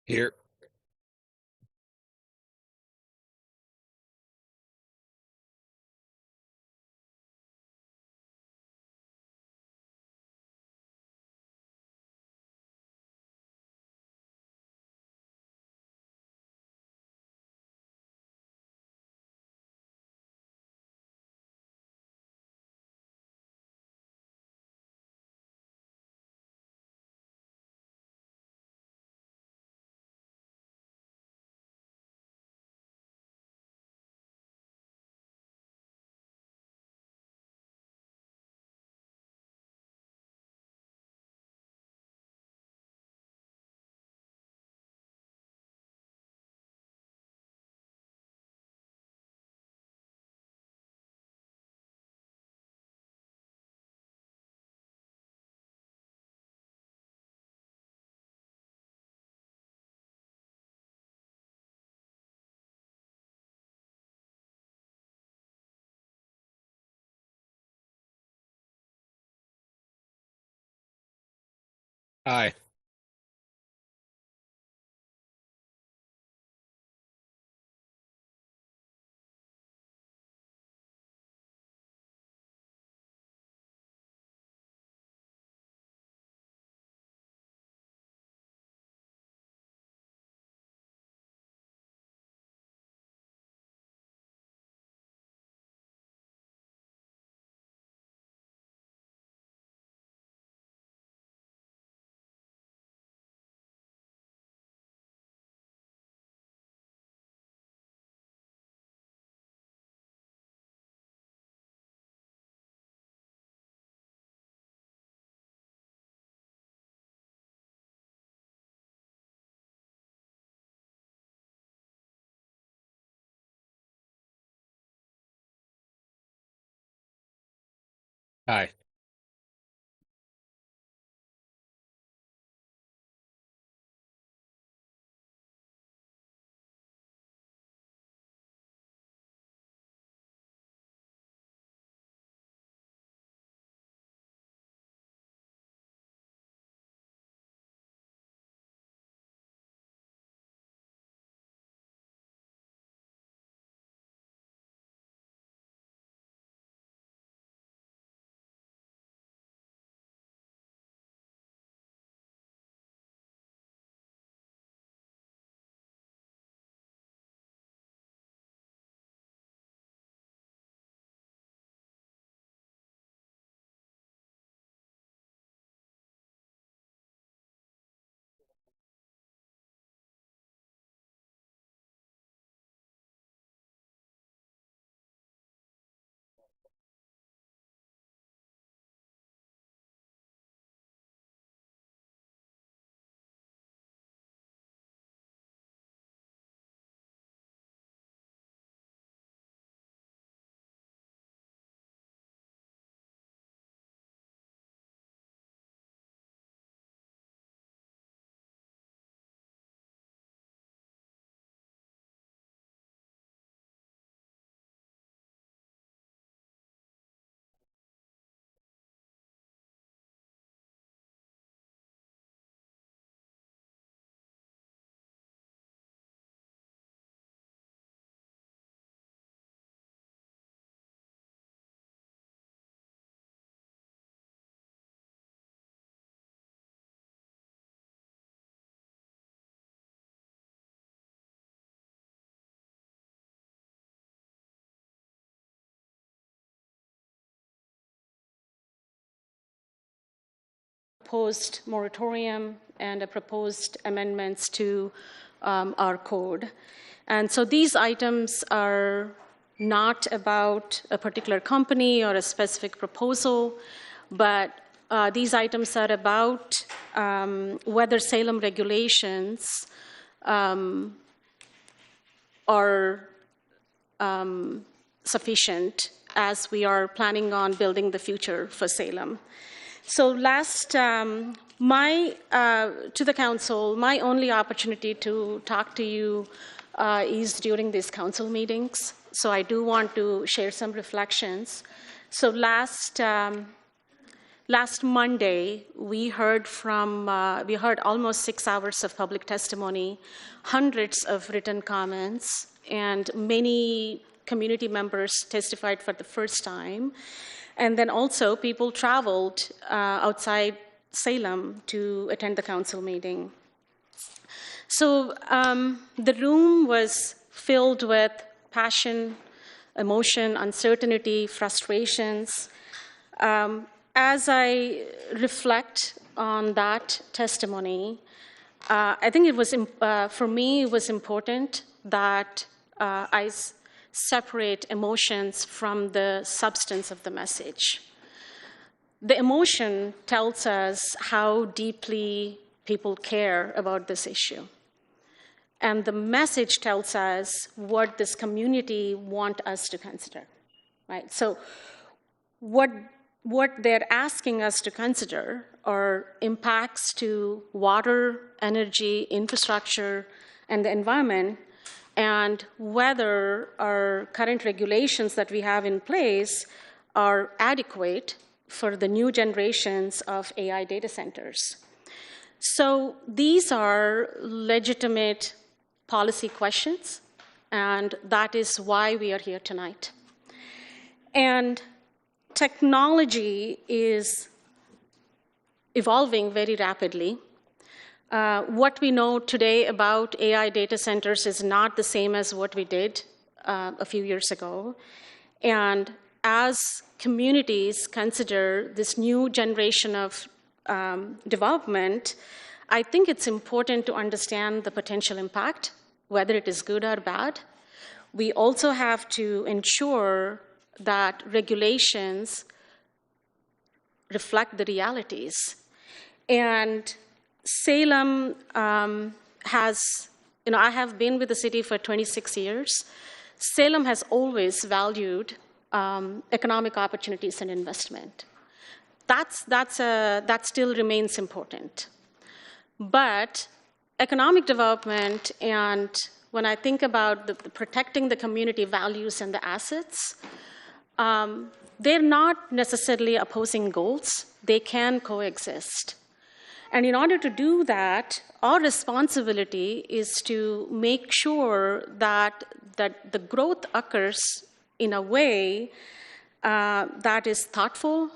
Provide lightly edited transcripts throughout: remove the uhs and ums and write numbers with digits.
Here. Aye. Aye. Proposed moratorium and a proposed amendments to our code. And so these items are not about a particular company or a specific proposal, but these items are about whether Salem regulations are sufficient as we are planning on building the future for Salem. So last, to the council, my only opportunity to talk to you is during these council meetings. So I do want to share some reflections. So last Last Monday, we heard almost 6 hours of public testimony, hundreds of written comments, and many community members testified for the first time. And then also people traveled outside Salem to attend the council meeting. So the room was filled with passion, emotion, uncertainty, frustrations. As I reflect on that testimony, I think it was, for me, it was important that I separate emotions from the substance of the message. The emotion tells us how deeply people care about this issue. And the message tells us what this community wants us to consider, right? So what they're asking us to consider are impacts to water, energy, infrastructure, and the environment, and whether our current regulations that we have in place are adequate for the new generations of AI data centers. So these are legitimate policy questions, and that is why we are here tonight. And technology is evolving very rapidly. What we know today about AI data centers is not the same as what we did a few years ago. And as communities consider this new generation of development, I think it's important to understand the potential impact, whether it is good or bad. We also have to ensure that regulations reflect the realities. And Salem has, I have been with the city for 26 years. Salem has always valued economic opportunities and investment. That still remains important. But economic development, and when I think about the protecting the community values and the assets, they're not necessarily opposing goals. They can coexist. And in order to do that, our responsibility is to make sure that the growth occurs in a way that is thoughtful,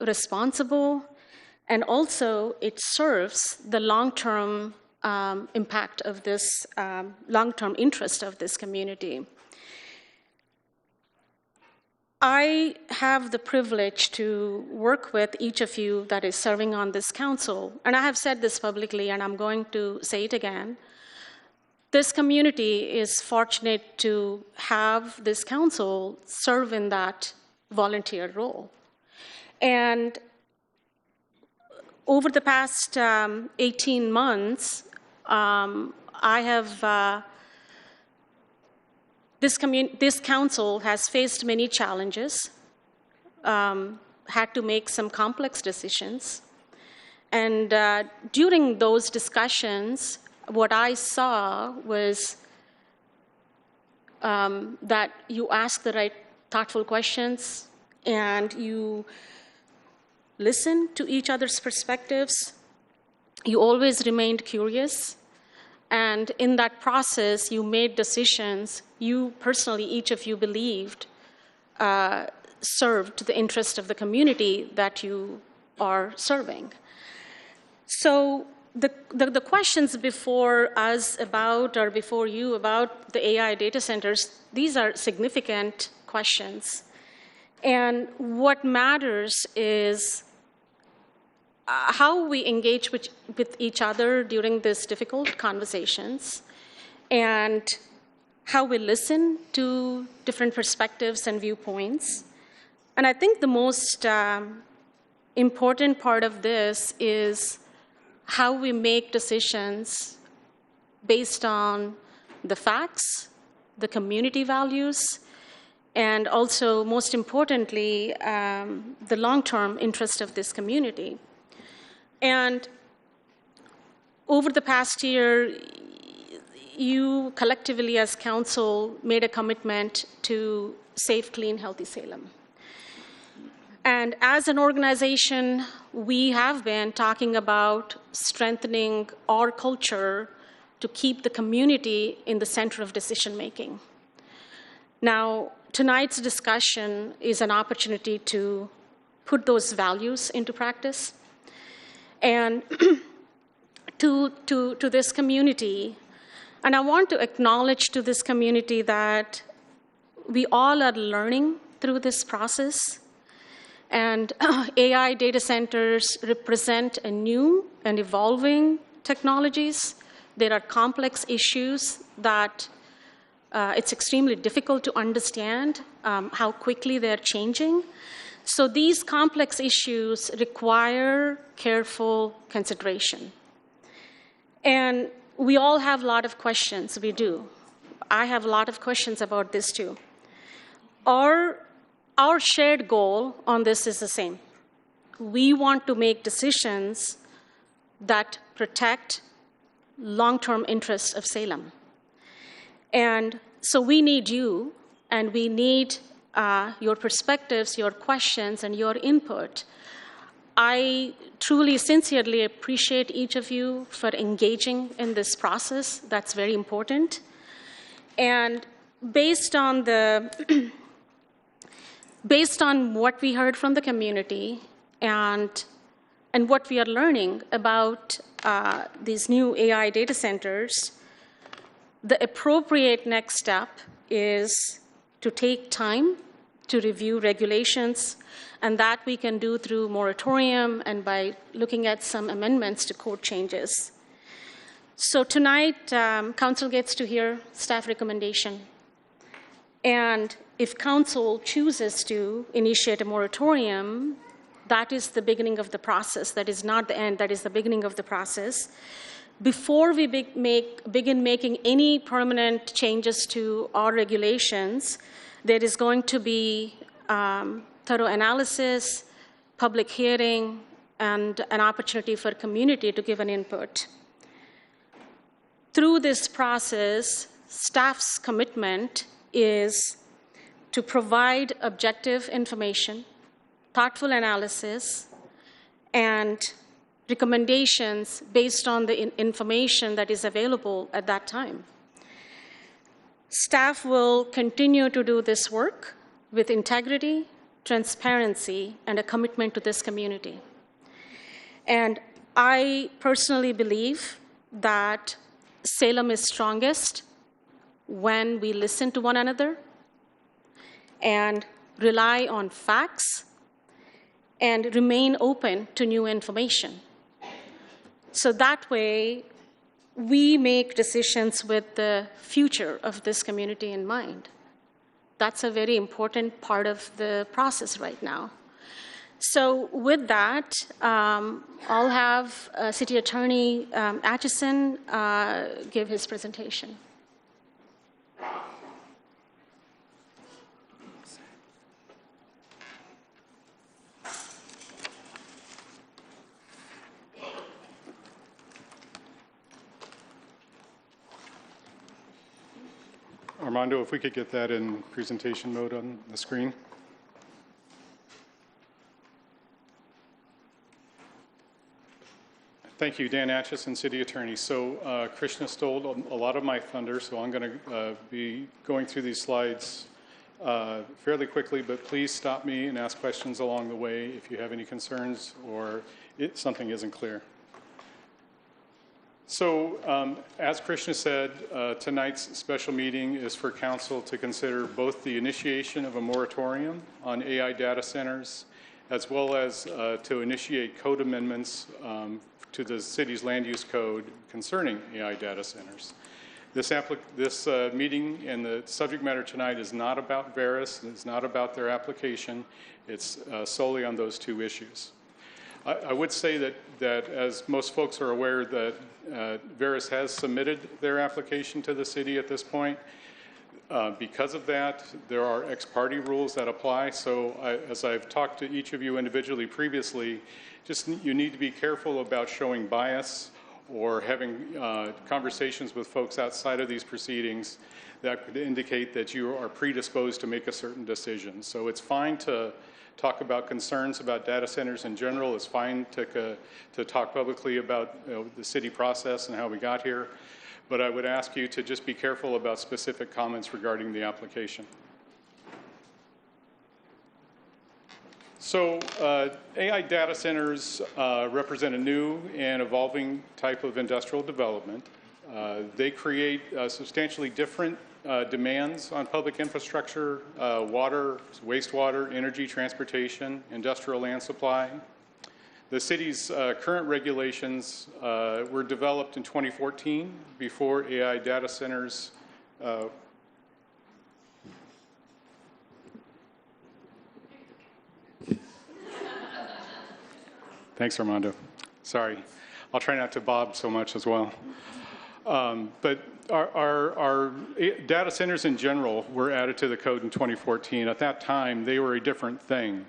responsible, and also it serves the long-term impact of this, long-term interest of this community. I have the privilege to work with each of you that is serving on this council, and I have said this publicly, and I'm going to say it again. This community is fortunate to have this council serve in that volunteer role. And over the past 18 months, this council has faced many challenges, had to make some complex decisions. And during those discussions, what I saw was that you ask the right thoughtful questions, and you listen to each other's perspectives. You always remained curious. And in that process, you made decisions you personally, each of you believed, served the interest of the community that you are serving. So the questions before us about, or before you about the AI data centers, these are significant questions. And what matters is how we engage with each other during these difficult conversations, and how we listen to different perspectives and viewpoints. And I think the most important part of this is how we make decisions based on the facts, the community values, and also, most importantly, the long-term interest of this community. And over the past year, you collectively as council made a commitment to safe, clean, healthy Salem. And as an organization, we have been talking about strengthening our culture to keep the community in the center of decision making. Now, tonight's discussion is an opportunity to put those values into practice. And to this community, and I want to acknowledge to this community that we all are learning through this process. And AI data centers represent a new and evolving technologies. There are complex issues that it's extremely difficult to understand how quickly they're changing. So these complex issues require careful consideration. And we all have a lot of questions, we do. I have a lot of questions about this too. Our shared goal on this is the same. We want to make decisions that protect long-term interests of Salem. And so we need you, and we need your perspectives, your questions, and your input. I truly, sincerely appreciate each of you for engaging in this process. That's very important. And based on what we heard from the community and what we are learning about these new AI data centers, the appropriate next step is to take time to review regulations, and that we can do through moratorium and by looking at some amendments to code changes. So tonight, council gets to hear staff recommendation. And if council chooses to initiate a moratorium, that is the beginning of the process. That is not the end, that is the beginning of the process. Before we begin making any permanent changes to our regulations, there is going to be thorough analysis, public hearing, and an opportunity for community to give an input. Through this process, staff's commitment is to provide objective information, thoughtful analysis, and recommendations based on the information that is available at that time. Staff will continue to do this work with integrity, transparency, and a commitment to this community. And I personally believe that Salem is strongest when we listen to one another and rely on facts and remain open to new information. So that way, we make decisions with the future of this community in mind. That's a very important part of the process right now. So with that, I'll have City Attorney Atchison give his presentation. Armando, if we could get that in presentation mode on the screen. Thank you, Dan Atchison, City Attorney. So Krishna stole a lot of my thunder, so I'm going to be going through these slides fairly quickly, but please stop me and ask questions along the way if you have any concerns or something isn't clear. So as Krishna said, tonight's special meeting is for council to consider both the initiation of a moratorium on AI data centers, as well as to initiate code amendments to the city's land use code concerning AI data centers. This meeting and the subject matter tonight is not about Veris, it's not about their application, it's solely on those two issues. I would say that as most folks are aware, that Veris has submitted their application to the city at this point. Because of that, there are ex parte rules that apply. So as I've talked to each of you individually previously, you need to be careful about showing bias or having conversations with folks outside of these proceedings that could indicate that you are predisposed to make a certain decision. So it's fine to talk about concerns about data centers in general. It's fine to talk publicly about the city process and how we got here, but I would ask you to just be careful about specific comments regarding the application. So AI data centers represent a new and evolving type of industrial development. They create substantially different demands on public infrastructure, water, wastewater, energy, transportation, industrial land supply. The city's current regulations were developed in 2014 before AI data centers Thanks, Armando. Sorry. I'll try not to bob so much as well. But our data centers in general were added to the code in 2014. At that time, they were a different thing.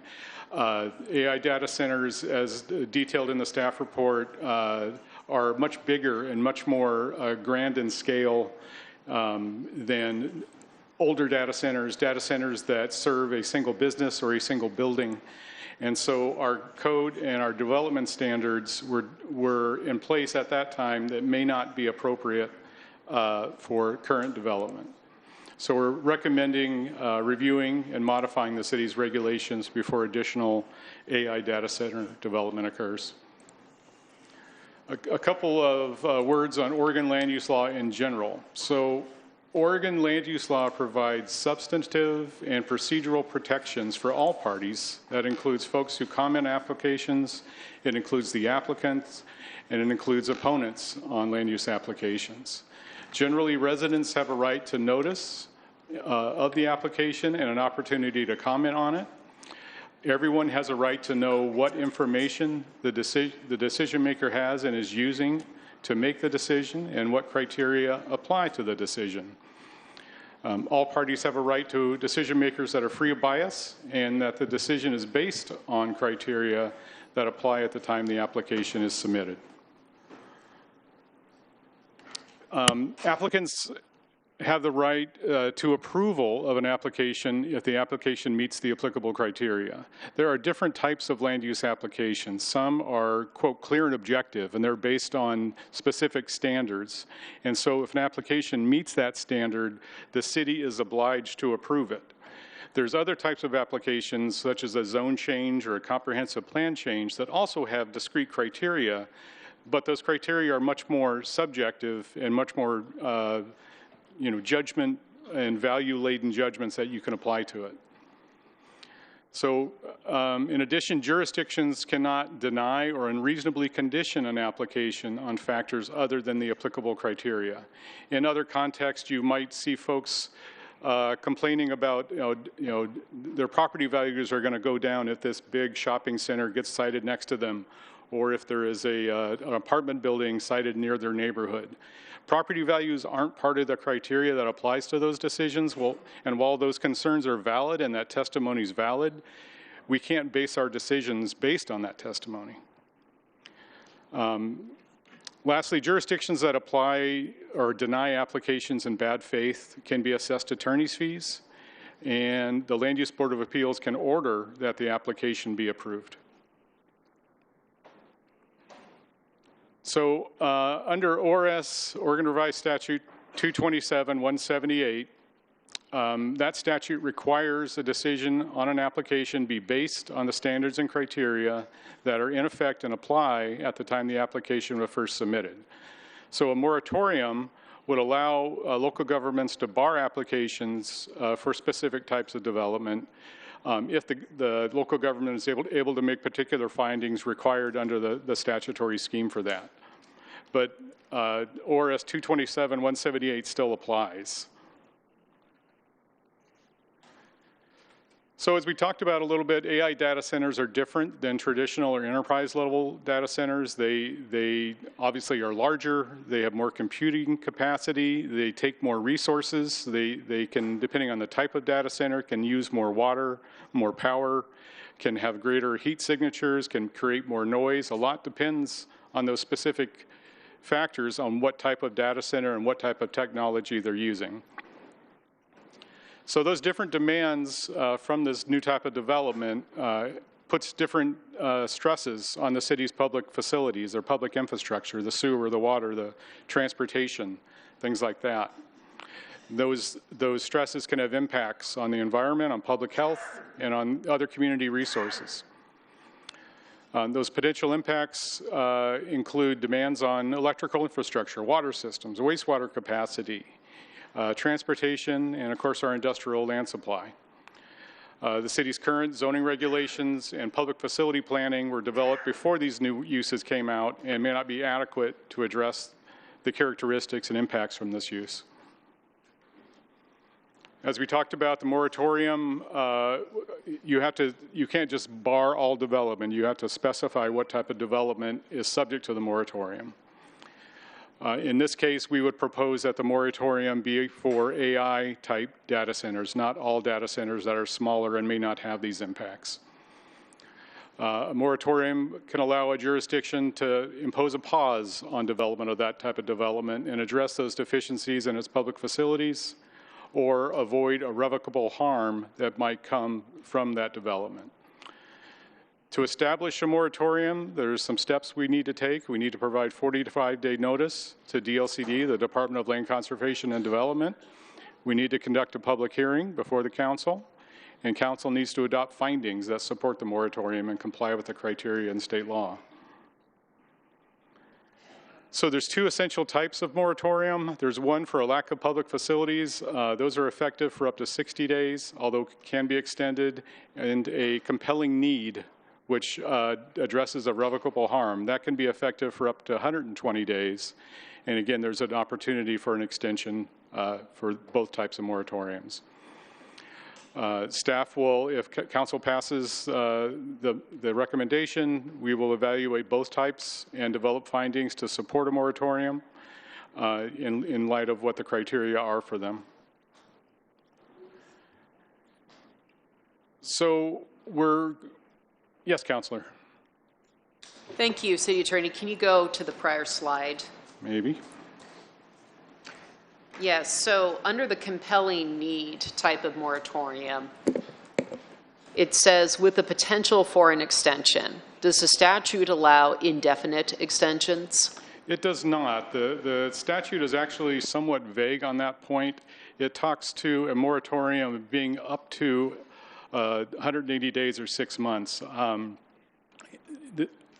AI data centers, as detailed in the staff report, are much bigger and much more grand in scale than older data centers that serve a single business or a single building. And so our code and our development standards were in place at that time that may not be appropriate for current development. So we're recommending reviewing and modifying the city's regulations before additional AI data center development occurs. A couple of words on Oregon land use law in general. So Oregon land use law provides substantive and procedural protections for all parties. That includes folks who comment applications, it includes the applicants, and it includes opponents on land use applications. Generally, residents have a right to notice of the application and an opportunity to comment on it. Everyone has a right to know what information the decision maker has and is using to make the decision and what criteria apply to the decision. All parties have a right to decision makers that are free of bias and that the decision is based on criteria that apply at the time the application is submitted. Applicants have the right to approval of an application if the application meets the applicable criteria. There are different types of land use applications. Some are, quote, clear and objective, and they're based on specific standards. And so if an application meets that standard, the city is obliged to approve it. There's other types of applications, such as a zone change or a comprehensive plan change, that also have discrete criteria, but those criteria are much more subjective and much more judgment and value-laden judgments that you can apply to it. So in addition, jurisdictions cannot deny or unreasonably condition an application on factors other than the applicable criteria. In other contexts, you might see folks complaining about, their property values are going to go down if this big shopping center gets sited next to them, or if there is an apartment building sited near their neighborhood. Property values aren't part of the criteria that applies to those decisions. And while those concerns are valid and that testimony is valid, we can't base our decisions based on that testimony. Lastly, jurisdictions that apply or deny applications in bad faith can be assessed attorney's fees, and the Land Use Board of Appeals can order that the application be approved. So under ORS, Oregon Revised Statute 227-178, that statute requires a decision on an application be based on the standards and criteria that are in effect and apply at the time the application was first submitted. So a moratorium would allow local governments to bar applications for specific types of development if the local government is able to make particular findings required under the statutory scheme for that. But ORS 227-178 still applies. So as we talked about a little bit, AI data centers are different than traditional or enterprise level data centers. They obviously are larger, they have more computing capacity, they take more resources, they can, depending on the type of data center, can use more water, more power, can have greater heat signatures, can create more noise. A lot depends on those specific factors on what type of data center and what type of technology they're using. So those different demands from this new type of development puts different stresses on the city's public facilities, their public infrastructure, the sewer, the water, the transportation, things like that. Those stresses can have impacts on the environment, on public health, and on other community resources. Those potential impacts include demands on electrical infrastructure, water systems, wastewater capacity, transportation, and of course our industrial land supply. The city's current zoning regulations and public facility planning were developed before these new uses came out and may not be adequate to address the characteristics and impacts from this use. As we talked about, the moratorium, you can't just bar all development. You have to specify what type of development is subject to the moratorium. In this case, we would propose that the moratorium be for AI-type data centers, not all data centers that are smaller and may not have these impacts. A moratorium can allow a jurisdiction to impose a pause on development of that type of development and address those deficiencies in its public facilities, or avoid irrevocable harm that might come from that development. To establish a moratorium, there's some steps we need to take. We need to provide 45-day notice to DLCD, the Department of Land Conservation and Development. We need to conduct a public hearing before the council, and council needs to adopt findings that support the moratorium and comply with the criteria in state law. So there's two essential types of moratorium. There's one for a lack of public facilities. Those are effective for up to 60 days, although can be extended, and a compelling need, which addresses irrevocable harm. That can be effective for up to 120 days. And again, there's an opportunity for an extension for both types of moratoriums. Staff will, if council passes the recommendation, we will evaluate both types and develop findings to support a moratorium in light of what the criteria are for them. So yes, Councilor. Thank you, City Attorney. Can you go to the prior slide? Maybe. Yes, so under the compelling need type of moratorium, it says with the potential for an extension. Does the statute allow indefinite extensions? It does not. The statute is actually somewhat vague on that point. It talks to a moratorium being up to 180 days or 6 months.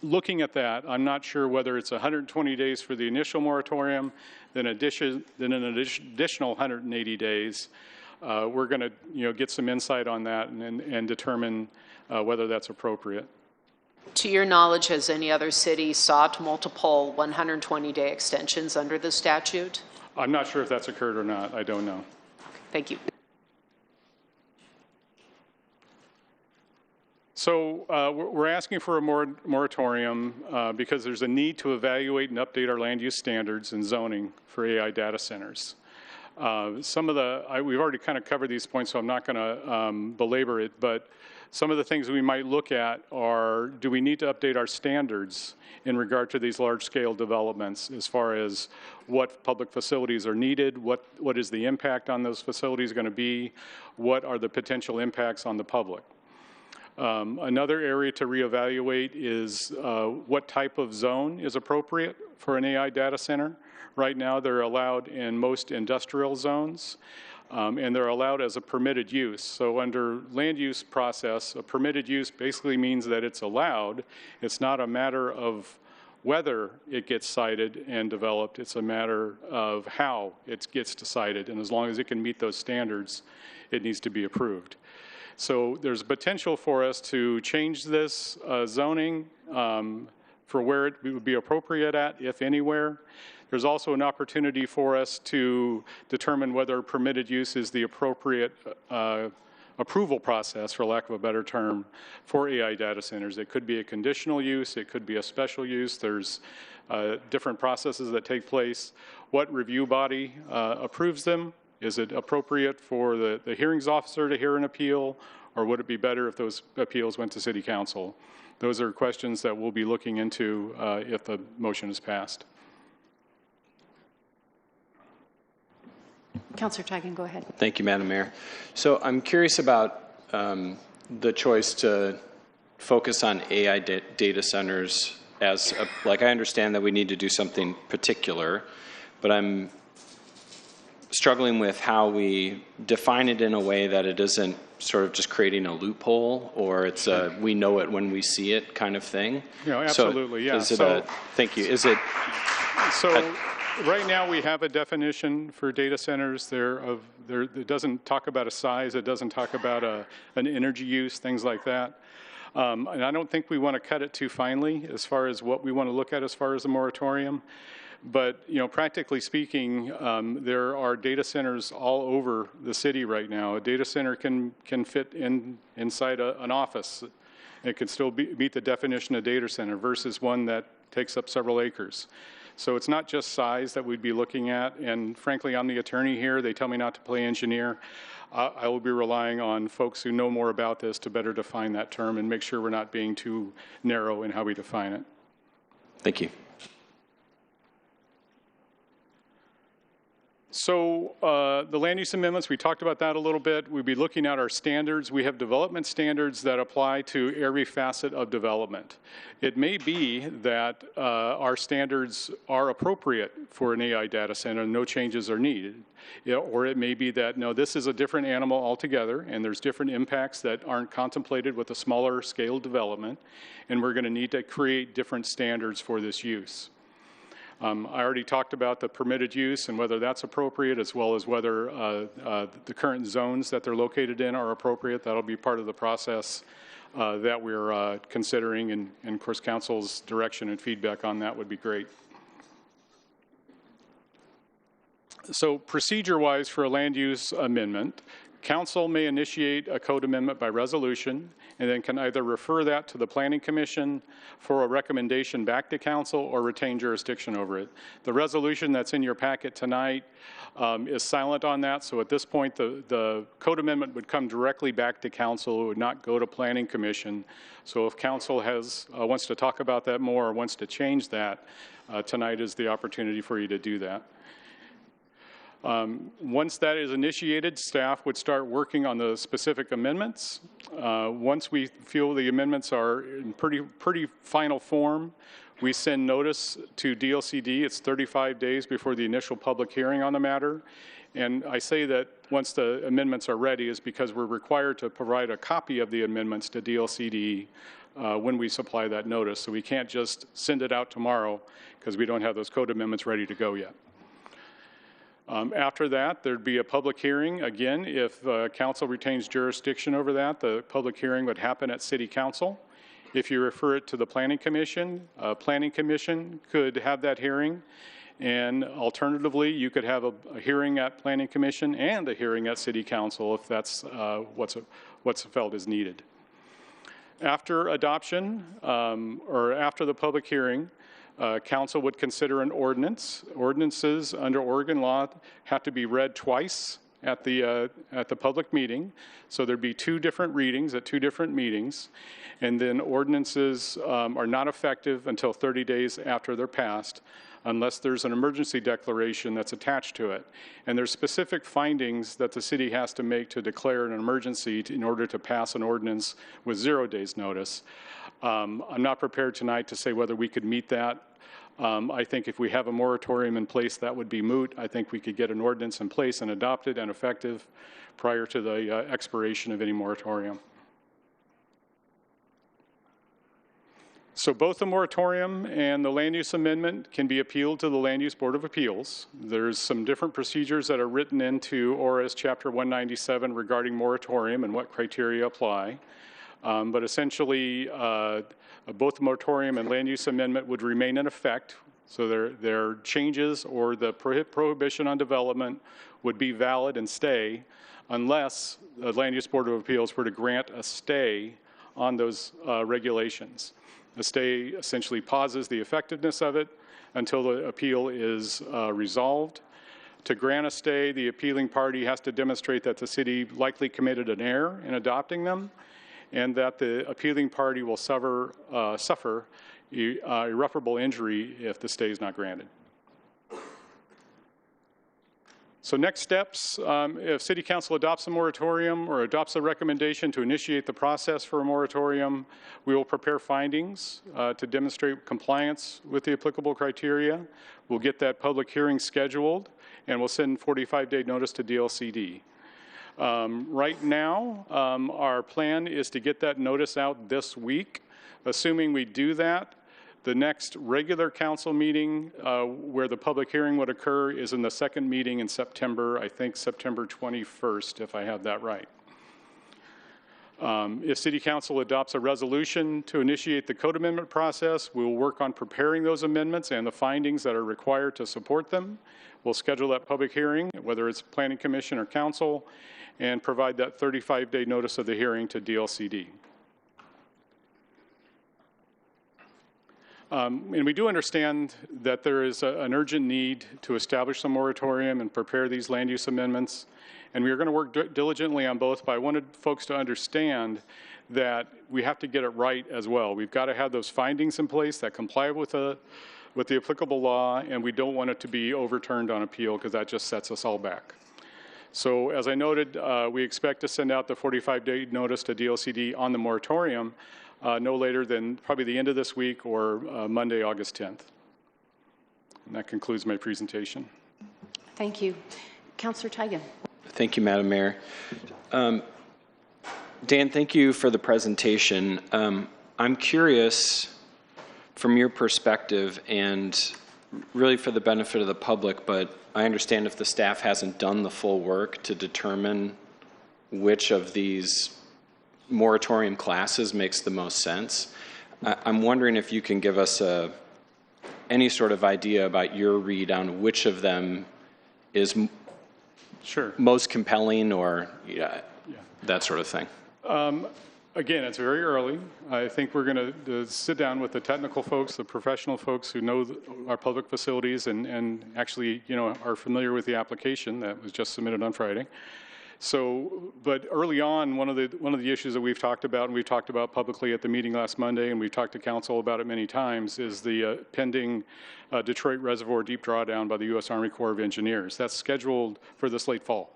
Looking at that, I'm not sure whether it's 120 days for the initial moratorium, then an additional 180 days. We're going to get some insight on that and determine whether that's appropriate. To your knowledge, has any other city sought multiple 120-day extensions under the statute? I'm not sure if that's occurred or not. I don't know. Thank you. So we're asking for a moratorium because there's a need to evaluate and update our land use standards and zoning for AI data centers. Some of we've already kind of covered these points, so I'm not going to belabor it, but some of the things we might look at are, do we need to update our standards in regard to these large-scale developments as far as what public facilities are needed, what is the impact on those facilities going to be, what are the potential impacts on the public. Another area to reevaluate is what type of zone is appropriate for an AI data center. Right now, they're allowed in most industrial zones, and they're allowed as a permitted use. So under land use process, a permitted use basically means that it's allowed. It's not a matter of whether it gets sited and developed. It's a matter of how it gets decided, and as long as it can meet those standards, it needs to be approved. So there's potential for us to change this zoning for where it would be appropriate at, if anywhere. There's also an opportunity for us to determine whether permitted use is the appropriate approval process, for lack of a better term, for AI data centers. It could be a conditional use, it could be a special use. There's different processes that take place. What review body approves them? Is it appropriate for the hearings officer to hear an appeal, or would it be better if those appeals went to City Council? Those are questions that we'll be looking into if the motion is passed. Councillor Tigan, go ahead. Thank you, Madam Mayor. So I'm curious about the choice to focus on AI data centers as, like, I understand that we need to do something particular, but I'm struggling with how we define it in a way that it isn't sort of just creating a loophole, or it's a we know it when we see it kind of thing. Absolutely, yeah. Is it thank you. Is it? So right now we have a definition for data centers. It doesn't talk about a size. It doesn't talk about an energy use, things like that. And I don't think we want to cut it too finely as far as what we want to look at as far as a moratorium. But, practically speaking, there are data centers all over the city right now. A data center can fit inside an office. It can still meet the definition of data center versus one that takes up several acres. So it's not just size that we'd be looking at. And frankly, I'm the attorney here. They tell me not to play engineer. I will be relying on folks who know more about this to better define that term and make sure we're not being too narrow in how we define it. Thank you. So the land use amendments, we talked about that a little bit. We'd be looking at our standards. We have development standards that apply to every facet of development. It may be that our standards are appropriate for an AI data center and no changes are needed. Or it may be that, no, this is a different animal altogether and there's different impacts that aren't contemplated with a smaller scale development, and we're going to need to create different standards for this use. I already talked about the permitted use and whether that's appropriate, as well as whether the current zones that they're located in are appropriate. That'll be part of the process that we're considering, and of course, council's direction and feedback on that would be great. So procedure-wise for a land use amendment, council may initiate a code amendment by resolution and then can either refer that to the Planning Commission for a recommendation back to council or retain jurisdiction over it. The resolution that's in your packet tonight is silent on that, so at this point the code amendment would come directly back to council. It would not go to Planning Commission. So if council wants to talk about that more or wants to change that, tonight is the opportunity for you to do that. Once that is initiated, staff would start working on the specific amendments. Once we feel the amendments are in pretty final form, we send notice to DLCD. It's 35 days before the initial public hearing on the matter. And I say that once the amendments are ready is because we're required to provide a copy of the amendments to DLCD when we supply that notice. So we can't just send it out tomorrow because we don't have those code amendments ready to go yet. After that, there'd be a public hearing. Again, if council retains jurisdiction over that, the public hearing would happen at City Council. If you refer it to the Planning Commission could have that hearing. And alternatively, you could have a hearing at Planning Commission and a hearing at City Council if that's what's felt is needed. After adoption or after the public hearing, council would consider an ordinance. Ordinances under Oregon law have to be read twice at the public meeting. So there'd be two different readings at two different meetings. And then ordinances are not effective until 30 days after they're passed, unless there's an emergency declaration that's attached to it. And there's specific findings that the city has to make to declare an emergency in order to pass an ordinance with 0 days notice. I'm not prepared tonight to say whether we could meet that. I think if we have a moratorium in place, that would be moot. I think we could get an ordinance in place and adopted and effective prior to the expiration of any moratorium. So both the moratorium and the land use amendment can be appealed to the Land Use Board of Appeals. There's some different procedures that are written into ORS Chapter 197 regarding moratorium and what criteria apply. But essentially, both the moratorium and land use amendment would remain in effect. So their changes or the prohibition on development would be valid and stay unless the Land Use Board of Appeals were to grant a stay on those regulations. The stay essentially pauses the effectiveness of it until the appeal is resolved. To grant a stay, the appealing party has to demonstrate that the city likely committed an error in adopting them, and that the appealing party will suffer irreparable injury if the stay is not granted. So next steps, if City Council adopts a moratorium or adopts a recommendation to initiate the process for a moratorium, we will prepare findings to demonstrate compliance with the applicable criteria. We'll get that public hearing scheduled, and we'll send 45-day notice to DLCD. Right now, our plan is to get that notice out this week. Assuming we do that, the next regular council meeting where the public hearing would occur is in the second meeting in September, I think September 21st, if I have that right. If City Council adopts a resolution to initiate the code amendment process, we'll work on preparing those amendments and the findings that are required to support them. We'll schedule that public hearing, whether it's Planning Commission or Council, and provide that 35-day notice of the hearing to DLCD. And we do understand that there is an urgent need to establish some moratorium and prepare these land use amendments. And we are going to work diligently on both, but I wanted folks to understand that we have to get it right as well. We've got to have those findings in place that comply with the applicable law, and we don't want it to be overturned on appeal because that just sets us all back. So as I noted, we expect to send out the 45-day notice to DLCD on the moratorium no later than probably the end of this week or Monday, August 10th. And that concludes my presentation. Thank you. Councilor Tigan. Thank you, Madam Mayor. Dan, thank you for the presentation. I'm curious from your perspective and really for the benefit of the public, but I understand if the staff hasn't done the full work to determine which of these moratorium classes makes the most sense. I'm wondering if you can give us any sort of idea about your read on which of them is most compelling or that sort of thing. Again, it's very early. I think we're going to sit down with the technical folks, the professional folks who know our public facilities and actually, are familiar with the application that was just submitted on Friday. So, but early on, one of the issues that we've talked about, and we've talked about publicly at the meeting last Monday, and we've talked to council about it many times, is the pending Detroit Reservoir deep drawdown by the U.S. Army Corps of Engineers. That's scheduled for this late fall.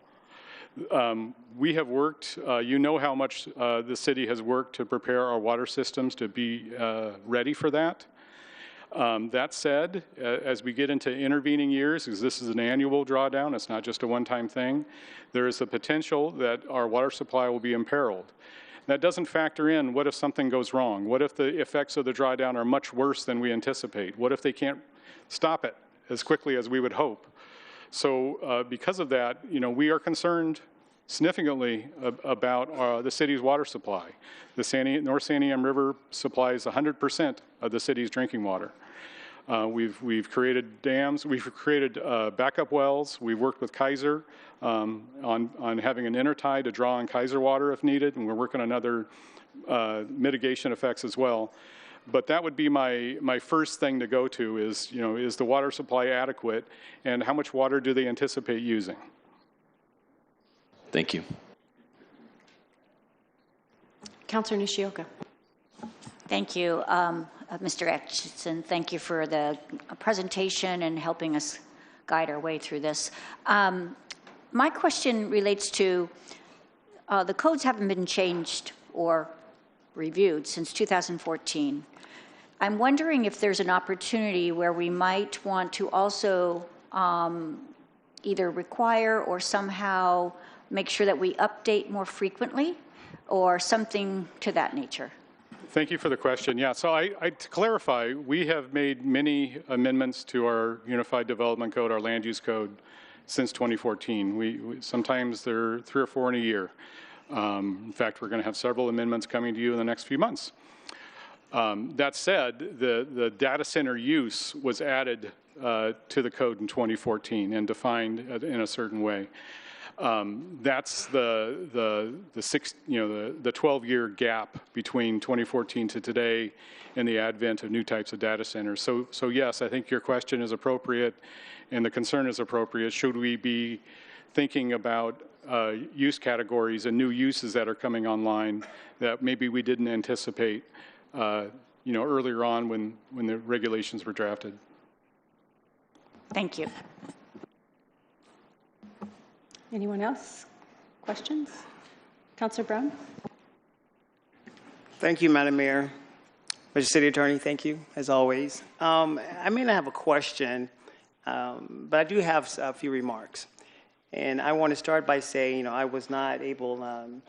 We have worked, you know how much the city has worked to prepare our water systems to be ready for that. That said, as we get into intervening years, because this is an annual drawdown, it's not just a one-time thing, there is the potential that our water supply will be imperiled. That doesn't factor in what if something goes wrong? What if the effects of the drawdown are much worse than we anticipate? What if they can't stop it as quickly as we would hope? So because of that, we are concerned significantly about the city's water supply. The North Santiam River supplies 100% of the city's drinking water. We've created dams, we've created backup wells, we've worked with Kaiser on having an intertie to draw on Kaiser water if needed, and we're working on other mitigation effects as well. But that would be my first thing to go to is, is the water supply adequate, and how much water do they anticipate using? Thank you. Councilor Nishioka. Thank you, Mr. Atchison. Thank you for the presentation and helping us guide our way through this. My question relates to the codes haven't been changed or reviewed since 2014. I'm wondering if there's an opportunity where we might want to also either require or somehow make sure that we update more frequently or something to that nature. Thank you for the question. Yeah, so to clarify, we have made many amendments to our Unified Development Code, our Land Use Code, since 2014. We sometimes there are 3 or 4 in a year. In fact, we're going to have several amendments coming to you in the next few months. That said, the data center use was added to the code in 2014 and defined in a certain way. That's the 12-year gap between 2014 to today and the advent of new types of data centers. So yes, I think your question is appropriate and the concern is appropriate. Should we be thinking about use categories and new uses that are coming online that maybe we didn't anticipate earlier on when the regulations were drafted? Thank you. Anyone else? Questions? Councilor Brown? Thank you, Madam Mayor. Mr. City Attorney, thank you, as always. I may not have a question, but I do have a few remarks. And I want to start by saying, I was not able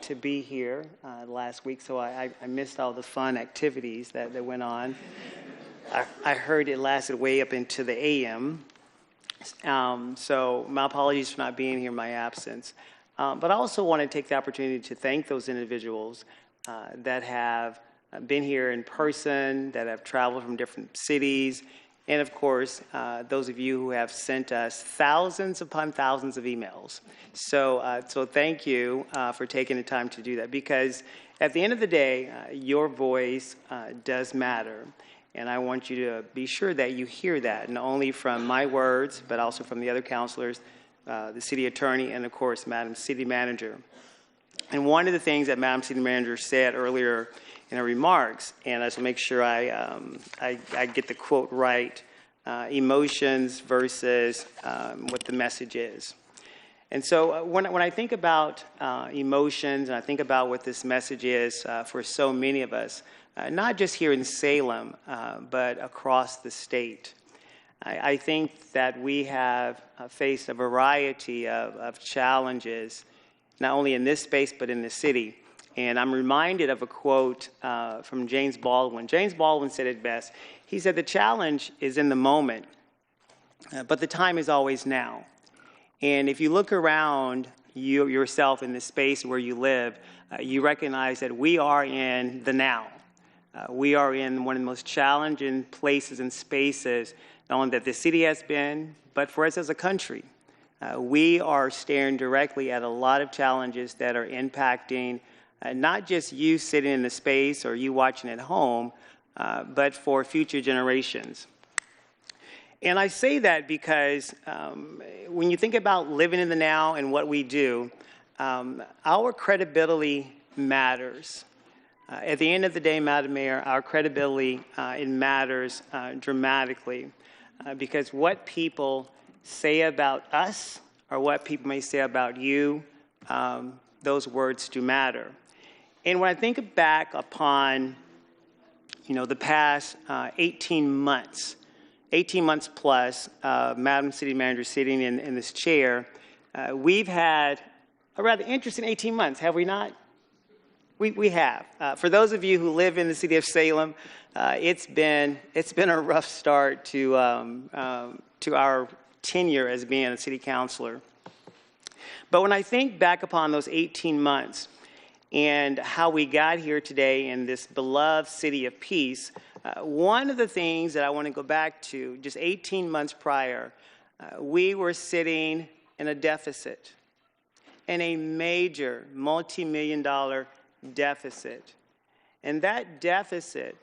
to be here last week, so I missed all the fun activities that went on. I heard it lasted way up into the AM. So my apologies for not being here in my absence. But I also want to take the opportunity to thank those individuals that have been here in person, that have traveled from different cities, and of course, those of you who have sent us thousands upon thousands of emails. So thank you for taking the time to do that, because at the end of the day, your voice does matter. And I want you to be sure that you hear that, not only from my words, but also from the other councilors, the city attorney, and of course, Madam City Manager. And one of the things that Madam City Manager said earlier in her remarks, and I just make sure I get the quote right, emotions versus what the message is. And so when I think about emotions, and I think about what this message is for so many of us, not just here in Salem, but across the state, I think that we have faced a variety of challenges, not only in this space, but in the city. And I'm reminded of a quote from James Baldwin. James Baldwin said it best. He said, "The challenge is in the moment, but the time is always now." And if you look around yourself in the space where you live, you recognize that we are in the now. We are in one of the most challenging places and spaces, not only that the city has been, but for us as a country. We are staring directly at a lot of challenges that are impacting not just you sitting in the space or you watching at home, but for future generations. And I say that because when you think about living in the now and what we do, our credibility matters. At the end of the day, Madam Mayor, our credibility, it matters dramatically because what people say about us or what people may say about you, those words do matter. And when I think back upon, the past 18 months plus, Madam City Manager sitting in this chair, we've had a rather interesting 18 months, have we not? We have. For those of you who live in the city of Salem, it's been a rough start to our tenure as being a city councilor. But when I think back upon those 18 months and how we got here today in this beloved city of peace, one of the things that I want to go back to, just 18 months prior, we were sitting in a deficit, in a major multi-million-dollar deficit. And that deficit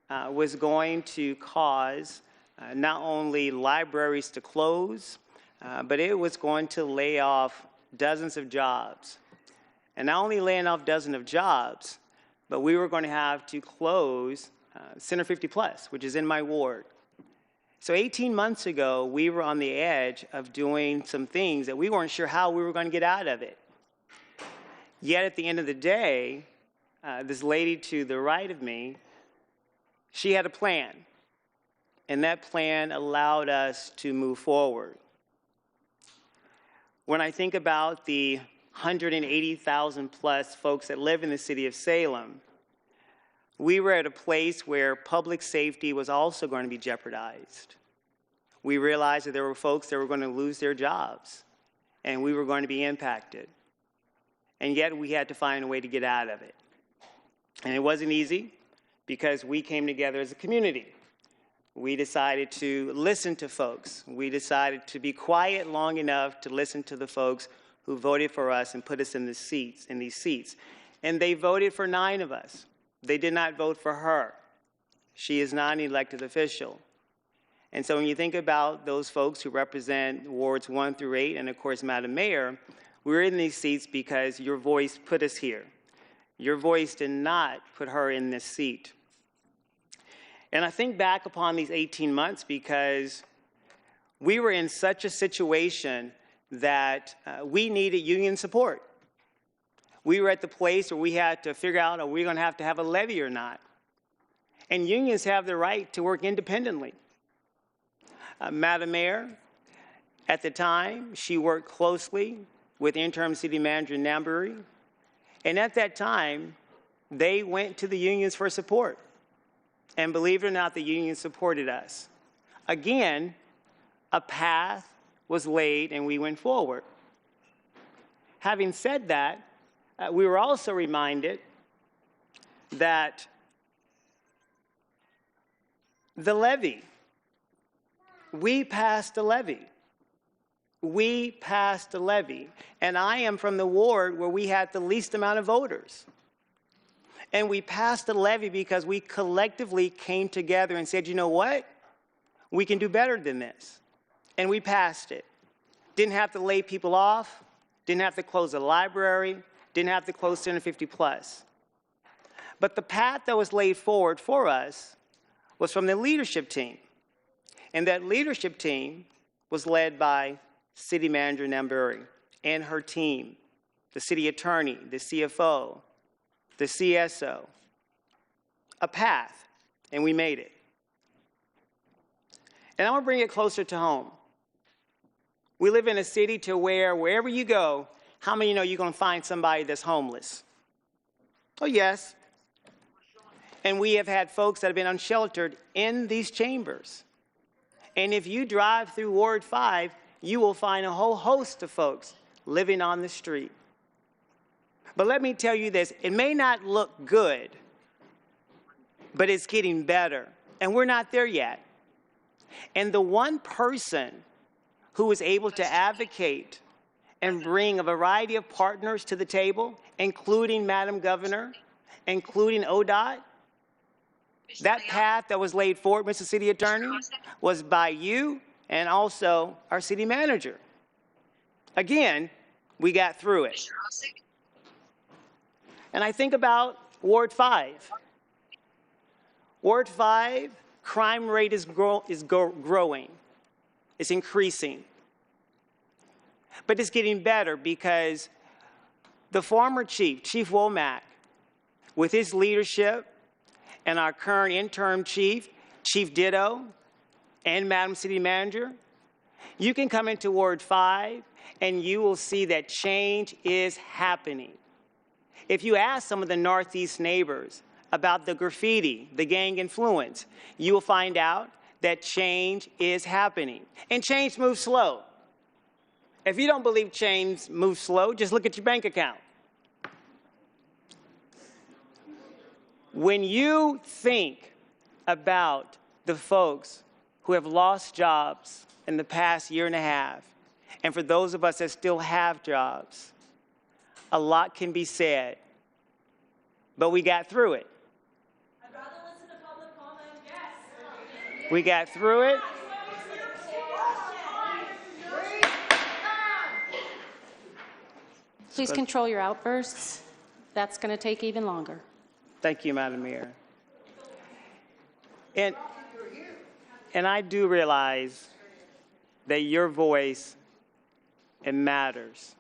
was going to cause not only libraries to close, but it was going to lay off dozens of jobs. And not only laying off dozens of jobs, but we were going to have to close Center 50 Plus, which is in my ward. So 18 months ago, we were on the edge of doing some things that we weren't sure how we were going to get out of it. Yet at the end of the day, this lady to the right of me, she had a plan. And that plan allowed us to move forward. When I think about the 180,000 plus folks that live in the city of Salem, we were at a place where public safety was also going to be jeopardized. We realized that there were folks that were going to lose their jobs, and we were going to be impacted. And yet we had to find a way to get out of it. And it wasn't easy because we came together as a community. We decided to listen to folks. We decided to be quiet long enough to listen to the folks who voted for us and put us in these seats. And they voted for 9 of us. They did not vote for her. She is not an elected official. And so when you think about those folks who represent wards 1 through 8, and of course, Madam Mayor, we're in these seats because your voice put us here. Your voice did not put her in this seat. And I think back upon these 18 months because we were in such a situation that we needed union support. We were at the place where we had to figure out, are we going to have a levy or not? And unions have the right to work independently. Madam Mayor, at the time, she worked closely with interim city manager Nambury. And at that time, they went to the unions for support. And believe it or not, the union supported us. Again, a path was laid and we went forward. Having said that, we were also reminded that the levy, we passed the levy. We passed the levy. And I am from the ward where we had the least amount of voters. And we passed the levy because we collectively came together and said, you know what? We can do better than this. And we passed it. Didn't have to lay people off. Didn't have to close the library. Didn't have to close Center 50 Plus. But the path that was laid forward for us was from the leadership team. And that leadership team was led by City Manager Nambury and her team, the city attorney, the CFO, the CSO. A path, and we made it. And I'm going to bring it closer to home. We live in a city to where, wherever you go, how many know you're going to find somebody that's homeless? Oh, yes. And we have had folks that have been unsheltered in these chambers. And if you drive through Ward 5, you will find a whole host of folks living on the street. But let me tell you this, it may not look good, but it's getting better. And we're not there yet. And the one person who was able to advocate and bring a variety of partners to the table, including Madam Governor, including ODOT, that path that was laid forward, Mr. City Attorney, was by you and also our city manager. Again, we got through it. And I think about Ward 5. Ward 5, crime rate is growing. It's increasing. But it's getting better because the former chief, Chief Womack, with his leadership, and our current interim chief, Chief Ditto, and Madam City Manager, you can come into Ward 5 and you will see that change is happening. If you ask some of the Northeast neighbors about the graffiti, the gang influence, you will find out that change is happening. And change moves slow. If you don't believe change moves slow, just look at your bank account. When you think about the folks who have lost jobs in the past year and a half, and for those of us that still have jobs, a lot can be said, but we got through it. I'd rather listen to public comment, yes. We got through it. Please control your outbursts. That's going to take even longer. Thank you, Madam Mayor. And I do realize that your voice, it matters.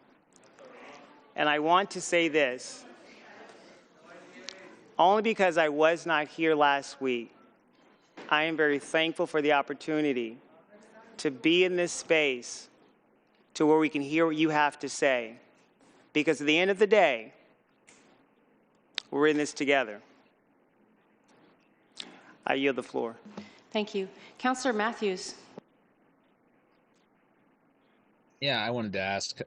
And I want to say this, only because I was not here last week, I am very thankful for the opportunity to be in this space to where we can hear what you have to say. Because at the end of the day, we're in this together. I yield the floor. Thank you. Councillor Matthews. Yeah, I wanted to ask.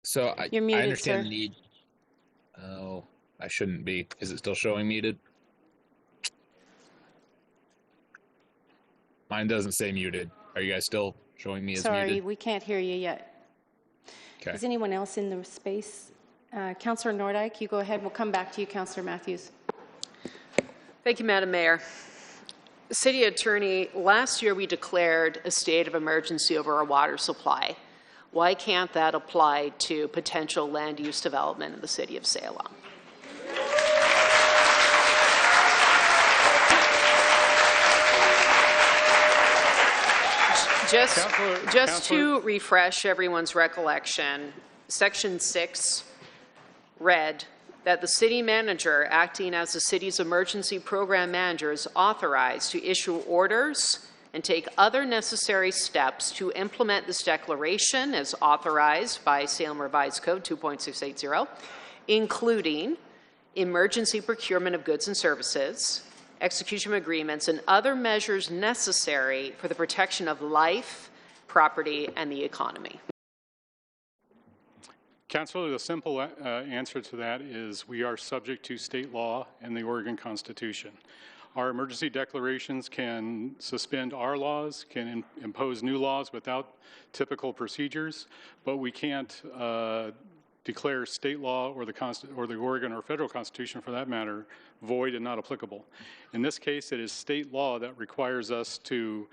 So You're muted, I understand sir. the need. Oh, I shouldn't be. Is it still showing muted? Mine doesn't say muted. Are you guys still showing me as Sorry, muted? we can't hear you yet. Okay. Is anyone else in the space? Councillor Nordyke, you go ahead. We'll come back to you, Councillor Matthews. Thank you, Madam Mayor. City Attorney, last year we declared a state of emergency over our water supply. Why can't that apply to potential land use development in the city of Salem? Just to refresh everyone's recollection, Section 6 read that the city manager, acting as the city's emergency program manager, is authorized to issue orders and take other necessary steps to implement this declaration as authorized by Salem Revised Code 2.680, including emergency procurement of goods and services, execution of agreements, and other measures necessary for the protection of life, property, and the economy. Councilor, the simple answer to that is we are subject to state law and the Oregon Constitution. Our emergency declarations can suspend our laws, can impose new laws without typical procedures, but we can't declare state law or the Oregon or federal Constitution, for that matter, void and not applicable. In this case, it is state law that requires us to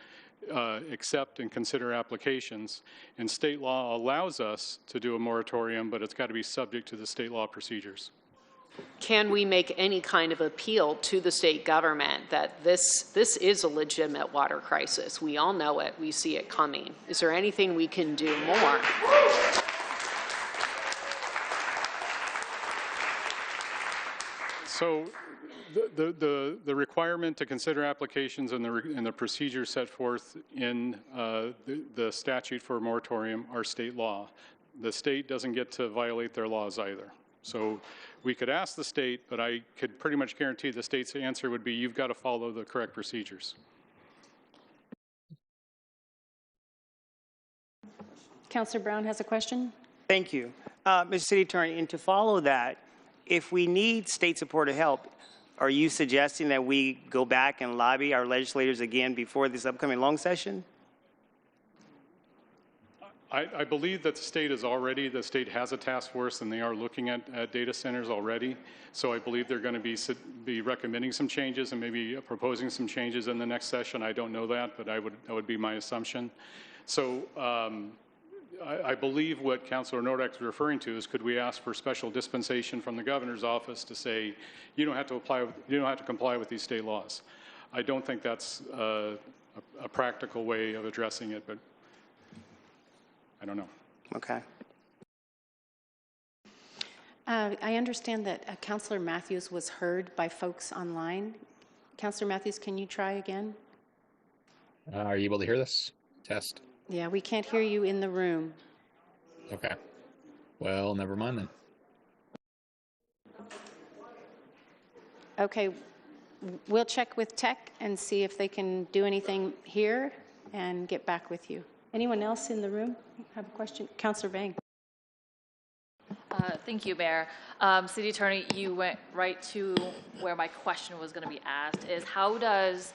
accept and consider applications, and state law allows us to do a moratorium, but it's got to be subject to the state law procedures. Can we make any kind of appeal to the state government that this is a legitimate water crisis? We all know it. We see it coming. Is there anything we can do more? So the requirement to consider applications and the procedures set forth in the statute for a moratorium are state law. The state doesn't get to violate their laws either. So we could ask the state, but I could pretty much guarantee the state's answer would be you've got to follow the correct procedures. Councilor Brown has a question. Thank you. Mr. City Attorney, and to follow that, if we need state support or help, are you suggesting that we go back and lobby our legislators again before this upcoming long session? I believe that the state has a task force and they are looking at data centers already. So I believe they're going to be recommending some changes and maybe proposing some changes in the next session. I don't know that, but that would be my assumption. So I believe what Councilor Nordak is referring to is, could we ask for special dispensation from the governor's office to say you don't have to comply with these state laws? I don't think that's a practical way of addressing it, but I don't know. Okay. I understand that Councilor Matthews was heard by folks online. Councilor Matthews, can you try again? Are you able to hear this? Test. Yeah, we can't hear you in the room. Okay. Well, never mind then. Okay, we'll check with tech and see if they can do anything here and get back with you. Anyone else in the room have a question? Councilor Bang. Thank you, Mayor. City Attorney, you went right to where my question was going to be asked, is how does,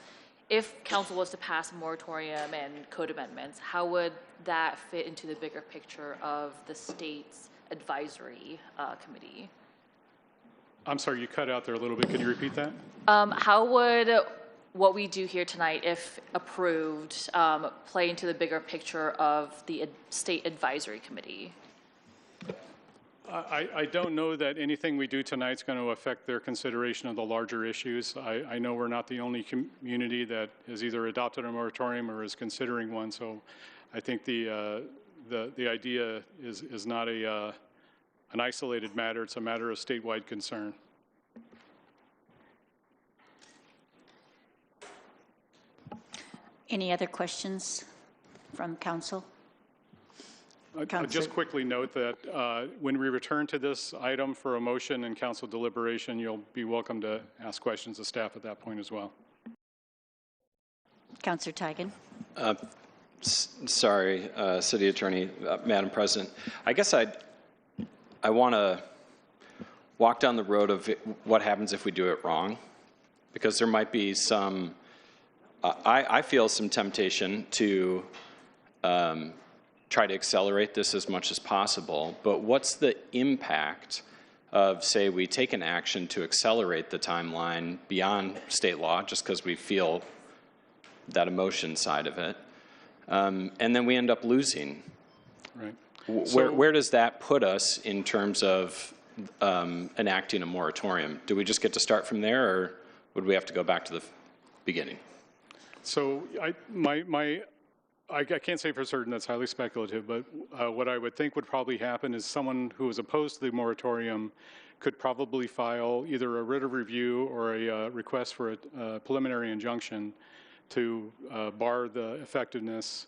if council was to pass a moratorium and code amendments, how would that fit into the bigger picture of the state's advisory committee? I'm sorry, you cut out there a little bit. Can you repeat that? How would what we do here tonight, if approved, play into the bigger picture of the state advisory committee? I don't know that anything we do tonight is going to affect their consideration of the larger issues. I know we're not the only community that has either adopted a moratorium or is considering one. So I think the idea is not an isolated matter. It's a matter of statewide concern. Any other questions from council? I'll just quickly note that when we return to this item for a motion and council deliberation, you'll be welcome to ask questions of staff at that point as well. Councilor Teigen. Sorry, City Attorney, Madam President. I guess I want to walk down the road of what happens if we do it wrong, because there might be some, I feel some temptation to try to accelerate this as much as possible, but what's the impact of, say, we take an action to accelerate the timeline beyond state law just because we feel that emotion side of it, and then we end up losing? Right. Where does that put us in terms of enacting a moratorium? Do we just get to start from there, or would we have to go back to the beginning? So my I can't say for certain, that's highly speculative, but what I would think would probably happen is someone who is opposed to the moratorium could probably file either a writ of review or a request for a preliminary injunction to bar the effectiveness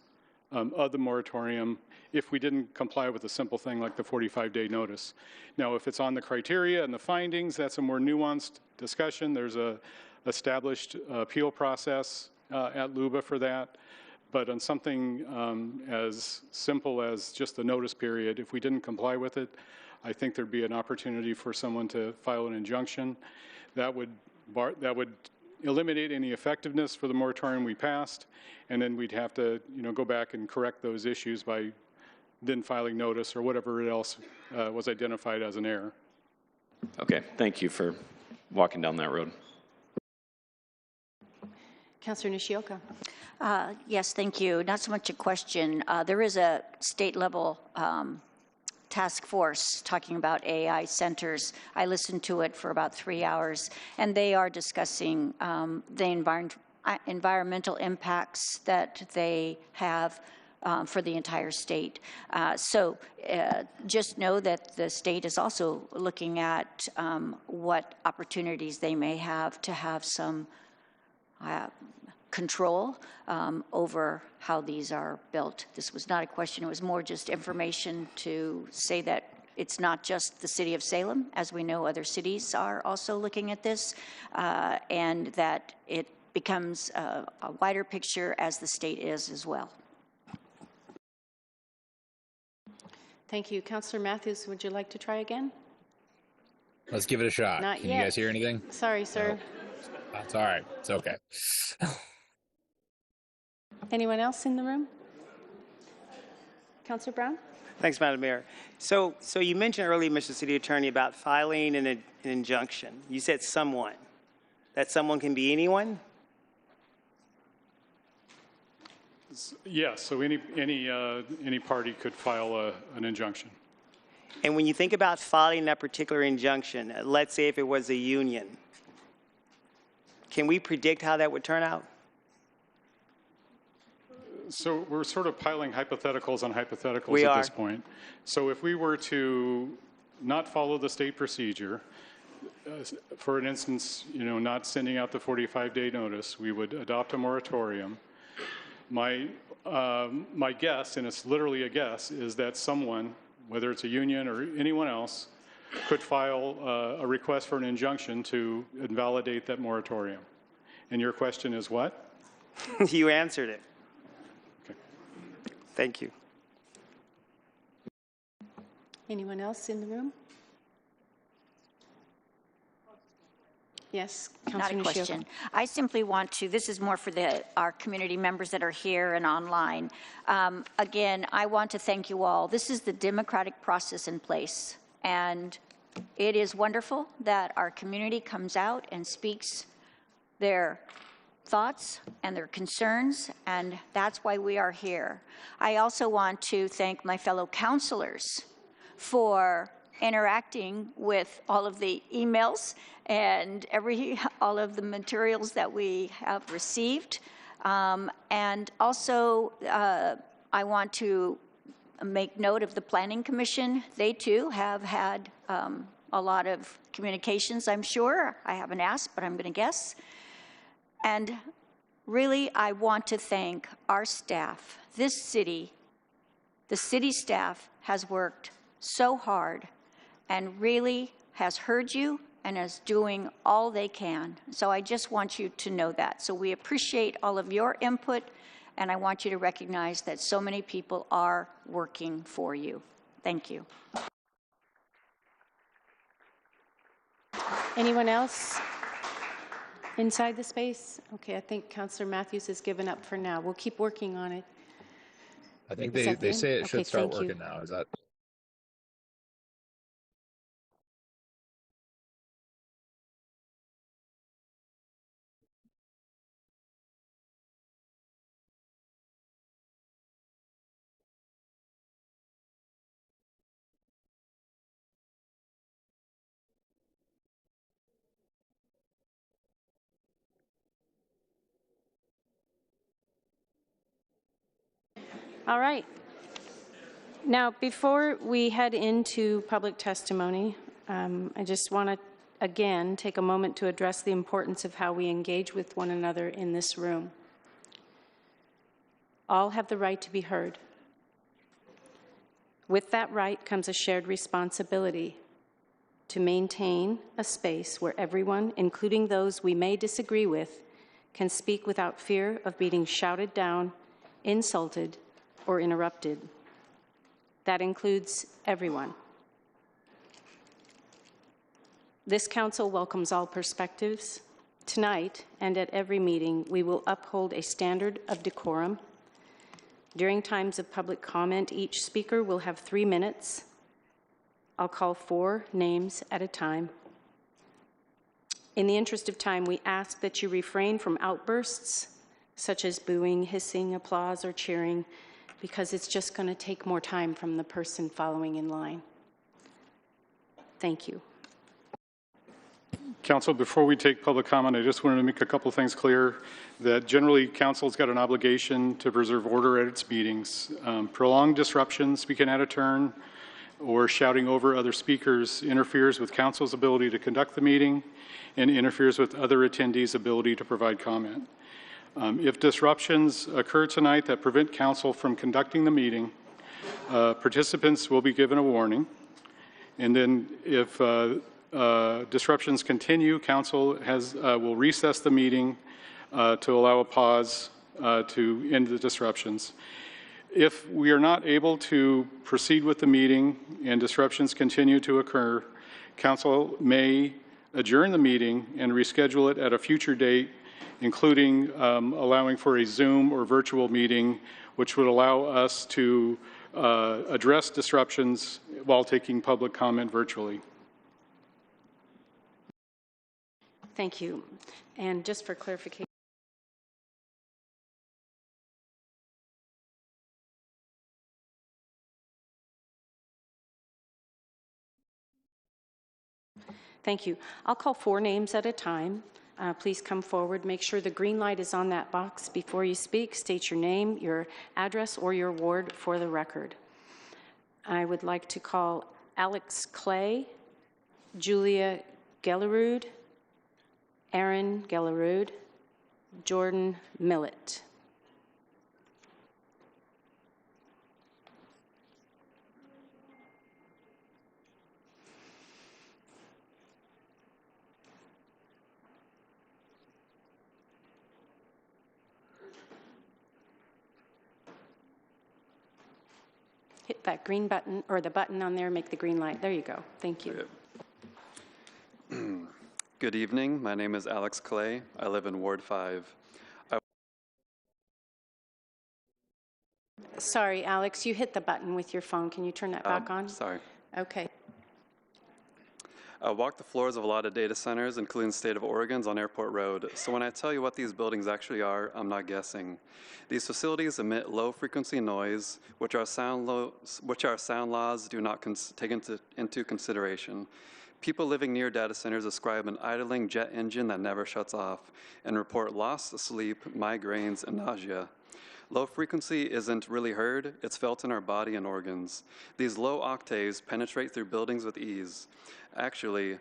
of the moratorium if we didn't comply with a simple thing like the 45-day notice. Now, if it's on the criteria and the findings, that's a more nuanced discussion. There's a established appeal process at LUBA for that. But on something as simple as just the notice period, if we didn't comply with it, I think there'd be an opportunity for someone to file an injunction. That would eliminate any effectiveness for the moratorium we passed, and then we'd have to, go back and correct those issues by then filing notice or whatever else was identified as an error. Okay, thank you for walking down that road. Councillor Nishioka. Yes, thank you. Not so much a question. There is a state-level task force talking about AI centers. I listened to it for about 3 hours, and they are discussing the environmental impacts that they have for the entire state. So just know that the state is also looking at what opportunities they may have to have some control over how these are built. This was not a question, it was more just information to say that it's not just the city of Salem, as we know other cities are also looking at this, and that it becomes a wider picture as the state is as well. Thank you. Councillor Matthews, would you like to try again? Let's give it a shot. Not Can yet. you guys hear anything? Sorry, sir. No. That's all right. It's okay. Anyone else in the room? Councillor Brown? Thanks, Madam Mayor. So you mentioned earlier, Mr. City Attorney, about filing an injunction. You said someone. That someone can be anyone? Yes, so any party could file an injunction. And when you think about filing that particular injunction, let's say if it was a union, can we predict how that would turn out? So we're sort of piling hypotheticals on hypotheticals We at are. this point. So if we were to not follow the state procedure, for an instance, not sending out the 45-day notice, we would adopt a moratorium. My guess, and it's literally a guess, is that someone, whether it's a union or anyone else, could file a request for an injunction to invalidate that moratorium. And your question is what? You answered it. Okay. Thank you. Anyone else in the room? Yes, Not a Councillor Nishioka. question. I simply want to, this is more for our community members that are here and online. Again, I want to thank you all. This is the democratic process in place. And it is wonderful that our community comes out and speaks their thoughts and their concerns, and that's why we are here. I also want to thank my fellow councilors for interacting with all of the emails and all of the materials that we have received. And also, I want to make note of the Planning Commission. They too have had a lot of communications, I'm sure. I haven't asked, but I'm going to guess. And really, I want to thank our staff. This city, the city staff has worked so hard and really has heard you and is doing all they can. So I just want you to know that. So we appreciate all of your input, and I want you to recognize that so many people are working for you. Thank you. Anyone else inside the space? Okay, I think Councillor Matthews has given up for now. We'll keep working on it. I think Is that the they end? say it Okay, should start thank you. working now. Is that? All right. Now, before we head into public testimony, I just want to, again, take a moment to address the importance of how we engage with one another in this room. All have the right to be heard. With that right comes a shared responsibility to maintain a space where everyone, including those we may disagree with, can speak without fear of being shouted down, insulted, or interrupted. That includes everyone. This council welcomes all perspectives. Tonight, and at every meeting, we will uphold a standard of decorum. During times of public comment, each speaker will have 3 minutes. I'll call 4 names at a time. In the interest of time, we ask that you refrain from outbursts, such as booing, hissing, applause, or cheering, because it's just going to take more time from the person following in line. Thank you. Council, before we take public comment, I just wanted to make a couple things clear that generally council's got an obligation to preserve order at its meetings. Prolonged disruption, speaking out of turn, or shouting over other speakers interferes with council's ability to conduct the meeting and interferes with other attendees' ability to provide comment. If disruptions occur tonight that prevent council from conducting the meeting, participants will be given a warning. And then if disruptions continue, council will recess the meeting to allow a pause to end the disruptions. If we are not able to proceed with the meeting and disruptions continue to occur, council may adjourn the meeting and reschedule it at a future date, including allowing for a Zoom or virtual meeting, which would allow us to address disruptions while taking public comment virtually. Thank you. And just for clarification, thank you. I'll call 4 names at a time. Please come forward. Make sure the green light is on that box before you speak. State your name, your address, or your ward for the record. I would like to call Alex Clay, Julia Gellerud, Aaron Gellerud, Jordan Millett. Hit that green button, or the button on there, make the green light. There you go. Thank you. Good evening. My name is Alex Clay. I live in Ward 5. Sorry, Alex, you hit the button with your phone. Can you turn that back on? Sorry. Okay. I walked the floors of a lot of data centers, including the state of Oregon's on Airport Road. So when I tell you what these buildings actually are, I'm not guessing. These facilities emit low-frequency noise, which our sound laws do not take into consideration. People living near data centers describe an idling jet engine that never shuts off and report loss of sleep, migraines, and nausea. Low frequency isn't really heard, it's felt in our body and organs. These low octaves penetrate through buildings with ease. Actually,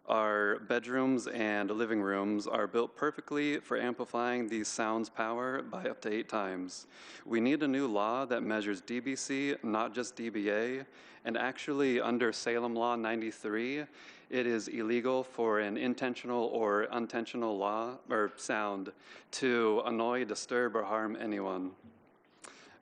our bedrooms and living rooms are built perfectly for amplifying these sounds' power by up to 8 times. We need a new law that measures DBC, not just dBA, and actually under Salem Law 93, it is illegal for an intentional or unintentional law or sound to annoy, disturb, or harm anyone.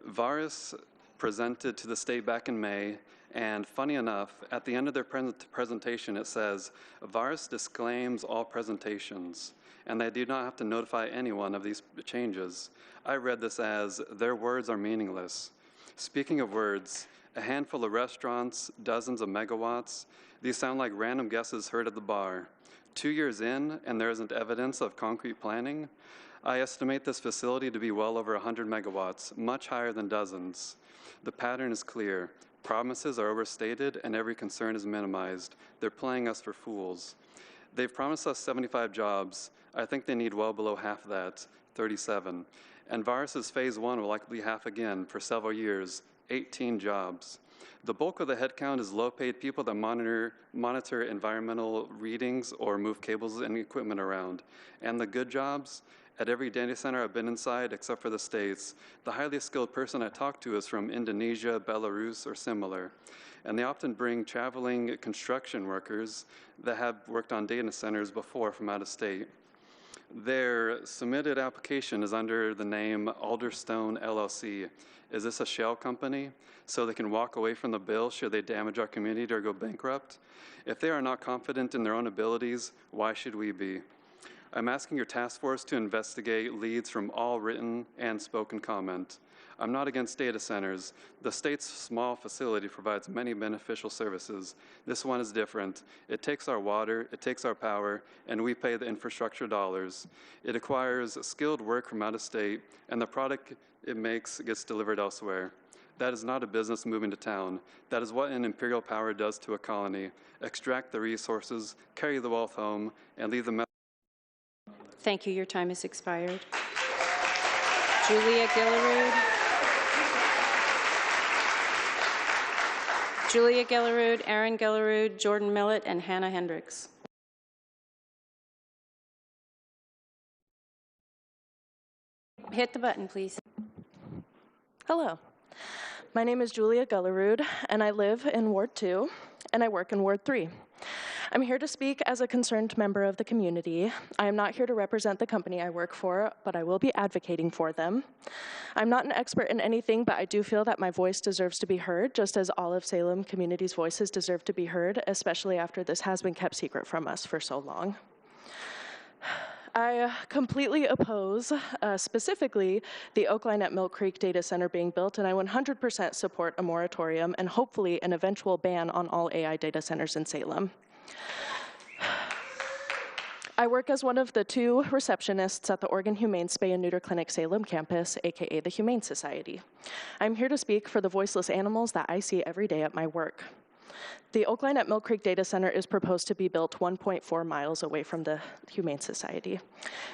Varus presented to the state back in May, and funny enough, at the end of their presentation, it says, Varus disclaims all presentations, and they do not have to notify anyone of these changes. I read this as, their words are meaningless. Speaking of words, a handful of restaurants, dozens of megawatts, these sound like random guesses heard at the bar. 2 years in, and there isn't evidence of concrete planning. I estimate this facility to be well over 100 megawatts, much higher than dozens. The pattern is clear. Promises are overstated and every concern is minimized. They're playing us for fools. They've promised us 75 jobs. I think they need well below half that, 37. And Virus's phase 1 will likely be half again for several years, 18 jobs. The bulk of the headcount is low-paid people that monitor environmental readings or move cables and equipment around. And the good jobs, at every data center I've been inside, except for the States, the highly skilled person I talk to is from Indonesia, Belarus, or similar. And they often bring traveling construction workers that have worked on data centers before from out of state. Their submitted application is under the name Alderstone LLC. Is this a shell company? So they can walk away from the bill should they damage our community or go bankrupt? If they are not confident in their own abilities, why should we be? I'm asking your task force to investigate leads from all written and spoken comment. I'm not against data centers. The state's small facility provides many beneficial services. This one is different. It takes our water, it takes our power, and we pay the infrastructure dollars. It acquires skilled work from out of state, and the product it makes gets delivered elsewhere. That is not a business moving to town. That is what an imperial power does to a colony. Extract the resources, carry the wealth home, and leave the Thank you. Your time has expired. Julia Gillerud. Julia Gillerud, Aaron Gillerud, Jordan Millett, and Hannah Hendricks. Hit the button, please. Hello. My name is Julia Gullerud, and I live in Ward 2, and I work in Ward 3. I'm here to speak as a concerned member of the community. I am not here to represent the company I work for, but I will be advocating for them. I'm not an expert in anything, but I do feel that my voice deserves to be heard, just as all of Salem community's voices deserve to be heard, especially after this has been kept secret from us for so long. I completely oppose, specifically, the Oakline at Milk Creek data center being built, and I 100% support a moratorium and hopefully an eventual ban on all AI data centers in Salem. I work as one of the 2 receptionists at the Oregon Humane Spay and Neuter Clinic Salem campus, aka the Humane Society. I'm here to speak for the voiceless animals that I see every day at my work. The Oakline at Milk Creek Data Center is proposed to be built 1.4 miles away from the Humane Society,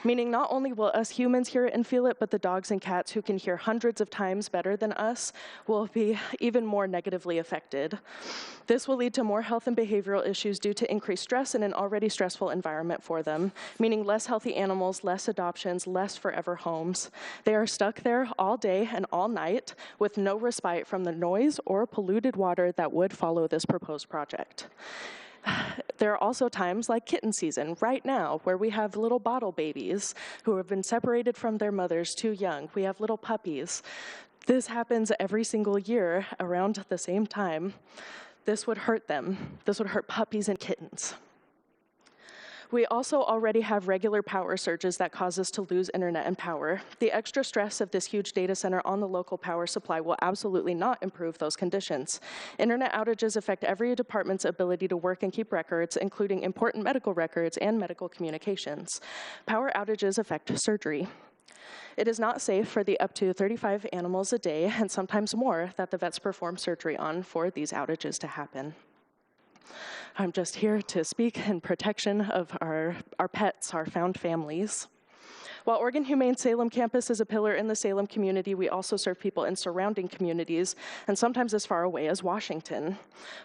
meaning not only will us humans hear it and feel it, but the dogs and cats who can hear hundreds of times better than us will be even more negatively affected. This will lead to more health and behavioral issues due to increased stress in an already stressful environment for them, meaning less healthy animals, less adoptions, less forever homes. They are stuck there all day and all night with no respite from the noise or polluted water that would follow this proposed project. There are also times like kitten season right now where we have little bottle babies who have been separated from their mothers too young. We have little puppies. This happens every single year around the same time. This would hurt them. This would hurt puppies and kittens. We also already have regular power surges that cause us to lose internet and power. The extra stress of this huge data center on the local power supply will absolutely not improve those conditions. Internet outages affect every department's ability to work and keep records, including important medical records and medical communications. Power outages affect surgery. It is not safe for the up to 35 animals a day, and sometimes more, that the vets perform surgery on for these outages to happen. I'm just here to speak in protection of our pets, our found families. While Oregon Humane Salem campus is a pillar in the Salem community, we also serve people in surrounding communities, and sometimes as far away as Washington.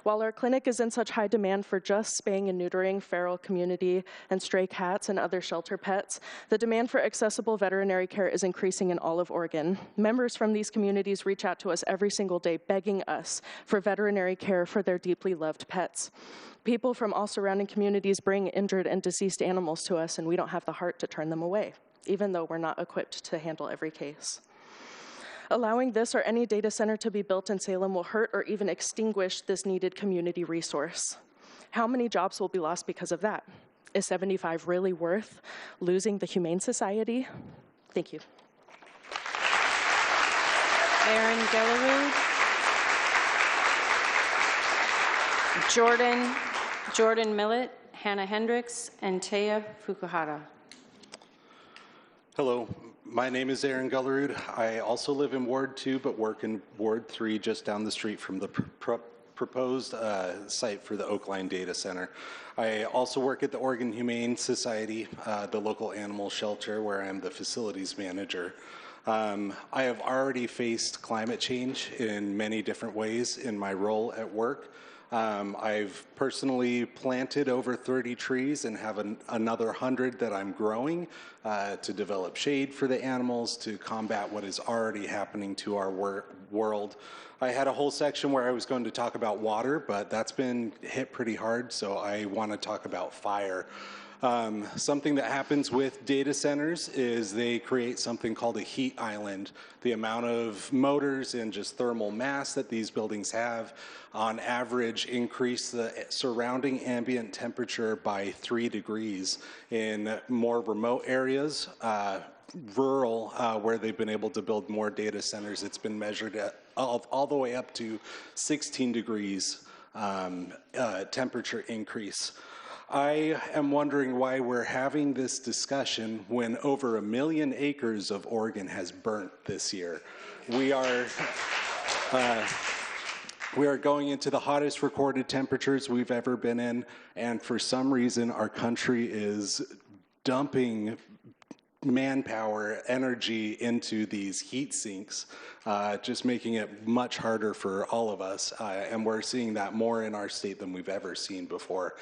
While our clinic is in such high demand for just spaying and neutering feral community and stray cats and other shelter pets, the demand for accessible veterinary care is increasing in all of Oregon. Members from these communities reach out to us every single day begging us for veterinary care for their deeply loved pets. People from all surrounding communities bring injured and deceased animals to us, and we don't have the heart to turn them away, even though we're not equipped to handle every case. Allowing this or any data center to be built in Salem will hurt or even extinguish this needed community resource. How many jobs will be lost because of that? Is 75 really worth losing the Humane Society? Thank you. Aaron Gillerud. Jordan Millett, Hannah Hendricks, and Taya Fukuhara. Hello, my name is Aaron Gullerud. I also live in Ward 2, but work in Ward 3, just down the street from the proposed site for the Oakline Data Center. I also work at the Oregon Humane Society, the local animal shelter, where I'm the facilities manager. I have already faced climate change in many different ways in my role at work. I've personally planted over 30 trees and have another 100 that I'm growing to develop shade for the animals, to combat what is already happening to our world. I had a whole section where I was going to talk about water, but that's been hit pretty hard, so I want to talk about fire. Something that happens with data centers is they create something called a heat island. The amount of motors and just thermal mass that these buildings have, on average, increase the surrounding ambient temperature by 3 degrees. In more remote areas, rural, where they've been able to build more data centers, it's been measured at all the way up to 16 degrees temperature increase. I am wondering why we're having this discussion when over 1 million acres of Oregon has burnt this year. We are going into the hottest recorded temperatures we've ever been in, and for some reason our country is dumping manpower, energy into these heat sinks, just making it much harder for all of us. And we're seeing that more in our state than we've ever seen before.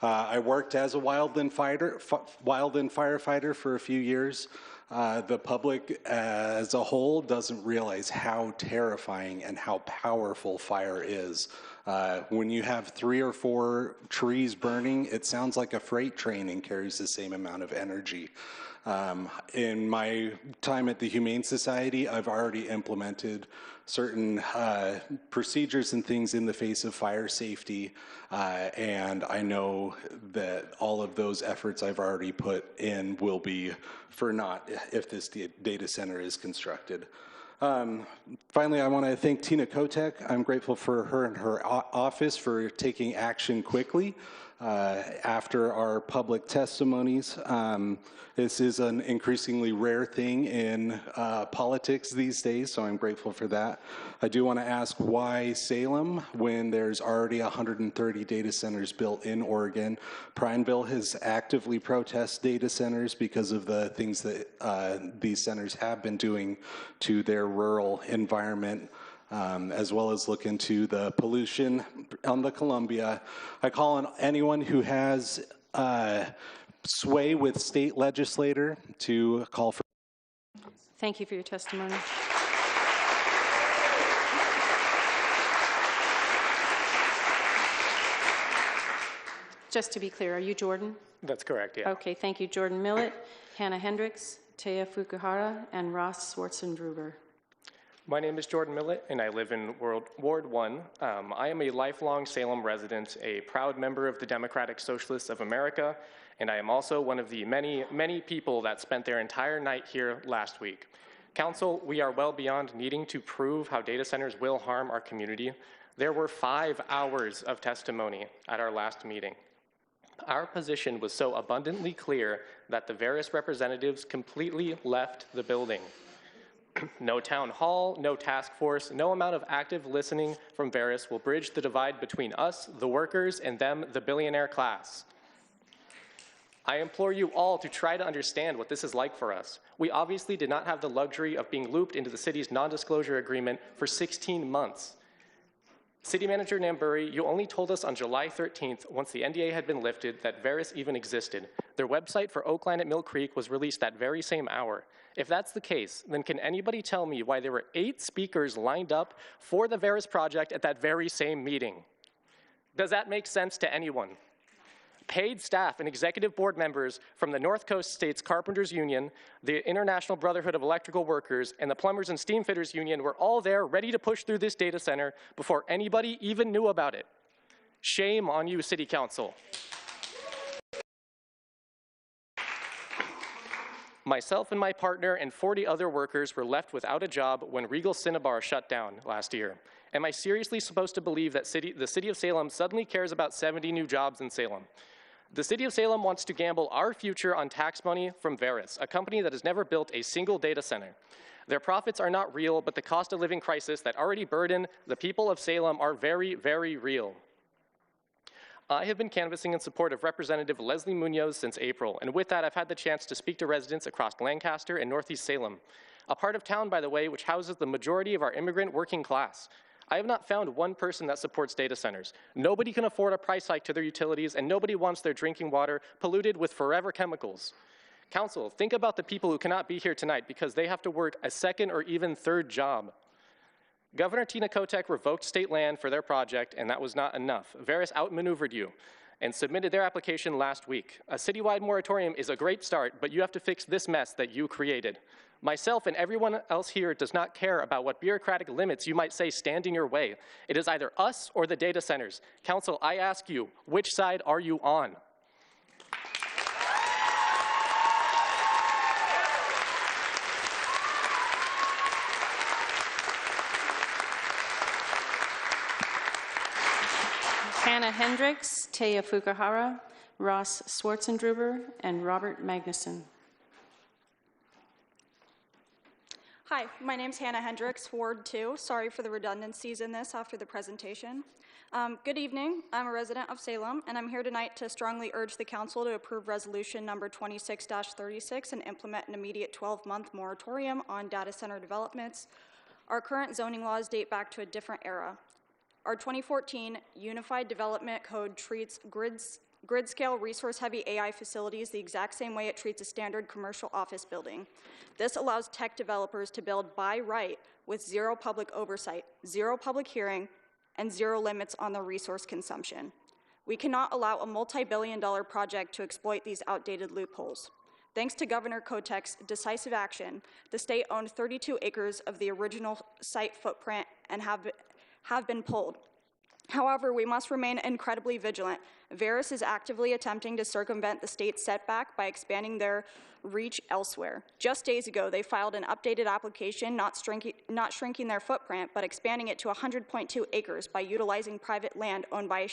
I worked as a wildland firefighter for a few years. The public as a whole doesn't realize how terrifying and how powerful fire is. When you have 3 or 4 trees burning, it sounds like a freight train and carries the same amount of energy. In my time at the Humane Society, I've already implemented certain procedures and things in the face of fire safety, and I know that all of those efforts I've already put in will be for naught if this data center is constructed. Finally, I want to thank Tina Kotek. I'm grateful for her and her office for taking action quickly after our public testimonies. This is an increasingly rare thing in politics these days, so I'm grateful for that. I do want to ask, why Salem when there's already 130 data centers built in Oregon? Prineville has actively protested data centers because of the things that these centers have been doing to their rural environment. As well as look into the pollution on the Columbia. I call on anyone who has sway with state legislator to call for. Thank you for your testimony. Just to be clear, are you Jordan? That's correct, yeah. Okay, thank you. Jordan Millett, Hannah Hendricks, Taya Fukuhara, and Ross Swartzendruber. My name is Jordan Millett, and I live in Ward 1. I am a lifelong Salem resident, a proud member of the Democratic Socialists of America, and I am also one of the many, many people that spent their entire night here last week. Council, we are well beyond needing to prove how data centers will harm our community. There were 5 hours of testimony at our last meeting. Our position was so abundantly clear that the various representatives completely left the building. No town hall, no task force, no amount of active listening from Veris will bridge the divide between us, the workers, and them, the billionaire class. I implore you all to try to understand what this is like for us. We obviously did not have the luxury of being looped into the city's non-disclosure agreement for 16 months. City Manager Namburi, you only told us on July 13th, once the NDA had been lifted, that Veris even existed. Their website for Oakland at Mill Creek was released that very same hour. If that's the case, then can anybody tell me why there were 8 speakers lined up for the Veris project at that very same meeting? Does that make sense to anyone? Paid staff and executive board members from the North Coast States Carpenters Union, the International Brotherhood of Electrical Workers, and the Plumbers and Steamfitters Union were all there ready to push through this data center before anybody even knew about it. Shame on you, City Council. Myself and my partner and 40 other workers were left without a job when Regal Cinnabar shut down last year. Am I seriously supposed to believe that the city of Salem suddenly cares about 70 new jobs in Salem? The city of Salem wants to gamble our future on tax money from Veris, a company that has never built a single data center. Their profits are not real, but the cost of living crisis that already burden the people of Salem are very, very real. I have been canvassing in support of Representative Leslie Munoz since April, and with that, I've had the chance to speak to residents across Lancaster and Northeast Salem, a part of town, by the way, which houses the majority of our immigrant working class. I have not found one person that supports data centers. Nobody can afford a price hike to their utilities, and nobody wants their drinking water polluted with forever chemicals. Council, think about the people who cannot be here tonight because they have to work a second or even third job. Governor Tina Kotek revoked state land for their project, and that was not enough. Veris outmaneuvered you and submitted their application last week. A citywide moratorium is a great start, but you have to fix this mess that you created. Myself and everyone else here does not care about what bureaucratic limits you might say stand in your way. It is either us or the data centers. Council, I ask you, which side are you on? Hannah Hendricks, Taya Fukuhara, Ross Swartzendruber, and Robert Magnuson. Hi, my name's Hannah Hendricks, Ward 2. Sorry for the redundancies in this after the presentation. Good evening. I'm a resident of Salem, and I'm here tonight to strongly urge the council to approve resolution number 26-36 and implement an immediate 12-month moratorium on data center developments. Our current zoning laws date back to a different era. Our 2014 Unified Development Code treats grid-scale, resource-heavy AI facilities the exact same way it treats a standard commercial office building. This allows tech developers to build by right with zero public oversight, zero public hearing, and zero limits on their resource consumption. We cannot allow a multi-billion-dollar project to exploit these outdated loopholes. Thanks to Governor Kotek's decisive action, the state owned 32 acres of the original site footprint and have been pulled. However, we must remain incredibly vigilant. Veris is actively attempting to circumvent the state's setback by expanding their reach elsewhere. Just days ago, they filed an updated application not shrinking their footprint, but expanding it to 100.2 acres by utilizing private land owned by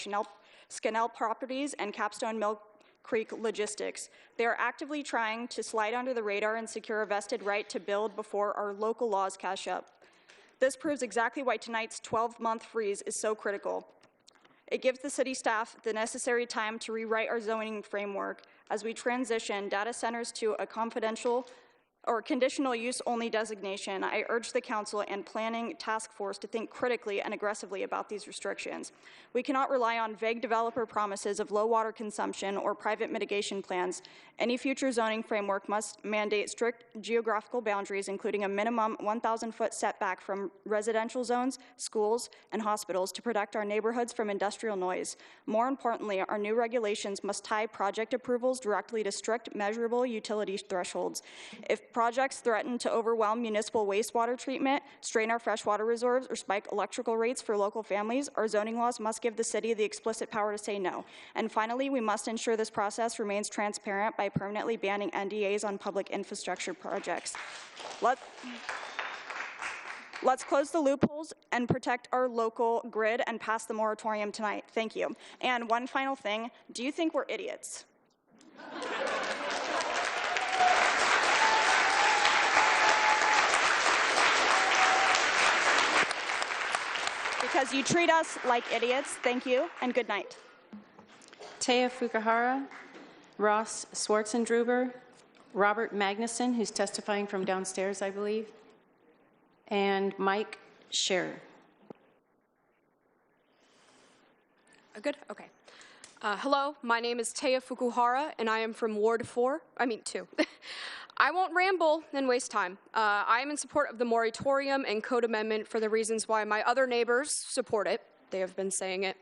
Scannell Properties and Capstone Mill Creek Logistics. They are actively trying to slide under the radar and secure a vested right to build before our local laws catch up. This proves exactly why tonight's 12-month freeze is so critical. It gives the city staff the necessary time to rewrite our zoning framework as we transition data centers to a confidential or conditional use only designation. I urge the council and planning task force to think critically and aggressively about these restrictions. We cannot rely on vague developer promises of low water consumption or private mitigation plans. Any future zoning framework must mandate strict geographical boundaries, including a minimum 1,000-foot setback from residential zones, schools, and hospitals to protect our neighborhoods from industrial noise. More importantly, our new regulations must tie project approvals directly to strict measurable utility thresholds. If projects threaten to overwhelm municipal wastewater treatment, strain our freshwater reserves, or spike electrical rates for local families, our zoning laws must give the city the explicit power to say no. And finally, we must ensure this process remains transparent by permanently banning NDAs on public infrastructure projects. Let's close the loopholes and protect our local grid and pass the moratorium tonight. Thank you. And one final thing, do you think we're idiots? Because you treat us like idiots. Thank you, and good night. Taya Fukuhara, Ross Swartzendruber, Robert Magnuson, who's testifying from downstairs, I believe, and Mike Scherer. Good? Okay. Hello, my name is Taya Fukuhara, and I am from Ward 2. I won't ramble and waste time. I am in support of the moratorium and code amendment for the reasons why my other neighbors support it. They have been saying it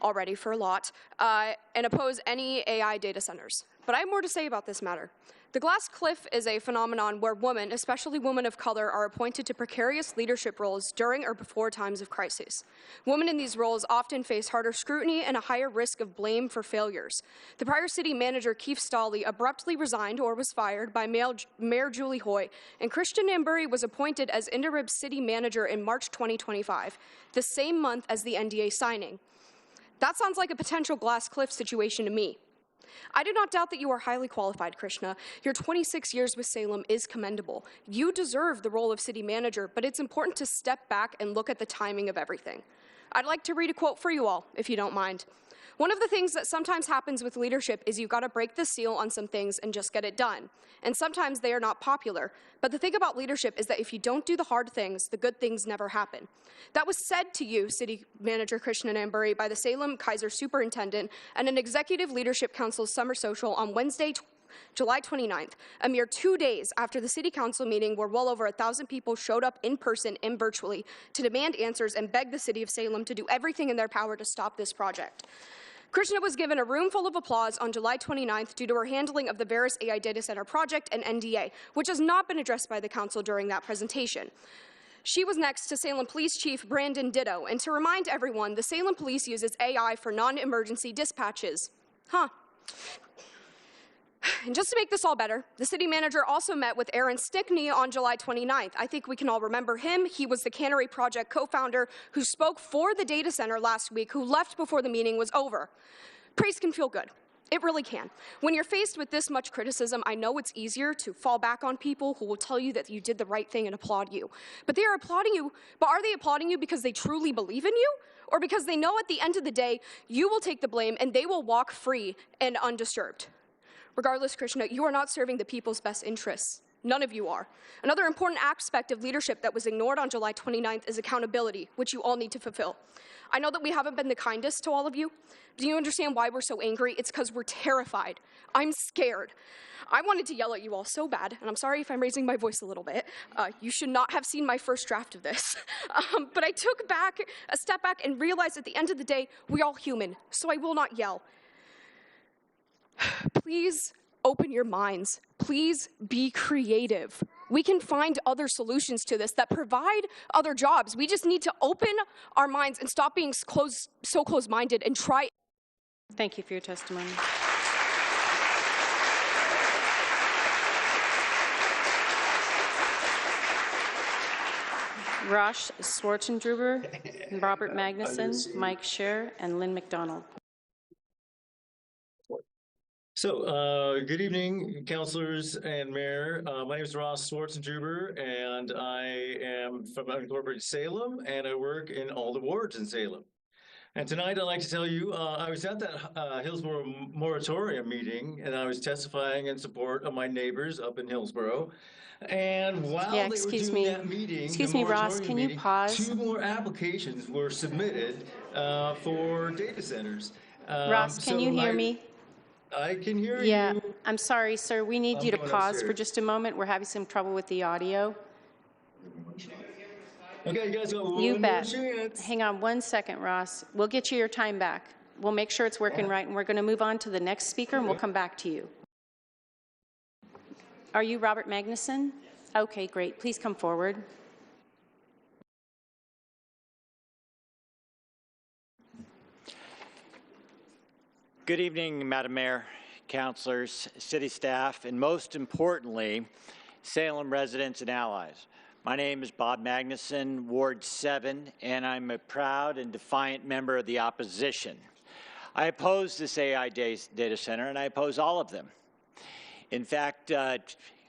already for a lot, and oppose any AI data centers. But I have more to say about this matter. The glass cliff is a phenomenon where women, especially women of color, are appointed to precarious leadership roles during or before times of crisis. Women in these roles often face harder scrutiny and a higher risk of blame for failures. The prior city manager, Keith Stolley, abruptly resigned or was fired by Mayor Julie Hoy, and Christian Nambury was appointed as interim city manager in March 2025, the same month as the NDA signing. That sounds like a potential glass cliff situation to me. I do not doubt that you are highly qualified, Krishna. Your 26 years with Salem is commendable. You deserve the role of city manager, but it's important to step back and look at the timing of everything. I'd like to read a quote for you all, if you don't mind. One of the things that sometimes happens with leadership is you've got to break the seal on some things and just get it done. And sometimes they are not popular. But the thing about leadership is that if you don't do the hard things, the good things never happen. That was said to you, City Manager Krishna Namburi, by the Salem Kaiser Superintendent and an Executive Leadership Council's summer social on Wednesday, July 29th, a mere 2 days after the City Council meeting where well over 1,000 people showed up in person and virtually to demand answers and beg the City of Salem to do everything in their power to stop this project. Krishna was given a room full of applause on July 29th due to her handling of the Veris AI Data Center project and NDA, which has not been addressed by the Council during that presentation. She was next to Salem Police Chief Brandon Ditto, and to remind everyone, the Salem Police uses AI for non-emergency dispatches. And just to make this all better, the city manager also met with Aaron Stickney on July 29th. I think we can all remember him. He was the Cannery Project co-founder who spoke for the data center last week, who left before the meeting was over. Praise can feel good. It really can. When you're faced with this much criticism, I know it's easier to fall back on people who will tell you that you did the right thing and applaud you. But they are applauding you, but are they applauding you because they truly believe in you? Or because they know at the end of the day, you will take the blame and they will walk free and undisturbed? Regardless, Krishna, you are not serving the people's best interests. None of you are. Another important aspect of leadership that was ignored on July 29th is accountability, which you all need to fulfill. I know that we haven't been the kindest to all of you. Do you understand why we're so angry? It's because we're terrified. I'm scared. I wanted to yell at you all so bad, and I'm sorry if I'm raising my voice a little bit. You should not have seen my first draft of this. But I took a step back and realized at the end of the day, we're all human, so I will not yell. Please open your minds. Please be creative. We can find other solutions to this that provide other jobs. We just need to open our minds and stop being so close-minded and try. Thank you for your testimony. Rosh Schwartzendruber, Robert Magnuson, Mike Scher, and Lynn McDonald. So, good evening, councilors and mayor. My name is Ross Schwartzendruber, and I am from unincorporated Salem, and I work in all the wards in Salem. And tonight, I'd like to tell you, I was at that Hillsborough moratorium meeting, and I was testifying in support of my neighbors up in Hillsborough. And while they were doing that meeting, excuse me, Ross, can you pause? 2 more applications were submitted for data centers. Ross, can you hear me? I can hear you. Yeah, I'm sorry, sir. We need you to pause for just a moment. We're having some trouble with the audio. Okay, you guys got one You more bet. chance. Hang on one second, Ross. We'll get you your time back. We'll make sure it's working right, and we're going to move on to the next speaker, and we'll come back to you. Are you Robert Magnuson? Okay, great. Please come forward. Good evening, Madam Mayor, councilors, city staff, and most importantly, Salem residents and allies. My name is Bob Magnuson, Ward 7, and I'm a proud and defiant member of the opposition. I oppose this AI data center, and I oppose all of them. In fact, I'm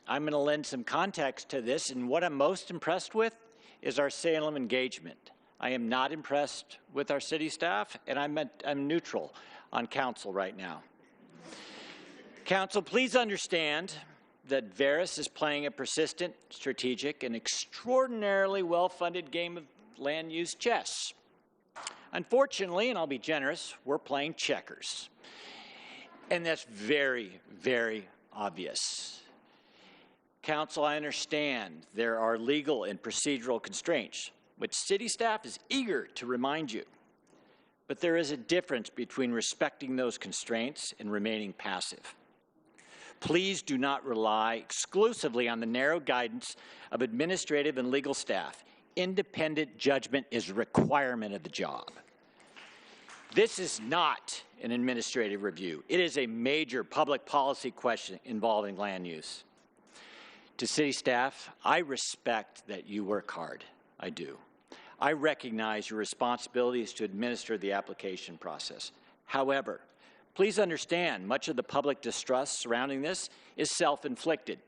going to lend some context to this, and what I'm most impressed with is our Salem engagement. I am not impressed with our city staff, and I'm neutral on council right now. Council, please understand that Veris is playing a persistent, strategic, and extraordinarily well-funded game of land use chess. Unfortunately, and I'll be generous, we're playing checkers. And that's very, very obvious. Council, I understand there are legal and procedural constraints, which city staff is eager to remind you. But there is a difference between respecting those constraints and remaining passive. Please do not rely exclusively on the narrow guidance of administrative and legal staff. Independent judgment is a requirement of the job. This is not an administrative review. It is a major public policy question involving land use. To city staff, I respect that you work hard. I do. I recognize your responsibility is to administer the application process. However, Please understand, much of the public distrust surrounding this is self-inflicted.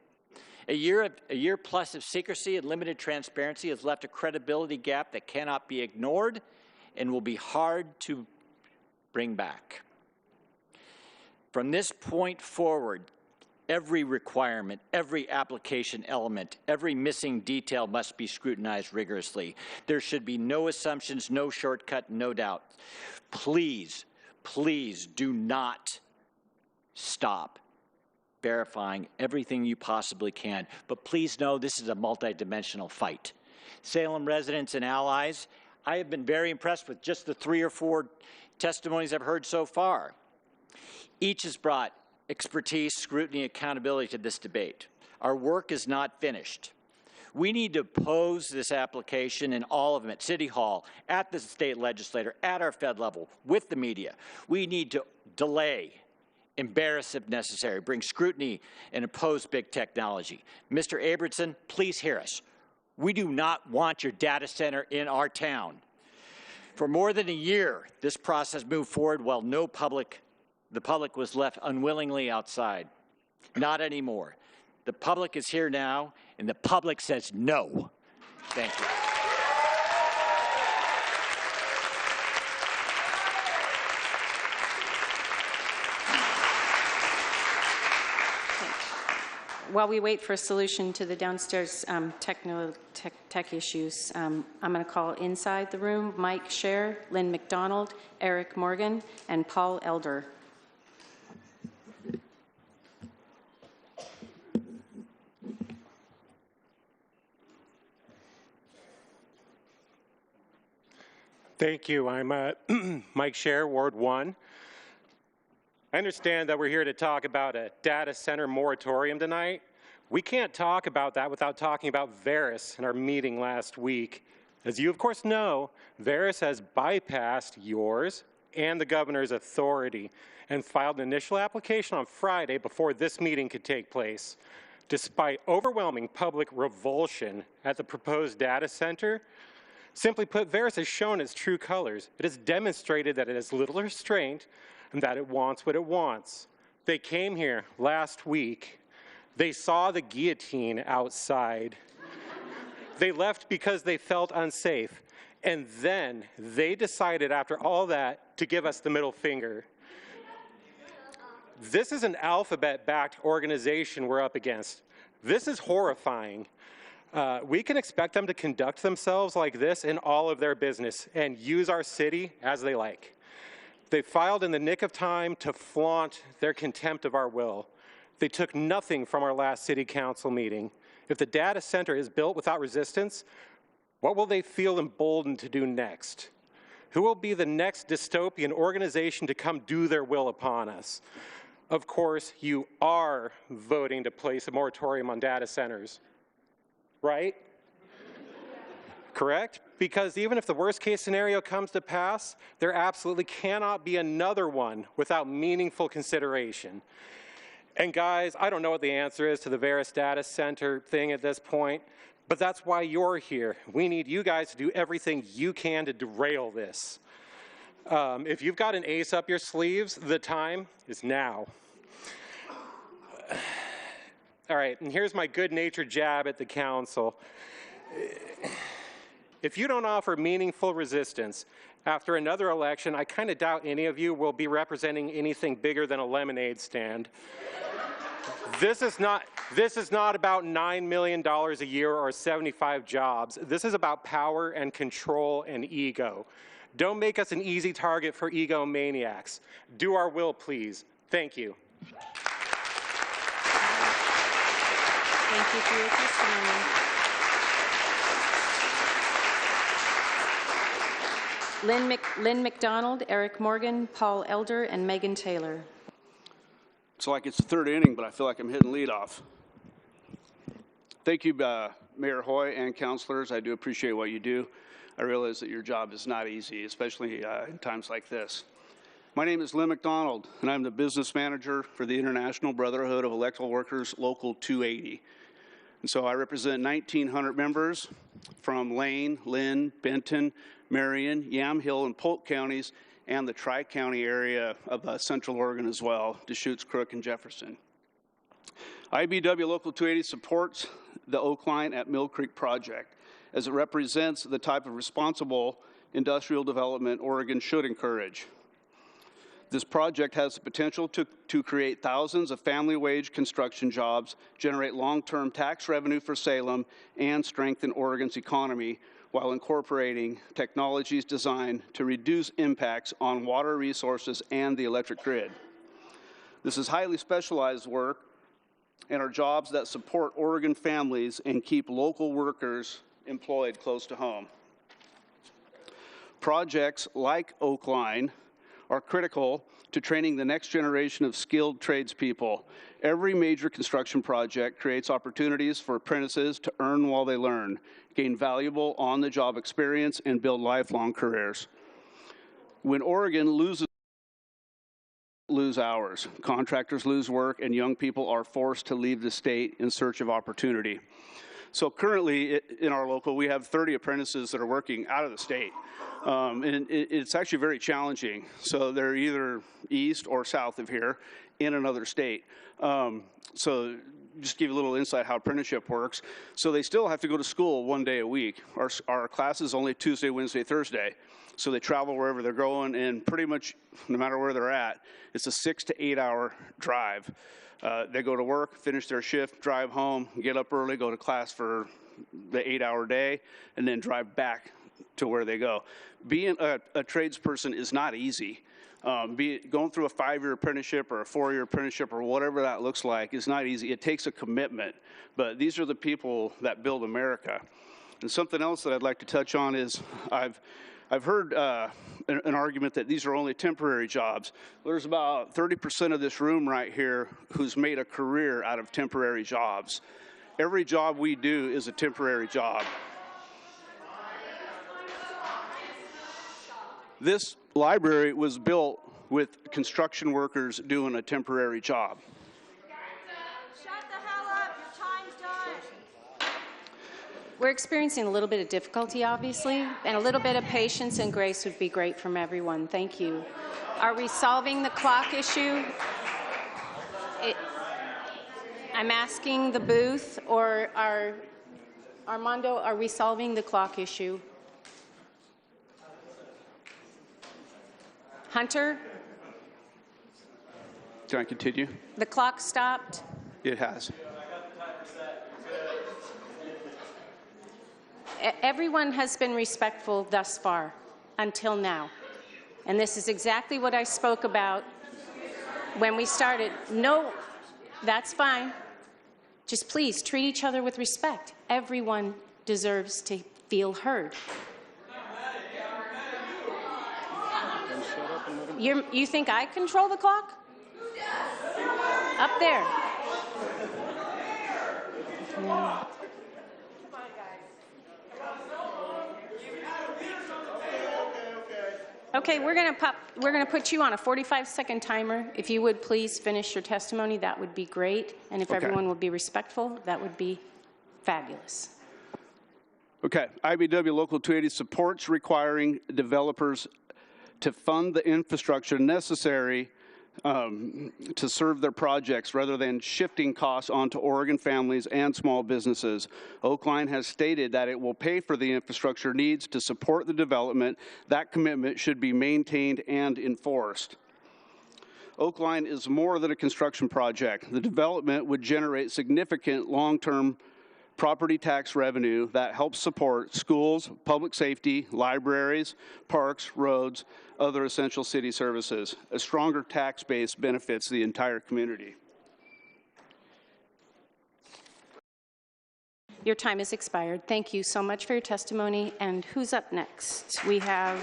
A year plus of secrecy and limited transparency has left a credibility gap that cannot be ignored and will be hard to bring back. From this point forward, every requirement, every application element, every missing detail must be scrutinized rigorously. There should be no assumptions, no shortcut, no doubt. Please, please do not stop verifying everything you possibly can. But please know this is a multidimensional fight. Salem residents and allies, I have been very impressed with just the 3 or 4 testimonies I've heard so far. Each has brought expertise, scrutiny, accountability to this debate. Our work is not finished. We need to pose this application in all of them, at City Hall, at the state legislature, at our Fed level, with the media. We need to delay, embarrass if necessary, bring scrutiny, and oppose big technology. Mr. Abramson, please hear us. We do not want your data center in our town. For more than a year, this process moved forward while the public was left unwillingly outside. Not anymore. The public is here now, and the public says no. Thank you. While we wait for a solution to the downstairs tech issues, I'm going to call inside the room Mike Scher, Lynn McDonald, Eric Morgan, and Paul Elder. Thank you. I'm Mike Scher, Ward 1. I understand that we're here to talk about a data center moratorium tonight. We can't talk about that without talking about Veris in our meeting last week. As you of course know, Veris has bypassed yours and the governor's authority and filed an initial application on Friday before this meeting could take place. Despite overwhelming public revulsion at the proposed data center, simply put, Veris has shown its true colors. It has demonstrated that it has little restraint and that it wants what it wants. They came here last week. They saw the guillotine outside. They left because they felt unsafe. And then they decided after all that to give us the middle finger. This is an alphabet-backed organization we're up against. This is horrifying. We can expect them to conduct themselves like this in all of their business and use our city as they like. They filed in the nick of time to flaunt their contempt of our will. They took nothing from our last city council meeting. If the data center is built without resistance, what will they feel emboldened to do next? Who will be the next dystopian organization to come do their will upon us? Of course, you are voting to place a moratorium on data centers, right? Correct? Because even if the worst case scenario comes to pass, there absolutely cannot be another one without meaningful consideration. And guys, I don't know what the answer is to the Veris data center thing at this point, but that's why you're here. We need you guys to do everything you can to derail this. If you've got an ace up your sleeves, the time is now. All right, and here's my good-natured jab at the council. If you don't offer meaningful resistance after another election, I kind of doubt any of you will be representing anything bigger than a lemonade stand. This is not about $9 million a year or 75 jobs. This is about power and control and ego. Don't make us an easy target for egomaniacs. Do our will, please. Thank you. Thank you for your testimony. Lynn McDonald, Eric Morgan, Paul Elder, and Megan Taylor. It's like it's the third inning, but I feel like I'm hitting leadoff. Thank you, Mayor Hoy and councilors. I do appreciate what you do. I realize that your job is not easy, especially in times like this. My name is Lynn McDonald, and I'm the business manager for the International Brotherhood of Electrical Workers, Local 280. And so I represent 1,900 members from Lane, Lynn, Benton, Marion, Yamhill, and Polk counties, and the Tri-County area of Central Oregon as well, Deschutes, Crook, and Jefferson. IBW Local 280 supports the Oakline at Mill Creek project, as it represents the type of responsible industrial development Oregon should encourage. This project has the potential to create thousands of family wage construction jobs, generate long-term tax revenue for Salem, and strengthen Oregon's economy while incorporating technologies designed to reduce impacts on water resources and the electric grid. This is highly specialized work and are jobs that support Oregon families and keep local workers employed close to home. Projects like Oakline are critical to training the next generation of skilled tradespeople. Every major construction project creates opportunities for apprentices to earn while they learn, gain valuable on-the-job experience, and build lifelong careers. When Oregon lose hours, contractors lose work, and young people are forced to leave the state in search of opportunity. So currently in our local, we have 30 apprentices that are working out of the state. And it's actually very challenging. So they're either east or south of here in another state. So just give you a little insight how apprenticeship works. So they still have to go to school 1 day a week. Our class is only Tuesday, Wednesday, Thursday. So they travel wherever they're going, and pretty much no matter where they're at, it's a 6 to 8 hour drive. They go to work, finish their shift, drive home, get up early, go to class for the 8 hour day, and then drive back to where they go. Being a tradesperson is not easy. Going through a 5-year apprenticeship or a 4-year apprenticeship or whatever that looks like is not easy. It takes a commitment, but these are the people that build America. And something else that I'd like to touch on is I've heard an argument that these are only temporary jobs. There's about 30% of this room right here who's made a career out of temporary jobs. Every job we do is a temporary job. This library was built with construction workers doing a temporary job. Shut the hell up, your time's done. We're experiencing a little bit of difficulty, obviously, and a little bit of patience and grace would be great from everyone. Thank you. Are we solving the clock issue? I'm asking the booth, or Armando, are we solving the clock issue? Hunter? Can I continue? The clock stopped? It has. Everyone has been respectful thus far, until now. And this is exactly what I spoke about when we started. No, that's fine. Just please treat each other with respect. Everyone deserves to feel heard. You think I control the clock? Up there. Okay, we're going to put you on a 45-second timer. If you would please finish your testimony, that would be great. And if everyone would be respectful, that would be fabulous. Okay, IBW Local 280 supports requiring developers to fund the infrastructure necessary to serve their projects rather than shifting costs onto Oregon families and small businesses. Oakline has stated that it will pay for the infrastructure needs to support the development. That commitment should be maintained and enforced. Oakline is more than a construction project. The development would generate significant long-term property tax revenue that helps support schools, public safety, libraries, parks, roads, other essential city services. A stronger tax base benefits the entire community. Your time has expired. Thank you so much for your testimony. And who's up next? We have...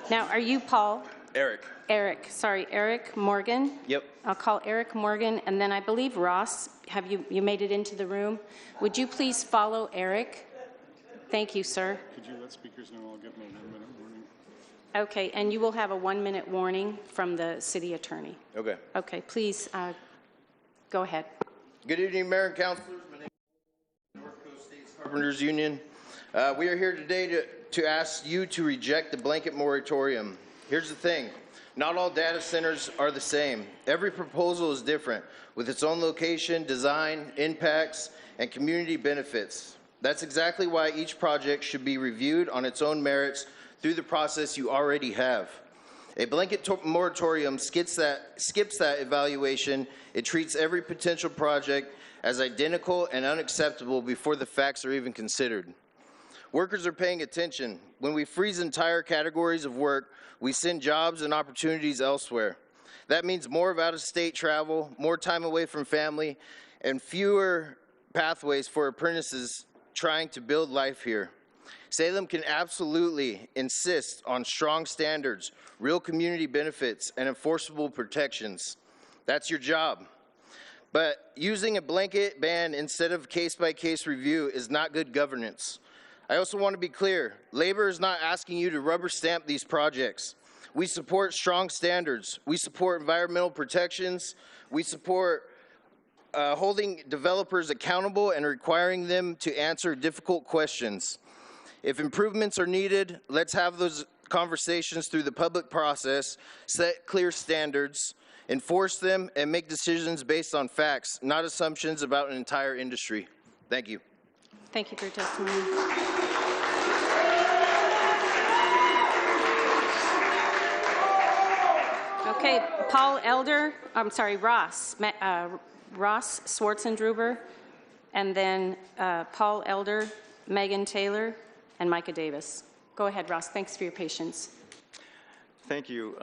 Now, are you Paul? Eric. Eric, sorry, Eric Morgan. Yep. I'll call Eric Morgan, and then I believe Ross, have you made it into the room? Would you please follow Eric? Thank you, sir. Could you let speakers know I'll get my 1-minute warning? Okay, and you will have a 1-minute warning from the city attorney. Okay. Okay, please go ahead. Good evening, Mayor and Councilors. Carpenters Union. We are here today to ask you to reject the blanket moratorium. Here's the thing. Not all data centers are the same. Every proposal is different, with its own location, design, impacts, and community benefits. That's exactly why each project should be reviewed on its own merits through the process you already have. A blanket moratorium skips that evaluation. It treats every potential project as identical and unacceptable before the facts are even considered. Workers are paying attention. When we freeze entire categories of work, we send jobs and opportunities elsewhere. That means more of out-of-state travel, more time away from family, and fewer pathways for apprentices trying to build life here. Salem can absolutely insist on strong standards, real community benefits, and enforceable protections. That's your job. But using a blanket ban instead of case-by-case review is not good governance. I also want to be clear, labor is not asking you to rubber stamp these projects. We support strong standards. We support environmental protections. We support holding developers accountable and requiring them to answer difficult questions. If improvements are needed, let's have those conversations through the public process, set clear standards, enforce them, and make decisions based on facts, not assumptions about an entire industry. Thank you. Thank you for your testimony. Okay, Ross Swartzendruber, and then Paul Elder, Megan Taylor, and Micah Davis. Go ahead, Ross. Thanks for your patience. Thank you,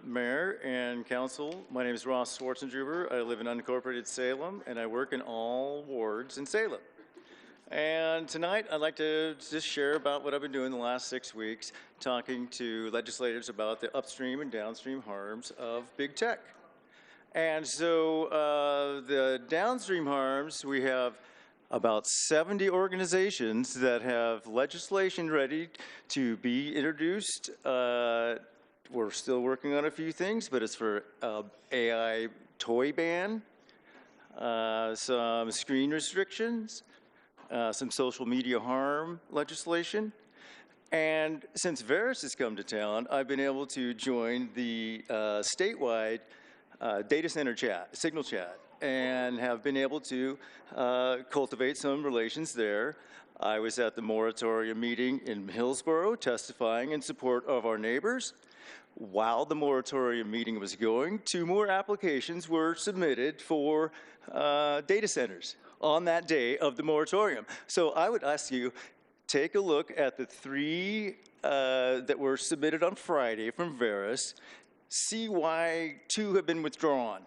Mayor and Council. My name is Ross Swartzendruber. I live in unincorporated Salem, and I work in all wards in Salem. And tonight, I'd like to just share about what I've been doing the last 6 weeks, talking to legislators about the upstream and downstream harms of big tech. And so the downstream harms, we have about 70 organizations that have legislation ready to be introduced. We're still working on a few things, but it's for AI toy ban, some screen restrictions, some social media harm legislation. And since Veris has come to town, I've been able to join the statewide data center chat, signal chat, and have been able to cultivate some relations there. I was at the moratorium meeting in Hillsborough testifying in support of our neighbors. While the moratorium meeting was going, 2 more applications were submitted for data centers on that day of the moratorium. So I would ask you, take a look at the 3 that were submitted on Friday from Veris, see why 2 have been withdrawn.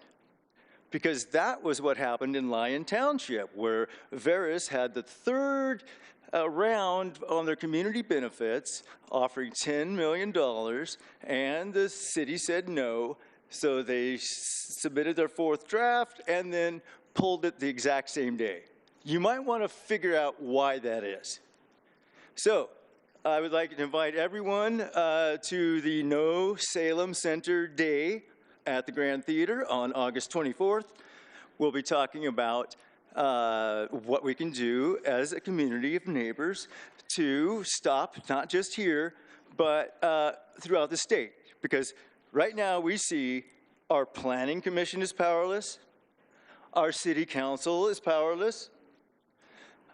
Because that was what happened in Lyon Township, where Veris had the 3rd round on their community benefits, offering $10 million, and the city said no, so they submitted their 4th draft and then pulled it the exact same day. You might want to figure out why that is. So I would like to invite everyone to the No Salem Center Day at the Grand Theater on August 24th. We'll be talking about what we can do as a community of neighbors to stop, not just here, but throughout the state. Because right now we see our planning commission is powerless, our city council is powerless,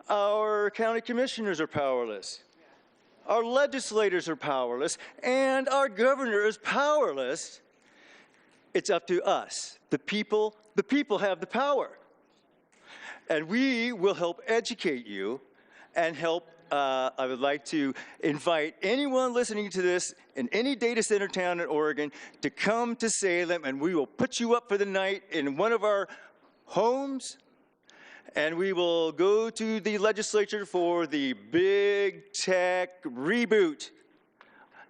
our county commissioners are powerless, our legislators are powerless, and our governor is powerless. It's up to us, the people have the power. And we will help educate you and help, I would like to invite anyone listening to this in any data center town in Oregon to come to Salem, and we will put you up for the night in one of our homes, and we will go to the legislature for the big tech reboot,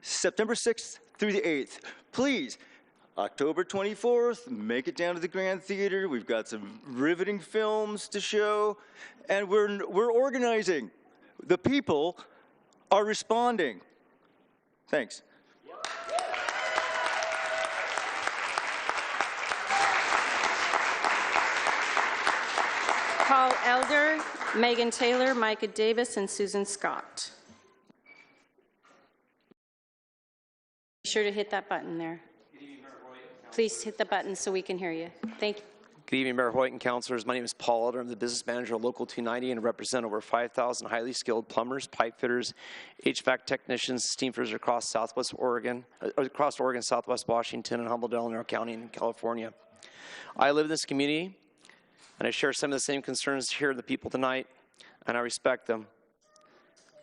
September 6th through the 8th. Please, October 24th, make it down to the Grand Theater. We've got some riveting films to show, and we're organizing. The people are responding. Thanks. Paul Elder, Megan Taylor, Micah Davis, and Susan Scott. Be sure to hit that button there. Please hit the button so we can hear you. Thank you. Good evening, Mayor Hoyt and councilors. My name is Paul Elder. I'm the business manager of Local 290 and represent over 5,000 highly skilled plumbers, pipe fitters, HVAC technicians, steam fitters across Southwest Oregon, Southwest Washington, and Humboldt, Delaware County in California. I live in this community, and I share some of the same concerns here with the people tonight, and I respect them.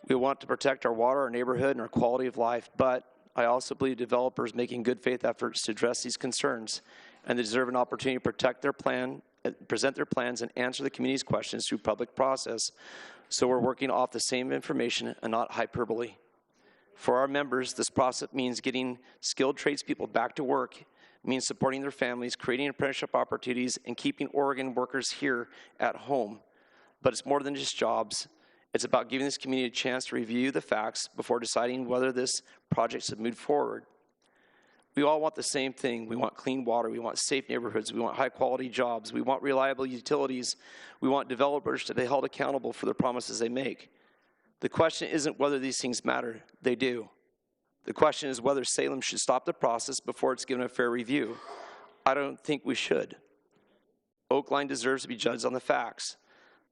We want to protect our water, our neighborhood, and our quality of life, but I also believe developers making good faith efforts to address these concerns, and they deserve an opportunity to protect their plan, present their plans, and answer the community's questions through public process. So we're working off the same information and not hyperbole. For our members, this process means getting skilled tradespeople back to work, it means supporting their families, creating apprenticeship opportunities, and keeping Oregon workers here at home. But it's more than just jobs. It's about giving this community a chance to review the facts before deciding whether this project should move forward. We all want the same thing. We want clean water. We want safe neighborhoods. We want high-quality jobs. We want reliable utilities. We want developers to be held accountable for the promises they make. The question isn't whether these things matter. They do. The question is whether Salem should stop the process before it's given a fair review. I don't think we should. Oakline deserves to be judged on the facts.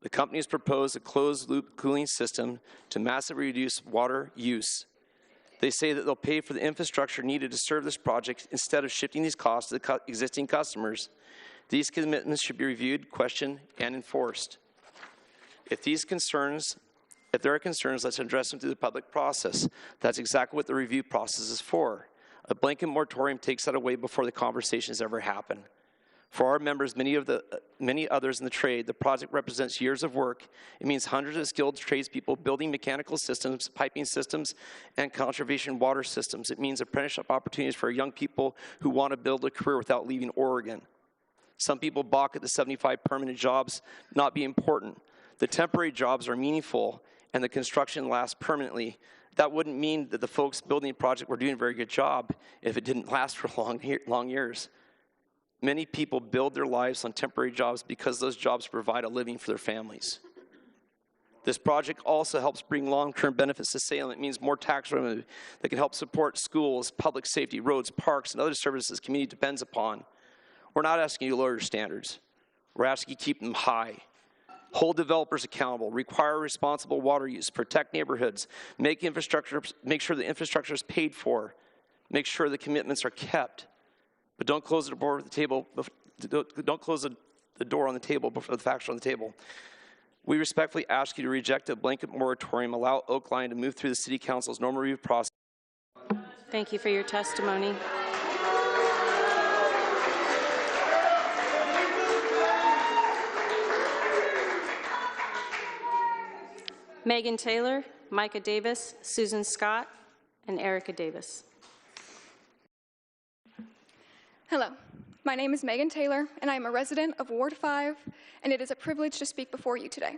The company has proposed a closed-loop cooling system to massively reduce water use. They say that they'll pay for the infrastructure needed to serve this project instead of shifting these costs to the existing customers. These commitments should be reviewed, questioned, and enforced. If there are concerns, let's address them through the public process. That's exactly what the review process is for. A blanket moratorium takes that away before the conversations ever happen. For our members, many others in the trade, the project represents years of work. It means hundreds of skilled tradespeople building mechanical systems, piping systems, and conservation water systems. It means apprenticeship opportunities for young people who want to build a career without leaving Oregon. Some people balk at the 75 permanent jobs not being important. The temporary jobs are meaningful, and the construction lasts permanently. That wouldn't mean that the folks building the project were doing a very good job if it didn't last for long years. Many people build their lives on temporary jobs because those jobs provide a living for their families. This project also helps bring long-term benefits to Salem. It means more tax revenue that can help support schools, public safety, roads, parks, and other services the community depends upon. We're not asking you to lower your standards. We're asking you to keep them high. Hold developers accountable, require responsible water use, protect neighborhoods, make sure the infrastructure is paid for, make sure the commitments are kept. But don't close the door on the table. Don't close the door on the table before the facts are on the table. We respectfully ask you to reject a blanket moratorium, allow Oakline to move through the City Council's normal review process. Thank you for your testimony. Megan Taylor, Micah Davis, Susan Scott, and Erica Davis. Hello, my name is Megan Taylor, and I am a resident of Ward 5, and it is a privilege to speak before you today.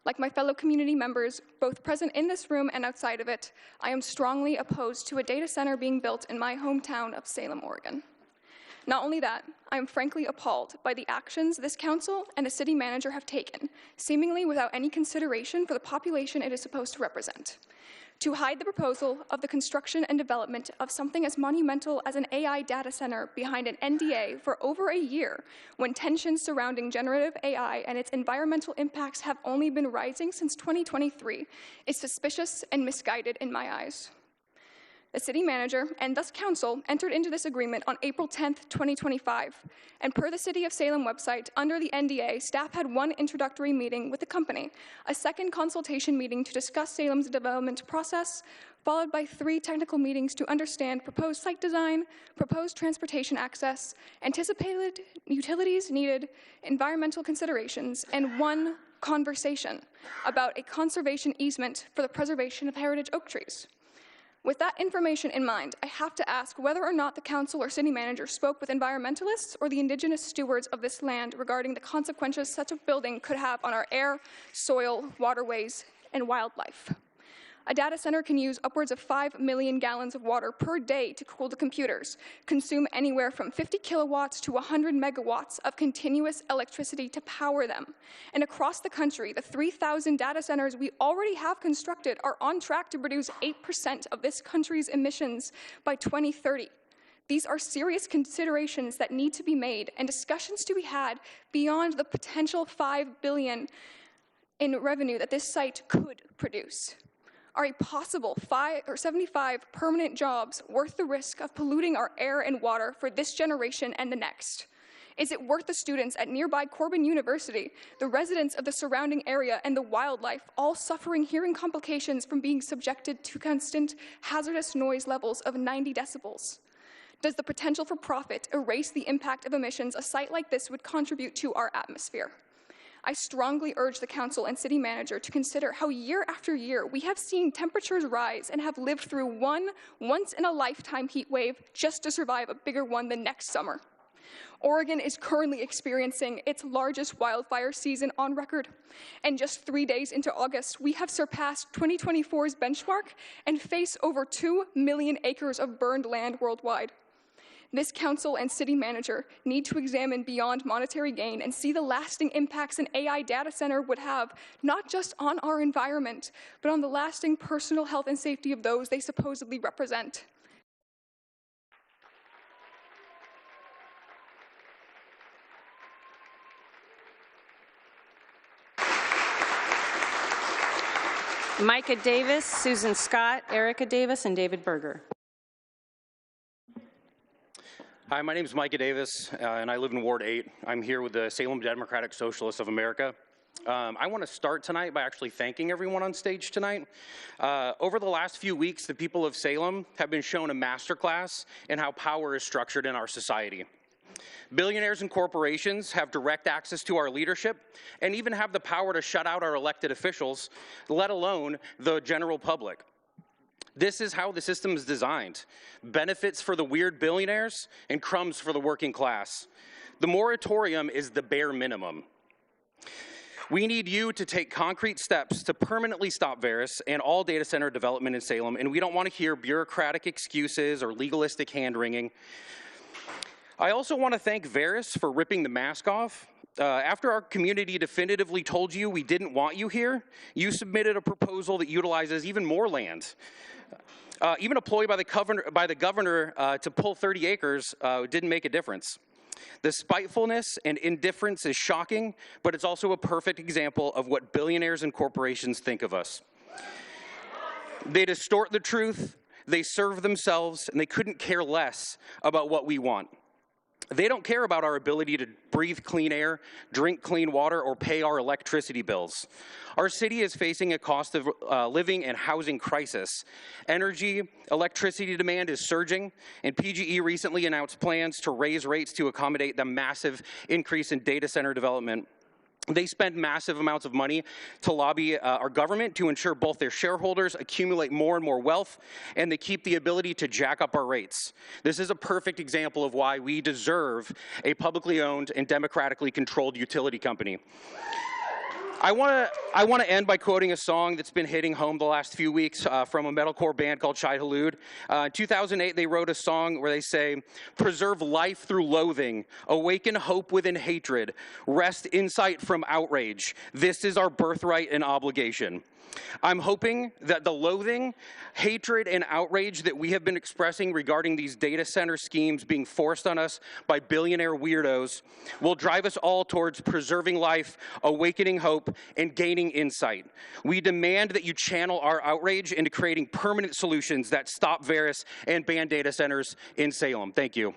Like my fellow community members, both present in this room and outside of it, I am strongly opposed to a data center being built in my hometown of Salem, Oregon. Not only that, I am frankly appalled by the actions this council and the city manager have taken, seemingly without any consideration for the population it is supposed to represent. To hide the proposal of the construction and development of something as monumental as an AI data center behind an NDA for over a year, when tensions surrounding generative AI and its environmental impacts have only been rising since 2023, is suspicious and misguided in my eyes. The city manager and thus council entered into this agreement on April 10th, 2025, and per the City of Salem website, under the NDA, staff had one introductory meeting with the company, a second consultation meeting to discuss Salem's development process, followed by 3 technical meetings to understand proposed site design, proposed transportation access, anticipated utilities needed, environmental considerations, and 1 conversation about a conservation easement for the preservation of heritage oak trees. With that information in mind, I have to ask whether or not the council or city manager spoke with environmentalists or the indigenous stewards of this land regarding the consequences such a building could have on our air, soil, waterways, and wildlife. A data center can use upwards of 5 million gallons of water per day to cool the computers, consume anywhere from 50 kilowatts to 100 megawatts of continuous electricity to power them. And across the country, the 3,000 data centers we already have constructed are on track to produce 8% of this country's emissions by 2030. These are serious considerations that need to be made and discussions to be had beyond the potential $5 billion in revenue that this site could produce. Are a possible 75 permanent jobs worth the risk of polluting our air and water for this generation and the next? Is it worth the students at nearby Corban University, the residents of the surrounding area, and the wildlife all suffering hearing complications from being subjected to constant hazardous noise levels of 90 decibels? Does the potential for profit erase the impact of emissions a site like this would contribute to our atmosphere? I strongly urge the council and city manager to consider how year after year we have seen temperatures rise and have lived through one once-in-a-lifetime heat wave just to survive a bigger one the next summer. Oregon is currently experiencing its largest wildfire season on record. And just 3 days into August, we have surpassed 2024's benchmark and face over 2 million acres of burned land worldwide. This council and city manager need to examine beyond monetary gain and see the lasting impacts an AI data center would have, not just on our environment, but on the lasting personal health and safety of those they supposedly represent. Micah Davis, Susan Scott, Erica Davis, and David Berger. Hi, my name is Micah Davis, and I live in Ward 8. I'm here with the Salem Democratic Socialists of America. I want to start tonight by actually thanking everyone on stage tonight. Over the last few weeks, the people of Salem have been shown a masterclass in how power is structured in our society. Billionaires and corporations have direct access to our leadership and even have the power to shut out our elected officials, let alone the general public. This is how the system is designed. Benefits for the weird billionaires and crumbs for the working class. The moratorium is the bare minimum. We need you to take concrete steps to permanently stop Veris and all data center development in Salem, and we don't want to hear bureaucratic excuses or legalistic hand-wringing. I also want to thank Veris for ripping the mask off. After our community definitively told you we didn't want you here, you submitted a proposal that utilizes even more land. Even a ploy by the governor to pull 30 acres didn't make a difference. The spitefulness and indifference is shocking, but it's also a perfect example of what billionaires and corporations think of us. They distort the truth, they serve themselves, and they couldn't care less about what we want. They don't care about our ability to breathe clean air, drink clean water, or pay our electricity bills. Our city is facing a cost of living and housing crisis. Energy, electricity demand is surging, and PGE recently announced plans to raise rates to accommodate the massive increase in data center development. They spend massive amounts of money to lobby our government to ensure both their shareholders accumulate more and more wealth, and they keep the ability to jack up our rates. This is a perfect example of why we deserve a publicly owned and democratically controlled utility company. I want to end by quoting a song that's been hitting home the last few weeks from a metalcore band called Shai Hulud. In 2008, they wrote a song where they say, "Preserve life through loathing, awaken hope within hatred, wrest insight from outrage. This is our birthright and obligation." I'm hoping that the loathing, hatred, and outrage that we have been expressing regarding these data center schemes being forced on us by billionaire weirdos will drive us all towards preserving life, awakening hope, and gaining insight. We demand that you channel our outrage into creating permanent solutions that stop Veris and ban data centers in Salem. Thank you.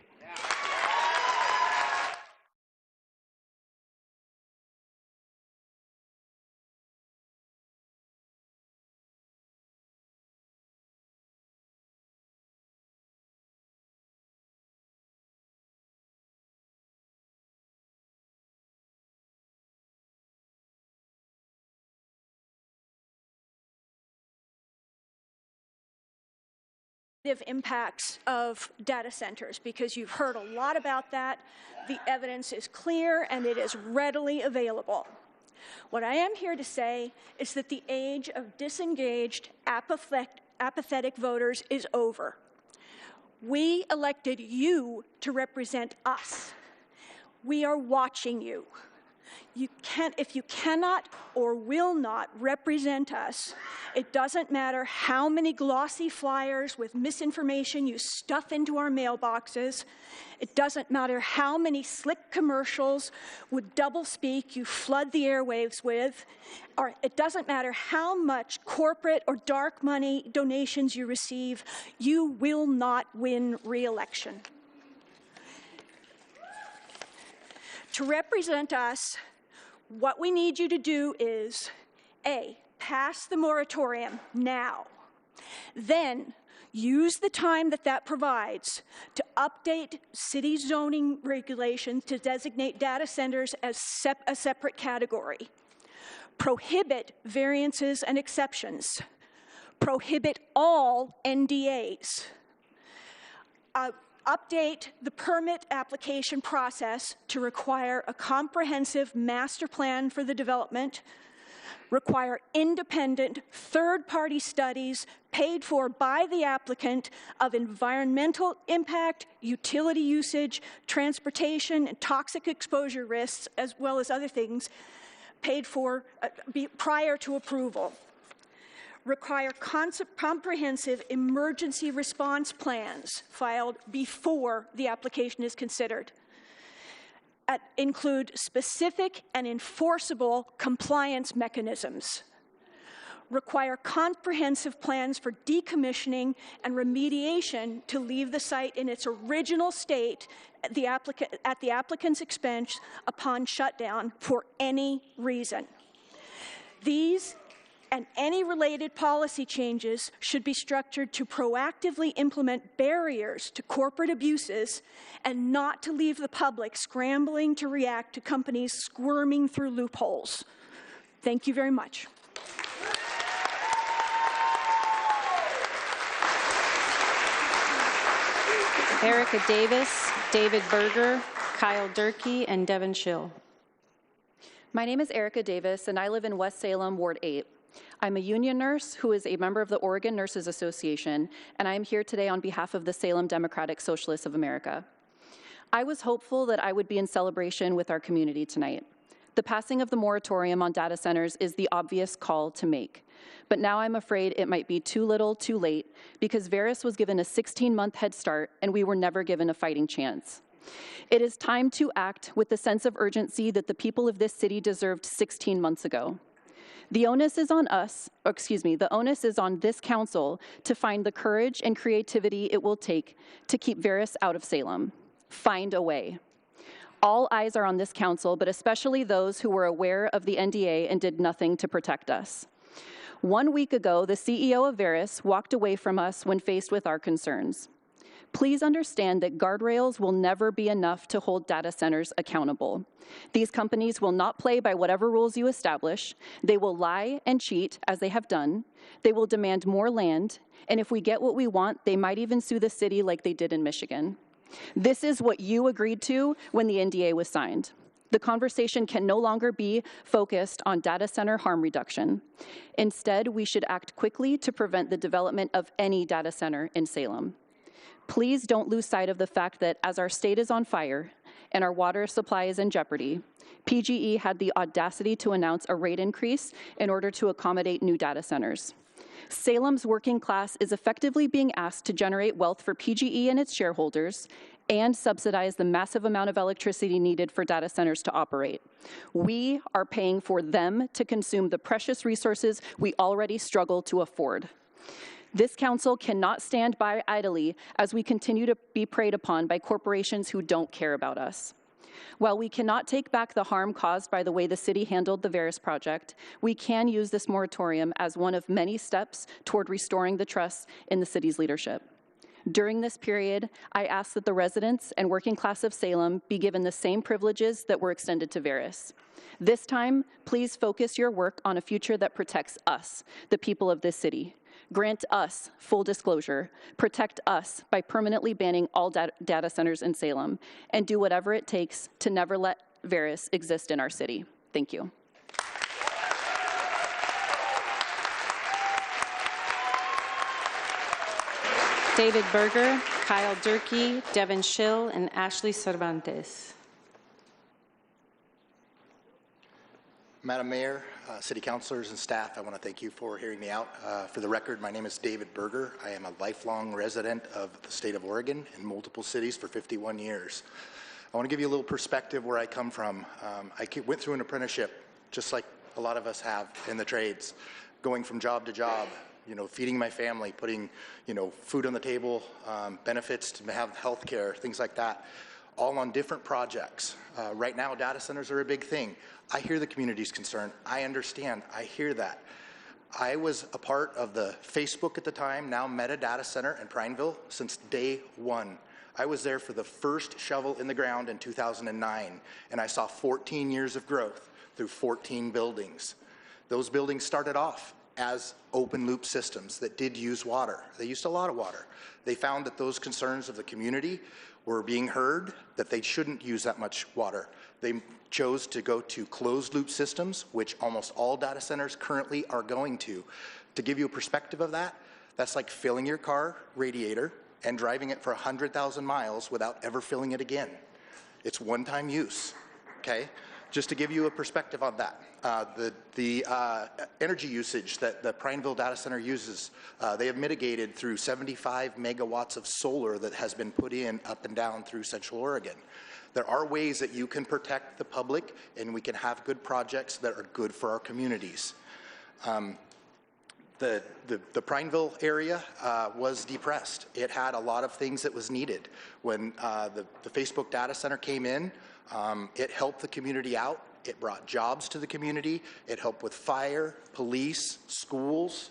Impacts of data centers, because you've heard a lot about that. The evidence is clear and it is readily available. What I am here to say is that the age of disengaged, apathetic voters is over. We elected you to represent us. We are watching you. If you cannot or will not represent us, it doesn't matter how many glossy flyers with misinformation you stuff into our mailboxes. It doesn't matter how many slick commercials with doublespeak you flood the airwaves with. Or it doesn't matter how much corporate or dark money donations you receive. You will not win re-election. To represent us, what we need you to do is, A, pass the moratorium now. Then use the time that provides to update city zoning regulations to designate data centers as a separate category. Prohibit variances and exceptions. Prohibit all NDAs. Update the permit application process to require a comprehensive master plan for the development, require independent third-party studies paid for by the applicant of environmental impact, utility usage, transportation, and toxic exposure risks, as well as other things, paid for prior to approval. Require comprehensive emergency response plans filed before the application is considered. Include specific and enforceable compliance mechanisms. Require comprehensive plans for decommissioning and remediation to leave the site in its original state at the applicant's expense upon shutdown for any reason. These and any related policy changes should be structured to proactively implement barriers to corporate abuses and not to leave the public scrambling to react to companies squirming through loopholes. Thank you very much. Erica Davis, David Berger, Kyle Durkee, and Devin Schill. My name is Erica Davis, and I live in West Salem, Ward 8. I'm a union nurse who is a member of the Oregon Nurses Association, and I am here today on behalf of the Salem Democratic Socialists of America. I was hopeful that I would be in celebration with our community tonight. The passing of the moratorium on data centers is the obvious call to make, but now I'm afraid it might be too little, too late, because Veris was given a 16-month head start and we were never given a fighting chance. It is time to act with the sense of urgency that the people of this city deserved 16 months ago. The onus is on us, the onus is on this council to find the courage and creativity it will take to keep Veris out of Salem. Find a way. All eyes are on this council, but especially those who were aware of the NDA and did nothing to protect us. 1 week ago, the CEO of Veris walked away from us when faced with our concerns. Please understand that guardrails will never be enough to hold data centers accountable. These companies will not play by whatever rules you establish. They will lie and cheat, as they have done. They will demand more land, and if we get what we want, they might even sue the city like they did in Michigan. This is what you agreed to when the NDA was signed. The conversation can no longer be focused on data center harm reduction. Instead, we should act quickly to prevent the development of any data center in Salem. Please don't lose sight of the fact that as our state is on fire and our water supply is in jeopardy, PGE had the audacity to announce a rate increase in order to accommodate new data centers. Salem's working class is effectively being asked to generate wealth for PGE and its shareholders and subsidize the massive amount of electricity needed for data centers to operate. We are paying for them to consume the precious resources we already struggle to afford. This council cannot stand by idly as we continue to be preyed upon by corporations who don't care about us. While we cannot take back the harm caused by the way the city handled the Veris project, we can use this moratorium as one of many steps toward restoring the trust in the city's leadership. During this period, I ask that the residents and working class of Salem be given the same privileges that were extended to Veris. This time, please focus your work on a future that protects us, the people of this city. Grant us full disclosure, protect us by permanently banning all data centers in Salem, and do whatever it takes to never let Veris exist in our city. Thank you. David Berger, Kyle Durkee, Devin Schill, and Ashley Cervantes. Madam Mayor, City Councilors, and staff, I want to thank you for hearing me out. For the record, my name is David Berger. I am a lifelong resident of the state of Oregon in multiple cities for 51 years. I want to give you a little perspective where I come from. I went through an apprenticeship, just like a lot of us have in the trades, going from job to job, feeding my family, putting, food on the table, benefits to have health care, things like that, all on different projects. Right now, data centers are a big thing. I hear the community's concern. I understand. I hear that. I was a part of the Facebook at the time, now Meta Data Center in Prineville since day one. I was there for the first shovel in the ground in 2009, and I saw 14 years of growth through 14 buildings. Those buildings started off as open loop systems that did use water. They used a lot of water. They found that those concerns of the community were being heard, that they shouldn't use that much water. They chose to go to closed loop systems, which almost all data centers currently are going to. To give you a perspective of that, that's like filling your car radiator and driving it for 100,000 miles without ever filling it again. It's one-time use, okay? Just to give you a perspective on that. The energy usage that the Prineville Data Center uses, they have mitigated through 75 megawatts of solar that has been put in up and down through Central Oregon. There are ways that you can protect the public and we can have good projects that are good for our communities. The Prineville area was depressed. It had a lot of things that was needed. When the Facebook data center came in, it helped the community out. It brought jobs to the community. It helped with fire, police, schools,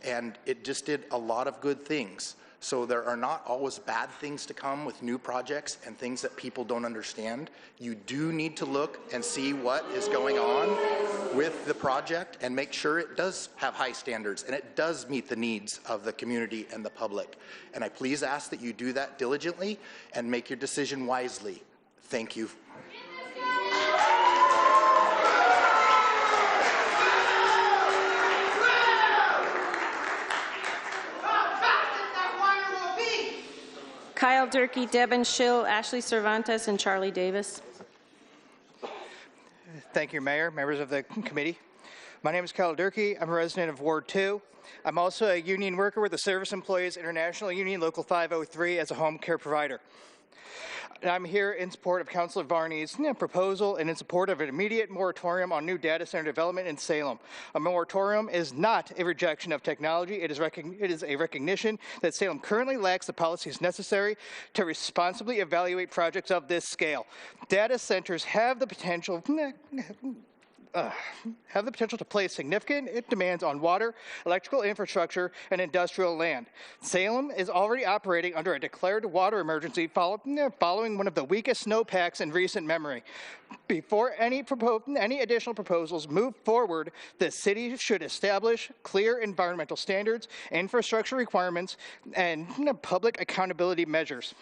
and it just did a lot of good things. So there are not always bad things to come with new projects and things that people don't understand. You do need to look and see what is going on with the project and make sure it does have high standards and it does meet the needs of the community and the public. And I please ask that you do that diligently and make your decision wisely. Thank you. Kyle Durkee, Devin Schill, Ashley Cervantes, and Charlie Davis. Thank you, Mayor, members of the committee. My name is Kyle Durkee. I'm a resident of Ward 2. I'm also a union worker with the Service Employees International Union, Local 503, as a home care provider. And I'm here in support of Councilor Varney's proposal and in support of an immediate moratorium on new data center development in Salem. A moratorium is not a rejection of technology. It is a recognition that Salem currently lacks the policies necessary to responsibly evaluate projects of this scale. Data centers have the potential to place significant demands on water, electrical infrastructure, and industrial land. Salem is already operating under a declared water emergency following one of the weakest snowpacks in recent memory. Before any additional proposals move forward, the city should establish clear environmental standards, infrastructure requirements, and public accountability measures.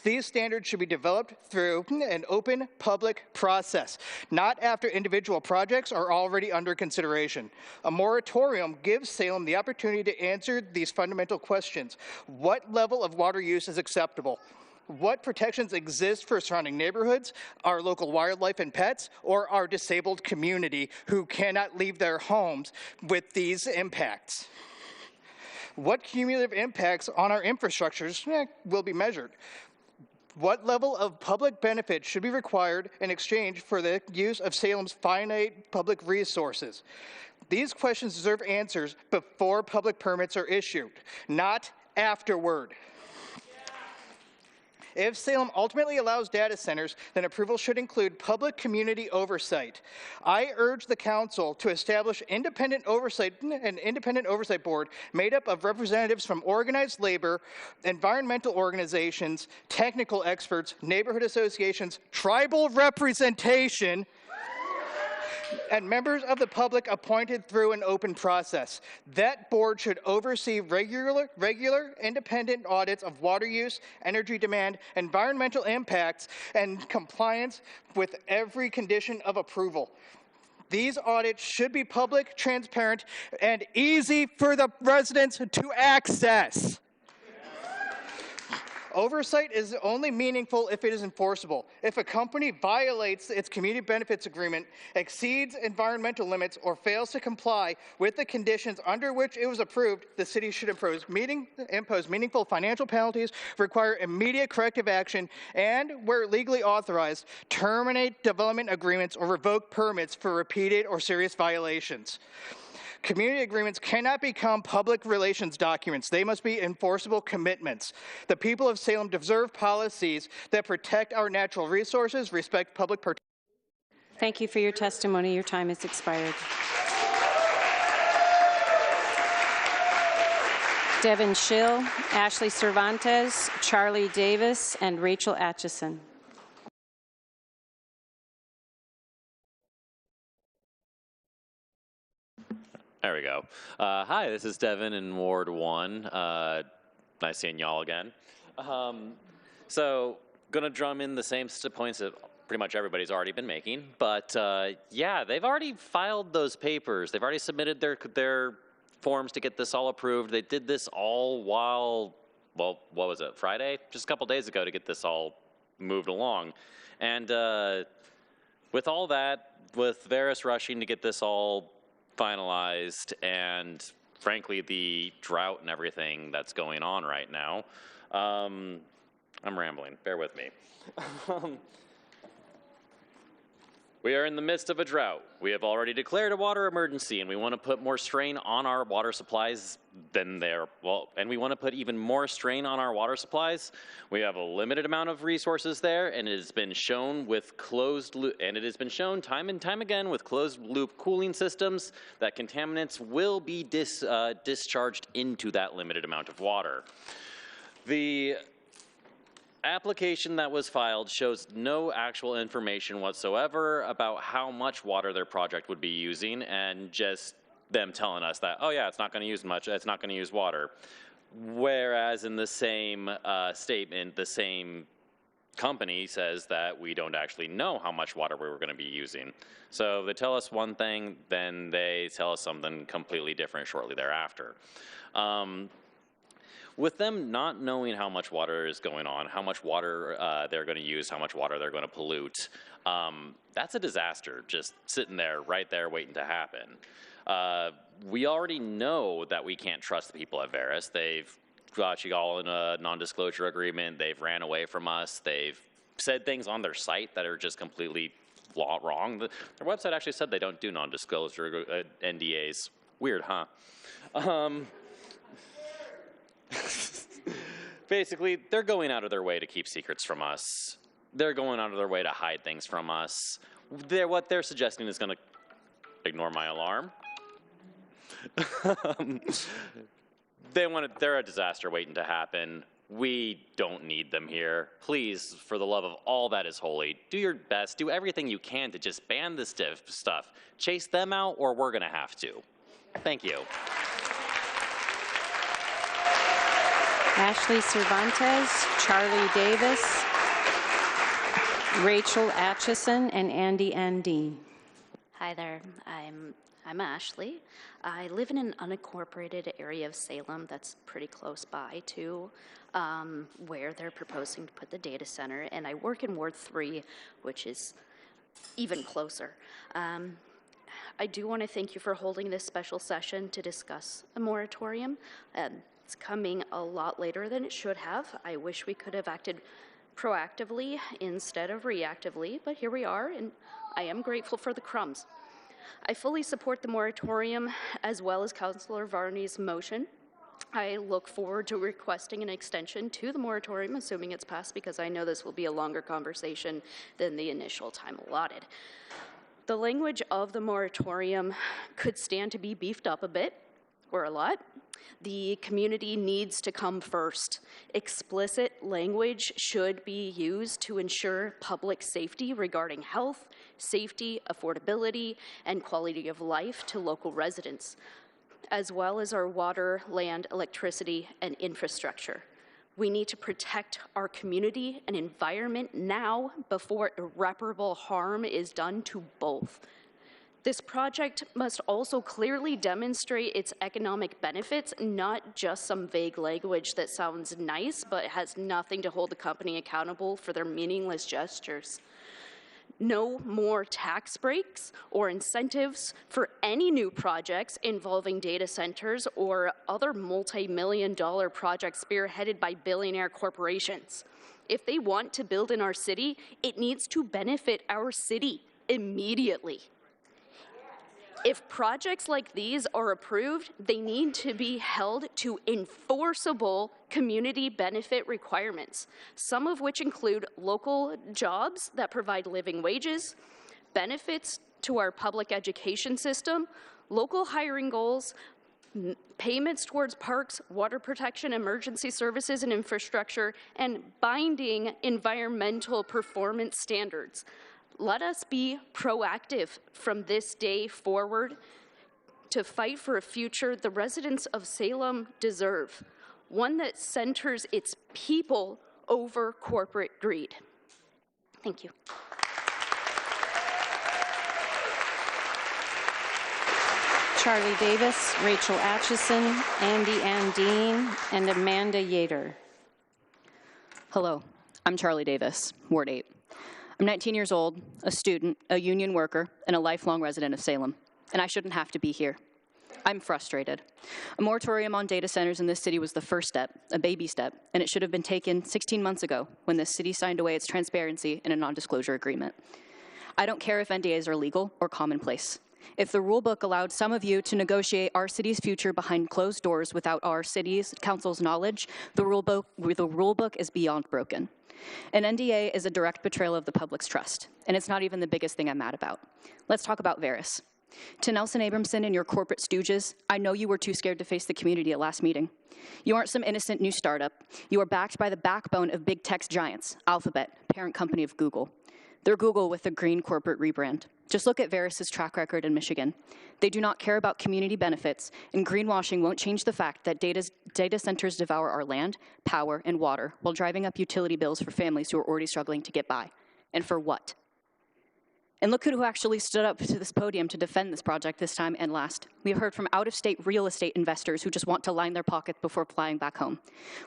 These standards should be developed through an open public process, not after individual projects are already under consideration. A moratorium gives Salem the opportunity to answer these fundamental questions. What level of water use is acceptable? What protections exist for surrounding neighborhoods, our local wildlife and pets, or our disabled community who cannot leave their homes with these impacts? What cumulative impacts on our infrastructures will be measured? What level of public benefit should be required in exchange for the use of Salem's finite public resources? These questions deserve answers before public permits are issued, not afterward. If Salem ultimately allows data centers, then approval should include public community oversight. I urge the council to establish an independent oversight board made up of representatives from organized labor, environmental organizations, technical experts, neighborhood associations, tribal representation, and members of the public appointed through an open process. That board should oversee regular independent audits of water use, energy demand, environmental impacts, and compliance with every condition of approval. These audits should be public, transparent, and easy for the residents to access. Oversight is only meaningful if it is enforceable. If a company violates its community benefits agreement, exceeds environmental limits, or fails to comply with the conditions under which it was approved, the city should impose meaningful financial penalties, require immediate corrective action, and, where legally authorized, terminate development agreements or revoke permits for repeated or serious violations. Community agreements cannot become public relations documents. They must be enforceable commitments. The people of Salem deserve policies that protect our natural resources, respect public protection. Thank you for your testimony. Your time has expired. Devin Schill, Ashley Cervantes, Charlie Davis, and Rachel Atchison. There we go. Hi, this is Devin in Ward 1. Nice seeing y'all again. So, gonna drum in the same points that pretty much everybody's already been making, but yeah, they've already filed those papers. They've already submitted their forms to get this all approved. They did this all while, well, what was it, Friday? Just a couple days ago to get this all moved along. And with all that, with Veris rushing to get this all finalized, and frankly the drought and everything that's going on right now, I'm rambling, bear with me. We are in the midst of a drought. We have already declared a water emergency, and we want to put more strain on our water supplies than and we want to put even more strain on our water supplies. We have a limited amount of resources there, and it has been shown with time and time again with closed loop cooling systems that contaminants will be discharged into that limited amount of water. The application that was filed shows no actual information whatsoever about how much water their project would be using, and just them telling us that, oh yeah, it's not going to use much, it's not going to use water. Whereas in the same statement, the same company says that we don't actually know how much water we were going to be using. So they tell us one thing, then they tell us something completely different shortly thereafter. With them not knowing how much water is going on, how much water they're going to use, how much water they're going to pollute, that's a disaster just sitting there, right there, waiting to happen. We already know that we can't trust the people at Veris. They've got you all in a non-disclosure agreement. They've ran away from us. They've said things on their site that are just completely wrong. Their website actually said they don't do non-disclosure NDAs. Weird, huh? Basically, they're going out of their way to keep secrets from us. They're going out of their way to hide things from us. What they're suggesting is going to ignore my alarm. They're a disaster waiting to happen. We don't need them here. Please, for the love of all that is holy, do your best. Do everything you can to just ban this stuff. Chase them out, or we're going to have to. Thank you. Ashley Cervantes, Charlie Davis, Rachel Atchison, and Andy Andine. Hi there, I'm Ashley. I live in an unincorporated area of Salem that's pretty close by to where they're proposing to put the data center, and I work in Ward 3, which is even closer. I do want to thank you for holding this special session to discuss a moratorium. It's coming a lot later than it should have. I wish we could have acted proactively instead of reactively, but here we are, and I am grateful for the crumbs. I fully support the moratorium as well as Councilor Varney's motion. I look forward to requesting an extension to the moratorium, assuming it's passed, because I know this will be a longer conversation than the initial time allotted. The language of the moratorium could stand to be beefed up a bit, or a lot. The community needs to come first. Explicit language should be used to ensure public safety regarding health, safety, affordability, and quality of life to local residents, as well as our water, land, electricity, and infrastructure. We need to protect our community and environment now before irreparable harm is done to both. This project must also clearly demonstrate its economic benefits, not just some vague language that sounds nice but has nothing to hold the company accountable for their meaningless gestures. No more tax breaks or incentives for any new projects involving data centers or other multi-million-dollar projects spearheaded by billionaire corporations. If they want to build in our city, it needs to benefit our city immediately. If projects like these are approved, they need to be held to enforceable community benefit requirements, some of which include local jobs that provide living wages, benefits to our public education system, local hiring goals, payments towards parks, water protection, emergency services and infrastructure, and binding environmental performance standards. Let us be proactive from this day forward to fight for a future the residents of Salem deserve, one that centers its people over corporate greed. Thank you. Charlie Davis, Rachel Atchison, Andy Andine, and Amanda Yater. Hello, I'm Charlie Davis, Ward 8. I'm 19 years old, a student, a union worker, and a lifelong resident of Salem, and I shouldn't have to be here. I'm frustrated. A moratorium on data centers in this city was the first step, a baby step, and it should have been taken 16 months ago when this city signed away its transparency in a non-disclosure agreement. I don't care if NDAs are legal or commonplace. If the rule book allowed some of you to negotiate our city's future behind closed doors without our city's council's knowledge, the rule book is beyond broken. An NDA is a direct betrayal of the public's trust, and it's not even the biggest thing I'm mad about. Let's talk about Veris. To Nelson Abramson and your corporate stooges, I know you were too scared to face the community at last meeting. You aren't some innocent new startup. You are backed by the backbone of big tech giants, Alphabet, parent company of Google. They're Google with a green corporate rebrand. Just look at Veris's track record in Michigan. They do not care about community benefits, and greenwashing won't change the fact that data centers devour our land, power, and water while driving up utility bills for families who are already struggling to get by. And for what? And look who actually stood up to this podium to defend this project this time and last. We have heard from out-of-state real estate investors who just want to line their pockets before flying back home.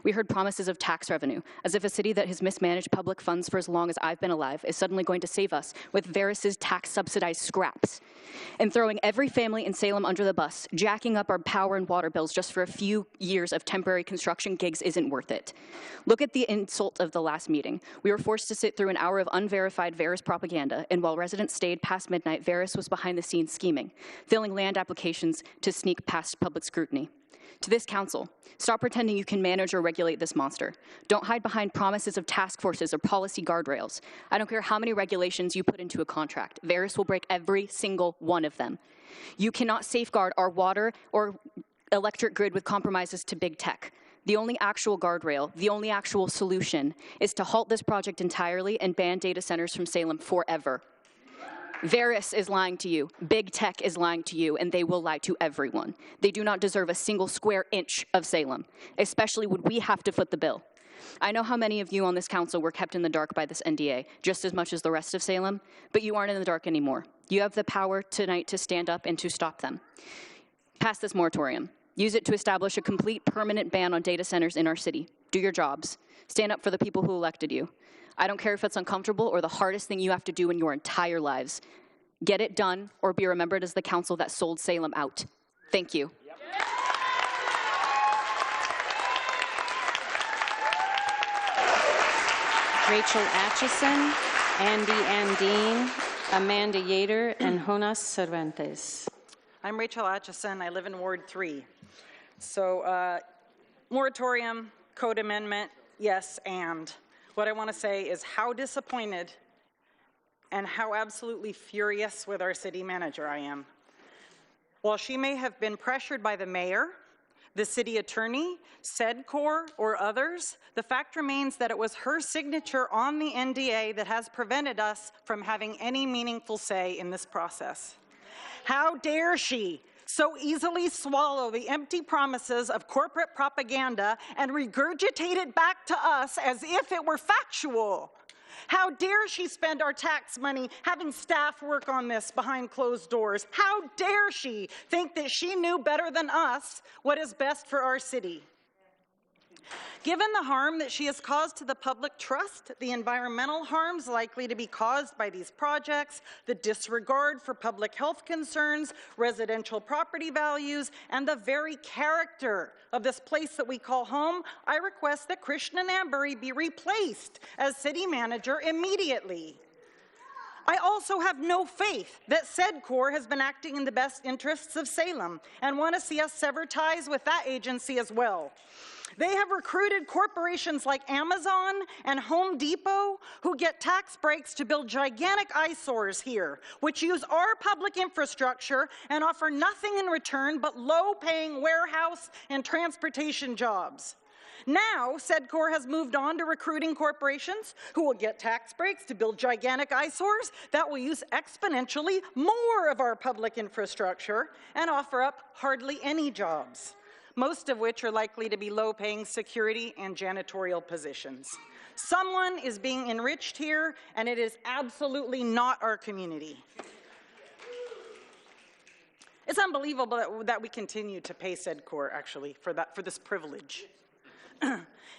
We heard promises of tax revenue, as if a city that has mismanaged public funds for as long as I've been alive is suddenly going to save us with Veris's tax-subsidized scraps. And throwing every family in Salem under the bus, jacking up our power and water bills just for a few years of temporary construction gigs isn't worth it. Look at the insult of the last meeting. We were forced to sit through an hour of unverified Veris propaganda, and while residents stayed past midnight, Veris was behind the scenes scheming, filling land applications to sneak past public scrutiny. To this council, stop pretending you can manage or regulate this monster. Don't hide behind promises of task forces or policy guardrails. I don't care how many regulations you put into a contract. Veris will break every single one of them. You cannot safeguard our water or electric grid with compromises to big tech. The only actual guardrail, the only actual solution is to halt this project entirely and ban data centers from Salem forever. Veris is lying to you, big tech is lying to you, and they will lie to everyone. They do not deserve a single square inch of Salem, especially when we have to foot the bill. I know how many of you on this council were kept in the dark by this NDA, just as much as the rest of Salem, but you aren't in the dark anymore. You have the power tonight to stand up and to stop them. Pass this moratorium. Use it to establish a complete permanent ban on data centers in our city. Do your jobs. Stand up for the people who elected you. I don't care if it's uncomfortable or the hardest thing you have to do in your entire lives. Get it done or be remembered as the council that sold Salem out. Thank you. Rachel Atchison, Andy Andine, Amanda Yater, and Jonas Cervantes. I'm Rachel Atchison. I live in Ward 3. So moratorium, code amendment, yes, and. What I want to say is how disappointed and how absolutely furious with our city manager I am. While she may have been pressured by the mayor, the city attorney, SEDCOR, or others, the fact remains that it was her signature on the NDA that has prevented us from having any meaningful say in this process. How dare she so easily swallow the empty promises of corporate propaganda and regurgitate it back to us as if it were factual. How dare she spend our tax money having staff work on this behind closed doors? How dare she think that she knew better than us what is best for our city? Given the harm that she has caused to the public trust, the environmental harms likely to be caused by these projects, the disregard for public health concerns, residential property values, and the very character of this place that we call home, I request that Krishna Nambury be replaced as city manager immediately. I also have no faith that SEDCOR has been acting in the best interests of Salem and want to see us sever ties with that agency as well. They have recruited corporations like Amazon and Home Depot who get tax breaks to build gigantic eyesores here, which use our public infrastructure and offer nothing in return but low-paying warehouse and transportation jobs. Now, SEDCOR has moved on to recruiting corporations who will get tax breaks to build gigantic eyesores that will use exponentially more of our public infrastructure and offer up hardly any jobs, most of which are likely to be low-paying security and janitorial positions. Someone is being enriched here, and it is absolutely not our community. It's unbelievable that we continue to pay SEDCOR, actually, for this privilege.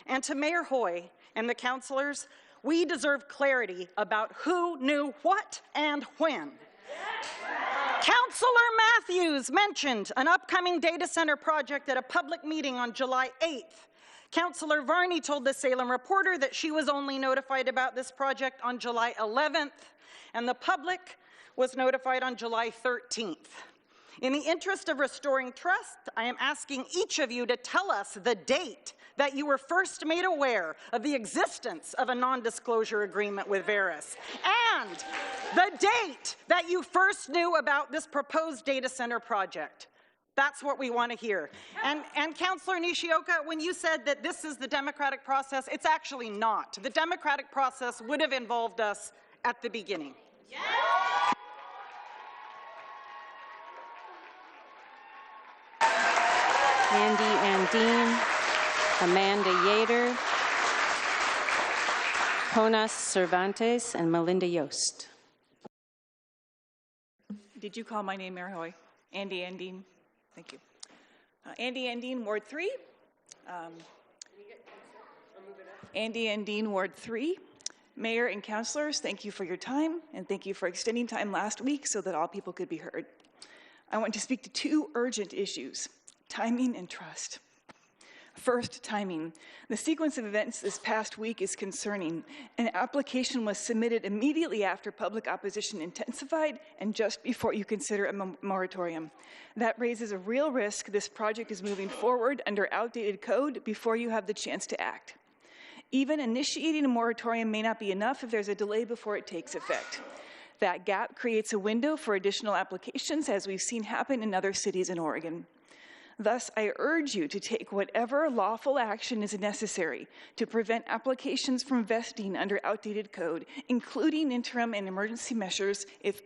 And to Mayor Hoy and the councilors, we deserve clarity about who knew what and when. Councilor Matthews mentioned an upcoming data center project at a public meeting on July 8th. Councilor Varney told the Salem Reporter that she was only notified about this project on July 11th, and the public was notified on July 13th. In the interest of restoring trust, I am asking each of you to tell us the date that you were first made aware of the existence of a non-disclosure agreement with Veris, and the date that you first knew about this proposed data center project. That's what we want to hear. And Councillor Nishioka, when you said that this is the democratic process, it's actually not. The democratic process would have involved us at the beginning. Yeah. Andy Andine, Amanda Yater, Jonas Cervantes, and Melinda Yost. Did you call my name, Mayor Hoy? Andy Andine. Thank you. Andy Andine, Ward 3. Andy Andine, Ward 3. Mayor and councilors, thank you for your time, and thank you for extending time last week so that all people could be heard. I want to speak to two urgent issues: timing and trust. First, timing. The sequence of events this past week is concerning. An application was submitted immediately after public opposition intensified and just before you consider a moratorium. That raises a real risk this project is moving forward under outdated code before you have the chance to act. Even initiating a moratorium may not be enough if there's a delay before it takes effect. That gap creates a window for additional applications, as we've seen happen in other cities in Oregon. Thus, I urge you to take whatever lawful action is necessary to prevent applications from vesting under outdated code, including interim and emergency measures if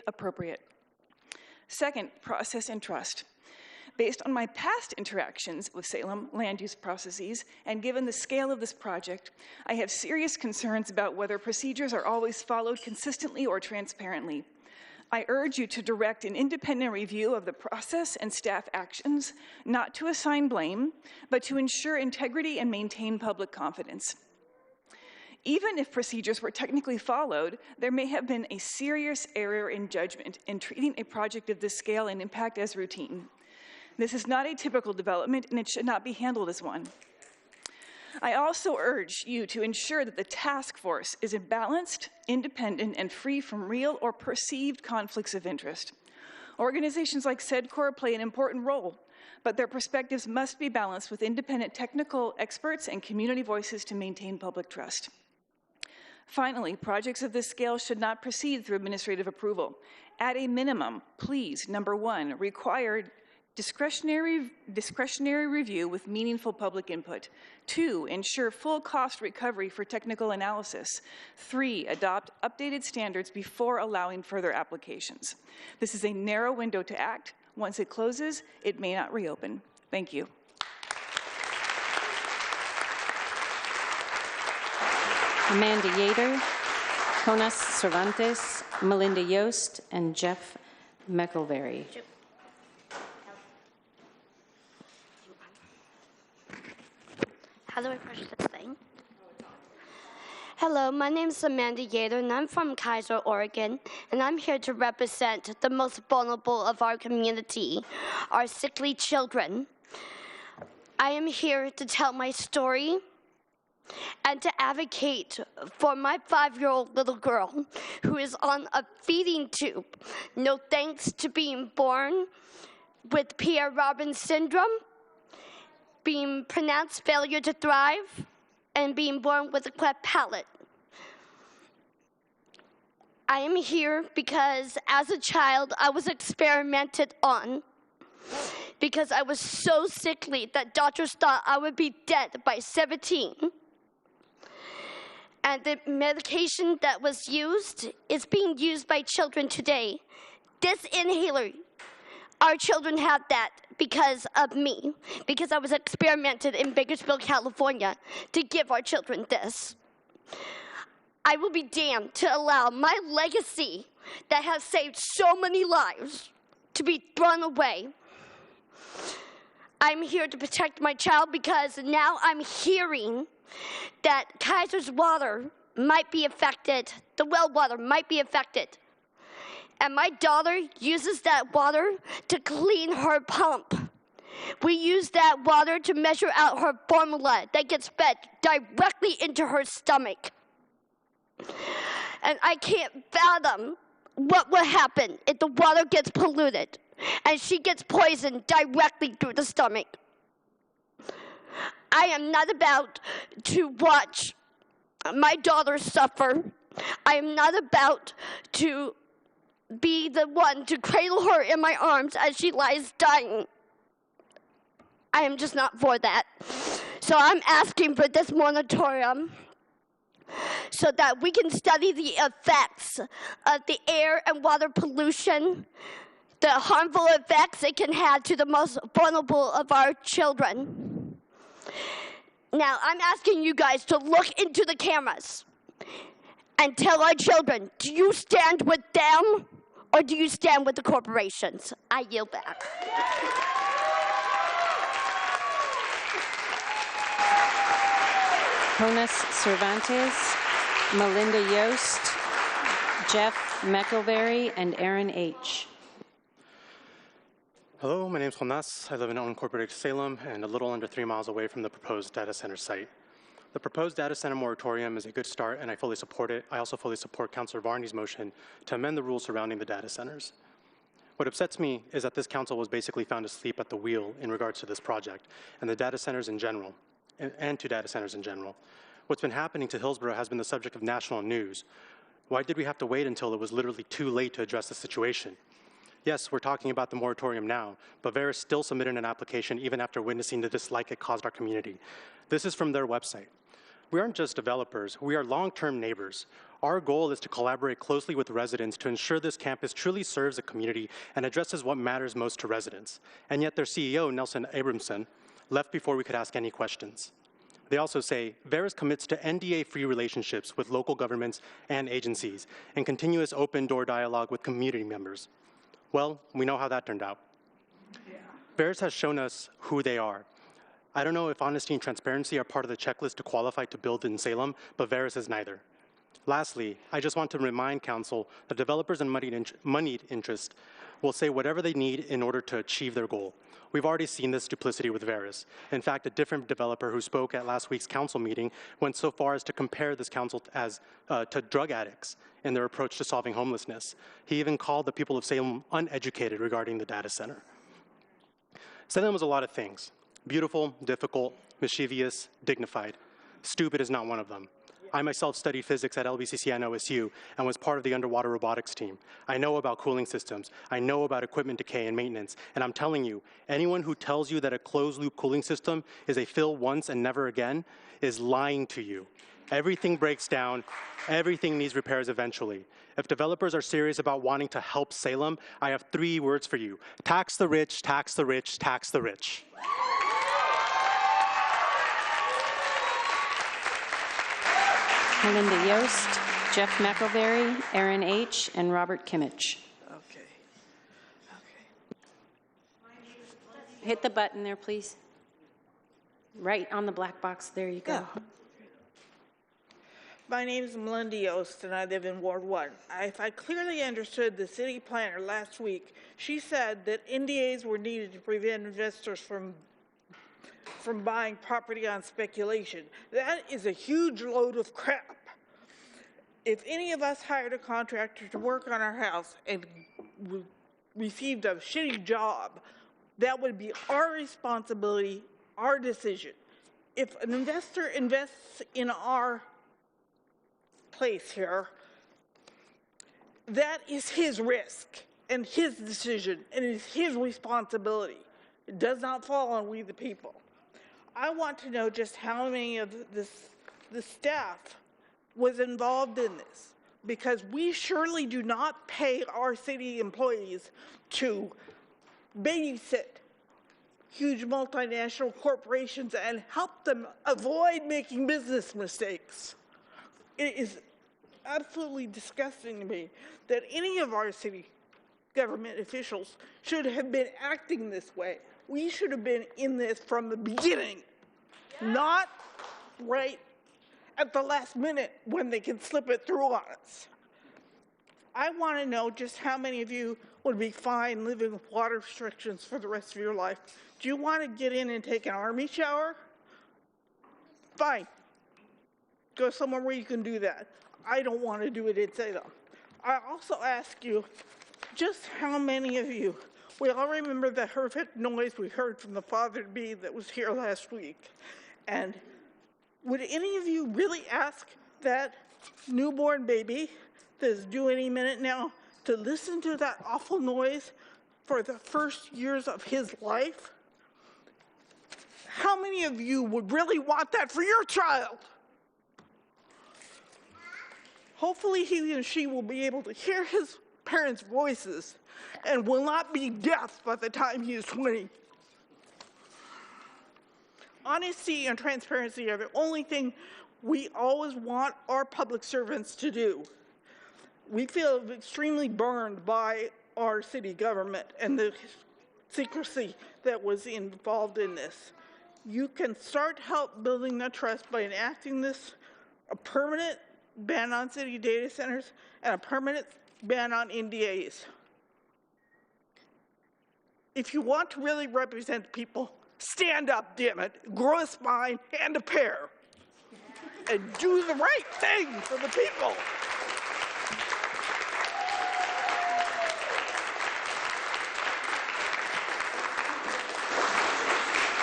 appropriate. Second, process and trust. Based on my past interactions with Salem land use processes, and given the scale of this project, I have serious concerns about whether procedures are always followed consistently or transparently. I urge you to direct an independent review of the process and staff actions, not to assign blame, but to ensure integrity and maintain public confidence. Even if procedures were technically followed, there may have been a serious error in judgment in treating a project of this scale and impact as routine. This is not a typical development, and it should not be handled as one. I also urge you to ensure that the task force is balanced, independent, and free from real or perceived conflicts of interest. Organizations like SEDCOR play an important role, but their perspectives must be balanced with independent technical experts and community voices to maintain public trust. Finally, projects of this scale should not proceed through administrative approval. At a minimum, please, number one, require discretionary review with meaningful public input. 2, ensure full cost recovery for technical analysis. 3, adopt updated standards before allowing further applications. This is a narrow window to act. Once it closes, it may not reopen. Thank you. Amanda Yater, Jonas Cervantes, Melinda Yost, and Jeff McElvary. How do I push this thing? Hello, my name is Amanda Yater, and I'm from Kaiser, Oregon, and I'm here to represent the most vulnerable of our community, our sickly children. I am here to tell my story and to advocate for my 5-year-old little girl who is on a feeding tube, no thanks to being born with Pierre Robin syndrome, being pronounced failure to thrive, and being born with a cleft palate. I am here because as a child, I was experimented on because I was so sickly that doctors thought I would be dead by 17. And the medication that was used is being used by children today. This inhaler, our children have that because of me, because I was experimented in Bakersfield, California, to give our children this. I will be damned to allow my legacy that has saved so many lives to be thrown away. I'm here to protect my child because now I'm hearing that Kaiser's water might be affected, the well water might be affected. And my daughter uses that water to clean her pump. We use that water to measure out her formula that gets fed directly into her stomach. And I can't fathom what will happen if the water gets polluted and she gets poisoned directly through the stomach. I am not about to watch my daughter suffer. I am not about to be the one to cradle her in my arms as she lies dying. I am just not for that. So I'm asking for this moratorium so that we can study the effects of the air and water pollution, the harmful effects it can have to the most vulnerable of our children. Now, I'm asking you guys to look into the cameras and tell our children, do you stand with them or do you stand with the corporations? I yield back. Jonas Cervantes, Melinda Yost, Jeff McElvary, and Aaron H. Hello, my name is Jonas. I live in unincorporated Salem and a little under 3 miles away from the proposed data center site. The proposed data center moratorium is a good start and I fully support it. I also fully support Councilor Varney's motion to amend the rules surrounding the data centers. What upsets me is that this council was basically found asleep at the wheel in regards to this project and the data centers in general, and to data centers in general. What's been happening to Hillsborough has been the subject of national news. Why did we have to wait until it was literally too late to address the situation? Yes, we're talking about the moratorium now, but Veris still submitted an application even after witnessing the dislike it caused our community. This is from their website. We aren't just developers, we are long-term neighbors. Our goal is to collaborate closely with residents to ensure this campus truly serves the community and addresses what matters most to residents. And yet their CEO, Nelson Abramson, left before we could ask any questions. They also say, Veris commits to NDA-free relationships with local governments and agencies and continuous open-door dialogue with community members. Well, we know how that turned out. Veris has shown us who they are. I don't know if honesty and transparency are part of the checklist to qualify to build in Salem, but Veris is neither. Lastly, I just want to remind Council that developers and moneyed interest will say whatever they need in order to achieve their goal. We've already seen this duplicity with Veris. In fact, a different developer who spoke at last week's council meeting went so far as to compare this council to drug addicts in their approach to solving homelessness. He even called the people of Salem uneducated regarding the data center. Salem was a lot of things: beautiful, difficult, mischievous, dignified. Stupid is not one of them. I myself studied physics at LBCC and OSU and was part of the underwater robotics team. I know about cooling systems. I know about equipment decay and maintenance. And I'm telling you, anyone who tells you that a closed-loop cooling system is a fill once and never again is lying to you. Everything breaks down. Everything needs repairs eventually. If developers are serious about wanting to help Salem, I have 3 words for you: tax the rich, tax the rich, tax the rich. Melinda Yost, Jeff McElberry, Aaron H., and Robert Kimmich. Okay. Hit the button there, please. Right on the black box. There you go. Yeah. My name is Melinda Yost, and I live in Ward 1. If I clearly understood the city planner last week, she said that NDAs were needed to prevent investors from buying property on speculation. That is a huge load of crap. If any of us hired a contractor to work on our house and received a shitty job, that would be our responsibility, our decision. If an investor invests in our place here, that is his risk and his decision, and it is his responsibility. It does not fall on we the people. I want to know just how many of the staff was involved in this, because we surely do not pay our city employees to babysit huge multinational corporations and help them avoid making business mistakes. It is absolutely disgusting to me that any of our city government officials should have been acting this way. We should have been in this from the beginning, not right at the last minute when they can slip it through on us. I want to know just how many of you would be fine living with water restrictions for the rest of your life. Do you want to get in and take an army shower? Fine. Go somewhere where you can do that. I don't want to do it in Salem. I also ask you, just how many of you, we all remember the horrific noise we heard from the father-to-be that was here last week. And would any of you really ask that newborn baby that's due any minute now to listen to that awful noise for the first years of his life? How many of you would really want that for your child? Hopefully he and she will be able to hear his parents' voices and will not be deaf by the time he is 20. Honesty and transparency are the only thing we always want our public servants to do. We feel extremely burned by our city government and the secrecy that was involved in this. You can start help building that trust by enacting this, a permanent ban on city data centers and a permanent ban on NDAs. If you want to really represent people, stand up, damn it, grow a spine and a pair, and do the right thing for the people.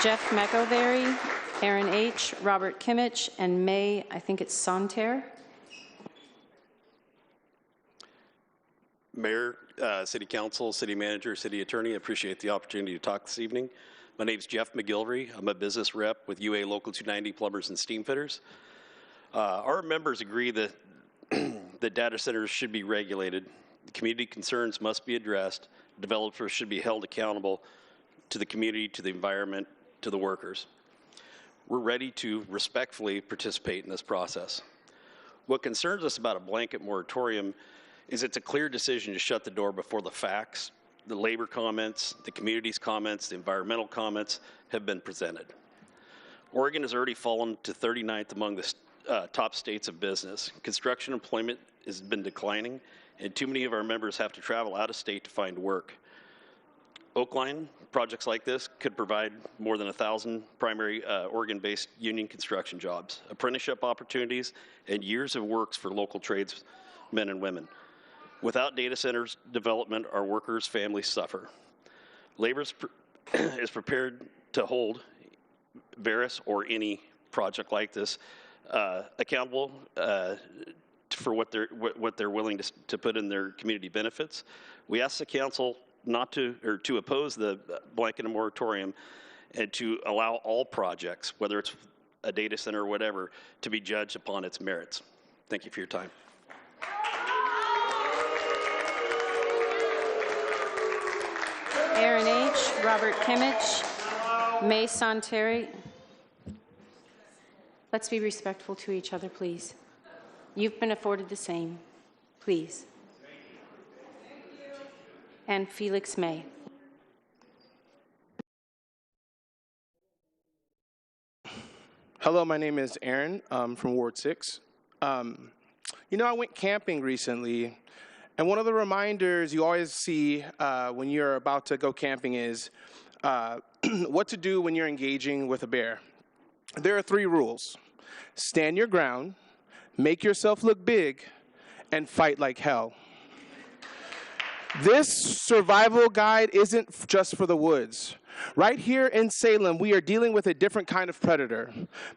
Jeff McElberry, Aaron H., Robert Kimmich, and May, I think it's Santerre. Mayor, City Council, City Manager, City Attorney, I appreciate the opportunity to talk this evening. My name is Jeff McGilvery. I'm a business rep with UA Local 290 Plumbers and Steam Fitters. Our members agree that that data centers should be regulated. The community concerns must be addressed. Developers should be held accountable to the community, to the environment, to the workers. We're ready to respectfully participate in this process. What concerns us about a blanket moratorium is it's a clear decision to shut the door before the facts, the labor comments, the community's comments, the environmental comments have been presented. Oregon has already fallen to 39th among the top states of business. Construction employment has been declining, and too many of our members have to travel out of state to find work. Oakline, projects like this could provide more than 1,000 primary Oregon-based union construction jobs, apprenticeship opportunities, and years of works for local tradesmen and women. Without data centers development, our workers' families suffer. Labor is prepared to hold Veris or any project like this accountable for what they're willing to put in their community benefits. We ask the council not to oppose the blanket moratorium and to allow all projects, whether it's a data center or whatever, to be judged upon its merits. Thank you for your time. Aaron H., Robert Kimmich, May Santerre. Let's be respectful to each other, please. You've been afforded the same. Please. And Felix May. Hello, my name is Aaron from Ward 6. You know, I went camping recently, and one of the reminders you always see when you're about to go camping is what to do when you're engaging with a bear. There are 3 rules. Stand your ground, make yourself look big, and fight like hell. This survival guide isn't just for the woods. Right here in Salem, we are dealing with a different kind of predator,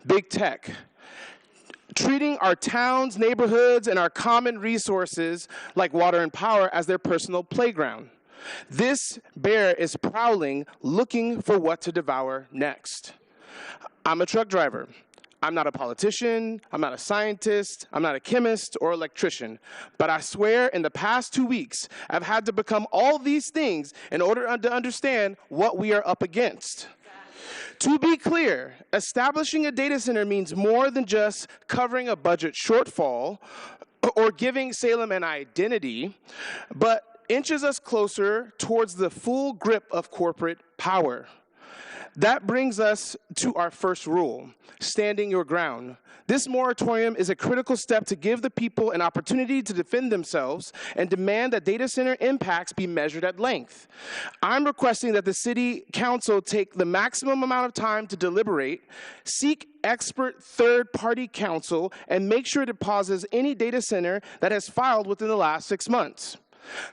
big tech, treating our towns, neighborhoods, and our common resources like water and power as their personal playground. This bear is prowling, looking for what to devour next. I'm a truck driver. I'm not a politician, I'm not a scientist, I'm not a chemist or electrician, but I swear in the past 2 weeks, I've had to become all these things in order to understand what we are up against. To be clear, establishing a data center means more than just covering a budget shortfall or giving Salem an identity, but inches us closer towards the full grip of corporate power. That brings us to our first rule, standing your ground. This moratorium is a critical step to give the people an opportunity to defend themselves and demand that data center impacts be measured at length. I'm requesting that the City Council take the maximum amount of time to deliberate, seek expert third-party counsel, and make sure it pauses any data center that has filed within the last 6 months.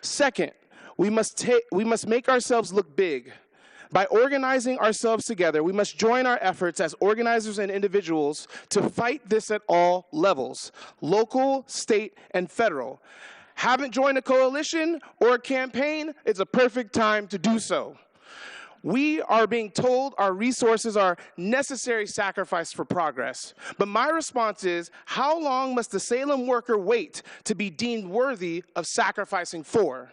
Second, we must make ourselves look big. By organizing ourselves together, we must join our efforts as organizers and individuals to fight this at all levels, local, state, and federal. Haven't joined a coalition or a campaign? It's a perfect time to do so. We are being told our resources are necessary sacrifice for progress. But my response is, how long must the Salem worker wait to be deemed worthy of sacrificing for?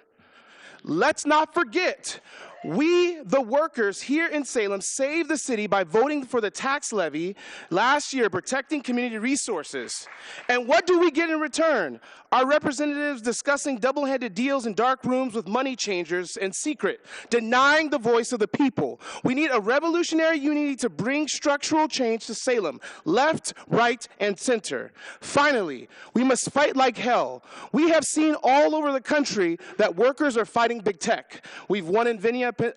Let's not forget, we, the workers here in Salem, saved the city by voting for the tax levy last year, protecting community resources. And what do we get in return? Our representatives discussing double-handed deals in dark rooms with money changers in secret, denying the voice of the people. We need a revolutionary unity to bring structural change to Salem, left, right, and center. Finally, we must fight like hell. We have seen all over the country that workers are fighting big tech. We've won in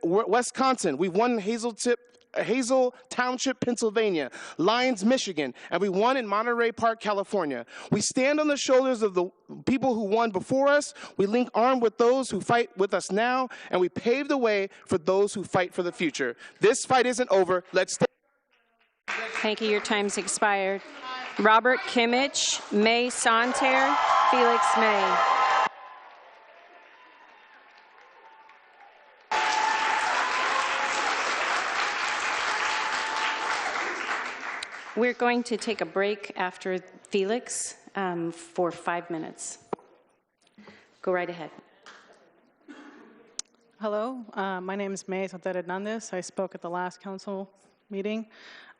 Wisconsin. We've won in Hazel Township, Pennsylvania, Lyons, Michigan, and we won in Monterey Park, California. We stand on the shoulders of the people who won before us. We link arm with those who fight with us now, and we pave the way for those who fight for the future. This fight isn't over. Let's stay. Thank you. Your time's expired. Robert Kimmich, May Santerre, Felix May. We're going to take a break after Felix for 5 minutes. Go right ahead. Hello, my name is May Santerre Hernandez. I spoke at the last council meeting.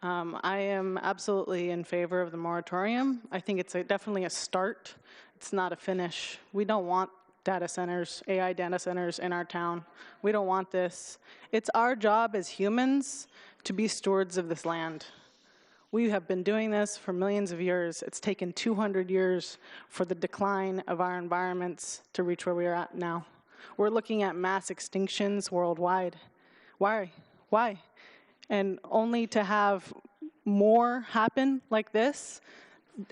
I am absolutely in favor of the moratorium. I think it's definitely a start. It's not a finish. We don't want data centers, AI data centers in our town. We don't want this. It's our job as humans to be stewards of this land. We have been doing this for millions of years. It's taken 200 years for the decline of our environments to reach where we are at now. We're looking at mass extinctions worldwide. Why? Why? And only to have more happen like this?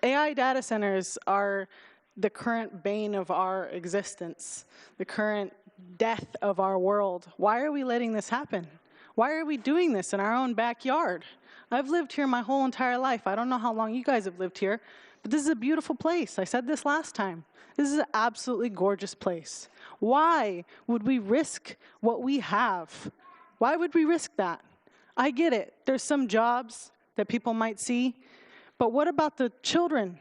AI data centers are the current bane of our existence, the current death of our world. Why are we letting this happen? Why are we doing this in our own backyard? I've lived here my whole entire life. I don't know how long you guys have lived here, but this is a beautiful place. I said this last time. This is an absolutely gorgeous place. Why would we risk what we have? Why would we risk that? I get it. There's some jobs that people might see, but what about the children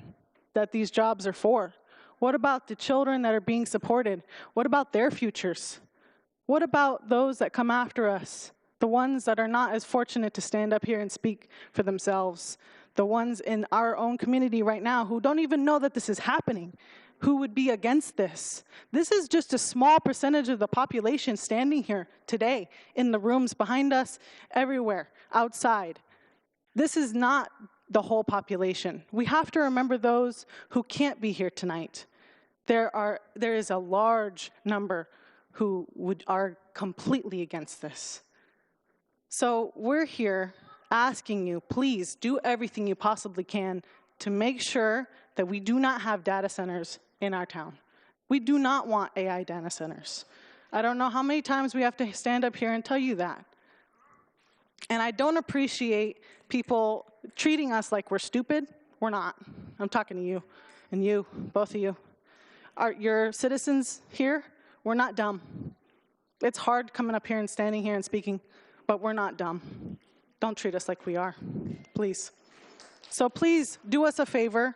that these jobs are for? What about the children that are being supported? What about their futures? What about those that come after us? The ones that are not as fortunate to stand up here and speak for themselves, the ones in our own community right now who don't even know that this is happening, who would be against this. This is just a small percentage of the population standing here today in the rooms behind us, everywhere, outside. This is not the whole population. We have to remember those who can't be here tonight. There is a large number who are completely against this. So we're here asking you, please do everything you possibly can to make sure that we do not have data centers in our town. We do not want AI data centers. I don't know how many times we have to stand up here and tell you that. And I don't appreciate people treating us like we're stupid. We're not. I'm talking to you, and you, both of you. Your citizens here, we're not dumb. It's hard coming up here and standing here and speaking, but we're not dumb. Don't treat us like we are, please. So please do us a favor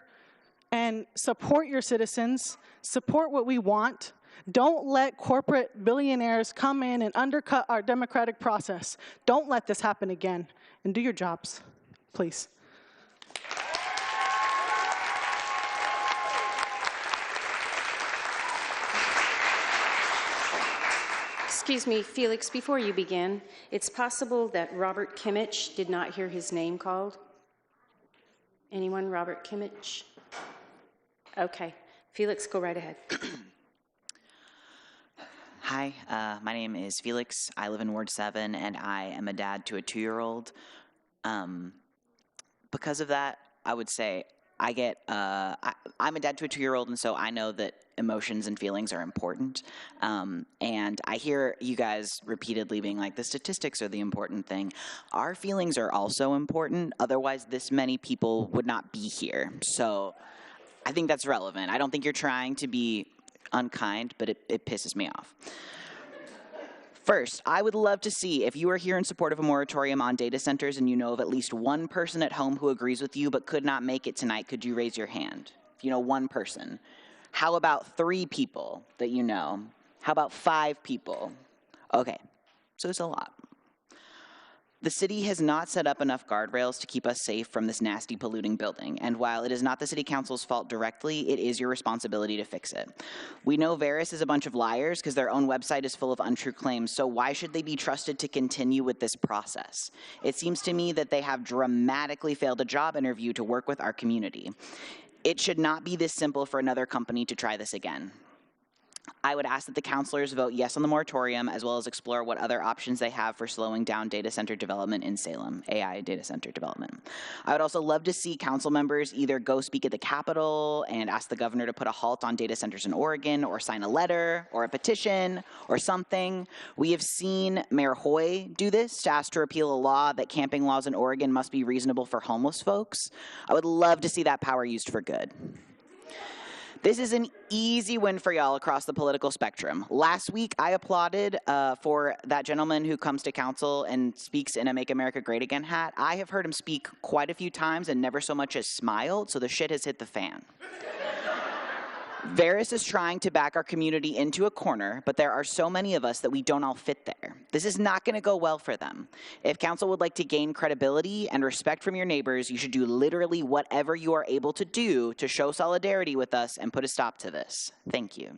and support your citizens, support what we want. Don't let corporate billionaires come in and undercut our democratic process. Don't let this happen again. And do your jobs, please. Excuse me, Felix, before you begin, it's possible that Robert Kimmich did not hear his name called. Anyone, Robert Kimmich? Okay, Felix, go right ahead. Hi, my name is Felix. I live in Ward 7, and I am a dad to a 2-year-old. Because of that, I would say I'm a dad to a 2-year-old, and so I know that emotions and feelings are important. And I hear you guys repeatedly being like, the statistics are the important thing. Our feelings are also important. Otherwise, this many people would not be here. So I think that's relevant. I don't think you're trying to be unkind, but it pisses me off. First, I would love to see if you are here in support of a moratorium on data centers and you know of at least one person at home who agrees with you but could not make it tonight, could you raise your hand? If you know one person. How about 3 people that you know? How about 5 people? Okay, so it's a lot. The city has not set up enough guardrails to keep us safe from this nasty polluting building, and while it is not the city council's fault directly, it is your responsibility to fix it. We know Veris is a bunch of liars because their own website is full of untrue claims, so why should they be trusted to continue with this process? It seems to me that they have dramatically failed a job interview to work with our community. It should not be this simple for another company to try this again. I would ask that the councilors vote yes on the moratorium, as well as explore what other options they have for slowing down data center development in Salem, AI data center development. I would also love to see council members either go speak at the Capitol and ask the governor to put a halt on data centers in Oregon, or sign a letter, or a petition, or something. We have seen Mayor Hoy do this to ask to repeal a law that camping laws in Oregon must be reasonable for homeless folks. I would love to see that power used for good. This is an easy win for y'all across the political spectrum. Last week, I applauded for that gentleman who comes to council and speaks in a Make America Great Again hat. I have heard him speak quite a few times and never so much as smiled, so the shit has hit the fan. Veris is trying to back our community into a corner, but there are so many of us that we don't all fit there. This is not going to go well for them. If council would like to gain credibility and respect from your neighbors, you should do literally whatever you are able to do to show solidarity with us and put a stop to this. Thank you.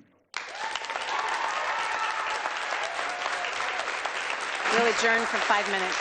We'll adjourn for 5 minutes.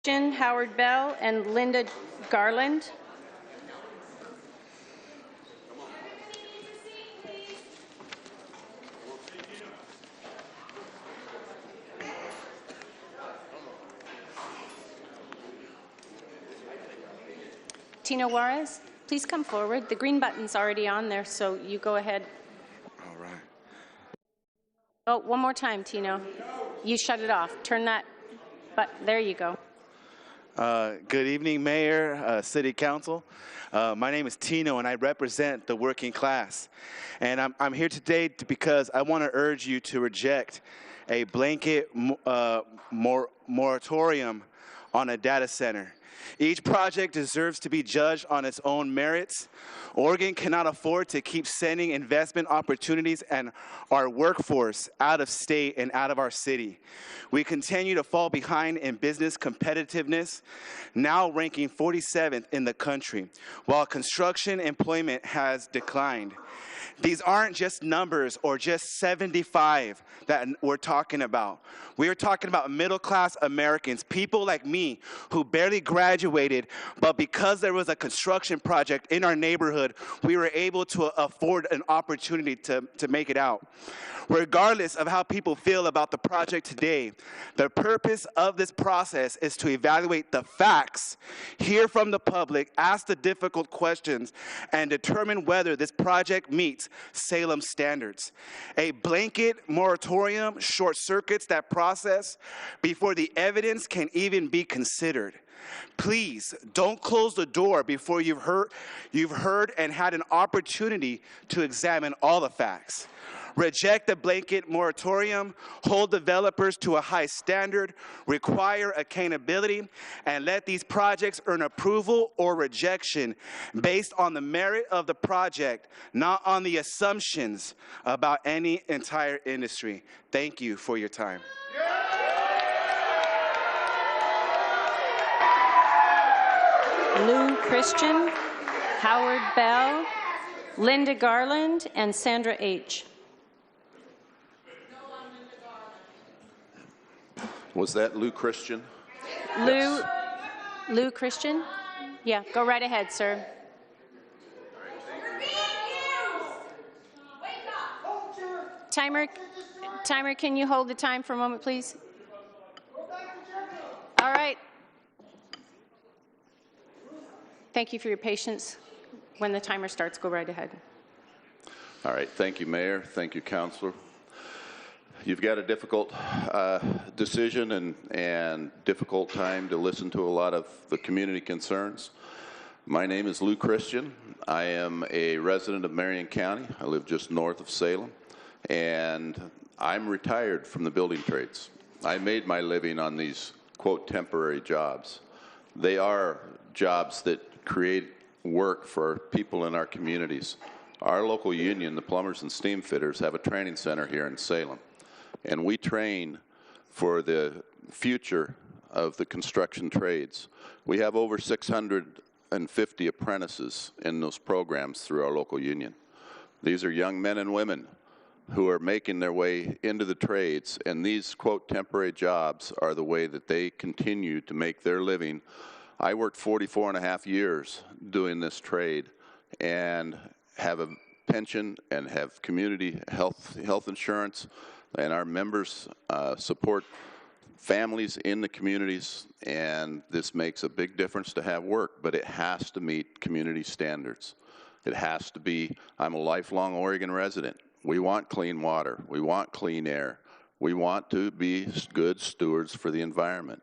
Christian, Howard Bell, and Linda Garland. Tino Juarez, please come forward. The green button's already on there, so you go ahead. All right. Oh, one more time, Tino. You shut it off. Turn that, but there you go. Good evening, Mayor, City Council. My name is Tino, and I represent the working class. And I'm here today because I want to urge you to reject a blanket moratorium on a data center. Each project deserves to be judged on its own merits. Oregon cannot afford to keep sending investment opportunities and our workforce out of state and out of our city. We continue to fall behind in business competitiveness, now ranking 47th in the country, while construction employment has declined. These aren't just numbers or just 75 that we're talking about. We are talking about middle-class Americans, people like me who barely graduated, but because there was a construction project in our neighborhood, we were able to afford an opportunity to make it out. Regardless of how people feel about the project today, the purpose of this process is to evaluate the facts, hear from the public, ask the difficult questions, and determine whether this project meets Salem standards. A blanket moratorium short-circuits that process before the evidence can even be considered. Please don't close the door before you've heard and had an opportunity to examine all the facts. Reject the blanket moratorium, hold developers to a high standard, require accountability, and let these projects earn approval or rejection based on the merit of the project, not on the assumptions about any entire industry. Thank you for your time. Lou Christian, Howard Bell, Linda Garland, and Sandra H. Was that Lou Christian? Lou Christian? Yeah, go right ahead, sir. Timer, can you hold the time for a moment, please? All right. Thank you for your patience. When the timer starts, go right ahead. All right. Thank you, Mayor. Thank you, Councilor. You've got a difficult decision and difficult time to listen to a lot of the community concerns. My name is Lou Christian. I am a resident of Marion County. I live just north of Salem, and I'm retired from the building trades. I made my living on these, quote, temporary jobs. They are jobs that create work for people in our communities. Our local union, the plumbers and steam fitters, have a training center here in Salem. And we train for the future of the construction trades. We have over 650 apprentices in those programs through our local union. These are young men and women who are making their way into the trades, and these, quote, temporary jobs are the way that they continue to make their living. I worked 44 and a half years doing this trade and have a pension and have community health insurance, and our members support families in the communities, and this makes a big difference to have work, but it has to meet community standards. It has to be, I'm a lifelong Oregon resident. We want clean water. We want clean air. We want to be good stewards for the environment.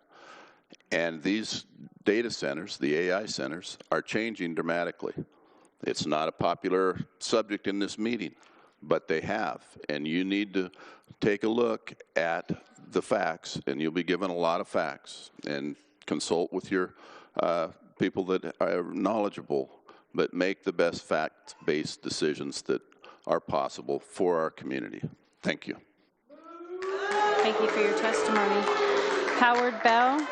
And these data centers, the AI centers, are changing dramatically. It's not a popular subject in this meeting, but they have. And you need to take a look at the facts, and you'll be given a lot of facts, and consult with your people that are knowledgeable, but make the best fact-based decisions that are possible for our community. Thank you. Thank you for your testimony. Howard Bell,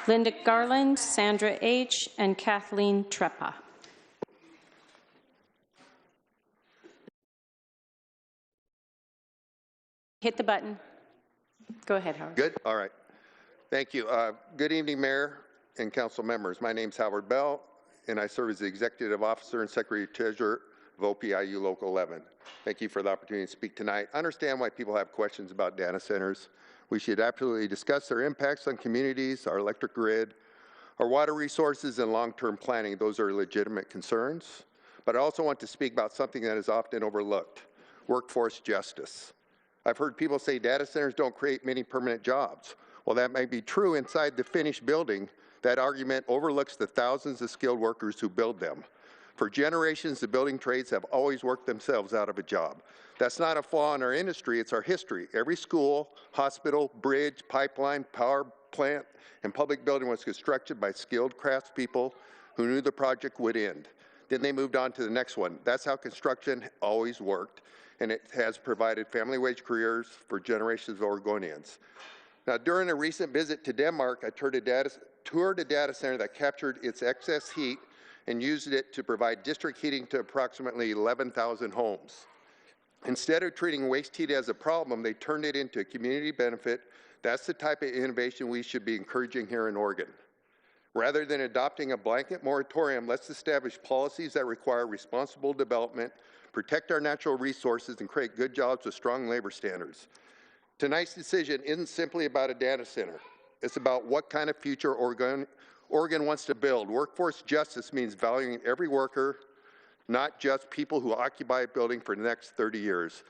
Linda Garland, Sandra H., and Kathleen Treppa. Hit the button. Go ahead, Howard. Good? All right. Thank you. Good evening, Mayor and council members. My name is Howard Bell, and I serve as the Executive Officer and Secretary Treasurer of OPIU Local 11. Thank you for the opportunity to speak tonight. I understand why people have questions about data centers. We should absolutely discuss their impacts on communities, our electric grid, our water resources, and long-term planning. Those are legitimate concerns. But I also want to speak about something that is often overlooked: workforce justice. I've heard people say data centers don't create many permanent jobs. While that may be true inside the finished building, that argument overlooks the thousands of skilled workers who build them. For generations, the building trades have always worked themselves out of a job. That's not a flaw in our industry, it's our history. Every school, hospital, bridge, pipeline, power plant, and public building was constructed by skilled craftspeople who knew the project would end. Then they moved on to the next one. That's how construction always worked, and it has provided family wage careers for generations of Oregonians. Now, during a recent visit to Denmark, I toured a data center that captured its excess heat and used it to provide district heating to approximately 11,000 homes. Instead of treating waste heat as a problem, they turned it into a community benefit. That's the type of innovation we should be encouraging here in Oregon. Rather than adopting a blanket moratorium, let's establish policies that require responsible development, protect our natural resources, and create good jobs with strong labor standards. Tonight's decision isn't simply about a data center. It's about what kind of future Oregon wants to build. Workforce justice means valuing every worker, not just people who occupy a building for the next 30 years,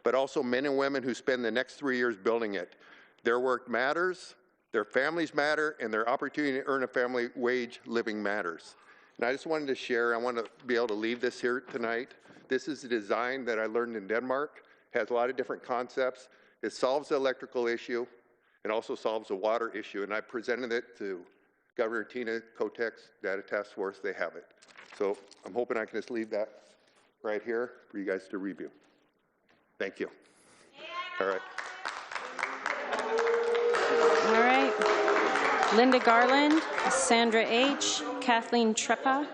but also men and women who spend the next 3 years building it. Their work matters, their families matter, and their opportunity to earn a family wage living matters. And I just wanted to share, I want to be able to leave this here tonight. This is a design that I learned in Denmark. It has a lot of different concepts. It solves the electrical issue. It also solves the water issue. And I presented it to Governor Tina Kotek's Data Task Force. They have it. So I'm hoping I can just leave that right here for you guys to review. Thank you. All right. All right. Linda Garland, Sandra H., Kathleen Trepa,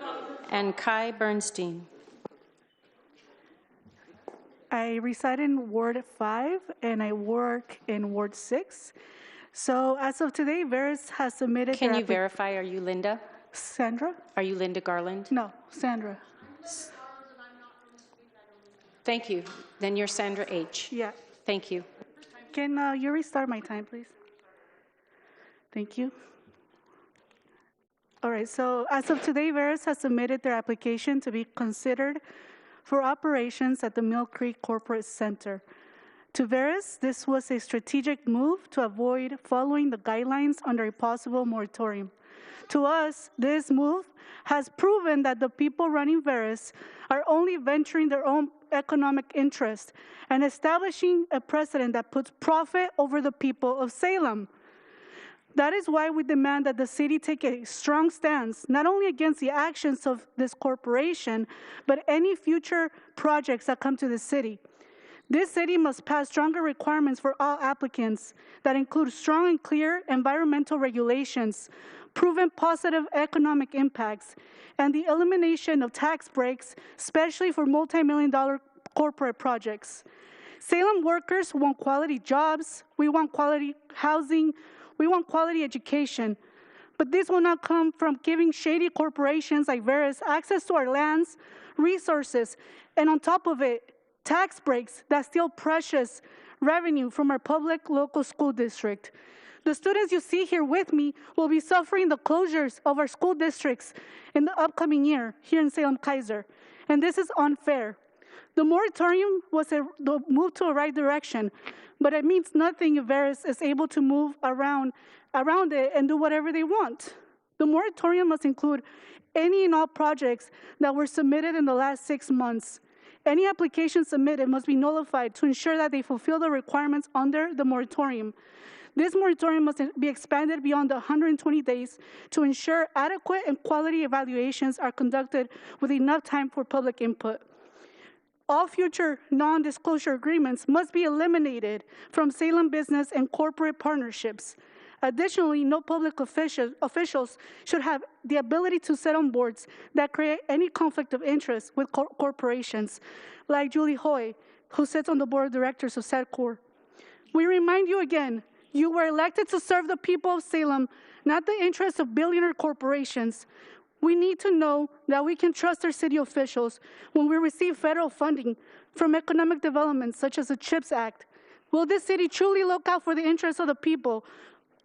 and Kai Bernstein. I reside in Ward 5 and I work in Ward 6. So as of today, Veris has submitted. Can you verify, are you Linda? Sandra? Are you Linda Garland? No, Sandra. Thank you. Then you're Sandra H. Yeah. Thank you. Can you restart my time, please? Thank you. All right, so as of today, Veris has submitted their application to be considered for operations at the Mill Creek Corporate Center. To Veris, this was a strategic move to avoid following the guidelines under a possible moratorium. To us, this move has proven that the people running Veris are only venturing their own economic interest and establishing a precedent that puts profit over the people of Salem. That is why we demand that the city take a strong stance, not only against the actions of this corporation, but any future projects that come to the city. This city must pass stronger requirements for all applicants that include strong and clear environmental regulations, proven positive economic impacts, and the elimination of tax breaks, especially for multi-million-dollar corporate projects. Salem workers want quality jobs, we want quality housing, we want quality education, but this will not come from giving shady corporations like Veris access to our lands, resources, and on top of it, tax breaks that steal precious revenue from our public local school district. The students you see here with me will be suffering the closures of our school districts in the upcoming year here in Salem-Keizer, and this is unfair. The moratorium was the move to the right direction, but it means nothing if Veris is able to move around it and do whatever they want. The moratorium must include any and all projects that were submitted in the last 6 months. Any application submitted must be nullified to ensure that they fulfill the requirements under the moratorium. This moratorium must be expanded beyond the 120 days to ensure adequate and quality evaluations are conducted with enough time for public input. All future non-disclosure agreements must be eliminated from Salem business and corporate partnerships. Additionally, no public officials should have the ability to sit on boards that create any conflict of interest with corporations, like Julie Hoy, who sits on the board of directors of SADCOR. We remind you again, You were elected to serve the people of Salem, not the interests of billionaire corporations. We need to know that we can trust our city officials when we receive federal funding from economic development such as the CHIPS Act. Will this city truly look out for the interests of the people,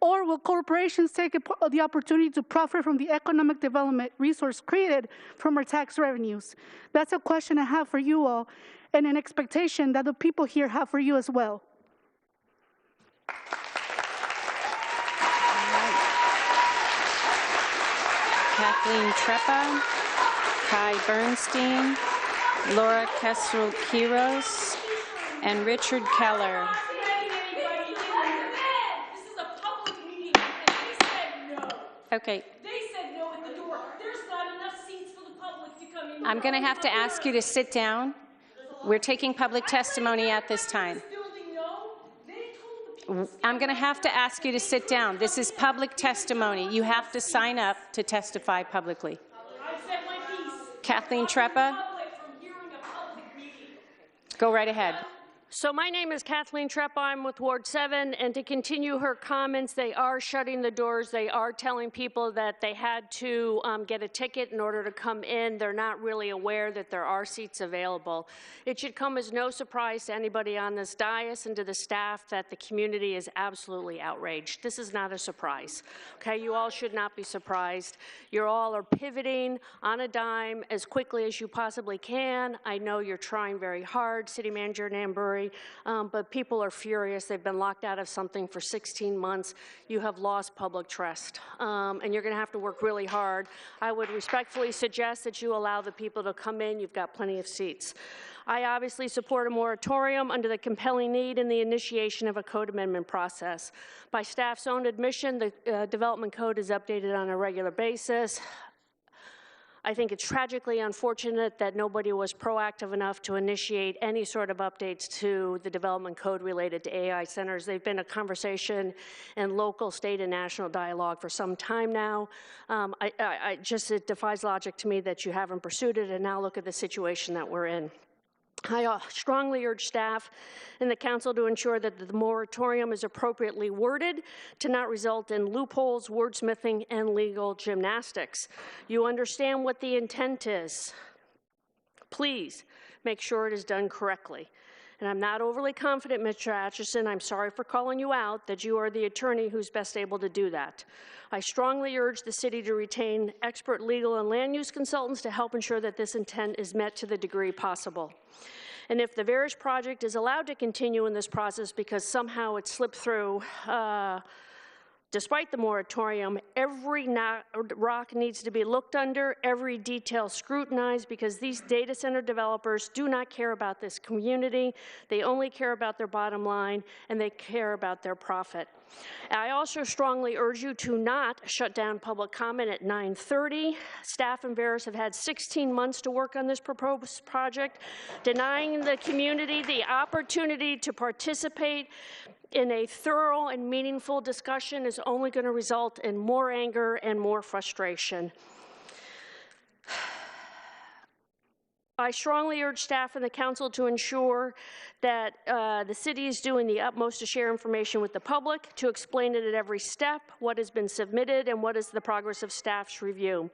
or will corporations take the opportunity to profit from the economic development resource created from our tax revenues? That's a question I have for you all, and an expectation that the people here have for you as well. Kathleen Treppa, Kai Bernstein, Laura Kessler-Quiros, and Richard Keller. Okay. They said no at the door. There's not enough seats for the public to come in. I'm going to have to ask you to sit down. We're taking public testimony at this time. I'm going to have to ask you to sit down. This is public testimony. You have to sign up to testify publicly. Kathleen Treppa, go right ahead. So my name is Kathleen Treppa. I'm with Ward 7, and to continue her comments, they are shutting the doors. They are telling people that they had to get a ticket in order to come in. They're not really aware that there are seats available. It should come as no surprise to anybody on this dais and to the staff that the community is absolutely outraged. This is not a surprise. Okay, you all should not be surprised. You all are pivoting on a dime as quickly as you possibly can. I know you're trying very hard, City Manager Nambury. But people are furious. They've been locked out of something for 16 months. You have lost public trust, and you're going to have to work really hard. I would respectfully suggest that you allow the people to come in. You've got plenty of seats. I obviously support a moratorium under the compelling need and the initiation of a code amendment process. By staff's own admission, the development code is updated on a regular basis. I think it's tragically unfortunate that nobody was proactive enough to initiate any sort of updates to the development code related to AI centers. They've been a conversation in local, state, and national dialogue for some time now. It defies logic to me that you haven't pursued it, and now look at the situation that we're in. I strongly urge staff and the council to ensure that the moratorium is appropriately worded to not result in loopholes, wordsmithing, and legal gymnastics. You understand what the intent is. Please make sure it is done correctly. And I'm not overly confident, Mr. Atchison, I'm sorry for calling you out, that you are the attorney who's best able to do that. I strongly urge the city to retain expert legal and land use consultants to help ensure that this intent is met to the degree possible. And if the Verish project is allowed to continue in this process because somehow it slipped through, despite the moratorium, every rock needs to be looked under, every detail scrutinized, because these data center developers do not care about this community. They only care about their bottom line, and they care about their profit. I also strongly urge you to not shut down public comment at 9:30. Staff and Verish have had 16 months to work on this proposed project. Denying the community the opportunity to participate in a thorough and meaningful discussion is only going to result in more anger and more frustration. I strongly urge staff and the council to ensure that the city is doing the utmost to share information with the public, to explain it at every step, what has been submitted, and what is the progress of staff's review.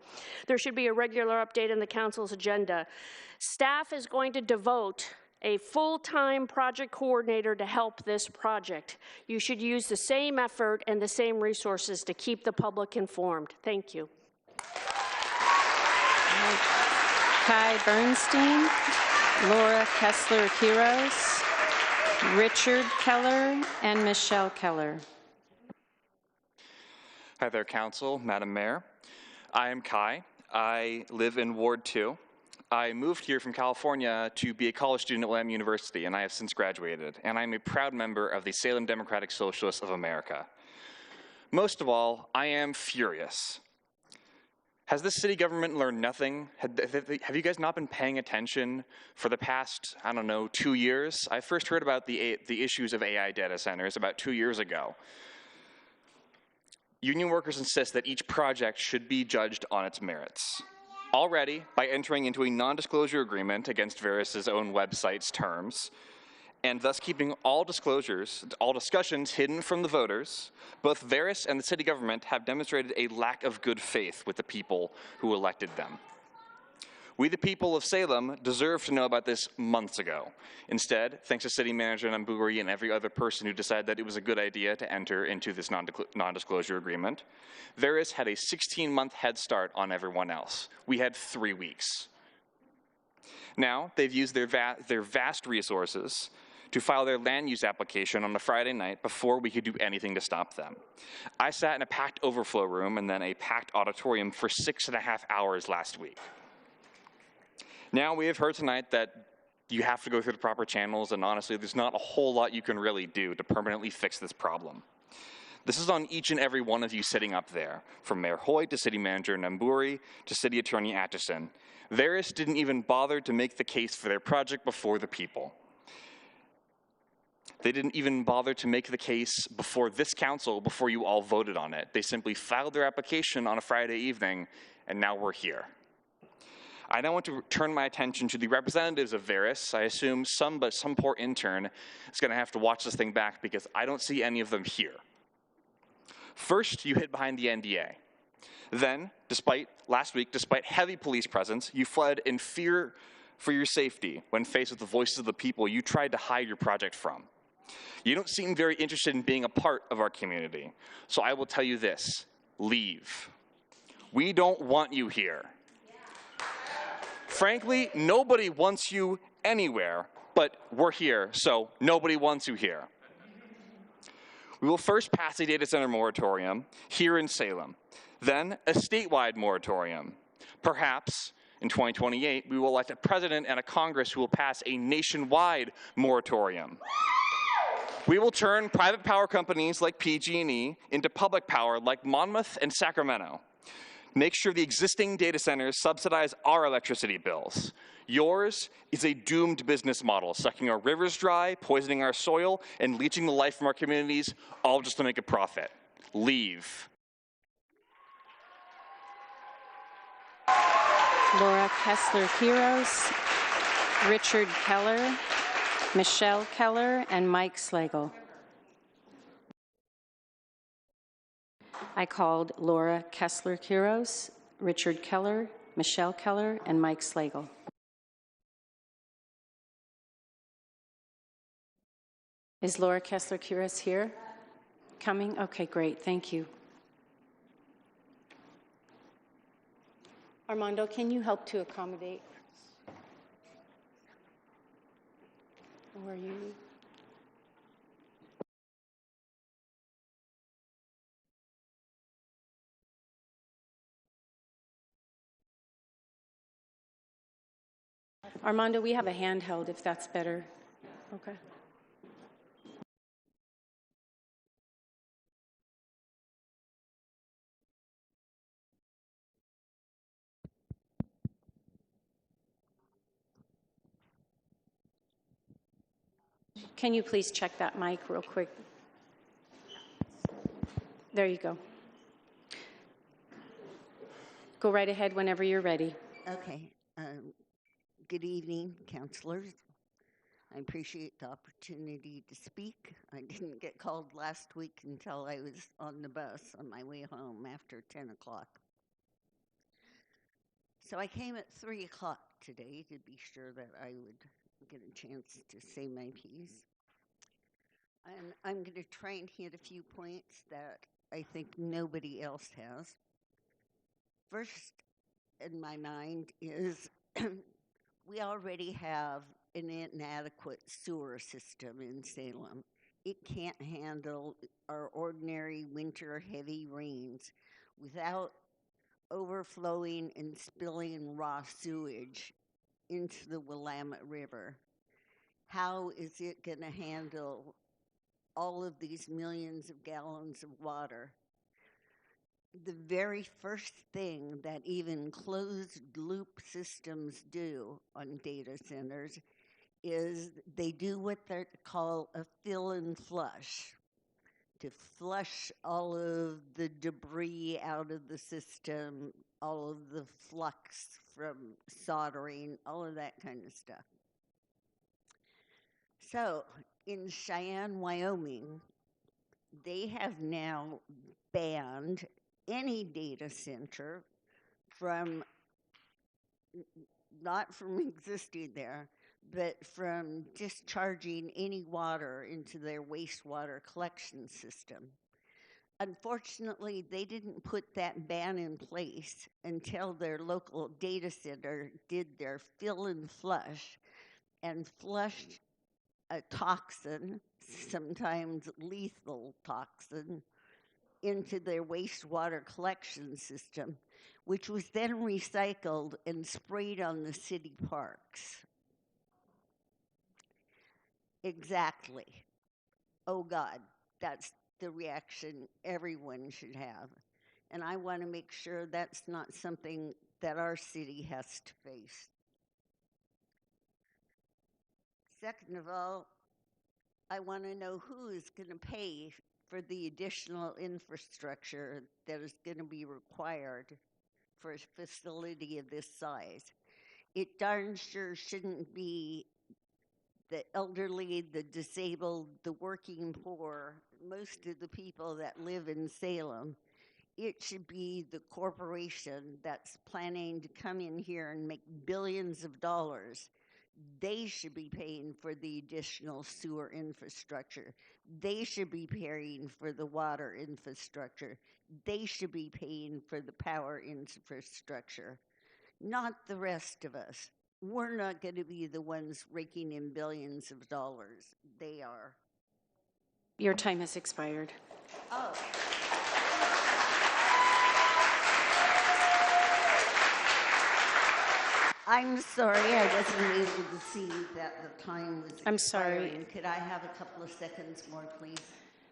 There should be a regular update on the council's agenda. Staff is going to devote a full-time project coordinator to help this project. You should use the same effort and the same resources to keep the public informed. Thank you. Kai Bernstein, Laura Kessler-Quiros, Richard Keller, and Michelle Keller. Hi there, Council, Madam Mayor. I am Kai. I live in Ward 2. I moved here from California to be a college student at Salem University, and I have since graduated, and I'm a proud member of the Salem Democratic Socialists of America. Most of all, I am furious. Has the city government learned nothing? Have you guys not been paying attention for the past, 2 years? I first heard about the issues of AI data centers about 2 years ago. Union workers insist that each project should be judged on its merits. Already, by entering into a non-disclosure agreement against Verus's own website's terms, and thus keeping all discussions hidden from the voters, both Veris and the city government have demonstrated a lack of good faith with the people who elected them. We, the people of Salem, deserve to know about this months ago. Instead, thanks to City Manager Namburi and every other person who decided that it was a good idea to enter into this non-disclosure agreement, Veris had a 16-month head start on everyone else. We had 3 weeks. Now, they've used their vast resources to file their land use application on a Friday night before we could do anything to stop them. I sat in a packed overflow room and then a packed auditorium for 6.5 hours last week. Now, we have heard tonight that you have to go through the proper channels, and honestly, there's not a whole lot you can really do to permanently fix this problem. This is on each and every one of you sitting up there, from Mayor Hoyt to City Manager Namburi to City Attorney Atchison. Veris didn't even bother to make the case for their project before the people. They didn't even bother to make the case before this council, before you all voted on it. They simply filed their application on a Friday evening, and now we're here. I now want to turn my attention to the representatives of Veris. I assume some poor intern is going to have to watch this thing back because I don't see any of them here. First, you hid behind the NDA. Then, last week, despite heavy police presence, you fled in fear for your safety when faced with the voices of the people you tried to hide your project from. You don't seem very interested in being a part of our community. So I will tell you this, leave. We don't want you here. Frankly, nobody wants you anywhere, but we're here, so nobody wants you here. We will first pass a data center moratorium here in Salem, then a statewide moratorium. Perhaps in 2028, we will elect a president and a Congress who will pass a nationwide moratorium. We will turn private power companies like PG&E into public power like Monmouth and Sacramento. Make sure the existing data centers subsidize our electricity bills. Yours is a doomed business model, sucking our rivers dry, poisoning our soil, and leaching the life from our communities, all just to make a profit. Leave. Laura Kessler-Quiros, Richard Keller, Michelle Keller, and Mike Slagle. I called Laura Kessler-Quiros, Richard Keller, Michelle Keller, and Mike Slagle. Is Laura Kessler-Quiros here? Coming? Okay, great. Thank you. Armando, can you help to accommodate? Where are you? Armando, we have a handheld if that's better. Okay. Can you please check that mic real quick? There you go. Go right ahead whenever you're ready. Okay. Good evening, councilors. I appreciate the opportunity to speak. I didn't get called last week until I was on the bus on my way home after 10 o'clock. So I came at 3 o'clock today to be sure that I would get a chance to say my piece. And I'm going to try and hit a few points that I think nobody else has. First in my mind is we already have an inadequate sewer system in Salem. It can't handle our ordinary winter heavy rains without overflowing and spilling raw sewage into the Willamette River. How is it going to handle all of these millions of gallons of water? The very first thing that even closed loop systems do on data centers is they do what they call a fill and flush, to flush all of the debris out of the system, all of the flux from soldering, all of that kind of stuff. So in Cheyenne, Wyoming, they have now banned any data center from, not from existing there, but from discharging any water into their wastewater collection system. Unfortunately, they didn't put that ban in place until their local data center did their fill and flush and flushed a toxin, sometimes lethal toxin, into their wastewater collection system, which was then recycled and sprayed on the city parks. Exactly. Oh God, that's the reaction everyone should have. And I want to make sure that's not something that our city has to face. Second of all, I want to know who is going to pay for the additional infrastructure that is going to be required for a facility of this size. It darn sure shouldn't be the elderly, the disabled, the working poor, most of the people that live in Salem. It should be the corporation that's planning to come in here and make billions of dollars. They should be paying for the additional sewer infrastructure. They should be paying for the water infrastructure. They should be paying for the power infrastructure, not the rest of us. We're not going to be the ones raking in billions of dollars. They are. Your time has expired. Oh. I'm sorry, I wasn't able to see that the time was I'm sorry. expiring. Could I have a couple of seconds more, please?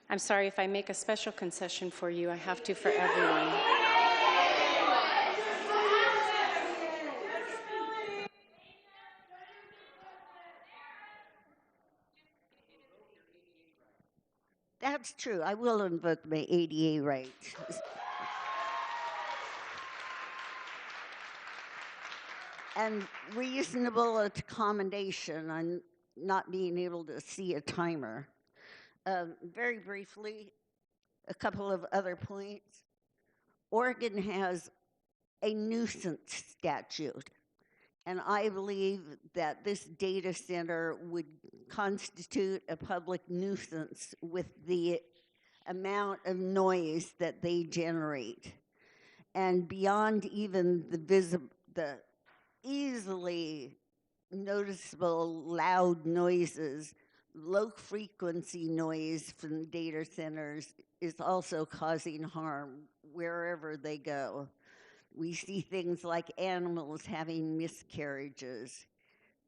I'm sorry, if I make a special concession for you, I have to for everyone. That's true. I will invoke my ADA rights. And reasonable accommodation on not being able to see a timer. Very briefly, a couple of other points. Oregon has a nuisance statute, and I believe that this data center would constitute a public nuisance with the amount of noise that they generate. And beyond even the easily noticeable loud noises, low frequency noise from data centers is also causing harm wherever they go. We see things like animals having miscarriages,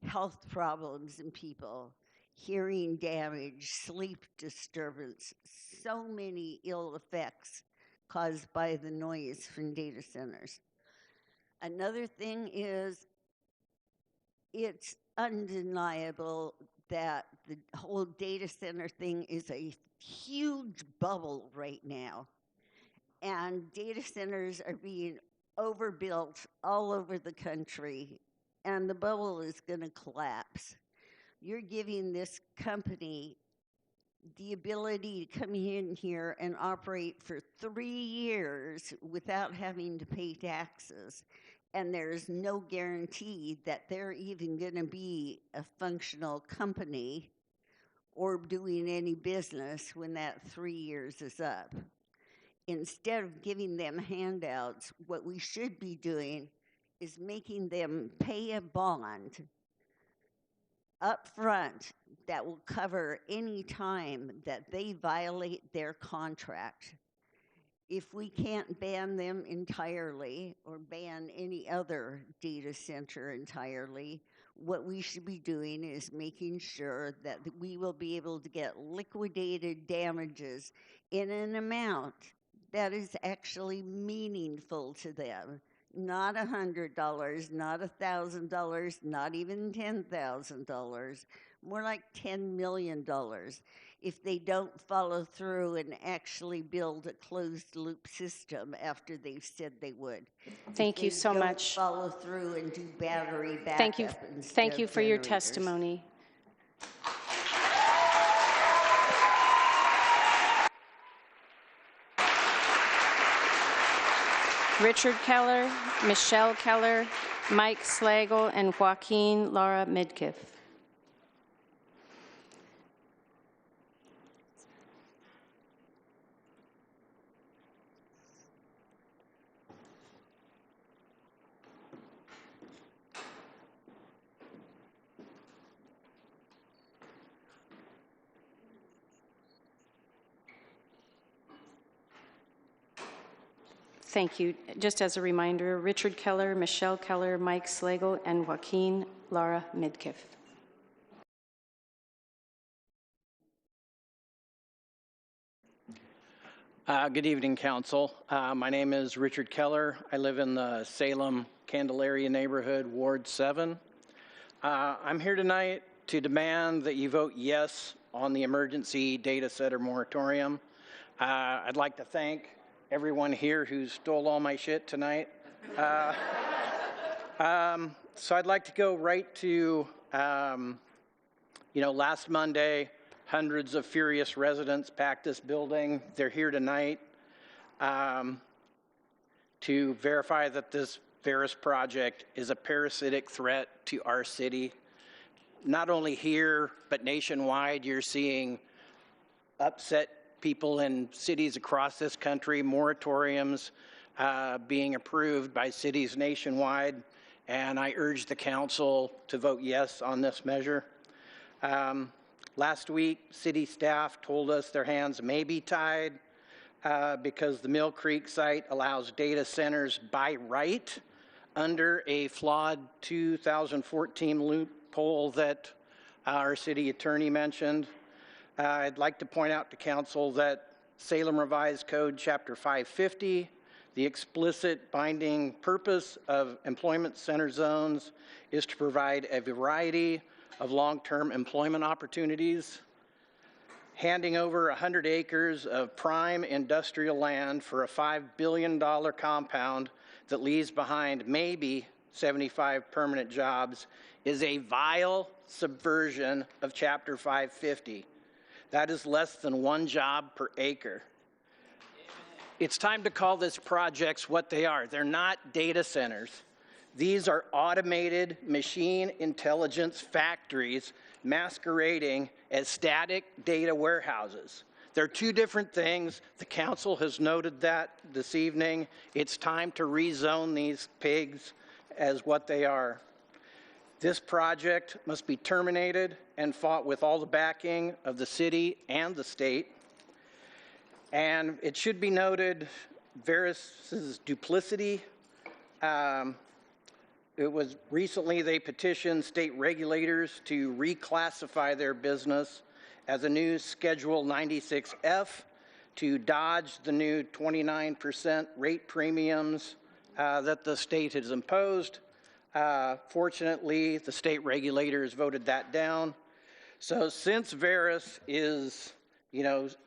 health problems in people, hearing damage, sleep disturbance, so many ill effects caused by the noise from data centers. Another thing is, it's undeniable that the whole data center thing is a huge bubble right now. And data centers are being overbuilt all over the country, and the bubble is going to collapse. You're giving this company the ability to come in here and operate for 3 years without having to pay taxes. And there's no guarantee that they're even going to be a functional company or doing any business when that 3 years is up. Instead of giving them handouts, what we should be doing is making them pay a bond up front that will cover any time that they violate their contract. If we can't ban them entirely or ban any other data center entirely, what we should be doing is making sure that we will be able to get liquidated damages in an amount that is actually meaningful to them. Not $100, not $1,000, not even $10,000, more like $10 million. If they don't follow through and actually build a closed loop system after they've said they would. Thank you so much. Follow through and do battery backup. Thank you for your testimony. Richard Keller, Michelle Keller, Mike Slagle, and Joaquin Lara Midkiff. Thank you. Just as a reminder, Richard Keller, Michelle Keller, Mike Slagle, and Joaquin Lara Midkiff. Good evening, Council. My name is Richard Keller. I live in the Salem, Candelaria neighborhood, Ward 7. I'm here tonight to demand that you vote yes on the emergency data center moratorium. I'd like to thank everyone here who stole all my shit tonight. So I'd like to go right to, last Monday, hundreds of furious residents packed this building. They're here tonight to verify that this Veris project is a parasitic threat to our city. Not only here, but nationwide, you're seeing upset people in cities across this country, moratoriums being approved by cities nationwide, and I urge the council to vote yes on this measure. Last week, city staff told us their hands may be tied because the Mill Creek site allows data centers by right under a flawed 2014 loophole that our city attorney mentioned. I'd like to point out to council that Salem Revised Code Chapter 550, the explicit binding purpose of employment center zones is to provide a variety of long-term employment opportunities. Handing over 100 acres of prime industrial land for a $5 billion compound that leaves behind maybe 75 permanent jobs is a vile subversion of Chapter 550. That is less than 1 job per acre. It's time to call these projects what they are. They're not data centers. These are automated machine intelligence factories masquerading as static data warehouses. They're two different things. The council has noted that this evening. It's time to rezone these pigs as what they are. This project must be terminated and fought with all the backing of the city and the state. And it should be noted, Veris's duplicity. It was recently they petitioned state regulators to reclassify their business as a new Schedule 96F to dodge the new 29% rate premiums that the state has imposed. Fortunately, the state regulators voted that down. So since Veris is,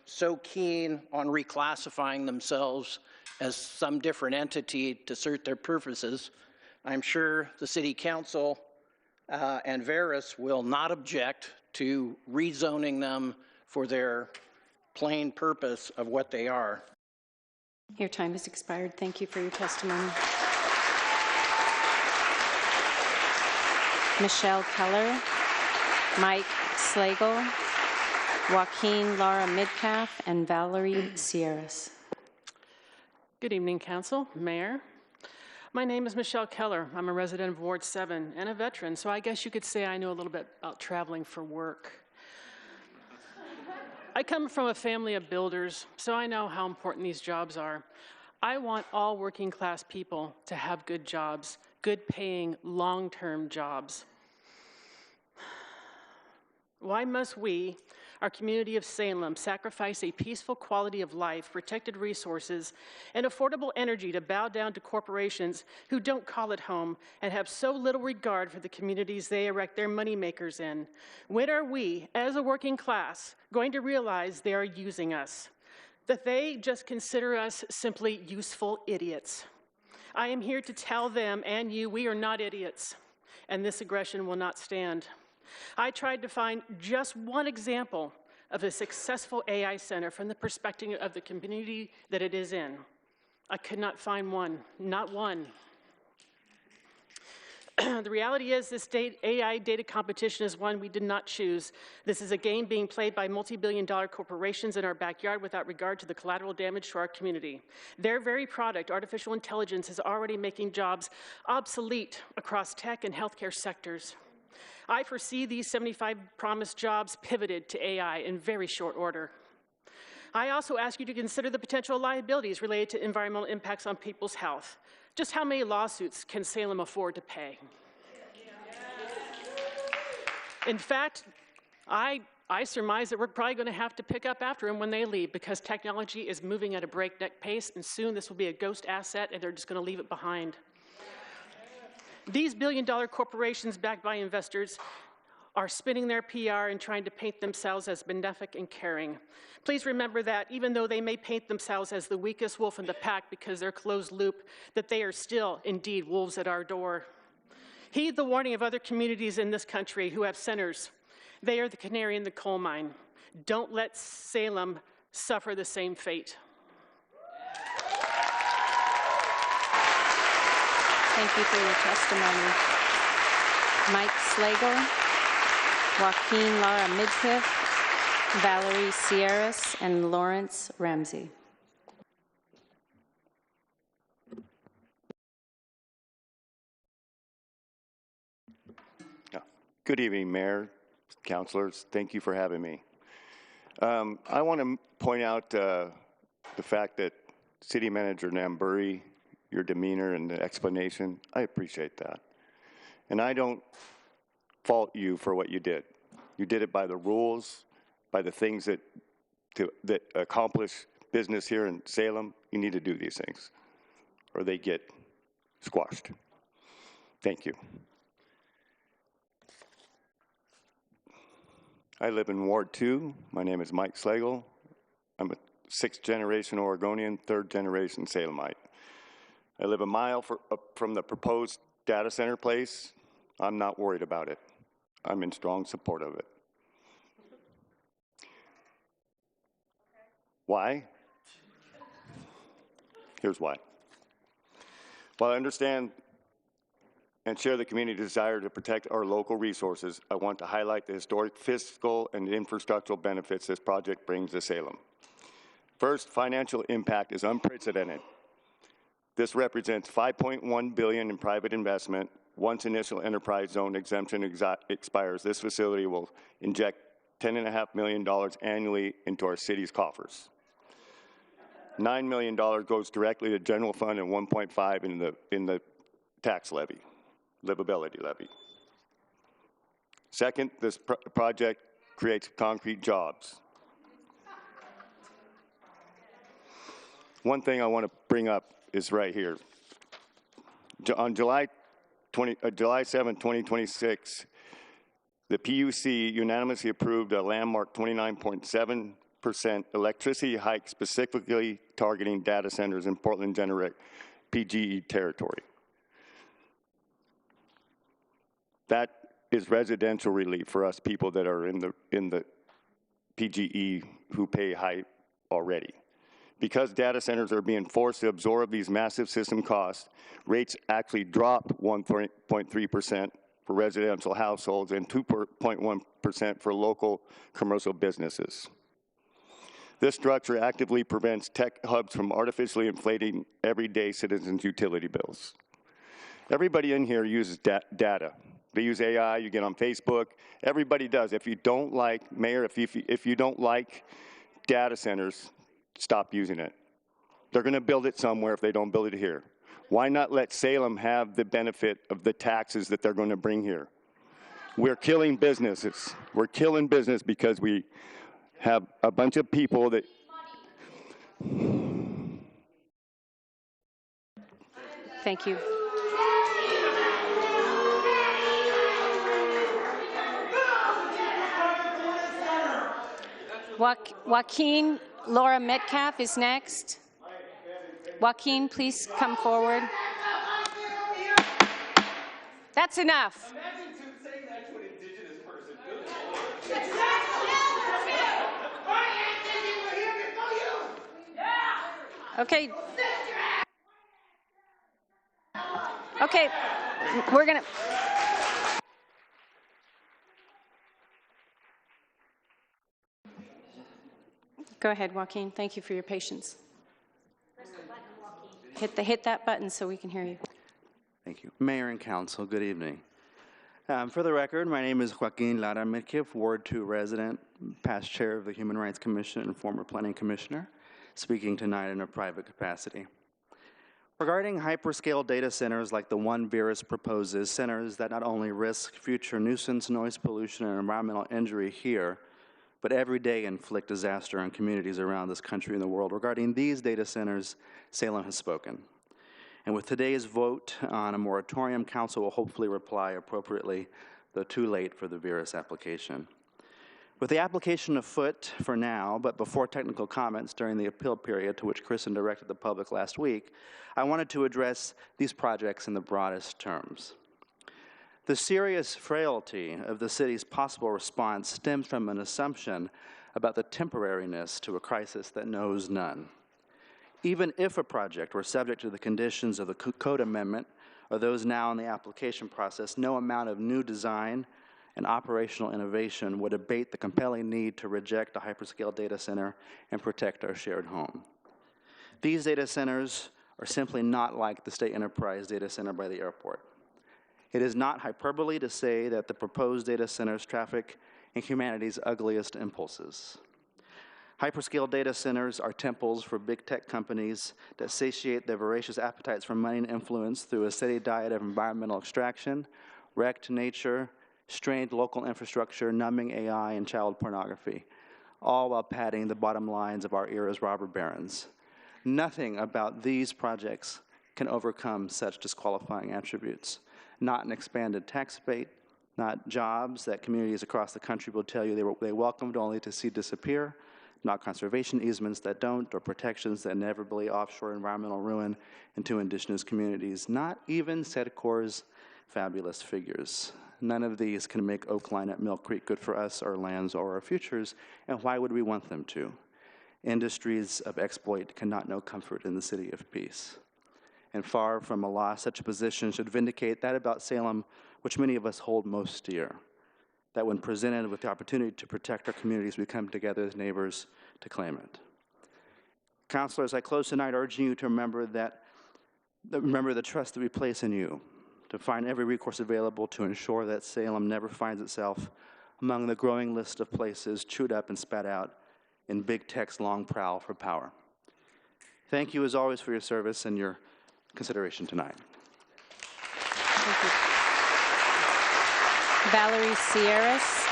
so keen on reclassifying themselves as some different entity to suit their purposes, I'm sure the city council and Veris will not object to rezoning them for their plain purpose of what they are. Your time has expired. Thank you for your testimony. Michelle Keller, Mike Slagle, Joaquin Lara Midkiff, and Valerie Sierras. Good evening, Council, Mayor. My name is Michelle Keller. I'm a resident of Ward 7 and a veteran, so I guess you could say I know a little bit about traveling for work. I come from a family of builders, so I know how important these jobs are. I want all working class people to have good jobs, good paying, long-term jobs. Why must we, our community of Salem, sacrifice a peaceful quality of life, protected resources, and affordable energy to bow down to corporations who don't call it home and have so little regard for the communities they erect their moneymakers in? When are we, as a working class, going to realize they are using us? That they just consider us simply useful idiots? I am here to tell them and you, we are not idiots, and this aggression will not stand. I tried to find just one example of a successful AI center from the perspective of the community that it is in. I could not find one, not one. The reality is this AI data competition is one we did not choose. This is a game being played by multi-billion-dollar corporations in our backyard without regard to the collateral damage to our community. Their very product, artificial intelligence, is already making jobs obsolete across tech and healthcare sectors. I foresee these 75 promised jobs pivoted to AI in very short order. I also ask you to consider the potential liabilities related to environmental impacts on people's health. Just how many lawsuits can Salem afford to pay? In fact, I surmise that we're probably going to have to pick up after them when they leave because technology is moving at a breakneck pace, and soon this will be a ghost asset, and they're just going to leave it behind. These billion-dollar corporations backed by investors are spinning their PR and trying to paint themselves as benefic and caring. Please remember that even though they may paint themselves as the weakest wolf in the pack because they're closed loop, that they are still indeed wolves at our door. Heed the warning of other communities in this country who have centers. They are the canary in the coal mine. Don't let Salem suffer the same fate. Thank you for your testimony. Mike Slagle, Joaquin Lara Midkiff, Valerie Sierras, and Lawrence Ramsey. Good evening, Mayor, councilors. Thank you for having me. I want to point out the fact that City Manager Namburi, your demeanor and the explanation, I appreciate that. And I don't fault you for what you did. You did it by the rules, by the things that accomplish business here in Salem. You need to do these things, or they get squashed. Thank you. I live in Ward 2. My name is Mike Slagle. I'm a 6th-generation Oregonian, 3rd-generation Salemite. I live a mile from the proposed data center place. I'm not worried about it. I'm in strong support of it. Why? Here's why. While I understand and share the community's desire to protect our local resources, I want to highlight the historic fiscal and infrastructural benefits this project brings to Salem. First, financial impact is unprecedented. This represents $5.1 billion in private investment. Once initial enterprise zone exemption expires, this facility will inject $10.5 million annually into our city's coffers. $9 million goes directly to general fund and $1.5 million in the tax levy, livability levy. Second, this project creates concrete jobs. One thing I want to bring up is right here. On July 7, 2026, the PUC unanimously approved a landmark 29.7% electricity hike specifically targeting data centers in Portland Generic PGE territory. That is residential relief for us people that are in the PGE who pay high already. Because data centers are being forced to absorb these massive system costs, rates actually dropped 1.3% for residential households and 2.1% for local commercial businesses. This structure actively prevents tech hubs from artificially inflating everyday citizens' utility bills. Everybody in here uses data. They use AI, you get on Facebook, everybody does. If you don't like, Mayor, if you don't like data centers, stop using it. They're going to build it somewhere if they don't build it here. Why not let Salem have the benefit of the taxes that they're going to bring here? We're killing businesses. We're killing business because we have a bunch of people that... Thank you. Joaquin Laura Metcalf is next. Joaquin, please come forward. That's enough. Okay. Okay, we're gonna. Go ahead, Joaquin. Thank you for your patience. Hit that button so we can hear you. Thank you. Mayor and Council, good evening. For the record, my name is Joaquin Lara Midkiff, Ward 2 resident, past chair of the Human Rights Commission and former planning commissioner, speaking tonight in a private capacity. Regarding hyperscale data centers like the one Verus proposes, centers that not only risk future nuisance, noise pollution, and environmental injury here, but every day inflict disaster on communities around this country and the world. Regarding these data centers, Salem has spoken. And with today's vote on a moratorium, Council will hopefully reply appropriately, though too late for the Verus application. With the application afoot for now, but before technical comments during the appeal period to which Kristen directed the public last week, I wanted to address these projects in the broadest terms. The serious frailty of the city's possible response stems from an assumption about the temporariness to a crisis that knows none. Even if a project were subject to the conditions of the code amendment or those now in the application process, no amount of new design and operational innovation would abate the compelling need to reject a hyperscale data center and protect our shared home. These data centers are simply not like the State Enterprise data center by the airport. It is not hyperbole to say that the proposed data centers traffic in humanity's ugliest impulses. Hyperscale data centers are temples for big tech companies that satiate their voracious appetites for money and influence through a steady diet of environmental extraction, wrecked nature, strained local infrastructure, numbing AI, and child pornography, all while padding the bottom lines of our era's robber barons. Nothing about these projects can overcome such disqualifying attributes. Not an expanded tax base, not jobs that communities across the country will tell you they welcomed only to see disappear, not conservation easements that don't, or protections that inevitably offshore environmental ruin into indigenous communities, not even SEDCOR's fabulous figures. None of these can make Oakline at Mill Creek good for us, our lands, or our futures, and why would we want them to? Industries of exploit cannot know comfort in the city of peace. And far from a law, such a position should vindicate that about Salem which many of us hold most dear, that when presented with the opportunity to protect our communities, we come together as neighbors to claim it. Councilors, I close tonight urging you to remember the trust that we place in you, to find every recourse available to ensure that Salem never finds itself among the growing list of places chewed up and spat out in big tech's long prowl for power. Thank you as always for your service and your consideration tonight. Thank you. Valerie Sierras,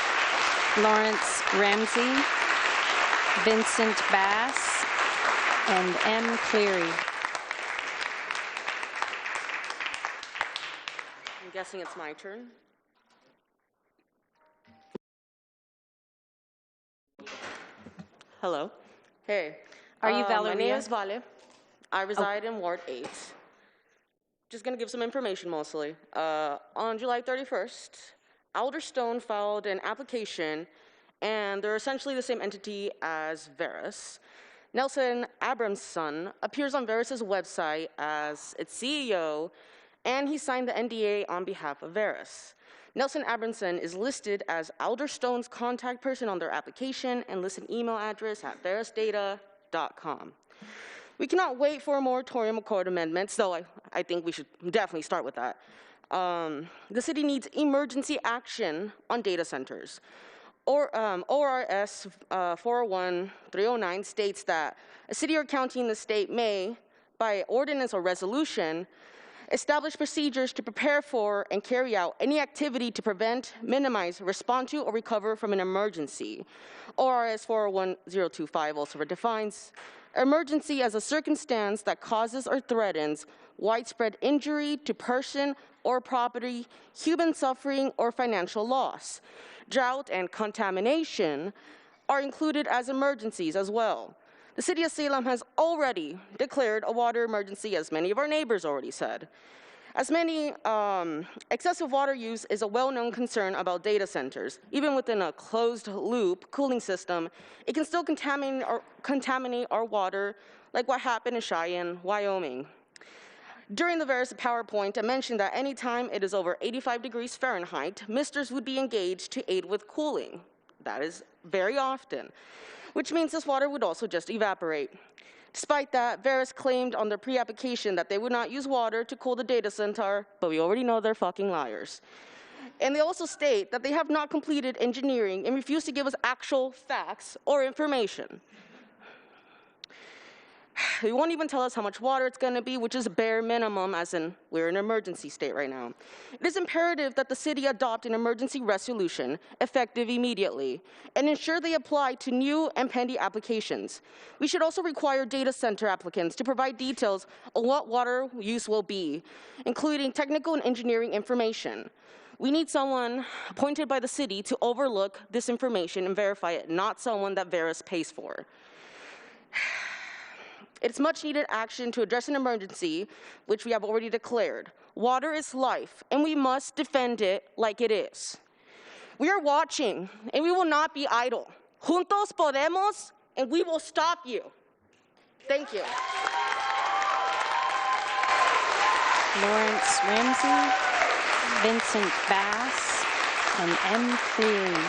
Lawrence Ramsey, Vincent Bass, and M. Cleary. I'm guessing it's my turn. Hello. Hey. Are you Valeria? My name is Vale. I reside in Ward 8. Just going to give some information mostly. On July 31st, Alderstone filed an application, and they're essentially the same entity as Verus. Nelson Abramson appears on Verus's website as its CEO, and he signed the NDA on behalf of Verus. Nelson Abramson is listed as Alderstone's contact person on their application and lists an email address at verusdata.com. We cannot wait for a moratorium of code amendments, though I think we should definitely start with that. The city needs emergency action on data centers. ORS 401-309 states that a city or county in the state may, by ordinance or resolution, establish procedures to prepare for and carry out any activity to prevent, minimize, respond to, or recover from an emergency. ORS 401-025 also defines emergency as a circumstance that causes or threatens widespread injury to person or property, human suffering, or financial loss. Drought and contamination are included as emergencies as well. The city of Salem has already declared a water emergency, as many of our neighbors already said. Excessive water use is a well-known concern about data centers. Even within a closed-loop cooling system, it can still contaminate our water, like what happened in Cheyenne, Wyoming. During the Veris PowerPoint, I mentioned that anytime it is over 85 degrees Fahrenheit, misters would be engaged to aid with cooling. That is very often, which means this water would also just evaporate. Despite that, Veris claimed on their pre-application that they would not use water to cool the data center, but we already know they're fucking liars. And they also state that they have not completed engineering and refuse to give us actual facts or information. They won't even tell us how much water it's going to be, which is bare minimum, as in we're in an emergency state right now. It is imperative that the city adopt an emergency resolution, effective immediately, and ensure they apply to new and pending applications. We should also require data center applicants to provide details on what water use will be, including technical and engineering information. We need someone appointed by the city to overlook this information and verify it, not someone that Veris pays for. It's much needed action to address an emergency, which we have already declared. Water is life, and we must defend it like it is. We are watching, and we will not be idle. Juntos podemos, and we will stop you. Thank you. Lawrence Ramsey, Vincent Bass, and M. Cleary.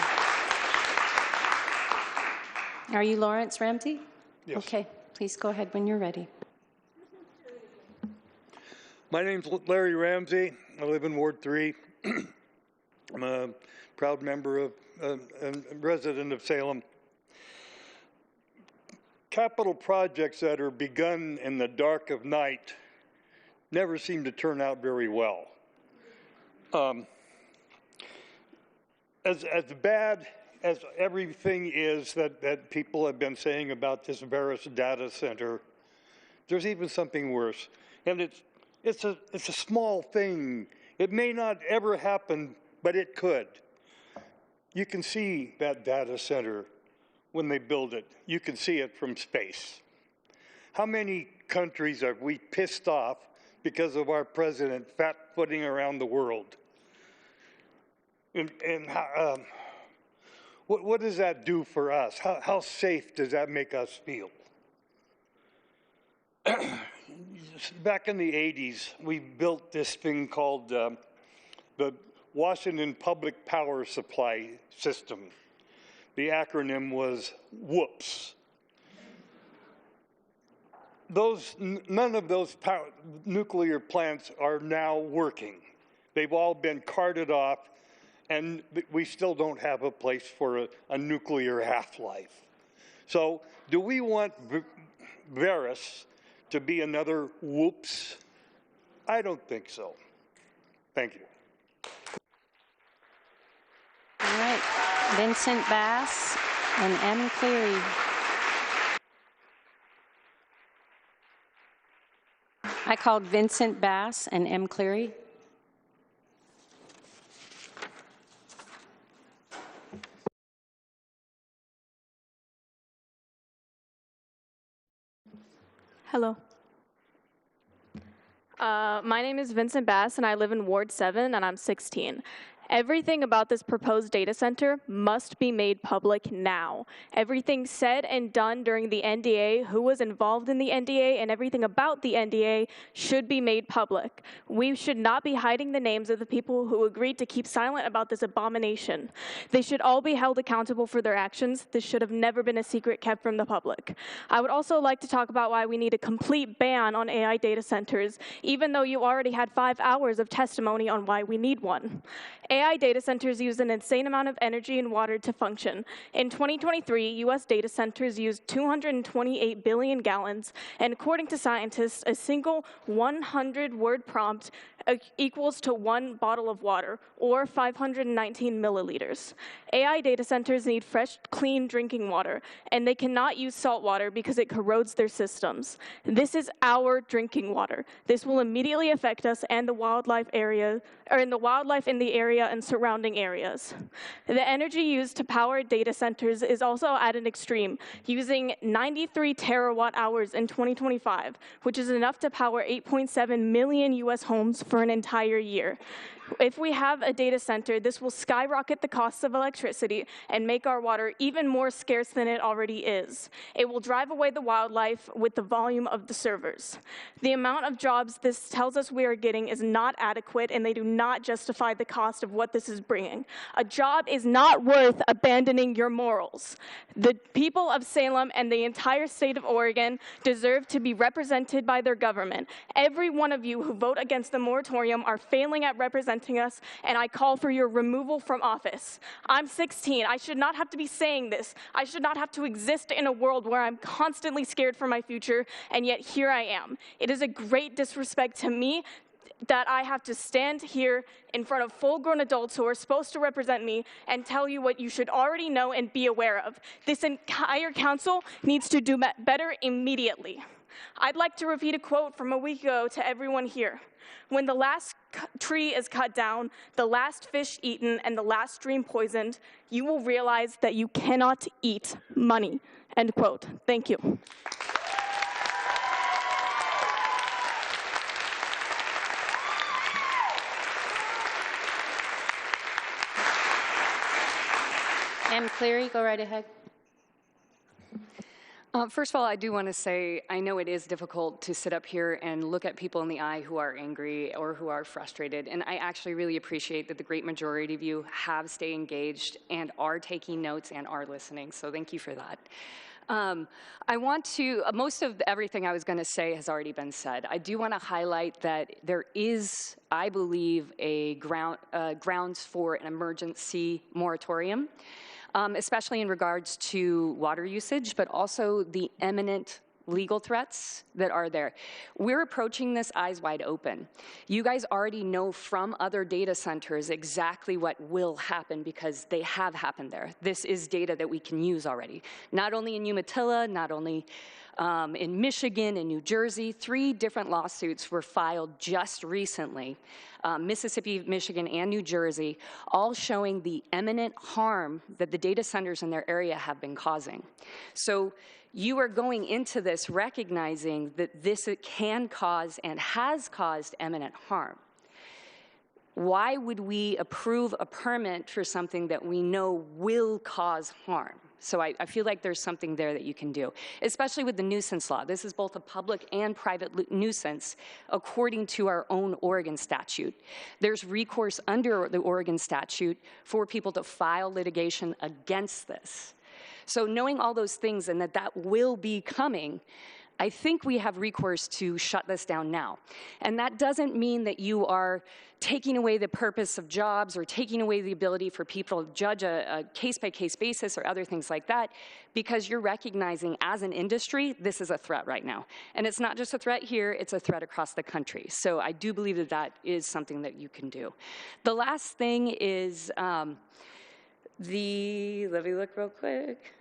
Are you Lawrence Ramsey? Yes. Okay. Please go ahead when you're ready. My name's Larry Ramsey. I live in Ward 3. I'm a proud member of, and resident of Salem. Capital projects that are begun in the dark of night never seem to turn out very well. As bad as everything is that people have been saying about this Veris data center, there's even something worse. And it's a small thing. It may not ever happen, but it could. You can see that data center when they build it. You can see it from space. How many countries have we pissed off because of our president fat-footing around the world? What does that do for us? How safe does that make us feel? Back in the 80s, we built this thing called the Washington Public Power Supply System. The acronym was WHOOPS. None of those nuclear plants are now working. They've all been carted off, and we still don't have a place for a nuclear half-life. So do we want Veris to be another whoops? I don't think so. Thank you. All right, Vincent Bass and M. Cleary. I called Vincent Bass and M. Cleary. Hello. My name is Vincent Bass, and I live in Ward 7, and I'm 16. Everything about this proposed data center must be made public now. Everything said and done during the NDA, who was involved in the NDA, and everything about the NDA should be made public. We should not be hiding the names of the people who agreed to keep silent about this abomination. They should all be held accountable for their actions. This should have never been a secret kept from the public. I would also like to talk about why we need a complete ban on AI data centers, even though you already had 5 hours of testimony on why we need one. AI data centers use an insane amount of energy and water to function. In 2023, U.S. data centers used 228 billion gallons, and according to scientists, a single 100-word prompt equals to 1 bottle of water, or 519 milliliters. AI data centers need fresh, clean drinking water, and they cannot use salt water because it corrodes their systems. This is our drinking water. This will immediately affect us and the wildlife area, or in the wildlife in the area and surrounding areas. The energy used to power data centers is also at an extreme, using 93 terawatt hours in 2025, which is enough to power 8.7 million U.S. homes for an entire year. If we have a data center, this will skyrocket the cost of electricity and make our water even more scarce than it already is. It will drive away the wildlife with the volume of the servers. The amount of jobs this tells us we are getting is not adequate, and they do not justify the cost of what this is bringing. A job is not worth abandoning your morals. The people of Salem and the entire state of Oregon deserve to be represented by their government. Every one of you who vote against the moratorium are failing at representing us, and I call for your removal from office. I'm 16. I should not have to be saying this. I should not have to exist in a world where I'm constantly scared for my future, and yet here I am. It is a great disrespect to me that I have to stand here in front of full-grown adults who are supposed to represent me and tell you what you should already know and be aware of. This entire council needs to do better immediately. I'd like to repeat a quote from a week ago to everyone here. When the last tree is cut down, the last fish eaten, and the last stream poisoned, you will realize that you cannot eat money. End quote. Thank you. Ann Cleary, go right ahead. First of all, I do want to say I know it is difficult to sit up here and look at people in the eye who are angry or who are frustrated, and I actually really appreciate that the great majority of you have stayed engaged and are taking notes and are listening, so thank you for that. I want to, most of everything I was going to say has already been said. I do want to highlight that there is, I believe, a grounds for an emergency moratorium. Especially in regards to water usage, but also the imminent legal threats that are there. We're approaching this eyes wide open. You guys already know from other data centers exactly what will happen because they have happened there. This is data that we can use already. Not only in Umatilla, not only in Michigan and New Jersey, 3 different lawsuits were filed just recently, Mississippi, Michigan, and New Jersey, all showing the imminent harm that the data centers in their area have been causing. So you are going into this recognizing that this can cause and has caused imminent harm. Why would we approve a permit for something that we know will cause harm? So I feel like there's something there that you can do, especially with the nuisance law. This is both a public and private nuisance according to our own Oregon statute. There's recourse under the Oregon statute for people to file litigation against this. So knowing all those things and that will be coming, I think we have recourse to shut this down now. And that doesn't mean that you are taking away the purpose of jobs or taking away the ability for people to judge a case-by-case basis or other things like that, because you're recognizing as an industry, this is a threat right now. And it's not just a threat here, it's a threat across the country. So I do believe that that is something that you can do. The last thing is let me look real quick.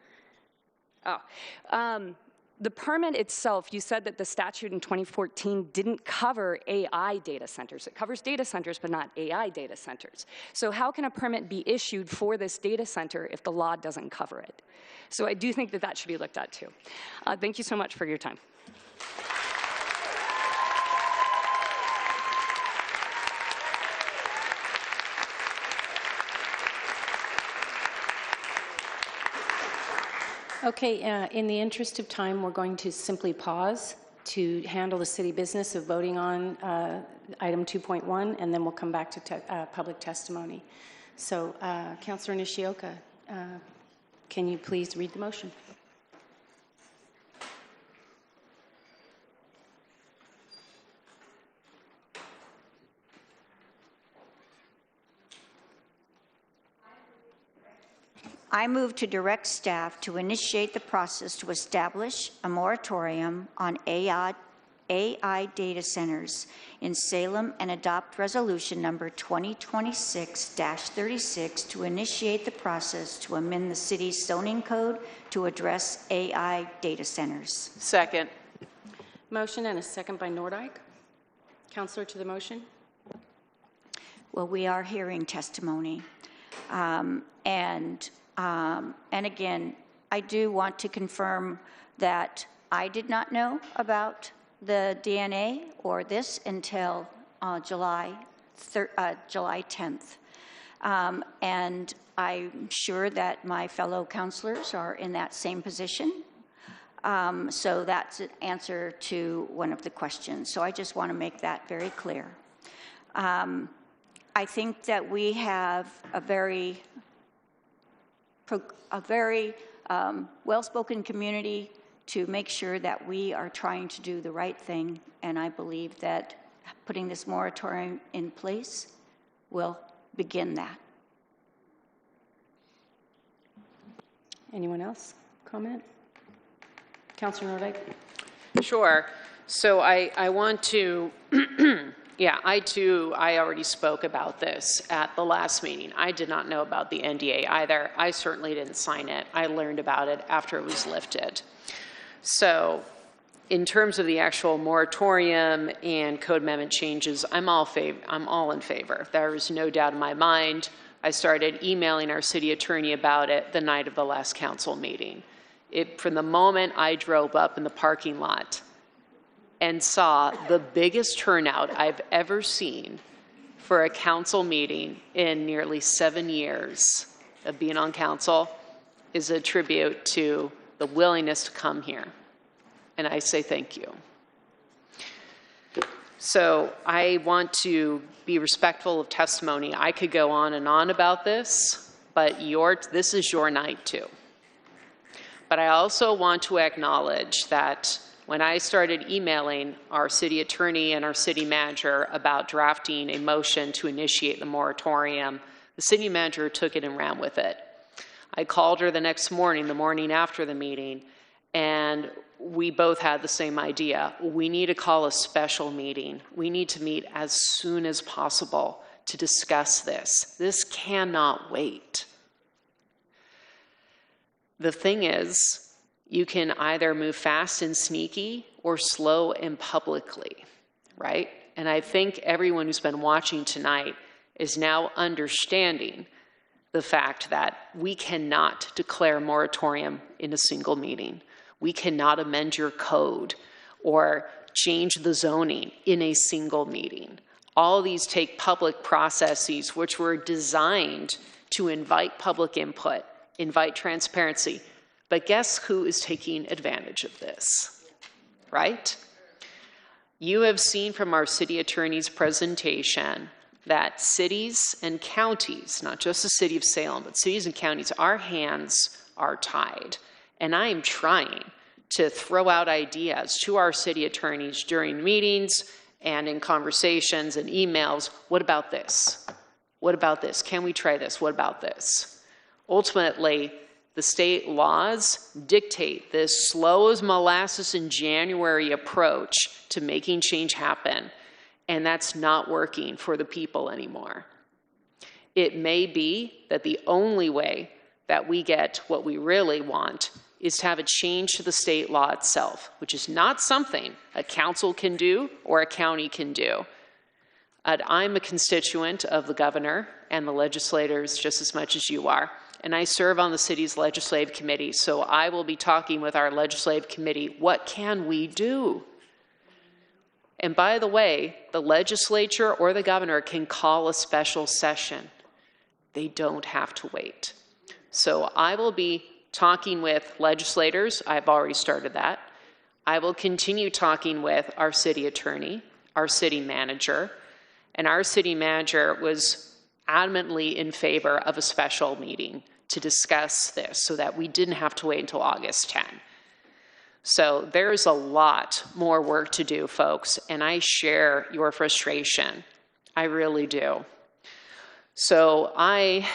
The permit itself, you said that the statute in 2014 didn't cover AI data centers. It covers data centers, but not AI data centers. So how can a permit be issued for this data center if the law doesn't cover it? So I do think that that should be looked at too. Thank you so much for your time. Okay, in the interest of time, we're going to simply pause to handle the city business of voting on item 2.1, and then we'll come back to public testimony. So, Councilor Nishioka, can you please read the motion? I move to direct staff to initiate the process to establish a moratorium on AI data centers in Salem and adopt resolution number 2026-36 to initiate the process to amend the city's zoning code to address AI data centers. Second. Motion and a second by Nordyke. Councilor to the motion. Well, we are hearing testimony. And again, I do want to confirm that I did not know about the DNA or this until July July 10th. And I'm sure that my fellow councilors are in that same position. So that's an answer to one of the questions. So I just want to make that very clear. I think that we have a very well-spoken community to make sure that we are trying to do the right thing. And I believe that putting this moratorium in place will begin that. Anyone else comment? Councilor Nordyke? Sure. So I want to, yeah, I already spoke about this at the last meeting. I did not know about the NDA either. I certainly didn't sign it. I learned about it after it was lifted. So in terms of the actual moratorium and code amendment changes, I'm all in favor. There is no doubt in my mind. I started emailing our city attorney about it the night of the last council meeting. From the moment I drove up in the parking lot and saw the biggest turnout I've ever seen for a council meeting in nearly 7 years of being on council is a tribute to the willingness to come here. And I say thank you. So I want to be respectful of testimony. I could go on and on about this, but this is your night too. But I also want to acknowledge that when I started emailing our city attorney and our city manager about drafting a motion to initiate the moratorium, the city manager took it and ran with it. I called her the next morning, the morning after the meeting, and we both had the same idea. We need to call a special meeting. We need to meet as soon as possible to discuss this. This cannot wait. The thing is, you can either move fast and sneaky or slow and publicly, right? And I think everyone who's been watching tonight is now understanding the fact that we cannot declare a moratorium in a single meeting. We cannot amend your code or change the zoning in a single meeting. All these take public processes which were designed to invite public input, invite transparency. But guess who is taking advantage of this, right? You have seen from our city attorney's presentation that cities and counties, not just the city of Salem, but cities and counties, our hands are tied. And I am trying to throw out ideas to our city attorneys during meetings and in conversations and emails. What about this? What about this? Can we try this? What about this? Ultimately, the state laws dictate this slow as molasses in January approach to making change happen, and that's not working for the people anymore. It may be that the only way that we get what we really want is to have a change to the state law itself, which is not something a council can do or a county can do. I'm a constituent of the governor and the legislators just as much as you are. And I serve on the city's legislative committee, so I will be talking with our legislative committee, what can we do? And by the way, the legislature or the governor can call a special session. They don't have to wait. So I will be talking with legislators. I've already started that. I will continue talking with our city attorney, our city manager, and our city manager was adamantly in favor of a special meeting to discuss this so that we didn't have to wait until August 10. So there's a lot more work to do, folks, and I share your frustration. I really do. So I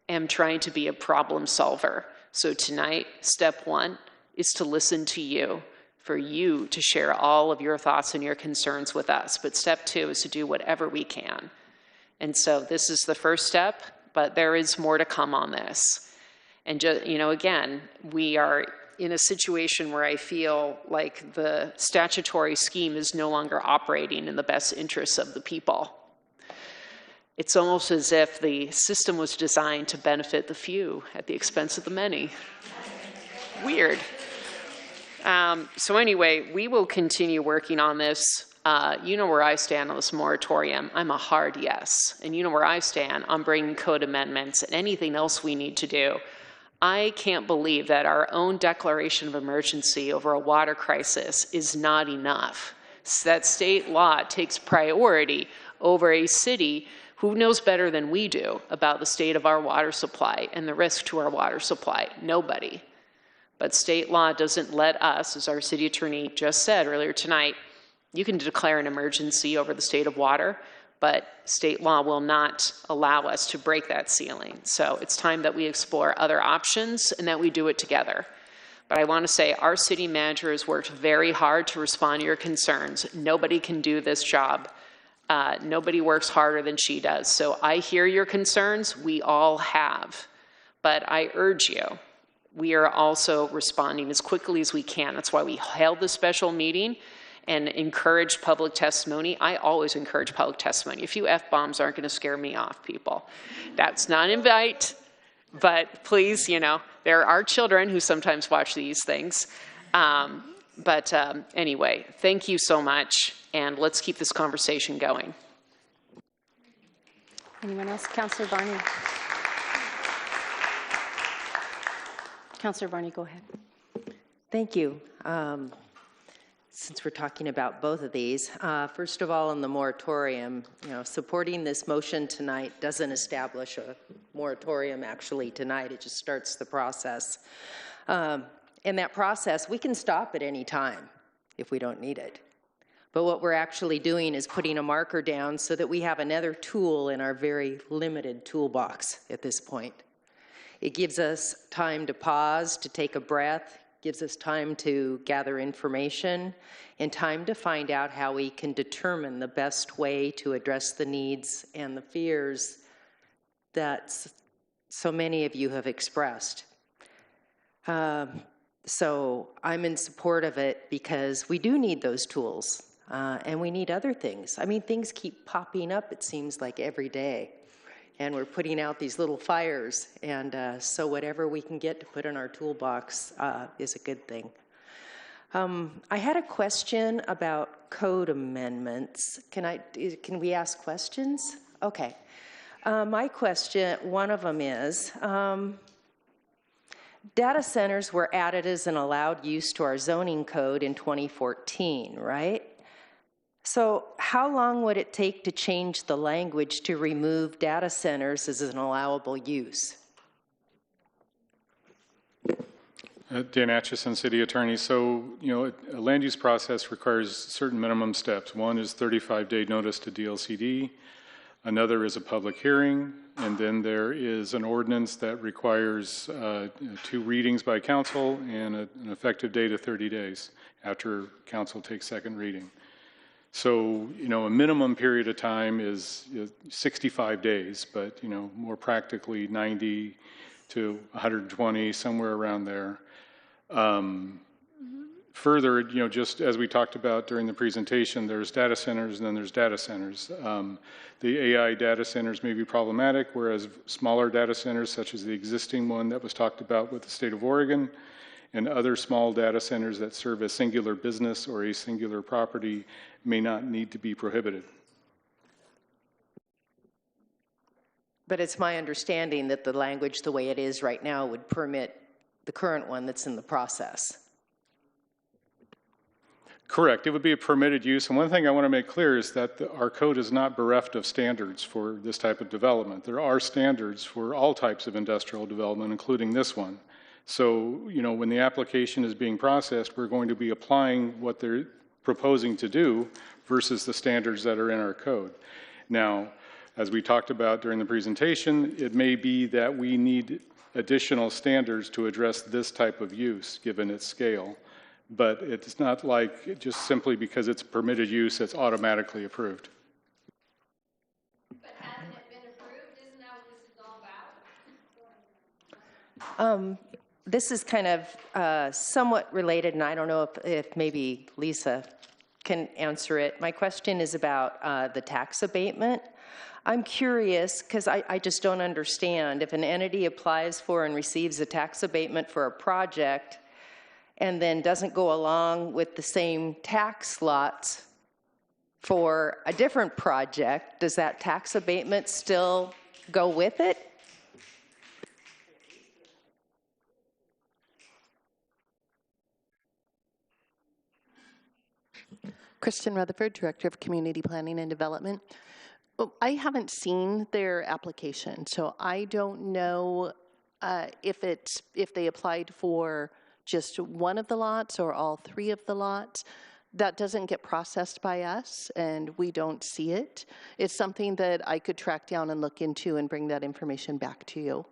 am trying to be a problem solver. So tonight, step one is to listen to you, for you to share all of your thoughts and your concerns with us. But step two is to do whatever we can. And so this is the first step, but there is more to come on this. And just, again, we are in a situation where I feel like the statutory scheme is no longer operating in the best interests of the people. It's almost as if the system was designed to benefit the few at the expense of the many. Weird. So anyway, we will continue working on this. You know where I stand on this moratorium. I'm a hard yes. And you know where I stand on bringing code amendments and anything else we need to do. I can't believe that our own declaration of emergency over a water crisis is not enough. That state law takes priority over a city who knows better than we do about the state of our water supply and the risk to our water supply. Nobody. But state law doesn't let us, as our city attorney just said earlier tonight, you can declare an emergency over the state of water, but state law will not allow us to break that ceiling. So it's time that we explore other options and that we do it together. But I want to say our city manager has worked very hard to respond to your concerns. Nobody can do this job. Nobody works harder than she does. So I hear your concerns. We all have. But I urge you, we are also responding as quickly as we can. That's why we held the special meeting and encouraged public testimony. I always encourage public testimony. A few F-bombs aren't going to scare me off, people. That's not an invite, but please, you know, there are children who sometimes watch these things. Anyway, thank you so much, and let's keep this conversation going. Anyone else? Councilor Barney. Councilor Barney, go ahead. Thank you. Since we're talking about both of these, first of all, on the moratorium, you know, supporting this motion tonight doesn't establish a moratorium actually tonight. It just starts the process. In that process, we can stop at any time if we don't need it. But what we're actually doing is putting a marker down so that we have another tool in our very limited toolbox at this point. It gives us time to pause, to take a breath, gives us time to gather information, and time to find out how we can determine the best way to address the needs and the fears that so many of you have expressed. So I'm in support of it because we do need those tools, and we need other things. I mean, things keep popping up, it seems like, every day. And we're putting out these little fires, and so whatever we can get to put in our toolbox is a good thing. I had a question about code amendments. Can we ask questions? Okay. My question, one of them is, data centers were added as an allowed use to our zoning code in 2014, right? So how long would it take to change the language to remove data centers as an allowable use? Dan Atchison, City Attorney. So, you know, a land use process requires certain minimum steps. One is 35-day notice to DLCD. Another is a public hearing. And then there is an ordinance that requires 2 readings by council and an effective date of 30 days after council takes second reading. So, you know, a minimum period of time is 65 days, but, you know, more practically 90 to 120, somewhere around there. Further, you know, just as we talked about during the presentation, there's data centers and then there's data centers. The AI data centers may be problematic, whereas smaller data centers, such as the existing one that was talked about with the state of Oregon, and other small data centers that serve a singular business or a singular property may not need to be prohibited. But it's my understanding that the language the way it is right now would permit the current one that's in the process. Correct. It would be a permitted use. And one thing I want to make clear is that our code is not bereft of standards for this type of development. There are standards for all types of industrial development, including this one. So, you know, when the application is being processed, we're going to be applying what they're proposing to do versus the standards that are in our code. Now, as we talked about during the presentation, it may be that we need additional standards to address this type of use, given its scale. But it's not like just simply because it's permitted use, it's automatically approved. But hasn't it been approved? Isn't that what this is all about? This is kind of somewhat related, and I don't know if maybe Lisa can answer it. My question is about the tax abatement. I'm curious, because I just don't understand. If an entity applies for and receives a tax abatement for a project and then doesn't go along with the same tax lots for a different project, does that tax abatement still go with it? Kristen Rutherford, Director of Community Planning and Development. Well, I haven't seen their application, so I don't know if they applied for just one of the lots or all three of the lots. That doesn't get processed by us, and we don't see it. It's something that I could track down and look into and bring that information back to you.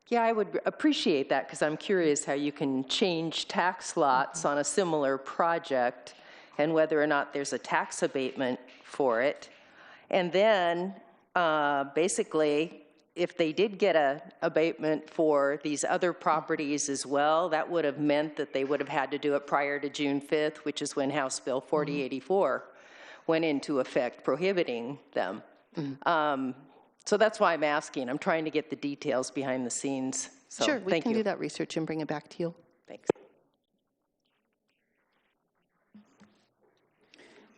Yeah, I would appreciate that, because I'm curious how you can change tax lots on a similar project and whether or not there's a tax abatement for it. And then, basically, if they did get a abatement for these other properties as well, that would have meant that they would have had to do it prior to June 5th, which is when House Bill 4084 went into effect prohibiting them. So that's why I'm asking. I'm trying to get the details behind the scenes. So, sure, we can do that research and bring it back to you. Thanks.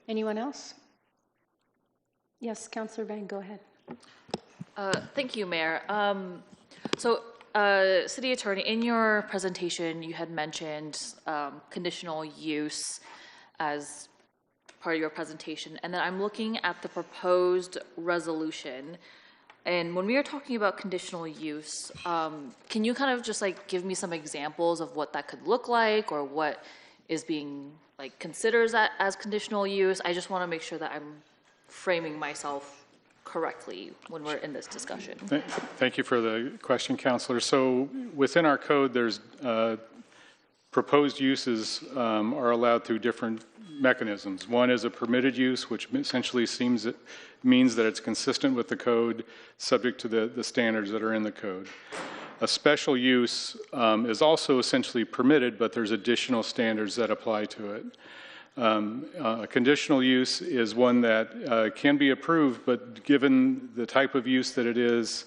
Anyone else? Yes, Councilor Vang, go ahead. Thank you, Mayor. City Attorney, in your presentation, you had mentioned conditional use as part of your presentation, and then I'm looking at the proposed resolution. And when we are talking about conditional use, can you kind of just like give me some examples of what that could look like, or what is being like considered as conditional use? I just want to make sure that I'm framing myself correctly when we're in this discussion. Thank you for the question, Councilor. So within our code, there's proposed uses are allowed through different mechanisms. One is a permitted use, which essentially means that it's consistent with the code, subject to the standards that are in the code. A special use is also essentially permitted, but there's additional standards that apply to it. A conditional use is one that can be approved, but given the type of use that it is,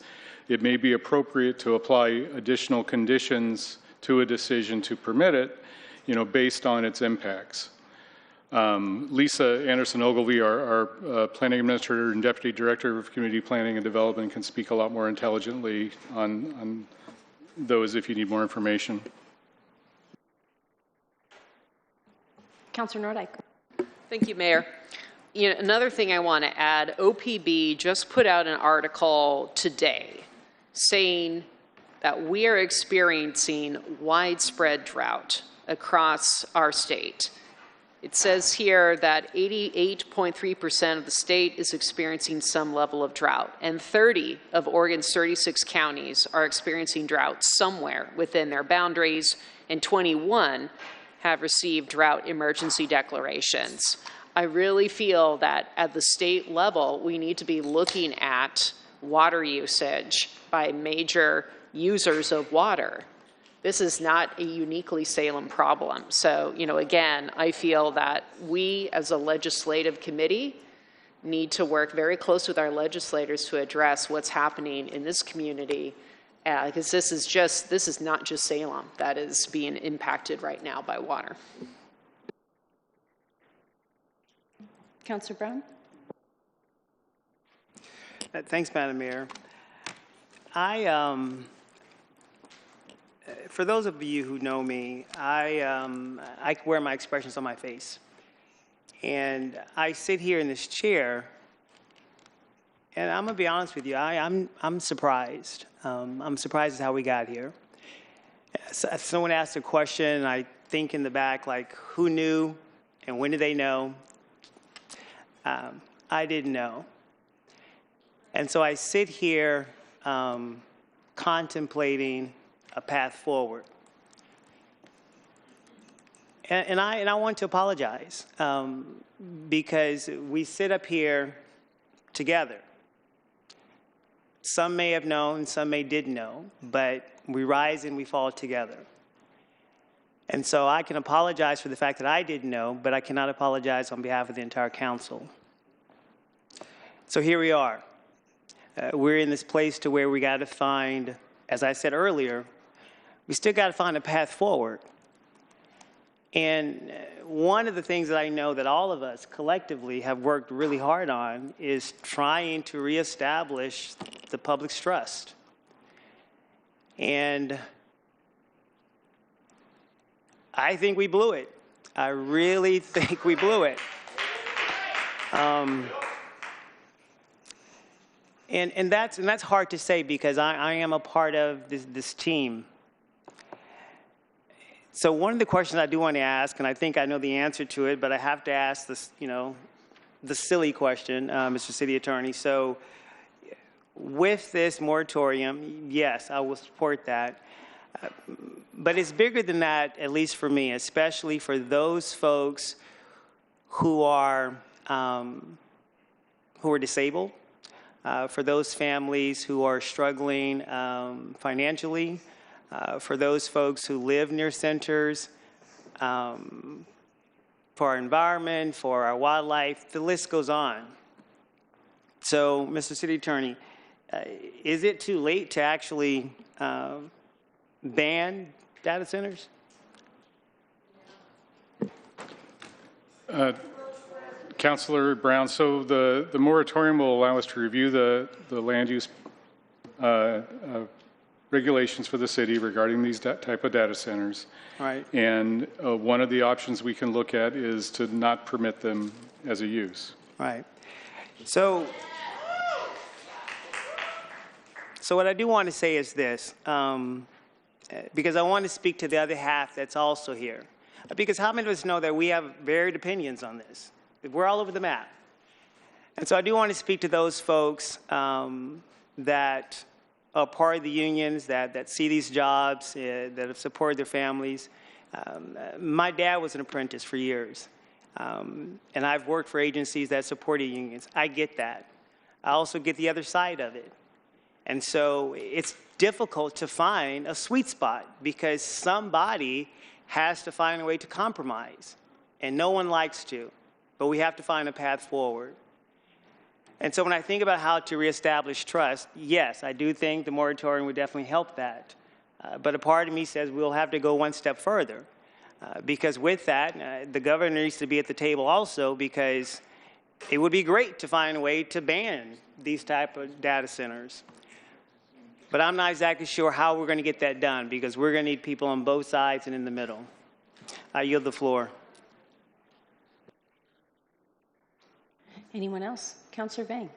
it may be appropriate to apply additional conditions to a decision to permit it, based on its impacts. Lisa Anderson-Ogilvie, our planning administrator and deputy director of community planning and development, can speak a lot more intelligently on those if you need more information. Councilor Nordyke. Thank you, Mayor. Another thing I want to add, OPB just put out an article today saying that we are experiencing widespread drought across our state. It says here that 88.3% of the state is experiencing some level of drought, and 30 of Oregon's 36 counties are experiencing drought somewhere within their boundaries, and 21 have received drought emergency declarations. I really feel that at the state level, we need to be looking at water usage by major users of water. This is not a uniquely Salem problem. So, again, I feel that we as a legislative committee need to work very close with our legislators to address what's happening in this community, because this is not just Salem that is being impacted right now by water. Councilor Brown. Thanks, Madam Mayor. For those of you who know me, I wear my expressions on my face. And I sit here in this chair, and I'm going to be honest with you, I'm surprised. I'm surprised at how we got here. Someone asked a question, and I think in the back, like, who knew and when did they know? I didn't know. And so I sit here contemplating a path forward. And I want to apologize because we sit up here together. Some may have known, some didn't know, but we rise and we fall together. And so I can apologize for the fact that I didn't know, but I cannot apologize on behalf of the entire council. So here we are. We're in this place to where we got to find, as I said earlier, we still got to find a path forward. And one of the things that I know that all of us collectively have worked really hard on is trying to reestablish the public's trust. And I think we blew it. I really think we blew it. And that's hard to say because I am a part of this team. So one of the questions I do want to ask, and I think I know the answer to it, but I have to ask this, the silly question, Mr. City Attorney. So with this moratorium, yes, I will support that. But it's bigger than that, at least for me, especially for those folks who are disabled, for those families who are struggling financially, for those folks who live near centers, for our environment, for our wildlife, the list goes on. So, Mr. City Attorney, is it too late to actually ban data centers? Councilor Brown, so the moratorium will allow us to review the land use regulations for the city regarding these type of data centers. Right. And one of the options we can look at is to not permit them as a use. Right. So what I do want to say is this, because I want to speak to the other half that's also here. Because how many of us know that we have varied opinions on this? We're all over the map. And so I do want to speak to those folks that are part of the unions, that see these jobs, that have supported their families. My dad was an apprentice for years. And I've worked for agencies that supported unions. I get that. I also get the other side of it. And so it's difficult to find a sweet spot because somebody has to find a way to compromise. And no one likes to, but we have to find a path forward. And so when I think about how to reestablish trust, yes, I do think the moratorium would definitely help that. But a part of me says we'll have to go one step further. Because with that, the governor needs to be at the table also because it would be great to find a way to ban these type of data centers. But I'm not exactly sure how we're going to get that done because we're going to need people on both sides and in the middle. I yield the floor. Anyone else? Councillor Vang.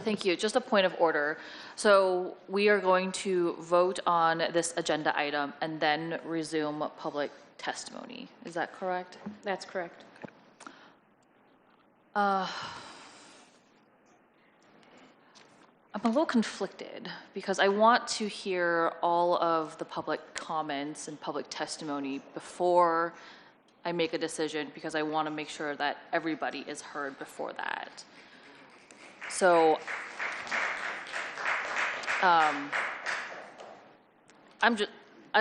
Thank you. Just a point of order. So we are going to vote on this agenda item and then resume public testimony. Is that correct? That's correct. I'm a little conflicted because I want to hear all of the public comments and public testimony before I make a decision because I want to make sure that everybody is heard before that. So I'm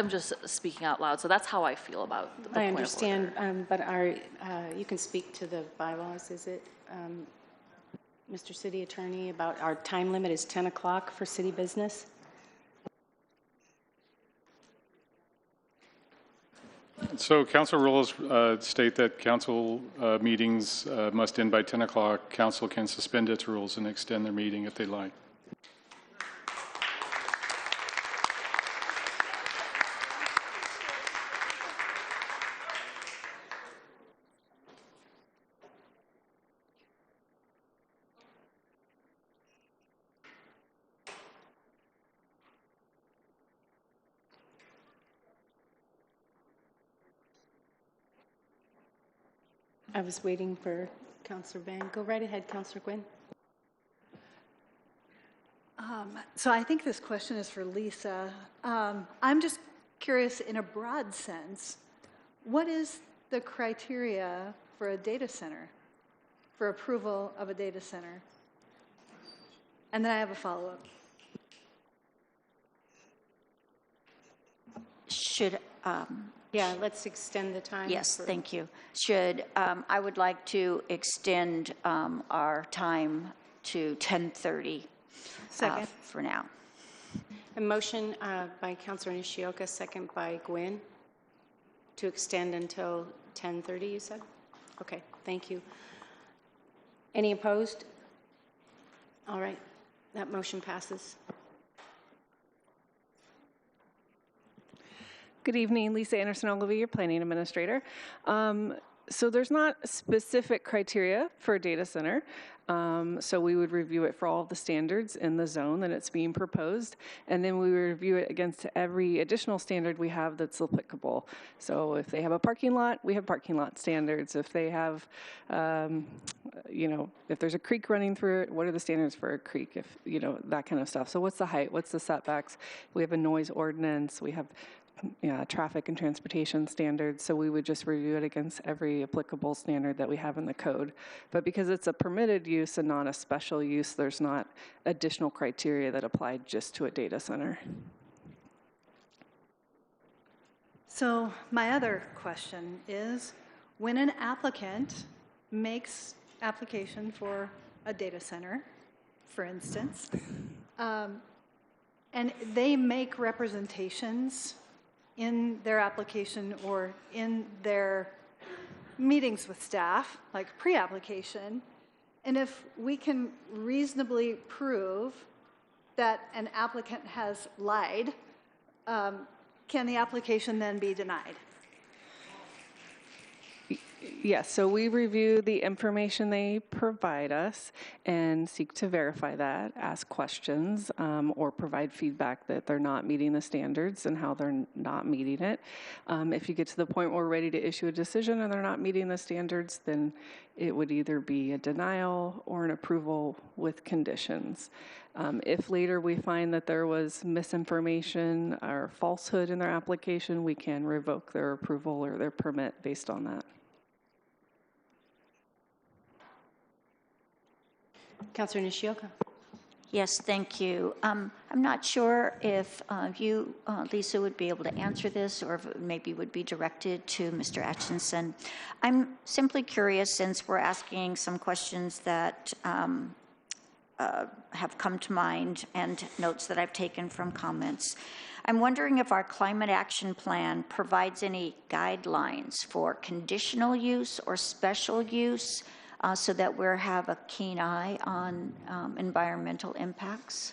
just speaking out loud. So that's how I feel about the point I understand, but you can speak to the bylaws, is it? Mr. City Attorney, about our time limit is 10 o'clock for city business. So council rules state that council meetings must end by 10 o'clock. Council can suspend its rules and extend their meeting if they like. I was waiting for Councillor Vang. Go right ahead, Councillor Gwynn. So I think this question is for Lisa. I'm just curious, in a broad sense, what is the criteria for a data center, for approval of a data center? And then I have a follow-up. Should, yeah, let's extend the time. yes, thank you. Should, I would like to extend our time to 10:30 for now. A motion by Councillor Nishioka, second by Gwynn, to extend until 10:30, you said? Okay, thank you. Any opposed? All right, that motion passes. Good evening, Lisa Anderson Ogilvy, your planning administrator. So there's not specific criteria for a data center. So we would review it for all of the standards in the zone that it's being proposed, and then we would review it against every additional standard we have that's applicable. So if they have a parking lot, we have parking lot standards. If they have, if there's a creek running through it, what are the standards for a creek? If, that kind of stuff. So what's the height? What's the setbacks? We have a noise ordinance. We have traffic and transportation standards, so we would just review it against every applicable standard that we have in the code. But because it's a permitted use and not a special use, there's not additional criteria that apply just to a data center. So my other question is, when an applicant makes application for a data center, for instance, and they make representations in their application or in their meetings with staff, like pre-application, and if we can reasonably prove that an applicant has lied, can the application then be denied? Yes, so we review the information they provide us and seek to verify that, ask questions, or provide feedback that they're not meeting the standards and how they're not meeting it. If you get to the point where we're ready to issue a decision and they're not meeting the standards, then it would either be a denial or an approval with conditions. If later we find that there was misinformation or falsehood in their application, we can revoke their approval or their permit based on that. Councilor Nishioka. Yes, thank you. I'm not sure if you, Lisa, would be able to answer this, or if it maybe would be directed to Mr. Atchison. I'm simply curious, since we're asking some questions that have come to mind and notes that I've taken from comments. I'm wondering if our climate action plan provides any guidelines for conditional use or special use, so that we have a keen eye on environmental impacts?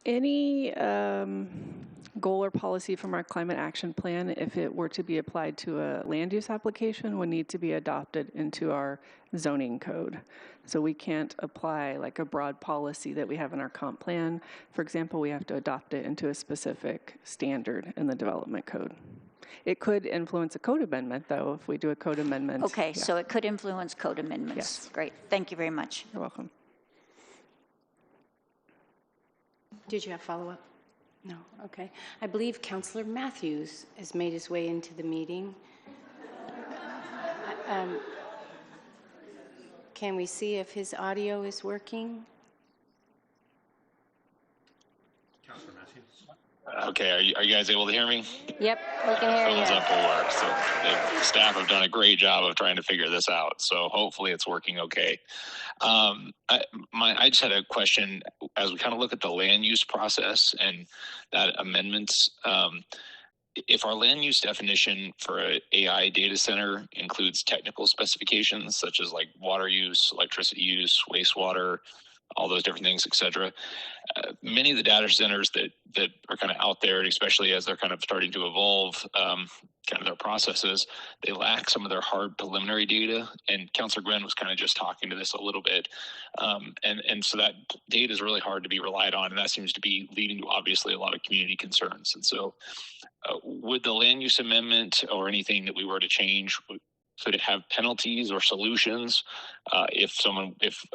Any goal or policy from our climate action plan, if it were to be applied to a land use application, would need to be adopted into our zoning code. So we can't apply like a broad policy that we have in our comp plan. For example, we have to adopt it into a specific standard in the development code. It could influence a code amendment, though, if we do a code amendment. Okay, yeah. So it could influence code amendments. Yes. Great. Thank you very much. You're welcome. Did you have follow-up? No. Okay. I believe Councilor Matthews has made his way into the meeting. Can we see if his audio is working? Councilor Matthews. Okay, are you guys able to hear me? Yep, we can hear you. Phone's up will work. So the staff have done a great job of trying to figure this out. So hopefully it's working okay. I just had a question as we kind of look at the land use process and that amendments. If our land use definition for an AI data center includes technical specifications such as like water use, electricity use, wastewater, all those different things, et cetera. Many of the data centers that are kind of out there, and especially as they're kind of starting to evolve kind of their processes, they lack some of their hard preliminary data. And Councilor Gwen was kind of just talking to this a little bit. And so that data is really hard to be relied on. And that seems to be leading to obviously a lot of community concerns. And so would the land use amendment or anything that we were to change, could it have penalties or solutions if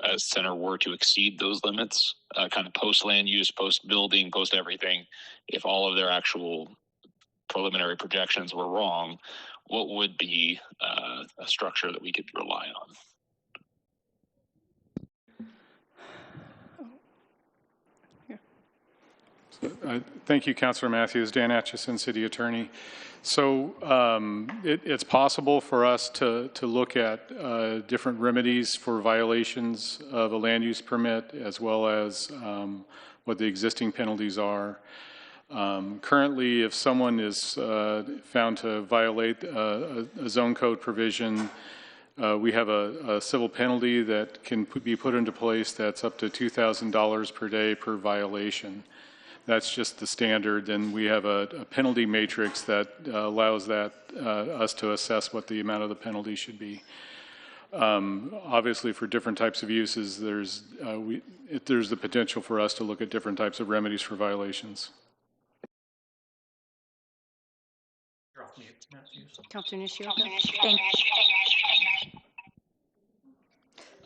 a center were to exceed those limits, kind of post land use, post building, post everything? If all of their actual preliminary projections were wrong, what would be a structure that we could rely on? Thank you, Councilor Matthews. Dan Atchison, City Attorney. So it's possible for us to look at different remedies for violations of a land use permit, as well as what the existing penalties are. Currently, if someone is found to violate a zone code provision, we have a civil penalty that can be put into place that's up to $2,000 per day per violation. That's just the standard. Then we have a penalty matrix that allows us to assess what the amount of the penalty should be. Obviously, for different types of uses, there's the potential for us to look at different types of remedies for violations. Councilor Nishioka?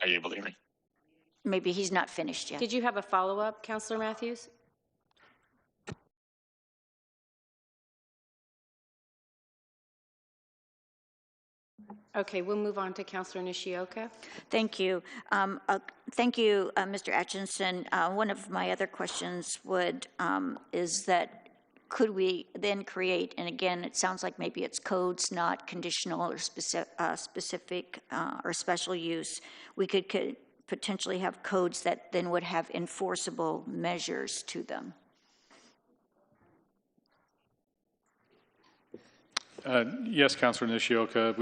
Are you able to hear me? Maybe he's not finished yet. Did you have a follow-up, Councilor Matthews? Okay, we'll move on to Councilor Nishioka. Thank you. Thank you, Mr. Atchison. One of my other questions is that could we then create, and again, it sounds like maybe it's codes, not conditional or specific or special use. We could potentially have codes that then would have enforceable measures to them. Yes, Councilor Nishioka,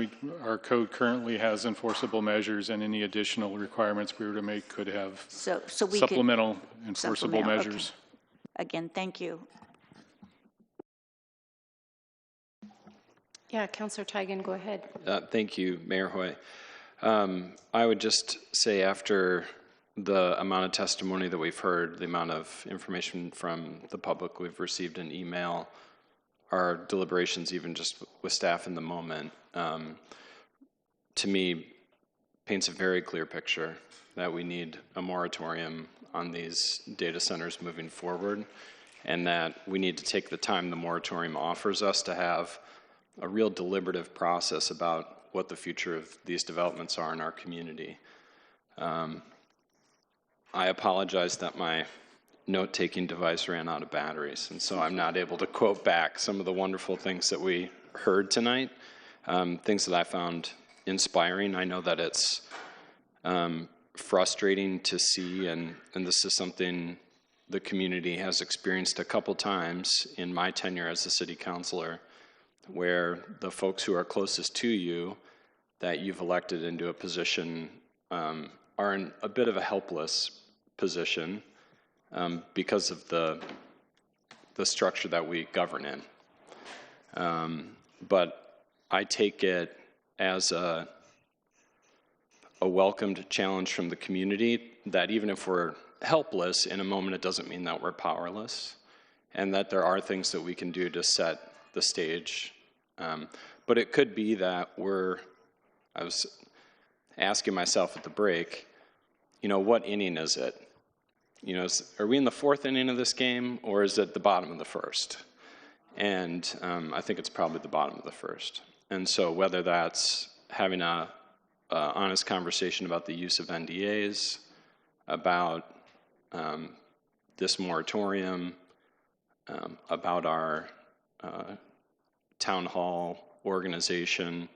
our code currently has enforceable measures, and any additional requirements we were to make could have supplemental enforceable measures. Okay. Again, thank you. Yeah, Councilor Tigan, go ahead. Thank you, Mayor Hoy. I would just say, after the amount of testimony that we've heard, the amount of information from the public we've received in email, our deliberations even just with staff in the moment, to me, paints a very clear picture that we need a moratorium on these data centers moving forward, and that we need to take the time the moratorium offers us to have a real deliberative process about what the future of these developments are in our community. I apologize that my note-taking device ran out of batteries, and so I'm not able to quote back some of the wonderful things that we heard tonight, things that I found inspiring. I know that it's frustrating to see, and this is something the community has experienced a couple times in my tenure as a city councilor, where the folks who are closest to you that you've elected into a position are in a bit of a helpless position because of the structure that we govern in. But I take it as a welcomed challenge from the community that even if we're helpless in a moment, it doesn't mean that we're powerless, and that there are things that we can do to set the stage. But it could be that I was asking myself at the break, what inning is it? Are we in the fourth inning of this game, or is it the bottom of the first? And I think it's probably the bottom of the first. And so whether that's having a honest conversation about the use of NDAs, about this moratorium, about our town hall organization,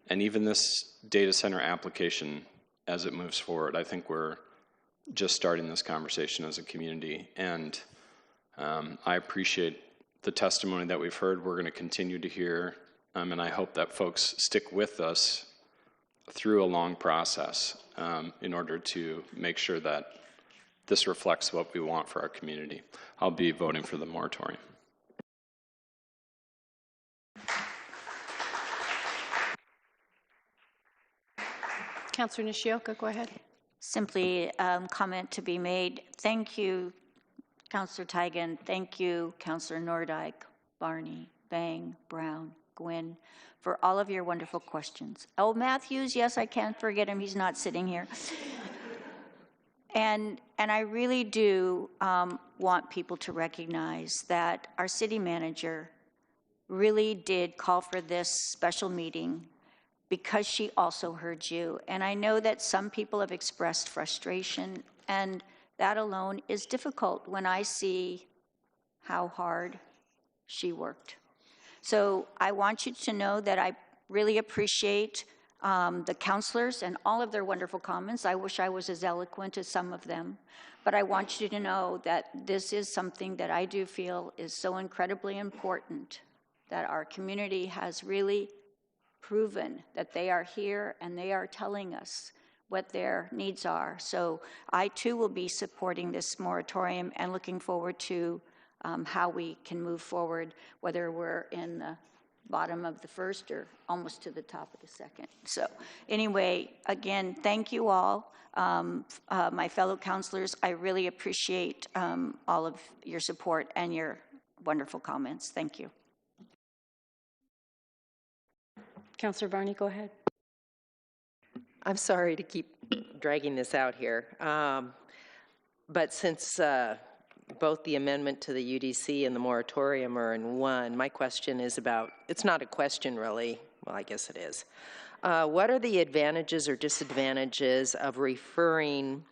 and even this data center application as it moves forward. I think we're just starting this conversation as a community, and I appreciate the testimony that we've heard. We're going to continue to hear, and I hope that folks stick with us through a long process in order to make sure that this reflects what we want for our community. I'll be voting for the moratorium. Councilor Nishioka, go ahead. Simply comment to be made. Thank you, Councilor Tigan. Thank you, Councilor Nordyke, Barney, Bang, Brown, Gwynn, for all of your wonderful questions. Oh, Matthews, yes, I can't forget him. He's not sitting here. And I really do want people to recognize that our city manager really did call for this special meeting because she also heard you. And I know that some people have expressed frustration, and that alone is difficult when I see how hard she worked. So I want you to know that I really appreciate the councilors and all of their wonderful comments. I wish I was as eloquent as some of them, but I want you to know that this is something that I do feel is so incredibly important, that our community has really proven that they are here and they are telling us what their needs are. So I too will be supporting this moratorium and looking forward to how we can move forward, whether we're in the bottom of the first or almost to the top of the second. So anyway, again, thank you all. My fellow councilors, I really appreciate all of your support and your wonderful comments. Thank you. Councilor Varney, go ahead. I'm sorry to keep dragging this out here, but since both the amendment to the UDC and the moratorium are in one, my question is about, it's not a question really, well I guess it is. What are the advantages or disadvantages of referring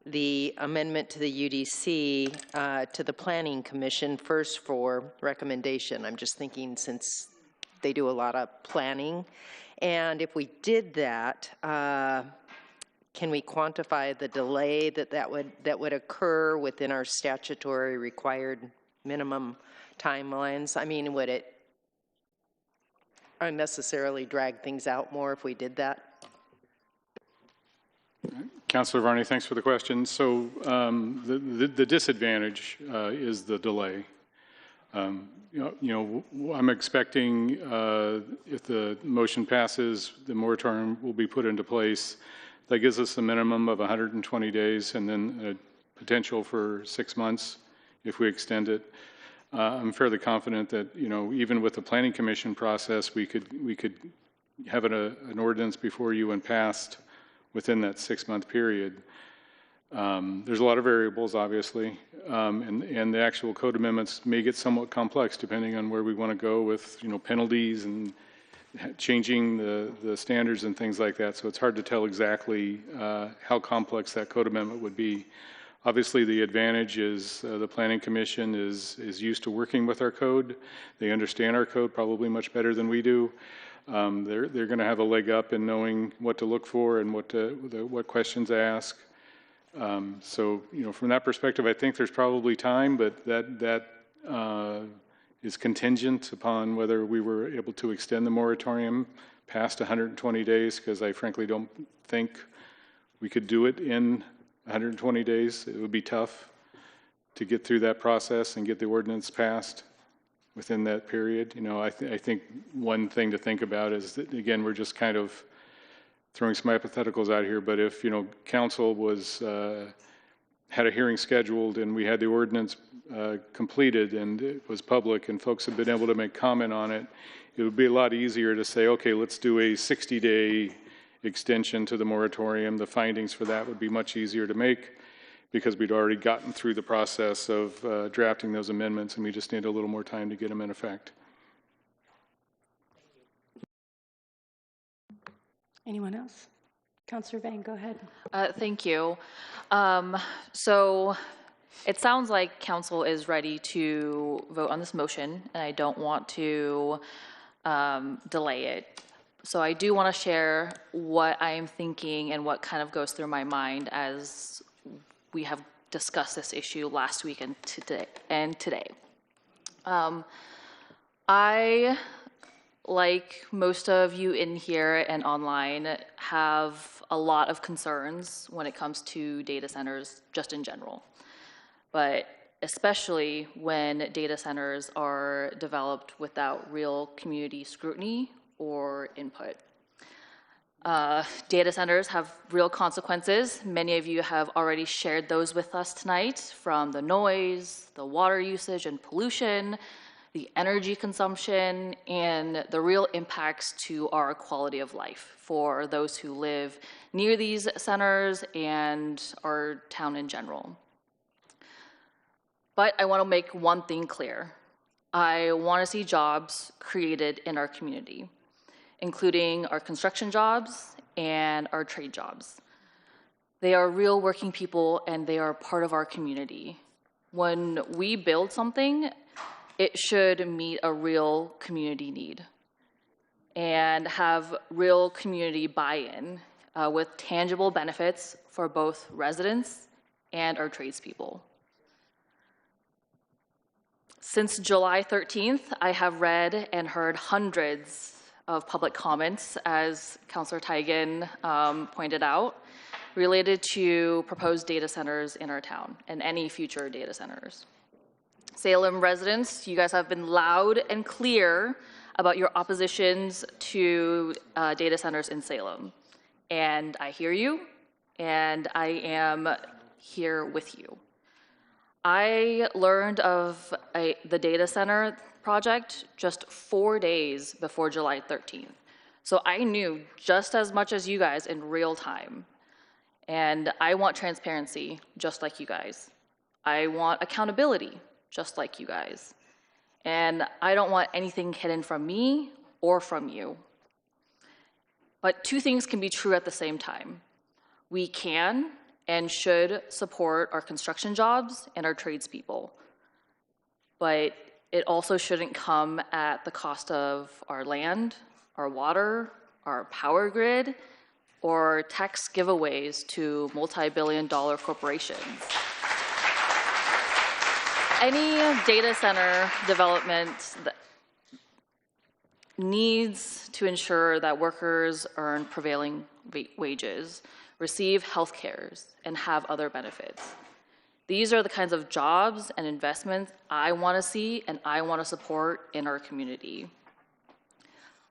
the amendment to the UDC to the Planning Commission first for recommendation? I'm just thinking since they do a lot of planning. And if we did that, can we quantify the delay that would occur within our statutory required minimum timelines? I mean, would it unnecessarily drag things out more if we did that? Councilor Varney, thanks for the question. So the disadvantage is the delay. I'm expecting if the motion passes, the moratorium will be put into place. That gives us a minimum of 120 days and then a potential for 6 months if we extend it. I'm fairly confident that, even with the Planning Commission process, we could have an ordinance before you and passed within that 6-month period. There's a lot of variables, obviously, and the actual code amendments may get somewhat complex depending on where we want to go with, penalties and changing the standards and things like that. So it's hard to tell exactly how complex that code amendment would be. Obviously, the advantage is the Planning Commission is used to working with our code. They understand our code probably much better than we do. They're going to have a leg up in knowing what to look for and what questions to ask. So, from that perspective, I think there's probably time, but that is contingent upon whether we were able to extend the moratorium past 120 days, because I frankly don't think we could do it in 120 days. It would be tough to get through that process and get the ordinance passed within that period. I think one thing to think about is that, again, we're just kind of throwing some hypotheticals out here, but if, council had a hearing scheduled and we had the ordinance completed and it was public and folks had been able to make comment on it, it would be a lot easier to say, okay, let's do a 60-day extension to the moratorium. The findings for that would be much easier to make because we'd already gotten through the process of drafting those amendments and we just need a little more time to get them in effect. Anyone else? Councilor Vang, go ahead. Thank you. So it sounds like council is ready to vote on this motion, and I don't want to delay it. So I do want to share what I am thinking and what kind of goes through my mind as we have discussed this issue last week and today. I, like most of you in here and online, have a lot of concerns when it comes to data centers just in general, but especially when data centers are developed without real community scrutiny or input. Data centers have real consequences. Many of you have already shared those with us tonight, from the noise, the water usage and pollution, the energy consumption, and the real impacts to our quality of life for those who live near these centers and our town in general. But I want to make one thing clear. I want to see jobs created in our community, including our construction jobs and our trade jobs. They are real working people and they are part of our community. When we build something, it should meet a real community need. and have real community buy-in with tangible benefits for both residents and our tradespeople. Since July 13th, I have read and heard hundreds of public comments, as Councillor Teigen pointed out, related to proposed data centers in our town and any future data centers. Salem residents, you guys have been loud and clear about your oppositions to data centers in Salem. And I hear you, and I am here with you. I learned of the data center project just 4 days before July 13th. So I knew just as much as you guys in real time. And I want transparency, just like you guys. I want accountability, just like you guys. And I don't want anything hidden from me or from you. But two things can be true at the same time. We can and should support our construction jobs and our tradespeople. But it also shouldn't come at the cost of our land, our water, our power grid, or tax giveaways to multi-billion-dollar corporations. Any data center development that needs to ensure that workers earn prevailing wages, receive health cares, and have other benefits. These are the kinds of jobs and investments I want to see and I want to support in our community.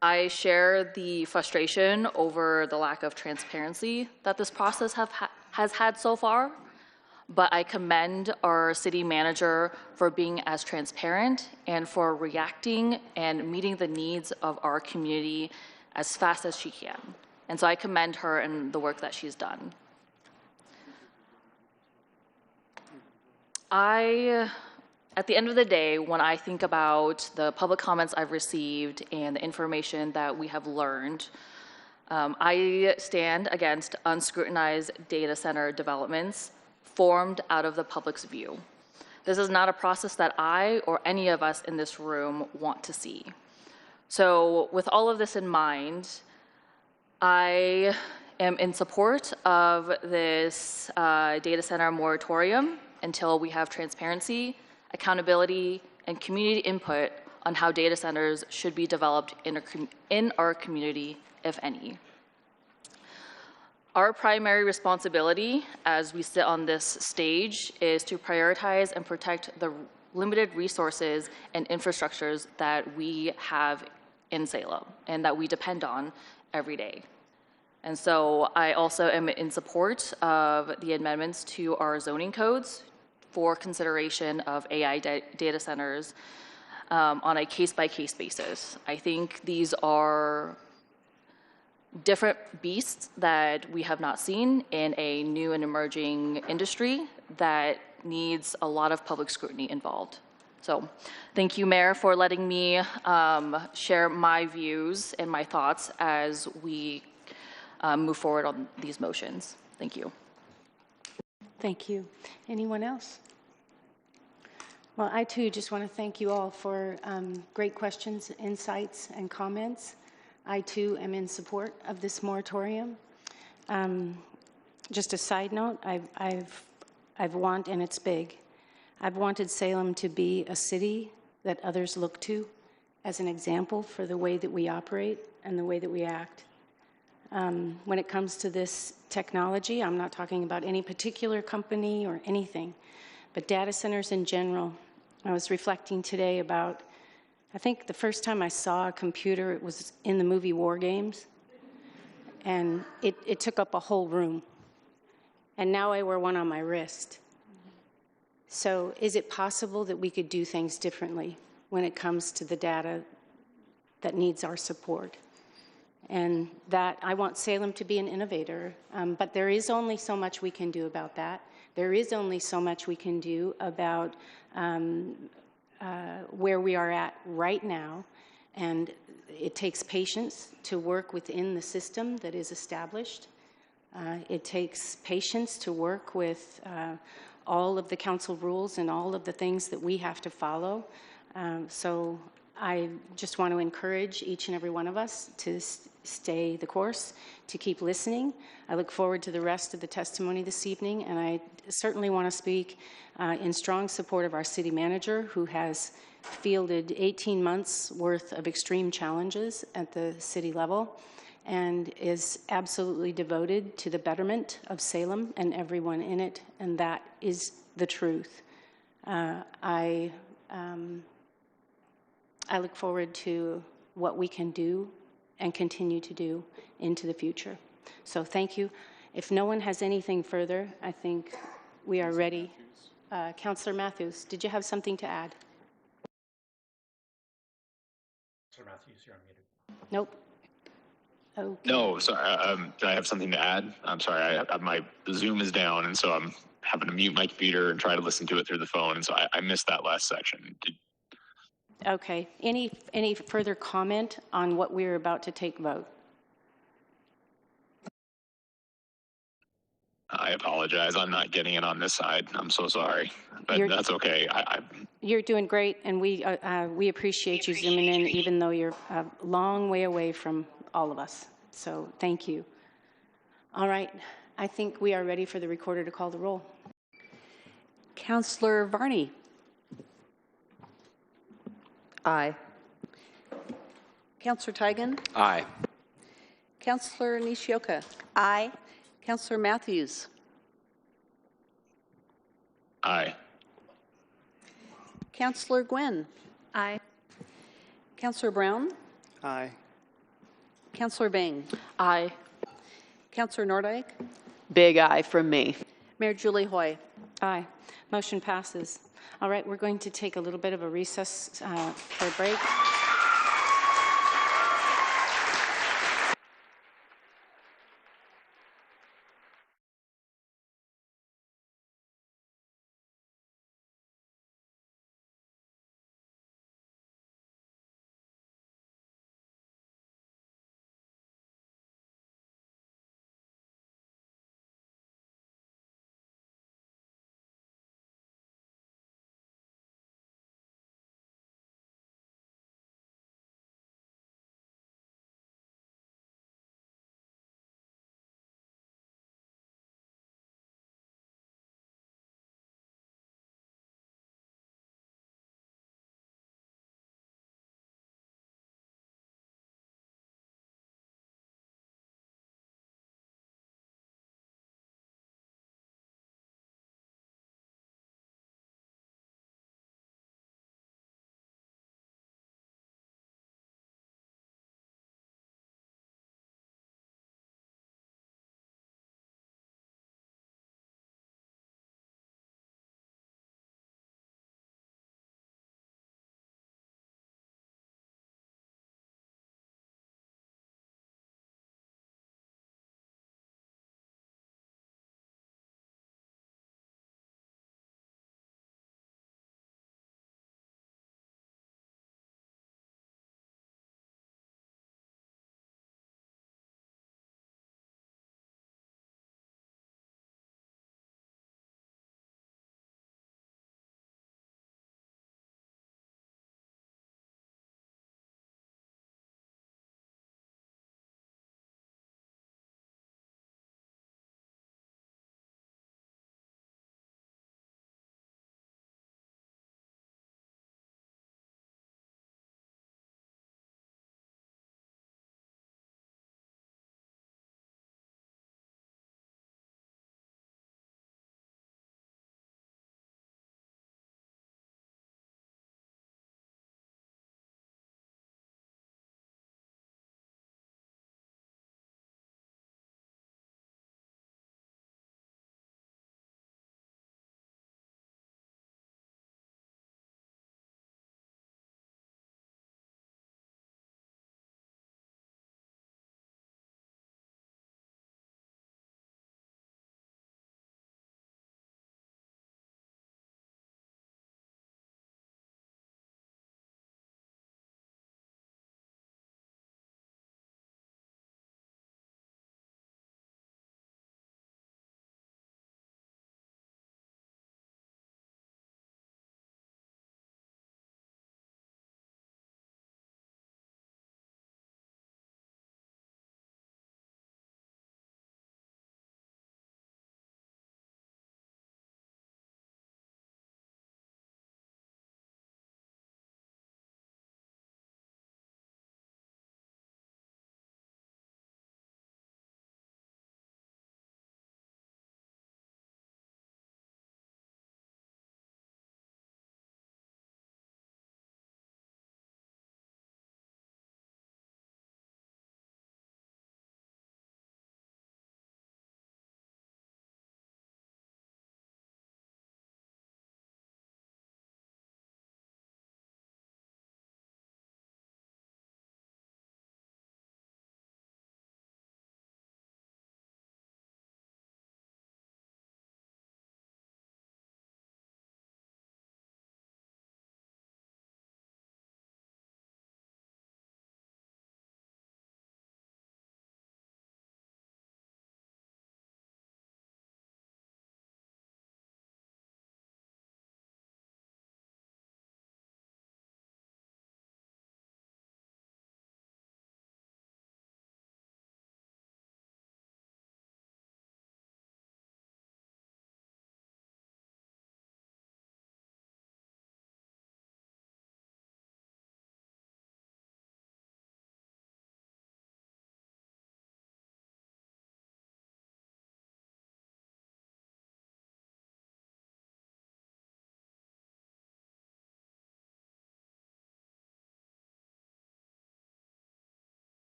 I share the frustration over the lack of transparency that this process has had so far, but I commend our city manager for being as transparent and for reacting and meeting the needs of our community as fast as she can. And so I commend her and the work that she's done. At the end of the day, when I think about the public comments I've received and the information that we have learned, I stand against unscrutinized data center developments formed out of the public's view. This is not a process that I or any of us in this room want to see. So with all of this in mind, I am in support of this data center moratorium until we have transparency, accountability, and community input on how data centers should be developed in our community, if any. Our primary responsibility as we sit on this stage is to prioritize and protect the limited resources and infrastructures that we have in Salem and that we depend on every day. And so I also am in support of the amendments to our zoning codes for consideration of AI data centers on a case-by-case basis. I think these are different beasts that we have not seen in a new and emerging industry that needs a lot of public scrutiny involved. So thank you, Mayor, for letting me share my views and my thoughts as we move forward on these motions. Thank you. Thank you. Anyone else? Well, I too just want to thank you all for great questions, insights, and comments. I too am in support of this moratorium. Just a side note, I've wanted, and it's big, I've wanted Salem to be a city that others look to as an example for the way that we operate and the way that we act. When it comes to this technology, I'm not talking about any particular company or anything, but data centers in general. I was reflecting today about, I think the first time I saw a computer, it was in the movie War Games, and it took up a whole room. And now I wear one on my wrist. So is it possible that we could do things differently when it comes to the data that needs our support? And that I want Salem to be an innovator, but there is only so much we can do about that. There is only so much we can do about where we are at right now, and it takes patience to work within the system that is established. It takes patience to work with all of the council rules and all of the things that we have to follow. So I just want to encourage each and every one of us to stay the course, to keep listening. I look forward to the rest of the testimony this evening, and I certainly want to speak in strong support of our city manager, who has fielded 18 months worth of extreme challenges at the city level and is absolutely devoted to the betterment of Salem and everyone in it, and that is the truth. I look forward to what we can do and continue to do into the future. So thank you. If no one has anything further, I think we are ready. Councillor Matthews, did you have something to add? Councillor Matthews, you're unmuted. Nope. Okay. No, sorry. Do I have something to add? I'm sorry. My Zoom is down, and so I'm having to mute my computer and try to listen to it through the phone. And so I missed that last section. Okay. Any further comment on what we're about to take vote? I apologize. I'm not getting it on this side. I'm so sorry, but that's okay. You're doing great, and we appreciate you zooming in, even though you're a long way away from all of us. So thank you. All right. I think we are ready for the recorder to call the roll. Councillor Varney. Aye. Councillor Tigan. Aye. Councillor Nishioka. Aye. Councillor Matthews. Aye. Councillor Gwynn. Aye. Councillor Brown. Aye. Councillor Bang. Aye. Councillor Nordyke. Big aye from me. Mayor Julie Hoy. Aye. Motion passes. All right, we're going to take a little bit of a recess for a break.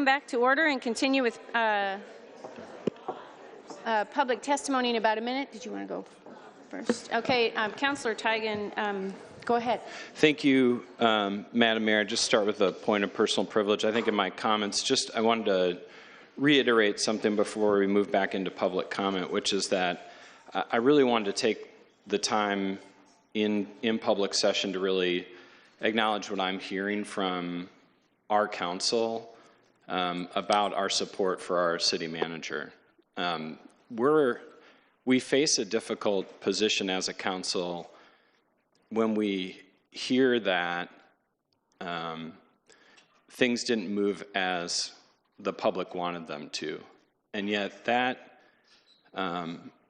Come back to order and continue with public testimony in about a minute. Did you want to go first? Okay, Councilor Tigan, go ahead. Thank you, Madam Mayor. Just start with a point of personal privilege. I think in my comments, I wanted to reiterate something before we move back into public comment, which is that I really wanted to take the time in public session to really acknowledge what I'm hearing from our council about our support for our city manager. We face a difficult position as a council when we hear that things didn't move as the public wanted them to. And yet that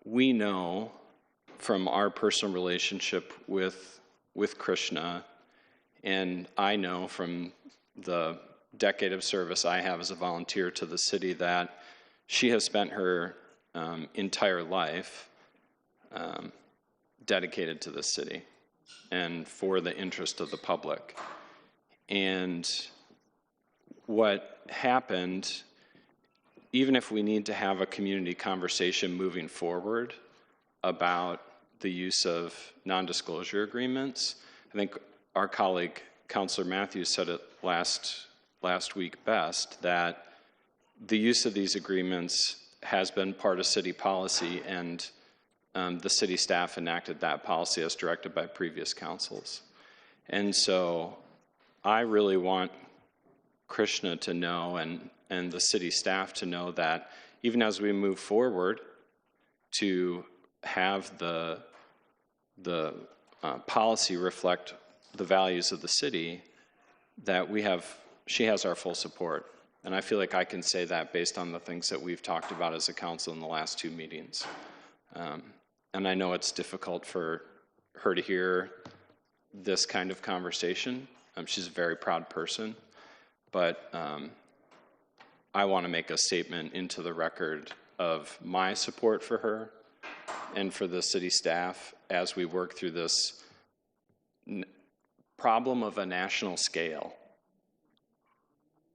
we know from our personal relationship with Krishna, and I know from the decade of service I have as a volunteer to the city that she has spent her entire life dedicated to the city and for the interest of the public. And what happened, even if we need to have a community conversation moving forward about the use of non-disclosure agreements, I think our colleague, Councilor Matthews, said it last week best, that the use of these agreements has been part of city policy, and the city staff enacted that policy as directed by previous councils. And so I really want Krishna to know and the city staff to know that even as we move forward to have the policy reflect the values of the city, that she has our full support. And I feel like I can say that based on the things that we've talked about as a council in the last 2 meetings. And I know it's difficult for her to hear this kind of conversation. She's a very proud person, but I want to make a statement into the record of my support for her and for the city staff as we work through this problem of a national scale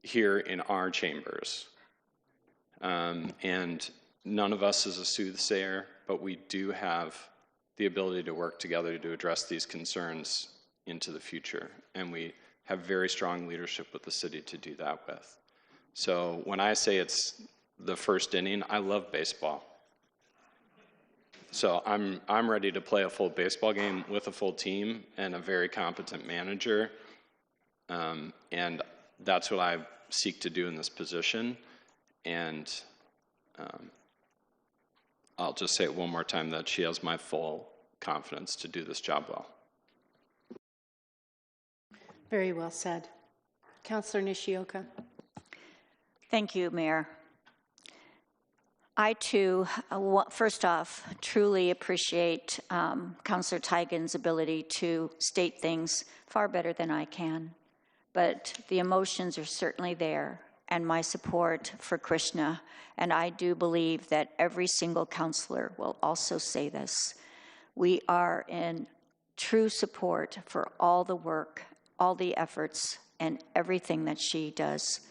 here in our chambers. And none of us is a soothsayer, but we do have the ability to work together to address these concerns into the future. And we have very strong leadership with the city to do that with. So when I say it's the first inning, I love baseball. So I'm ready to play a full baseball game with a full team and a very competent manager. And that's what I seek to do in this position. And I'll just say it one more time, that she has my full confidence to do this job well. Very well said. Councilor Nishioka. Thank you, Mayor. I, too, first off, truly appreciate Councilor Tigan's ability to state things far better than I can. But the emotions are certainly there, and my support for Krishna. And I do believe that every single councilor will also say this. We are in true support for all the work, all the efforts, and everything that she does.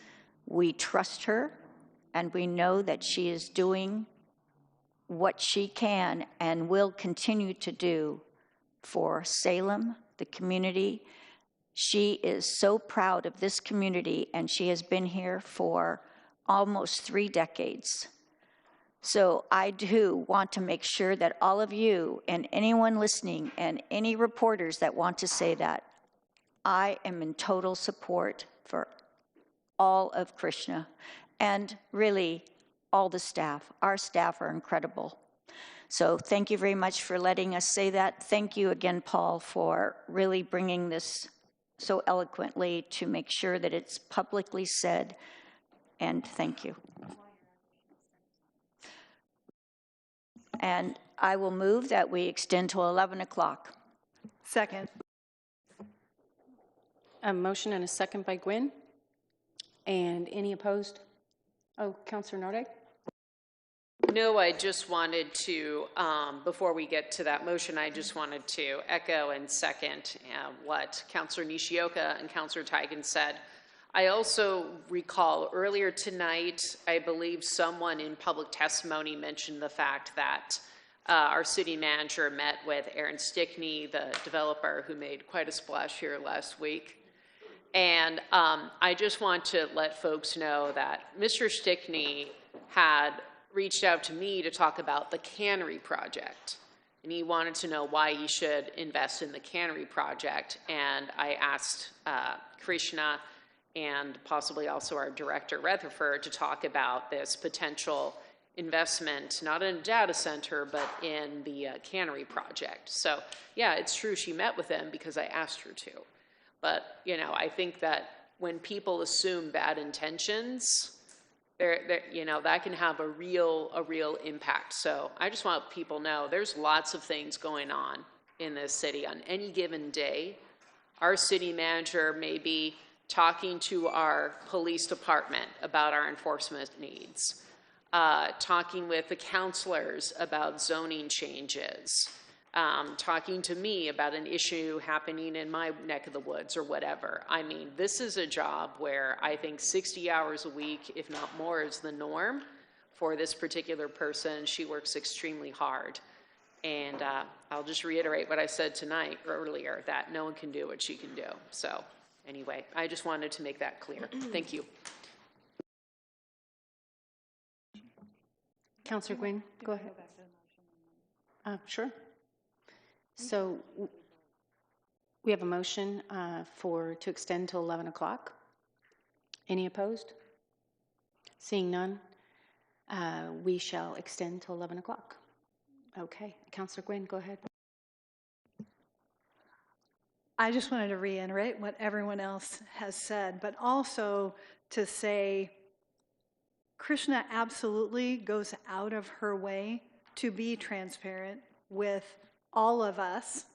We trust her, and we know that she is doing what she can and will continue to do for Salem, the community. She is so proud of this community, and she has been here for almost 3 decades. So I do want to make sure that all of you and anyone listening and any reporters that want to say that, I am in total support for all of Krishna and really all the staff. Our staff are incredible. So thank you very much for letting us say that. Thank you again, Paul, for really bringing this so eloquently to make sure that it's publicly said, and thank you. And I will move that we extend till 11 o'clock. Second. A motion and a second by Gwynn. And any opposed? Oh, Councilor Nordyke? No, I just wanted to, before we get to that motion, I just wanted to echo and second what Councilor Nishioka and Councilor Tigan said. I also recall earlier tonight, I believe someone in public testimony mentioned the fact that our city manager met with Aaron Stickney, the developer who made quite a splash here last week. And I just want to let folks know that Mr. Stickney had reached out to me to talk about the cannery project. And he wanted to know why he should invest in the cannery project. And I asked Krishna and possibly also our director, Rutherford, to talk about this potential investment, not in a data center, but in the cannery project. So yeah, it's true she met with them because I asked her to. But, you know, I think that when people assume bad intentions, you know, that can have a real impact. So I just want people to know there's lots of things going on in this city on any given day. Our city manager may be talking to our police department about our enforcement needs, talking with the councilors about zoning changes, talking to me about an issue happening in my neck of the woods or whatever. I mean, this is a job where I think 60 hours a week, if not more, is the norm for this particular person. She works extremely hard. And I'll just reiterate what I said tonight earlier, that no one can do what she can do. So anyway, I just wanted to make that clear. Thank you. Councilor Gwynn, go ahead. Sure. So we have a motion to extend till 11 o'clock. Any opposed? Seeing none, we shall extend till 11 o'clock. Okay. Councilor Gwynn, go ahead. I just wanted to reiterate what everyone else has said, but also to say Krishna absolutely goes out of her way to be transparent with all of us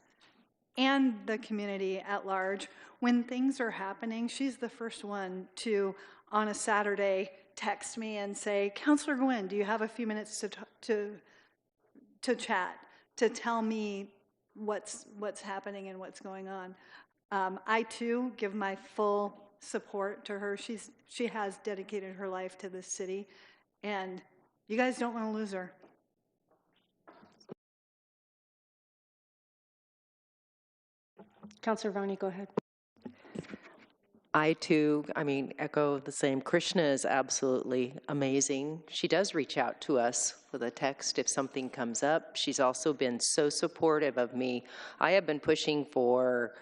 and the community at large. When things are happening, she's the first one to, on a Saturday, text me and say, Councilor Gwynn, do you have a few minutes to chat, to tell me what's happening and what's going on. I too give my full support to her. She has dedicated her life to this city, and you guys don't want to lose her. Councilor Vani, go ahead. I too, echo the same. Krishna is absolutely amazing. She does reach out to us with a text if something comes up. She's also been so supportive of me. I have been pushing for,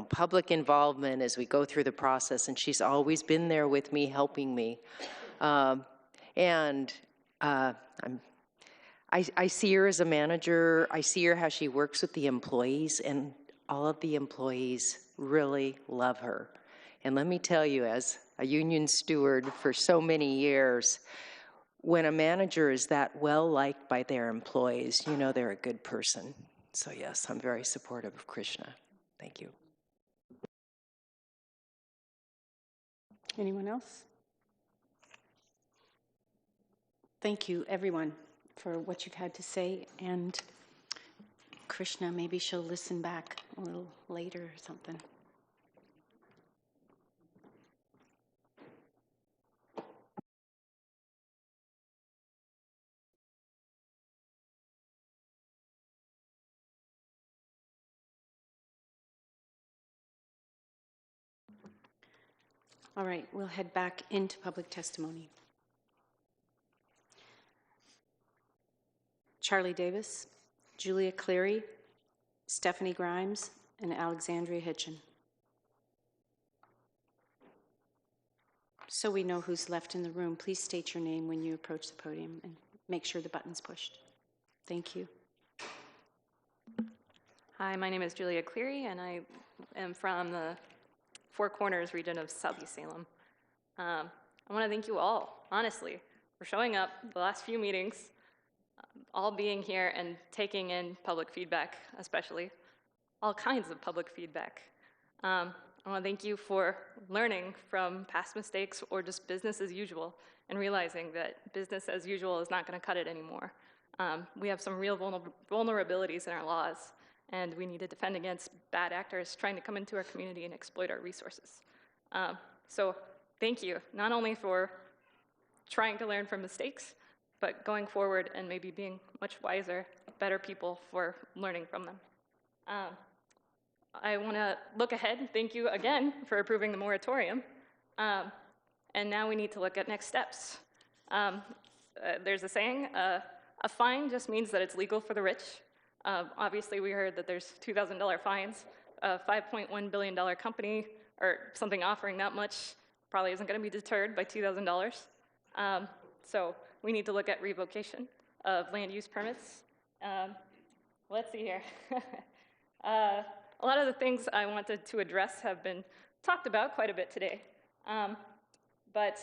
public involvement as we go through the process, and she's always been there with me, helping me. I see her as a manager. I see her how she works with the employees, and all of the employees really love her. And let me tell you, as a union steward for so many years, when a manager is that well-liked by their employees, you know they're a good person. So yes, I'm very supportive of Krishna. Thank you. Anyone else? Thank you, everyone, for what you've had to say. And Krishna, maybe she'll listen back a little later or something. All right, we'll head back into public testimony. Charlie Davis, Julia Cleary, Stephanie Grimes, and Alexandria Hitchin. So we know who's left in the room, please state your name when you approach the podium and make sure the button's pushed. Thank you. Hi, my name is Julia Cleary, and I am from the Four Corners region of Southeast Salem. I want to thank you all, honestly, for showing up the last few meetings, all being here and taking in public feedback, especially all kinds of public feedback. I want to thank you for learning from past mistakes or just business as usual and realizing that business as usual is not going to cut it anymore. We have some real vulnerabilities in our laws, and we need to defend against bad actors trying to come into our community and exploit our resources. So thank you, not only for trying to learn from mistakes, but going forward and maybe being much wiser, better people for learning from them. I want to look ahead. Thank you again for approving the moratorium. And now we need to look at next steps. There's a saying, a fine just means that it's legal for the rich. Obviously, we heard that there's $2,000 fines. A $5.1 billion company or something offering that much probably isn't going to be deterred by $2,000. So we need to look at revocation of land use permits. Let's see here. A lot of the things I wanted to address have been talked about quite a bit today. But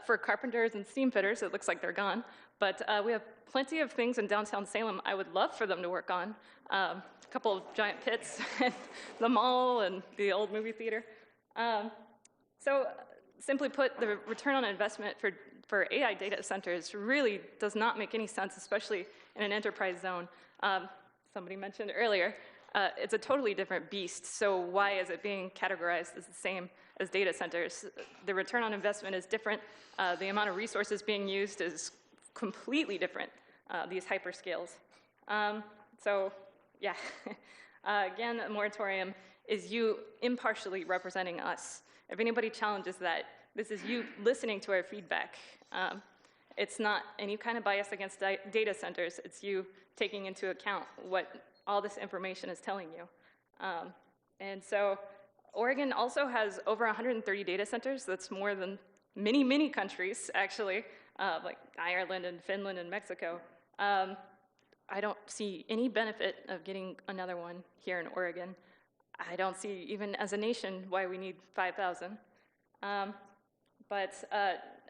for carpenters and steam fitters, it looks like they're gone. But we have plenty of things in downtown Salem I would love for them to work on. A couple of giant pits, and the mall, and the old movie theater. So simply put, the return on investment for AI data centers really does not make any sense, especially in an enterprise zone. Somebody mentioned earlier, it's a totally different beast. So why is it being categorized as the same as data centers? The return on investment is different. The amount of resources being used is completely different, these hyperscales. So yeah, again, a moratorium is you impartially representing us. If anybody challenges that, this is you listening to our feedback. It's not any kind of bias against data centers. It's you taking into account what all this information is telling you. And so Oregon also has over 130 data centers. That's more than many, many countries, actually, like Ireland and Finland and Mexico. I don't see any benefit of getting another one here in Oregon. I don't see, even as a nation, why we need 5,000. But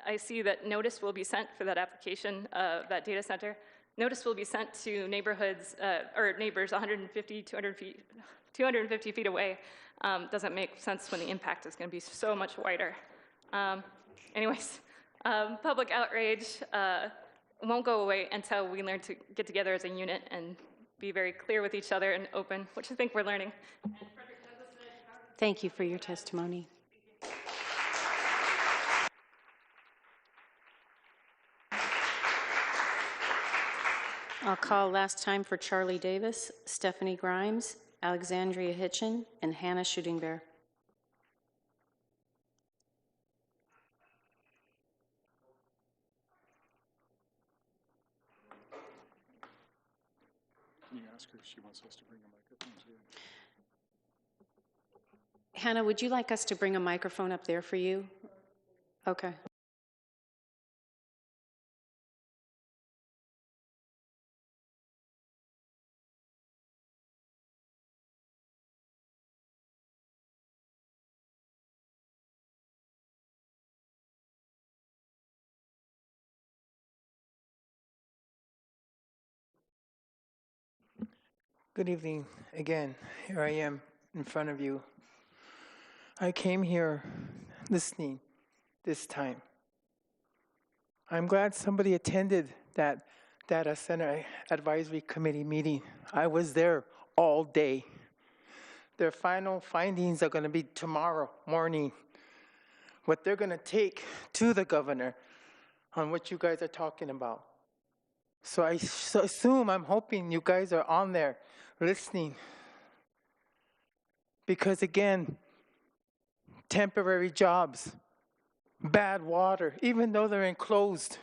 I see that notice will be sent for that application, that data center. Notice will be sent to neighborhoods, or neighbors 150, 250 feet away. Doesn't make sense when the impact is going to be so much wider. Anyways, public outrage won't go away until we learn to get together as a unit and be very clear with each other and open, which I think we're learning. Thank you for your testimony. I'll call last time for Charlie Davis, Stephanie Grimes, Alexandria Hitchin, and Hannah Shooting Bear. Can you ask her if she wants us to bring a microphone to her? Hannah, would you like us to bring a microphone up there for you? Okay. Good evening again. Here I am in front of you. I came here listening this time. I'm glad somebody attended that Data Center Advisory Committee meeting. I was there all day. Their final findings are going to be tomorrow morning. What they're going to take to the governor on what you guys are talking about. So I assume, I'm hoping you guys are on there listening. Because again, temporary jobs, bad water, even though they're enclosed,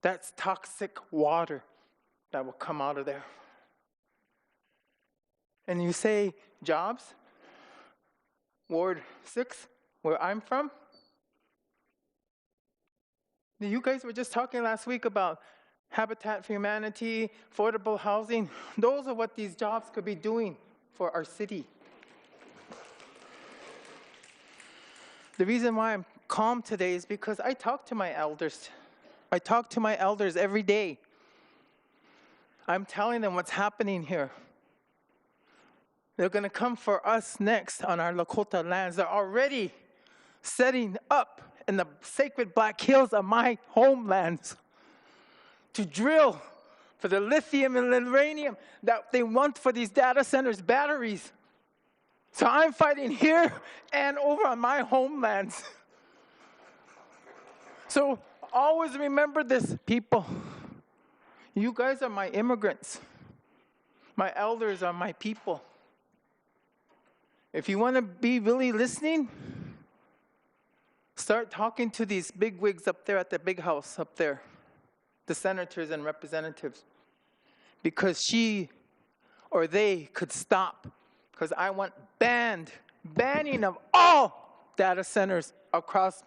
that's toxic water that will come out of there. And you say jobs, Ward 6, where I'm from, you guys were just talking last week about Habitat for Humanity, affordable housing. Those are what these jobs could be doing for our city. The reason why I'm calm today is because I talk to my elders. I talk to my elders every day. I'm telling them what's happening here. They're going to come for us next on our Lakota lands. They're already setting up in the sacred Black Hills of my homelands to drill for the lithium and uranium that they want for these data centers' batteries. So I'm fighting here and over on my homelands So always remember this, people. You guys are my immigrants. My elders are my people. If you want to be really listening, start talking to these big wigs up there at the big house up there, the senators and representatives, because she or they could stop, because I want banning of all data centers across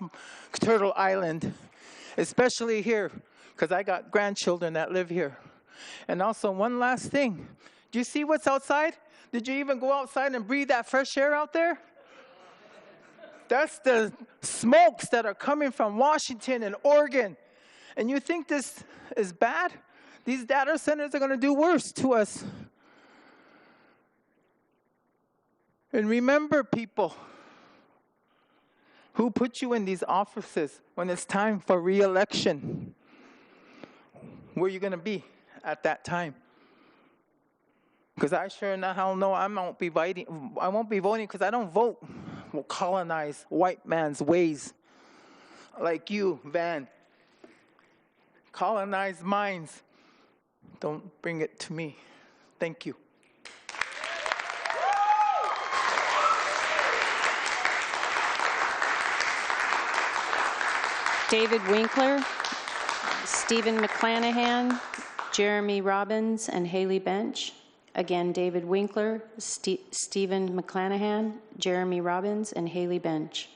Turtle Island, especially here, because I got grandchildren that live here. And also one last thing, do you see what's outside? Did you even go outside and breathe that fresh air out there? That's the smokes that are coming from Washington and Oregon. And you think this is bad? These data centers are going to do worse to us. And remember, people, who put you in these offices when it's time for re-election? Where are you going to be at that time? Because I sure in hell know I won't be voting because I don't vote. Will colonize white man's ways. Like you, Van. Colonize minds. Don't bring it to me. Thank you. David Winkler, Stephen McClanahan, Jeremy Robbins, and Haley Bench. Again, David Winkler, Stephen McClanahan, Jeremy Robbins, and Haley Bench.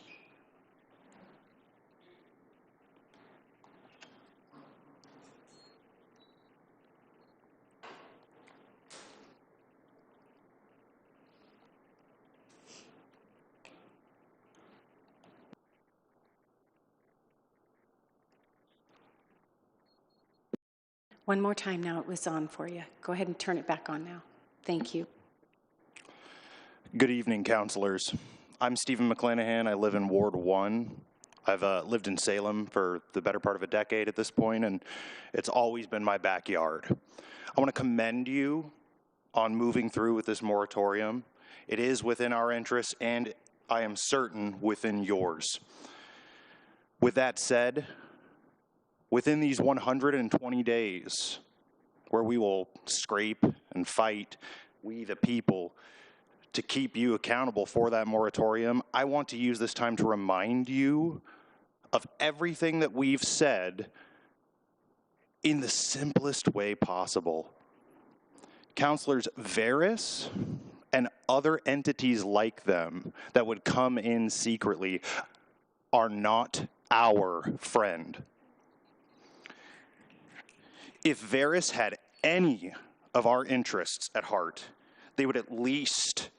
One more time now, it was on for you. Go ahead and turn it back on now. Thank you. Good evening, councilors. I'm Stephen McClanahan. I live in Ward 1. I've lived in Salem for the better part of a decade at this point, and it's always been my backyard. I want to commend you on moving through with this moratorium. It is within our interests, and I am certain within yours. With that said, within these 120 days, where we will scrape and fight, we the people, to keep you accountable for that moratorium, I want to use this time to remind you of everything that we've said in the simplest way possible. Councilors, Veris and other entities like them that would come in secretly are not our friend. If Veris had any of our interests at heart, they would at least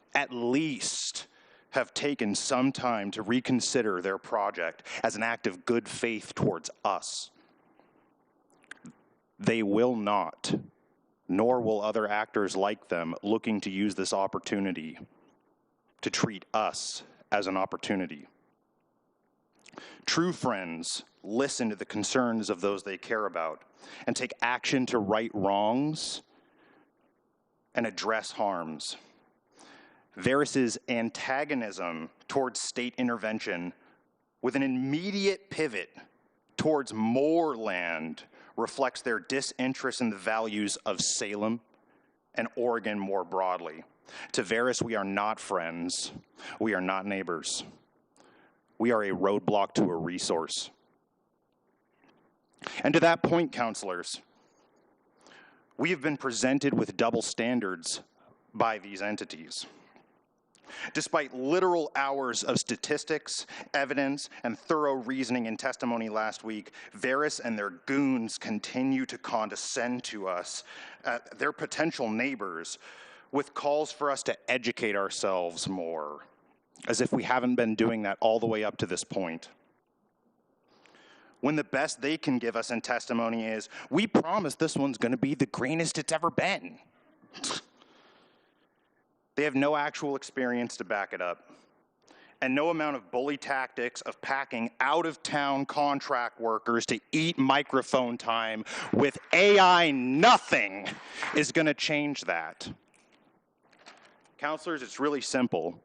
have taken some time to reconsider their project as an act of good faith towards us. They will not, nor will other actors like them looking to use this opportunity to treat us as an opportunity. True friends listen to the concerns of those they care about and take action to right wrongs and address harms. Veris's antagonism towards state intervention with an immediate pivot towards more land reflects their disinterest in the values of Salem and Oregon more broadly. To Veris, we are not friends. We are not neighbors. We are a roadblock to a resource. And to that point, councilors, we have been presented with double standards by these entities. Despite literal hours of statistics, evidence, and thorough reasoning and testimony last week, Veris and their goons continue to condescend to us, their potential neighbors, with calls for us to educate ourselves more, as if we haven't been doing that all the way up to this point. When the best they can give us in testimony is, we promise this one's going to be the greenest it's ever been. They have no actual experience to back it up, and no amount of bully tactics of packing out-of-town contract workers to eat microphone time with AI nothing is going to change that. Councilors, it's really simple.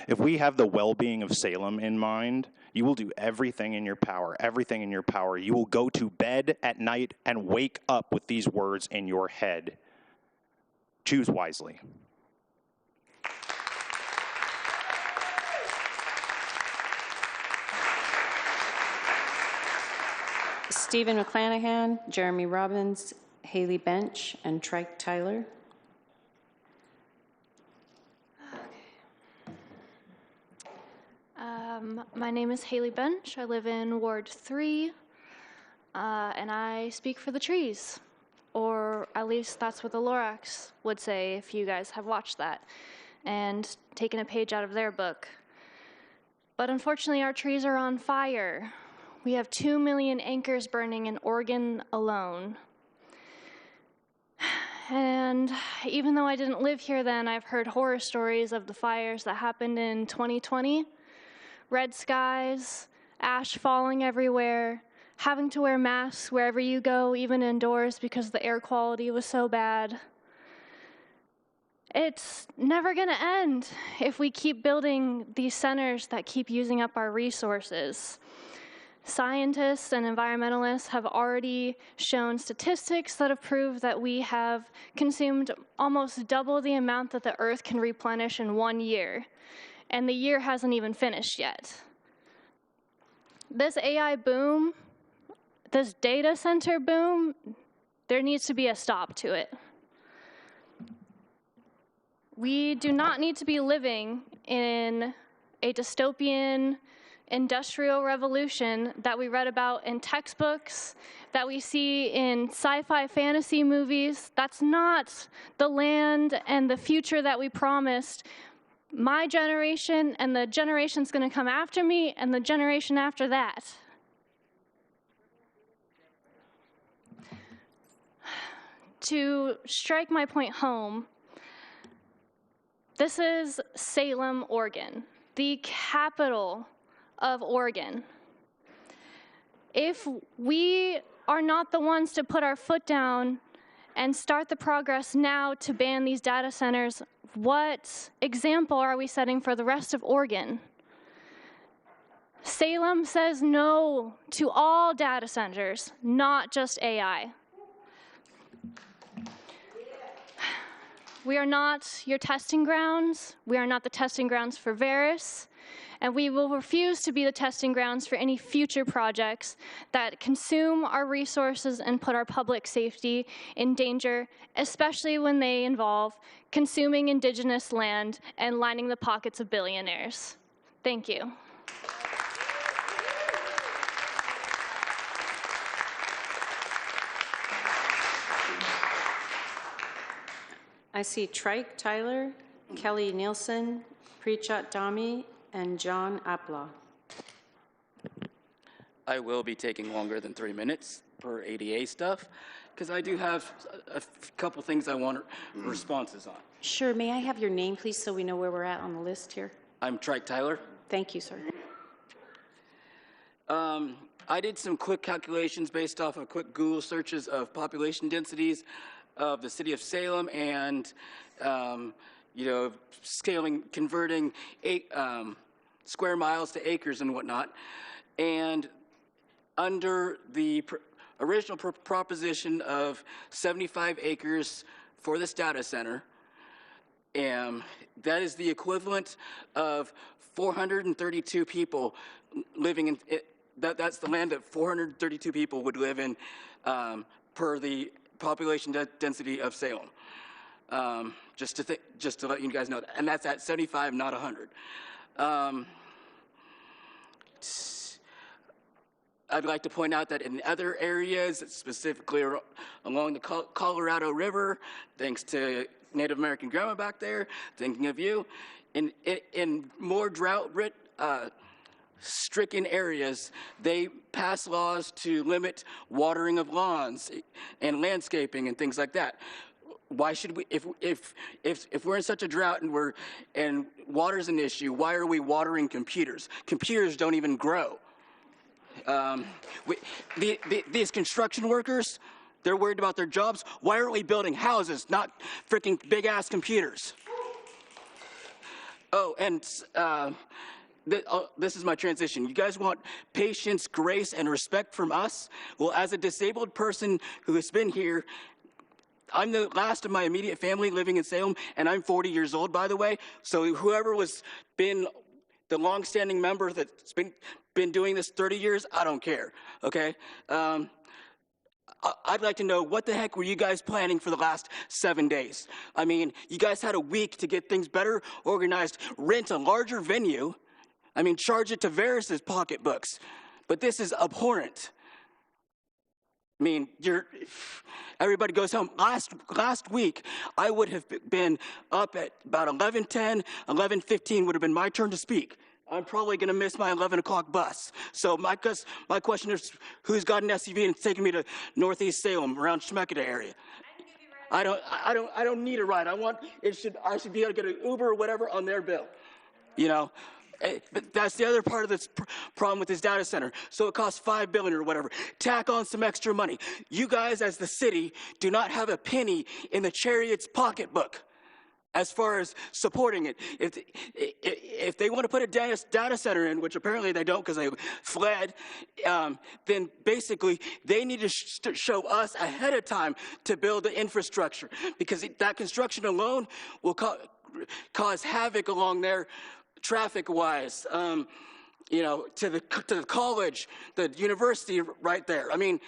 If we have the well-being of Salem in mind, you will do everything in your power, everything in your power. You will go to bed at night and wake up with these words in your head. Choose wisely. Stephen McClanahan, Jeremy Robbins, Haley Bench, and Trike Tyler. My name is Haley Bench. I live in Ward 3, and I speak for the trees. Or at least that's what the Lorax would say if you guys have watched that and taken a page out of their book. But unfortunately, our trees are on fire. We have 2 million acres burning in Oregon alone. And even though I didn't live here then, I've heard horror stories of the fires that happened in 2020. Red skies, ash falling everywhere, having to wear masks wherever you go, even indoors, because the air quality was so bad. It's never going to end if we keep building these centers that keep using up our resources. Scientists and environmentalists have already shown statistics that have proved that we have consumed almost double the amount that the Earth can replenish in 1 year. And the year hasn't even finished yet. This AI boom, this data center boom, there needs to be a stop to it. We do not need to be living in a dystopian industrial revolution that we read about in textbooks, that we see in sci-fi fantasy movies. That's not the land and the future that we promised my generation and the generation's going to come after me and the generation after that. To strike my point home, this is Salem, Oregon, the capital of Oregon. If we are not the ones to put our foot down and start the progress now to ban these data centers, what example are we setting for the rest of Oregon? Salem says no to all data centers, not just AI. We are not your testing grounds. We are not the testing grounds for Varus. And we will refuse to be the testing grounds for any future projects that consume our resources and put our public safety in danger, especially when they involve consuming indigenous land and lining the pockets of billionaires. Thank you. I see Trike Tyler, Kelly Nielsen, Preechat Dami, and John Apla. I will be taking longer than 3 minutes per ADA stuff, because I do have a couple things I want responses on. Sure, may I have your name, please, so we know where we're at on the list here? I'm Trike Tyler. Thank you, sir. I did some quick calculations based off of quick Google searches of population densities of the city of Salem and, converting square miles to acres and whatnot. And under the original proposition of 75 acres for this data center, that is the equivalent of 432 people living in it. That's the land that 432 people would live in per the population density of Salem. Just to let you guys know that. And that's at 75, not 100. I'd like to point out that in other areas, specifically along the Colorado River, thanks to Native American grandma back there, thinking of you, in more drought-stricken areas, they pass laws to limit watering of lawns and landscaping and things like that. Why should we, if we're in such a drought and water's an issue, why are we watering computers? Computers don't even grow. These construction workers, they're worried about their jobs. Why aren't we building houses, not freaking big-ass computers? Oh, and this is my transition. You guys want patience, grace, and respect from us? Well, as a disabled person who has been here, I'm the last of my immediate family living in Salem, and I'm 40 years old, by the way. So whoever was been the longstanding member that's been doing this 30 years, I don't care, okay? I'd like to know, what the heck were you guys planning for the last 7 days? I mean, you guys had a week to get things better organized, rent a larger venue. I mean, charge it to Varys's pocketbooks. But this is abhorrent. I mean, everybody goes home. Last week, I would have been up at about 11:10, 11:15 would have been my turn to speak. I'm probably going to miss my 11 o'clock bus. So my question is, who's got an SUV and taking me to Northeast Salem, around Schmekeda area? I don't need a ride. I should be able to get an Uber or whatever on their bill, you know? But that's the other part of this problem with this data center. So it costs $5 billion or whatever. Tack on some extra money. You guys, as the city, do not have a penny in the Chariot's pocketbook as far as supporting it. If they want to put a data center in, which apparently they don't because they fled, then basically they need to show us ahead of time to build the infrastructure, because that construction alone will cause havoc along there traffic-wise, you know, to the college, the university right there. I mean,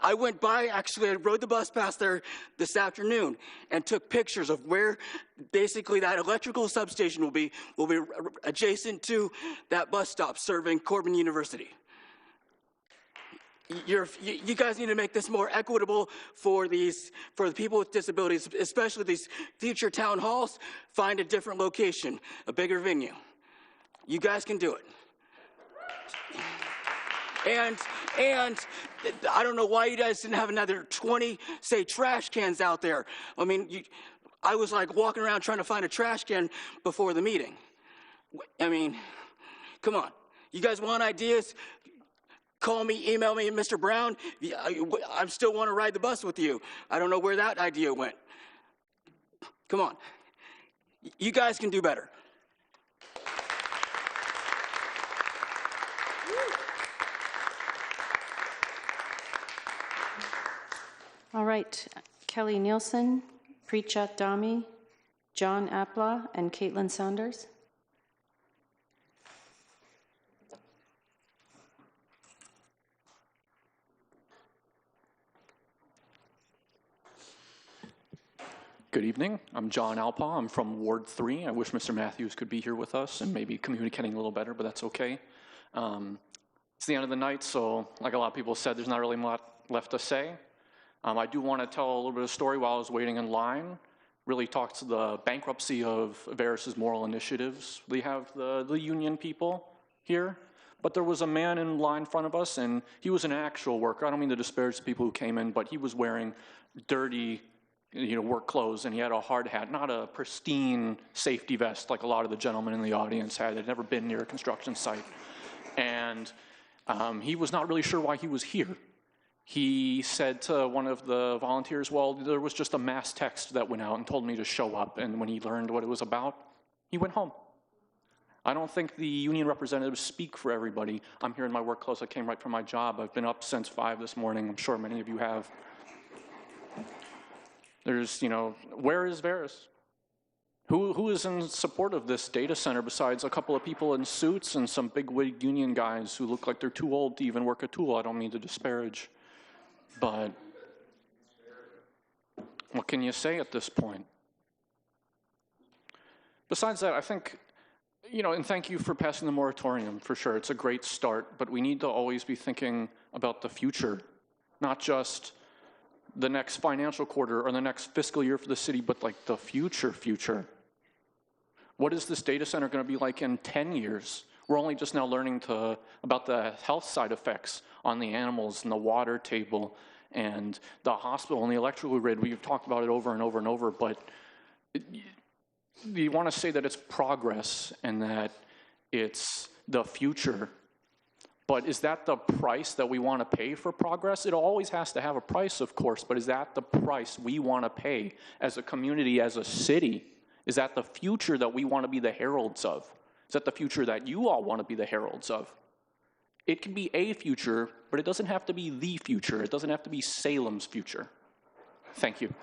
I went by, actually, I rode the bus past there this afternoon and took pictures of where basically that electrical substation will be adjacent to that bus stop serving Corbin University. You guys need to make this more equitable for the people with disabilities, especially these future town halls. Find a different location, a bigger venue. You guys can do it. And I don't know why you guys didn't have another 20, say, trash cans out there. I mean, I was like walking around trying to find a trash can before the meeting. I mean, come on. You guys want ideas? Call me, email me, Mr. Brown. I still want to ride the bus with you. I don't know where that idea went. Come on. You guys can do better. All right, Kelly Nielsen, Preechat Dami, John Apla, and Caitlin Saunders. Good evening. I'm John Alpaugh. I'm from Ward 3. I wish Mr. Matthews could be here with us and maybe communicating a little better, but that's okay. It's the end of the night, so like a lot of people said, there's not really much left to say. I do want to tell a little bit of a story while I was waiting in line. Really talks to the bankruptcy of Varys's moral initiatives. We have the union people here, but there was a man in line in front of us, and he was an actual worker. I don't mean to disparage the people who came in, but he was wearing dirty, work clothes, and he had a hard hat, not a pristine safety vest like a lot of the gentlemen in the audience had. They'd never been near a construction site. And he was not really sure why he was here. He said to one of the volunteers, well, there was just a mass text that went out and told me to show up, and when he learned what it was about, he went home. I don't think the union representatives speak for everybody. I'm here in my work clothes. I came right from my job. I've been up since 5 this morning. I'm sure many of you have. There's, where is Varys? Who is in support of this data center besides a couple of people in suits and some bigwig union guys who look like they're too old to even work a tool? I don't mean to disparage, but what can you say at this point? Besides that, I think, and thank you for passing the moratorium, for sure. It's a great start, but we need to always be thinking about the future, not just the next financial quarter or the next fiscal year for the city, but like the future. What is this data center going to be like in 10 years? We're only just now learning about the health side effects on the animals and the water table and the hospital and the electrical grid. We've talked about it over and over and over, but you want to say that it's progress and that it's the future. But is that the price that we want to pay for progress? It always has to have a price, of course, but is that the price we want to pay as a community, as a city? Is that the future that we want to be the heralds of? Is that the future that you all want to be the heralds of? It can be a future, but it doesn't have to be the future. It doesn't have to be Salem's future. Thank you.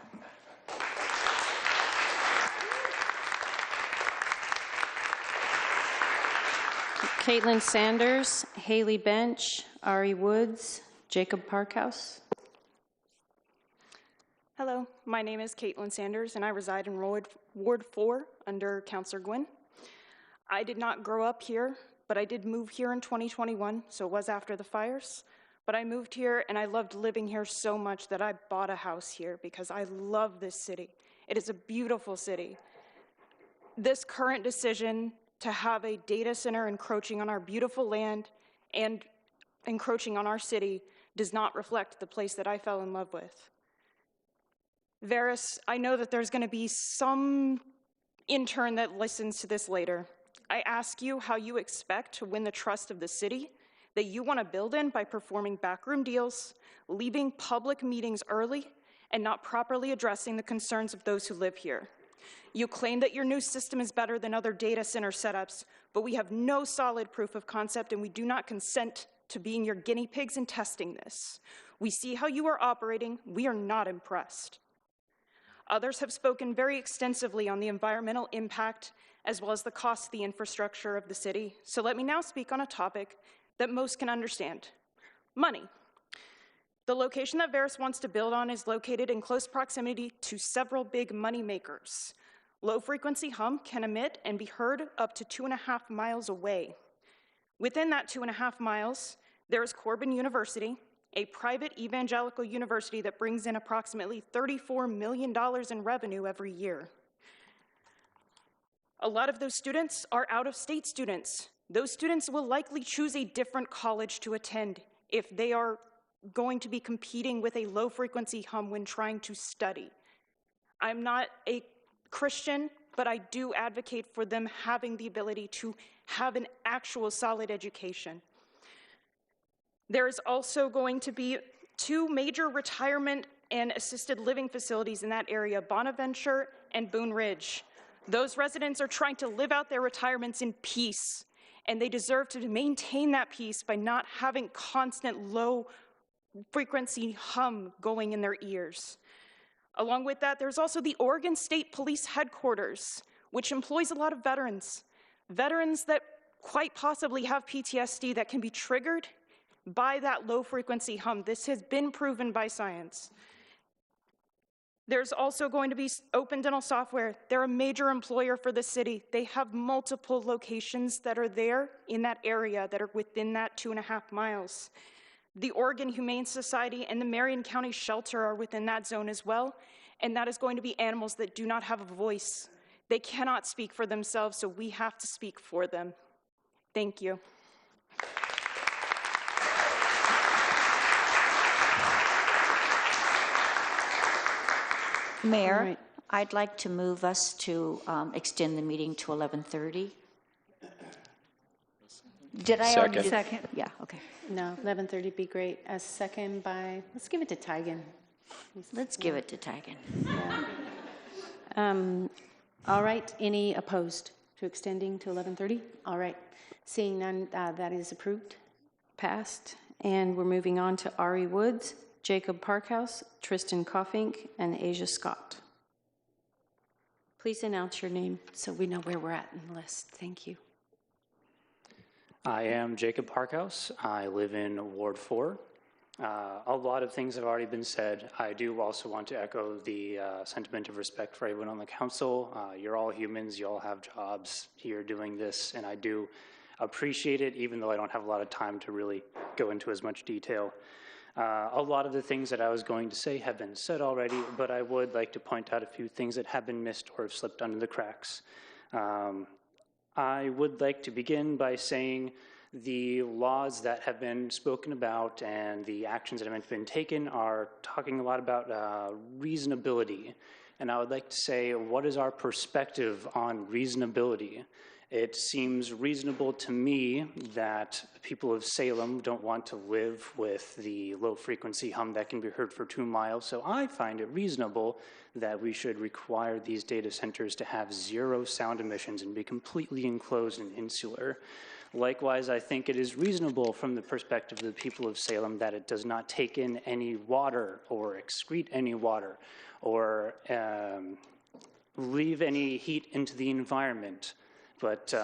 Caitlin Sanders, Haley Bench, Ari Woods, Jacob Parkhouse. Hello, my name is Caitlin Sanders, and I reside in Ward 4 under Councilor Gwynn. I did not grow up here, but I did move here in 2021, so it was after the fires. But I moved here, and I loved living here so much that I bought a house here because I love this city. It is a beautiful city. This current decision to have a data center encroaching on our beautiful land and encroaching on our city does not reflect the place that I fell in love with. Varys, I know that there's going to be some intern that listens to this later. I ask you how you expect to win the trust of the city that you want to build in by performing backroom deals, leaving public meetings early, and not properly addressing the concerns of those who live here. You claim that your new system is better than other data center setups, but we have no solid proof of concept, and we do not consent to being your guinea pigs in testing this. We see how you are operating. We are not impressed. Others have spoken very extensively on the environmental impact as well as the cost of the infrastructure of the city. So let me now speak on a topic that most can understand: money. The location that Varys wants to build on is located in close proximity to several big money makers. Low-frequency hum can emit and be heard up to 2.5 miles away. Within that 2.5 miles, there is Corbin University, a private evangelical university that brings in approximately $34 million in revenue every year. A lot of those students are out-of-state students. Those students will likely choose a different college to attend if they are going to be competing with a low-frequency hum when trying to study. I'm not a Christian, but I do advocate for them having the ability to have an actual solid education. There is also going to be 2 major retirement and assisted living facilities in that area, Bonaventure and Boone Ridge. Those residents are trying to live out their retirements in peace, and they deserve to maintain that peace by not having constant low-frequency hum going in their ears. Along with that, there's also the Oregon State Police Headquarters, which employs a lot of veterans that quite possibly have PTSD that can be triggered by that low-frequency hum. This has been proven by science. There's also going to be Open Dental Software. They're a major employer for the city. They have multiple locations that are there in that area that are within that 2.5 miles. The Oregon Humane Society and the Marion County Shelter are within that zone as well, and that is going to be animals that do not have a voice. They cannot speak for themselves, so we have to speak for them. Thank you. Mayor, All right. I'd like to move us to extend the meeting to 11:30. Did I already do? Second. Yeah, okay. No, 11:30 would be great. A second by, let's give it to Tigan. Let's give it to Tigan. Yeah. All right, any opposed to extending to 11:30? All right, seeing none, that is approved, passed. And we're moving on to Ari Woods, Jacob Parkhouse, Tristan Coffink, and Asia Scott. Please announce your name so we know where we're at in the list. Thank you. I am Jacob Parkhouse. I live in Ward 4. A lot of things have already been said. I do also want to echo the sentiment of respect for everyone on the council. You're all humans. You all have jobs here doing this, and I do appreciate it, even though I don't have a lot of time to really go into as much detail. A lot of the things that I was going to say have been said already, but I would like to point out a few things that have been missed or have slipped under the cracks. I would like to begin by saying the laws that have been spoken about and the actions that have been taken are talking a lot about reasonability. And I would like to say, what is our perspective on reasonability? It seems reasonable to me that the people of Salem don't want to live with the low-frequency hum that can be heard for 2 miles, so I find it reasonable that we should require these data centers to have 0 sound emissions and be completely enclosed and insular. Likewise, I think it is reasonable from the perspective of the people of Salem that it does not take in any water or excrete any water or leave any heat into the environment. But,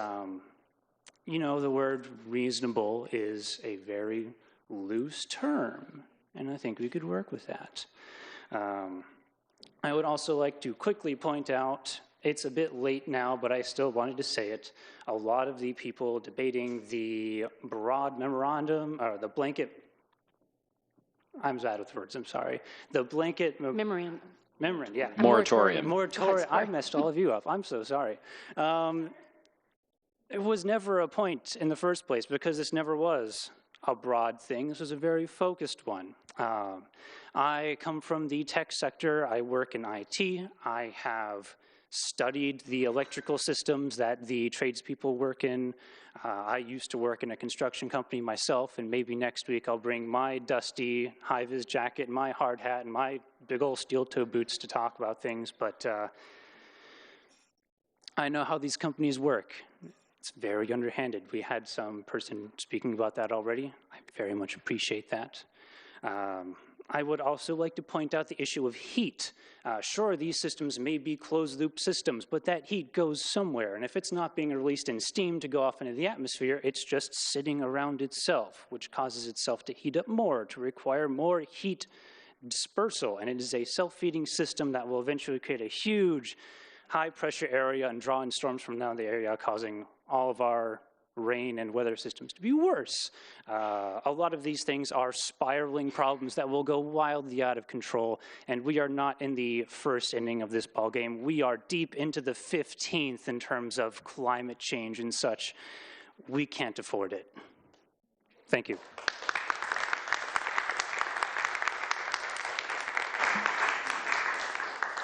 you know, the word reasonable is a very loose term, and I think we could work with that. I would also like to quickly point out, it's a bit late now, but I still wanted to say it. A lot of the people debating the broad memorandum, or the blanket, I'm bad with words, I'm sorry. The blanket Memorandum. Memorandum, yeah. Moratorium. Moratorium. I messed all of you up. I'm so sorry. It was never a point in the first place because this never was a broad thing. This was a very focused one. I come from the tech sector. I work in IT. I have studied the electrical systems that the tradespeople work in. I used to work in a construction company myself, and maybe next week I'll bring my dusty high-vis jacket, my hard hat, and my big old steel-toe boots to talk about things, but I know how these companies work. It's very underhanded. We had some person speaking about that already. I very much appreciate that. I would also like to point out the issue of heat. Sure, these systems may be closed-loop systems, but that heat goes somewhere, and if it's not being released in steam to go off into the atmosphere, it's just sitting around itself, which causes itself to heat up more, to require more heat dispersal, and it is a self-feeding system that will eventually create a huge high-pressure area and draw in storms from down the area, causing all of our rain and weather systems to be worse. A lot of these things are spiraling problems that will go wildly out of control, and we are not in the first inning of this ballgame. We are deep into the 15th in terms of climate change and such. We can't afford it. Thank you.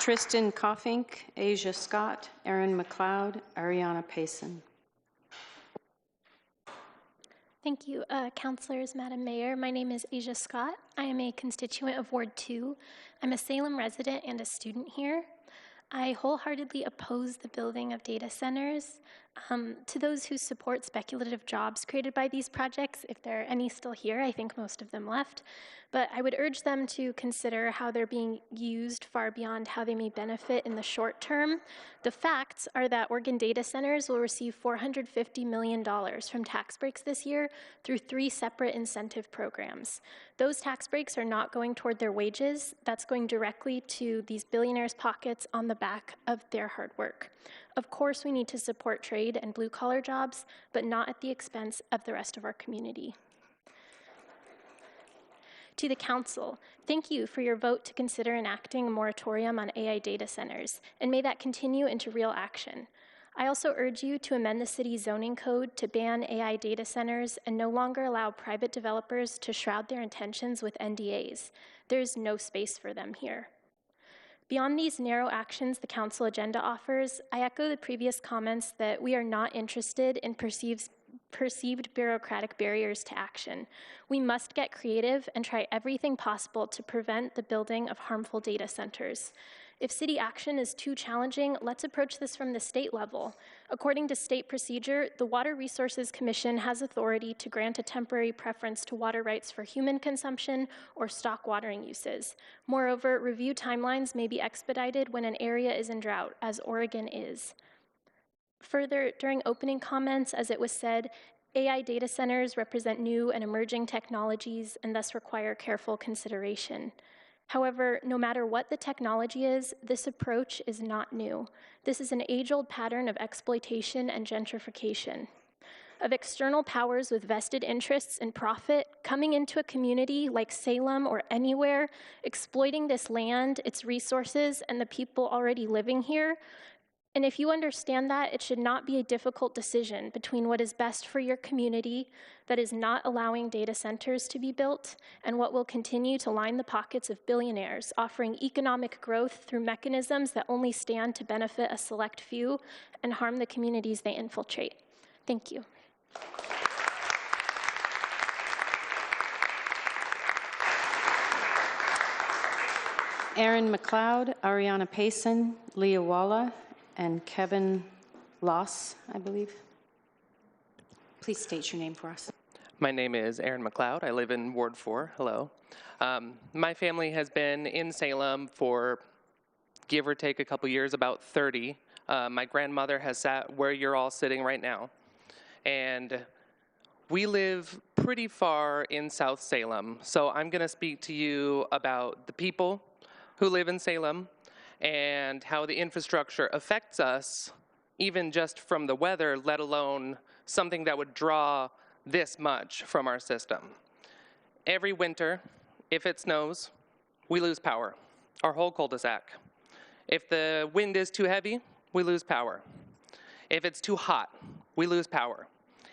Tristan Coffink, Asia Scott, Aaron McLeod, Ariana Payson. Thank you, councilors, Madam Mayor. My name is Asia Scott. I am a constituent of Ward 2. I'm a Salem resident and a student here. I wholeheartedly oppose the building of data centers. To those who support speculative jobs created by these projects, if there are any still here, I think most of them left, but I would urge them to consider how they're being used far beyond how they may benefit in the short term. The facts are that Oregon data centers will receive $450 million from tax breaks this year through 3 separate incentive programs. Those tax breaks are not going toward their wages. That's going directly to these billionaires' pockets on the back of their hard work. Of course, we need to support trade and blue-collar jobs, but not at the expense of the rest of our community. To the Council, thank you for your vote to consider enacting a moratorium on AI data centers, and may that continue into real action. I also urge you to amend the city's zoning code to ban AI data centers and no longer allow private developers to shroud their intentions with NDAs. There is no space for them here. Beyond these narrow actions the Council agenda offers, I echo the previous comments that we are not interested in perceived bureaucratic barriers to action. We must get creative and try everything possible to prevent the building of harmful data centers. If city action is too challenging, let's approach this from the state level. According to state procedure, the Water Resources Commission has authority to grant a temporary preference to water rights for human consumption or stock watering uses. Moreover, review timelines may be expedited when an area is in drought, as Oregon is. Further, during opening comments, as it was said, AI data centers represent new and emerging technologies and thus require careful consideration. However, no matter what the technology is, this approach is not new. This is an age-old pattern of exploitation and gentrification, of external powers with vested interests and profit coming into a community like Salem or anywhere, exploiting this land, its resources, and the people already living here, And if you understand that, it should not be a difficult decision between what is best for your community that is not allowing data centers to be built and what will continue to line the pockets of billionaires, offering economic growth through mechanisms that only stand to benefit a select few and harm the communities they infiltrate. Thank you. Aaron McLeod, Ariana Payson, Leah Walla, and Kevin Loss, I believe. Please state your name for us. My name is Aaron McLeod. I live in Ward 4. Hello. My family has been in Salem for, give or take a couple years, about 30. My grandmother has sat where you're all sitting right now. And we live pretty far in South Salem. So I'm going to speak to you about the people who live in Salem and how the infrastructure affects us, even just from the weather, let alone something that would draw this much from our system. Every winter, if it snows, we lose power, our whole cul-de-sac. If the wind is too heavy, we lose power. If it's too hot, we lose power.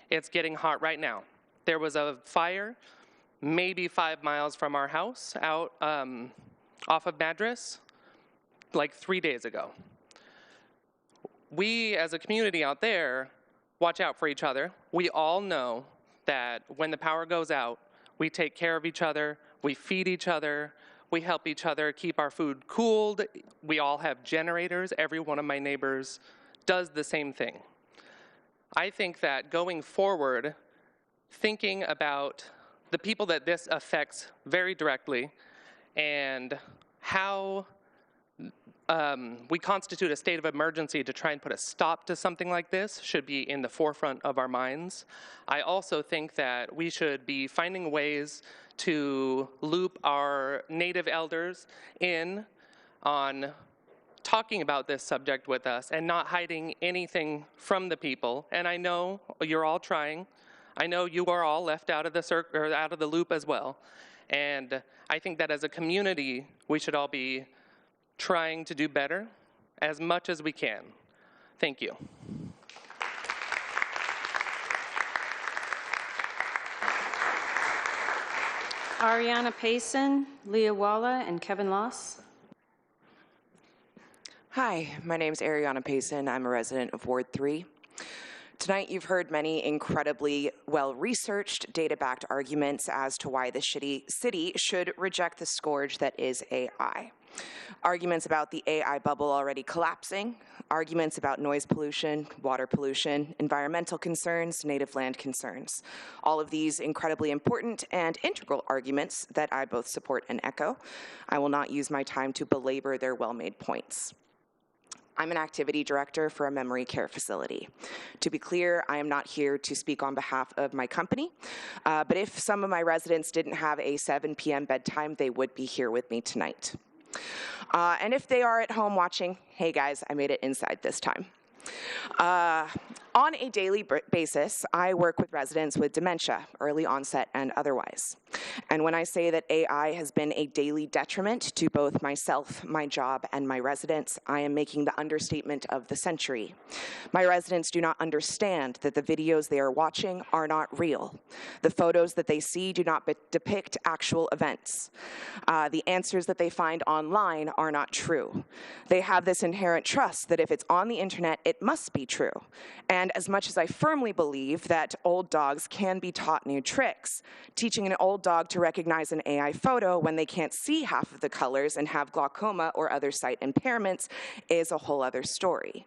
It's getting hot right now. There was a fire maybe 5 miles from our house out off of Madras like 3 days ago. We as a community out there watch out for each other. We all know that when the power goes out, we take care of each other, we feed each other, we help each other keep our food cooled. We all have generators. Every one of my neighbors does the same thing. I think that going forward, thinking about the people that this affects very directly and how we constitute a state of emergency to try and put a stop to something like this should be in the forefront of our minds. I also think that we should be finding ways to loop our Native elders in on talking about this subject with us and not hiding anything from the people. And I know you're all trying. I know you are all left out of the out of the loop as well. And I think that as a community, we should all be trying to do better as much as we can. Thank you. Ariana Payson, Leah Walla, and Kevin Loss. Hi, my name is Ariana Payson. I'm a resident of Ward 3. Tonight, you've heard many incredibly well-researched, data-backed arguments as to why the city should reject the scourge that is AI. Arguments about the AI bubble already collapsing, arguments about noise pollution, water pollution, environmental concerns, native land concerns. All of these incredibly important and integral arguments that I both support and echo. I will not use my time to belabor their well-made points. I'm an activity director for a memory care facility. To be clear, I am not here to speak on behalf of my company, but if some of my residents didn't have a 7 p.m. bedtime, they would be here with me tonight. And if they are at home watching, hey guys, I made it inside this time. On a daily basis, I work with residents with dementia, early onset and otherwise. And when I say that AI has been a daily detriment to both myself, my job, and my residents, I am making the understatement of the century. My residents do not understand that the videos they are watching are not real. The photos that they see do not depict actual events. The answers that they find online are not true. They have this inherent trust that if it's on the internet, it must be true. And as much as I firmly believe that old dogs can be taught new tricks, teaching an old dog to recognize an AI photo when they can't see half of the colors and have glaucoma or other sight impairments is a whole other story.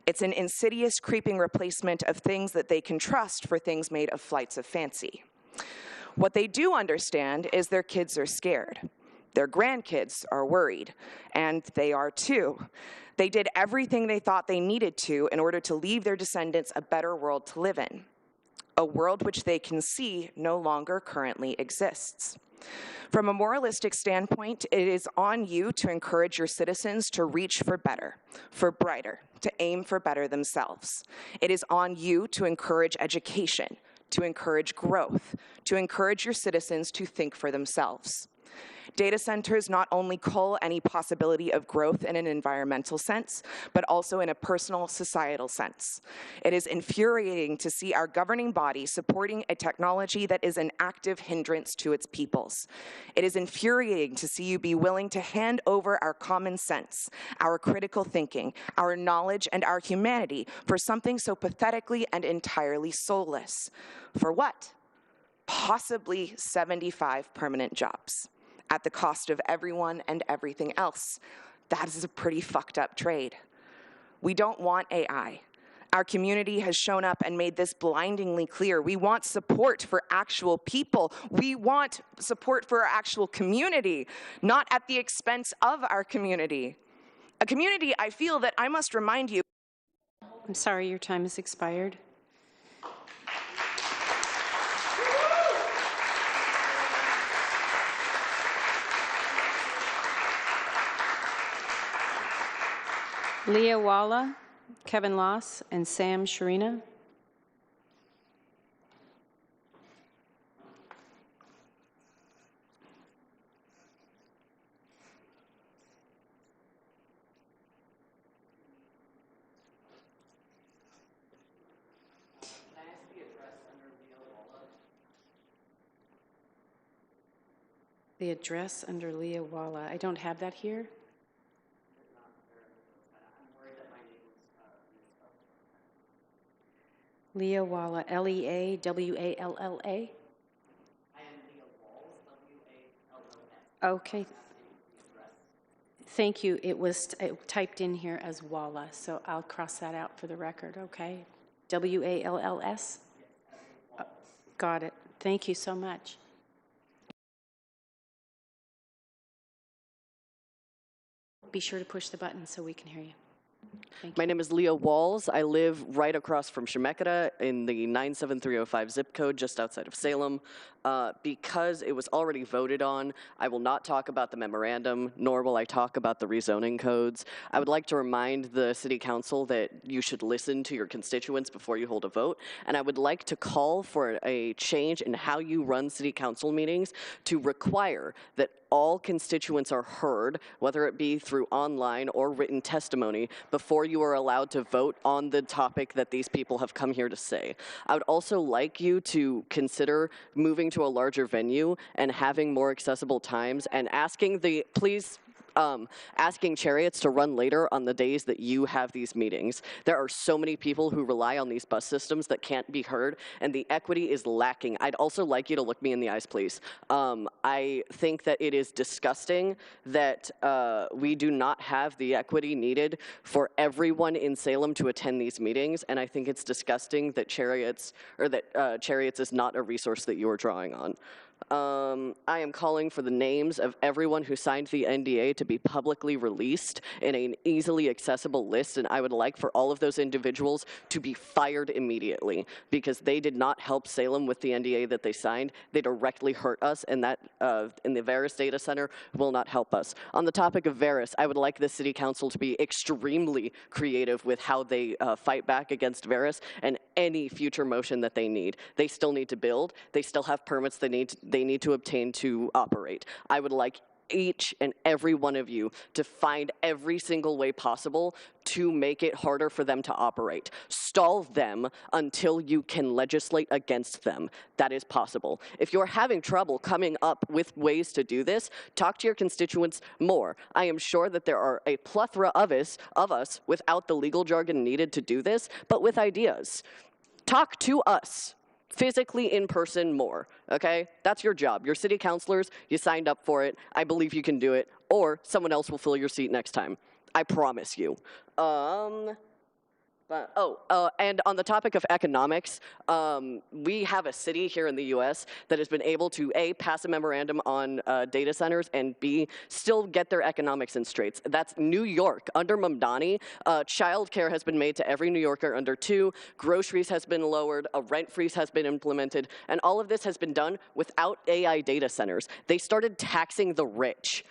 It's an insidious, creeping replacement of things that they can trust for things made of flights of fancy. What they do understand is their kids are scared. Their grandkids are worried, and they are too. They did everything they thought they needed to in order to leave their descendants a better world to live in, a world which they can see no longer currently exists. From a moralistic standpoint, it is on you to encourage your citizens to reach for better, for brighter, to aim for better themselves. It is on you to encourage education, to encourage growth, to encourage your citizens to think for themselves. Data centers not only cull any possibility of growth in an environmental sense, but also in a personal, societal sense. It is infuriating to see our governing body supporting a technology that is an active hindrance to its peoples. It is infuriating to see you be willing to hand over our common sense, our critical thinking, our knowledge, and our humanity for something so pathetically and entirely soulless. For what? Possibly 75 permanent jobs at the cost of everyone and everything else. That is a pretty fucked up trade. We don't want AI. Our community has shown up and made this blindingly clear. We want support for actual people. We want support for our actual community, not at the expense of our community. A community, I feel that I must remind you. I'm sorry, your time has expired. Leah Walla, Kevin Loss, and Sam Sharina. The address under Leah Walla. I don't have that here. Leah Walla, Leawalla. Okay. Thank you. It was typed in here as Walla, so I'll cross that out for the record, okay? WALLS? Got it. Thank you so much. Be sure to push the button so we can hear you. My name is Leah Walls. I live right across from Chemeketa in the 97305 zip code just outside of Salem. Because it was already voted on, I will not talk about the memorandum, nor will I talk about the rezoning codes. I would like to remind the City Council that you should listen to your constituents before you hold a vote, and I would like to call for a change in how you run City Council meetings to require that all constituents are heard, whether it be through online or written testimony, before you are allowed to vote on the topic that these people have come here to say. I would also like you to consider moving to a larger venue and having more accessible times and asking asking Chariots to run later on the days that you have these meetings. There are so many people who rely on these bus systems that can't be heard, and the equity is lacking. I'd also like you to look me in the eyes, please. I think that it is disgusting that we do not have the equity needed for everyone in Salem to attend these meetings, and I think it's disgusting that Chariots is not a resource that you are drawing on. I am calling for the names of everyone who signed the NDA to be publicly released in an easily accessible list, and I would like for all of those individuals to be fired immediately because they did not help Salem with the NDA that they signed. They directly hurt us, and that in the Veris data center will not help us. On the topic of Veris, I would like the City Council to be extremely creative with how they fight back against Veris and any future motion that they need. They still need to build. They still have permits they need to obtain to operate. I would like each and every one of you to find every single way possible to make it harder for them to operate. Stall them until you can legislate against them. That is possible. If you're having trouble coming up with ways to do this, talk to your constituents more. I am sure that there are a plethora of us without the legal jargon needed to do this, but with ideas. Talk to us. Physically in person more, okay? That's your job. You're city councilors, you signed up for it. I believe you can do it, or someone else will fill your seat next time. I promise you. And on the topic of economics, we have a city here in the U.S. that has been able to, A, pass a memorandum on data centers, and B, still get their economics in straights. That's New York. Under Mamdani, childcare has been made to every New Yorker under 2, groceries has been lowered, a rent freeze has been implemented, and all of this has been done without AI data centers. They started taxing the rich.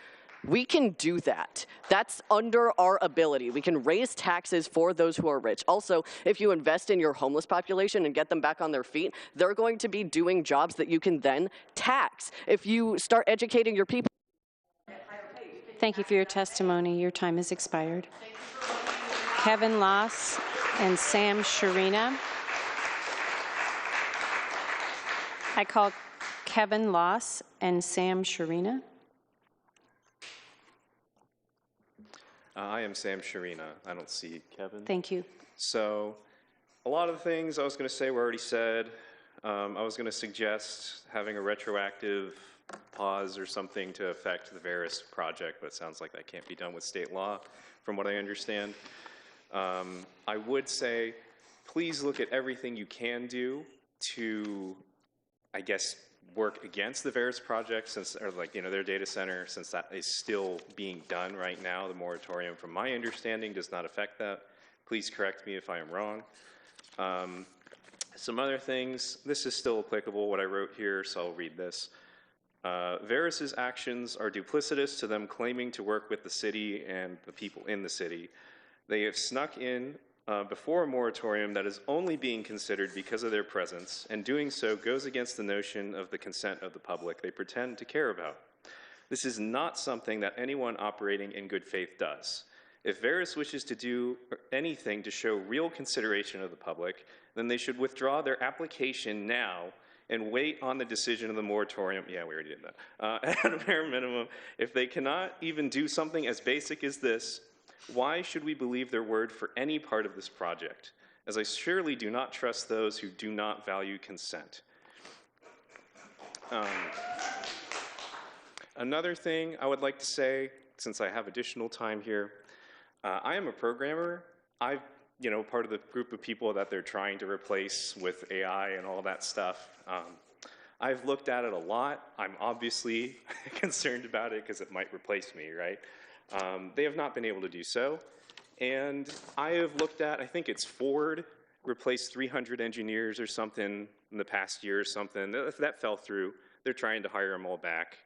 We can do that. That's under our ability. We can raise taxes for those who are rich. Also, if you invest in your homeless population and get them back on their feet, they're going to be doing jobs that you can then tax. If you start educating your people, Thank you for your testimony. Your time has expired. Kevin Loss and Sam Sharina. I call Kevin Loss and Sam Sharina. I am Sam Sharina. I don't see Kevin. Thank you. So a lot of the things I was going to say were already said. I was going to suggest having a retroactive pause or something to affect the Veris project, but it sounds like that can't be done with state law, from what I understand. I would say, please look at everything you can do to, I guess, work against the Veris project, since, or like, their data center, since that is still being done right now. The moratorium, from my understanding, does not affect that. Please correct me if I am wrong. Some other things, this is still applicable, what I wrote here, so I'll read this. Veris's actions are duplicitous to them claiming to work with the city and the people in the city. They have snuck in before a moratorium that is only being considered because of their presence, and doing so goes against the notion of the consent of the public they pretend to care about. This is not something that anyone operating in good faith does. If Veris wishes to do anything to show real consideration of the public, then they should withdraw their application now and wait on the decision of the moratorium. Yeah, we already did that. At a bare minimum, if they cannot even do something as basic as this, why should we believe their word for any part of this project? As I surely do not trust those who do not value consent. Another thing I would like to say, since I have additional time here, I am a programmer. I'm part of the group of people that they're trying to replace with AI and all that stuff. I've looked at it a lot. I'm obviously concerned about it because it might replace me, right? They have not been able to do so. And I have looked at, I think it's Ford, replaced 300 engineers or something in the past year or something. That fell through. They're trying to hire them all back.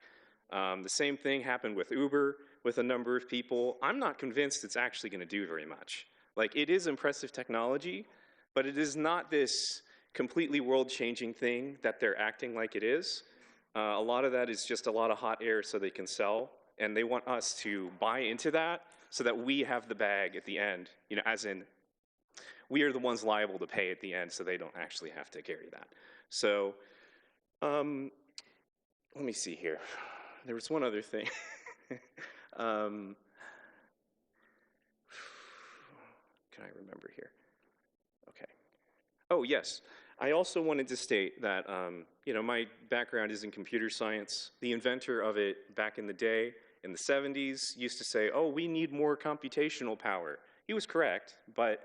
The same thing happened with Uber, with a number of people. I'm not convinced it's actually going to do very much. Like, it is impressive technology, but it is not this completely world-changing thing that they're acting like it is. A lot of that is just a lot of hot air so they can sell, and they want us to buy into that so that we have the bag at the end, as in we are the ones liable to pay at the end, so they don't actually have to carry that. So let me see here. There was one other thing. Can I remember here? Okay. Oh, yes. I also wanted to state that, my background is in computer science. The inventor of it back in the day, in the 70s, used to say, oh, we need more computational power. He was correct, but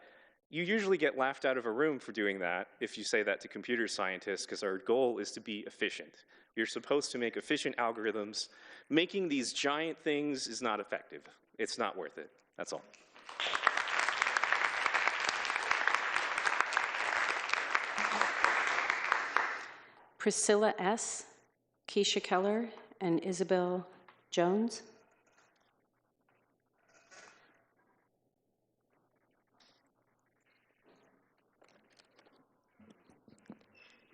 you usually get laughed out of a room for doing that if you say that to computer scientists, because our goal is to be efficient. You're supposed to make efficient algorithms. Making these giant things is not effective. It's not worth it. That's all. Priscilla S., Keisha Keller, and Isabel Jones.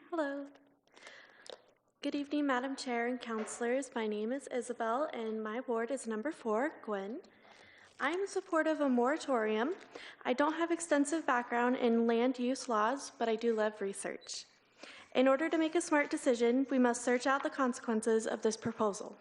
Hello. Good evening, Madam Chair and councilors. My name is Isabel, and my ward is number 4, Gwen. I am in support of a moratorium. I don't have extensive background in land use laws, but I do love research. In order to make a smart decision, we must search out the consequences of this proposal.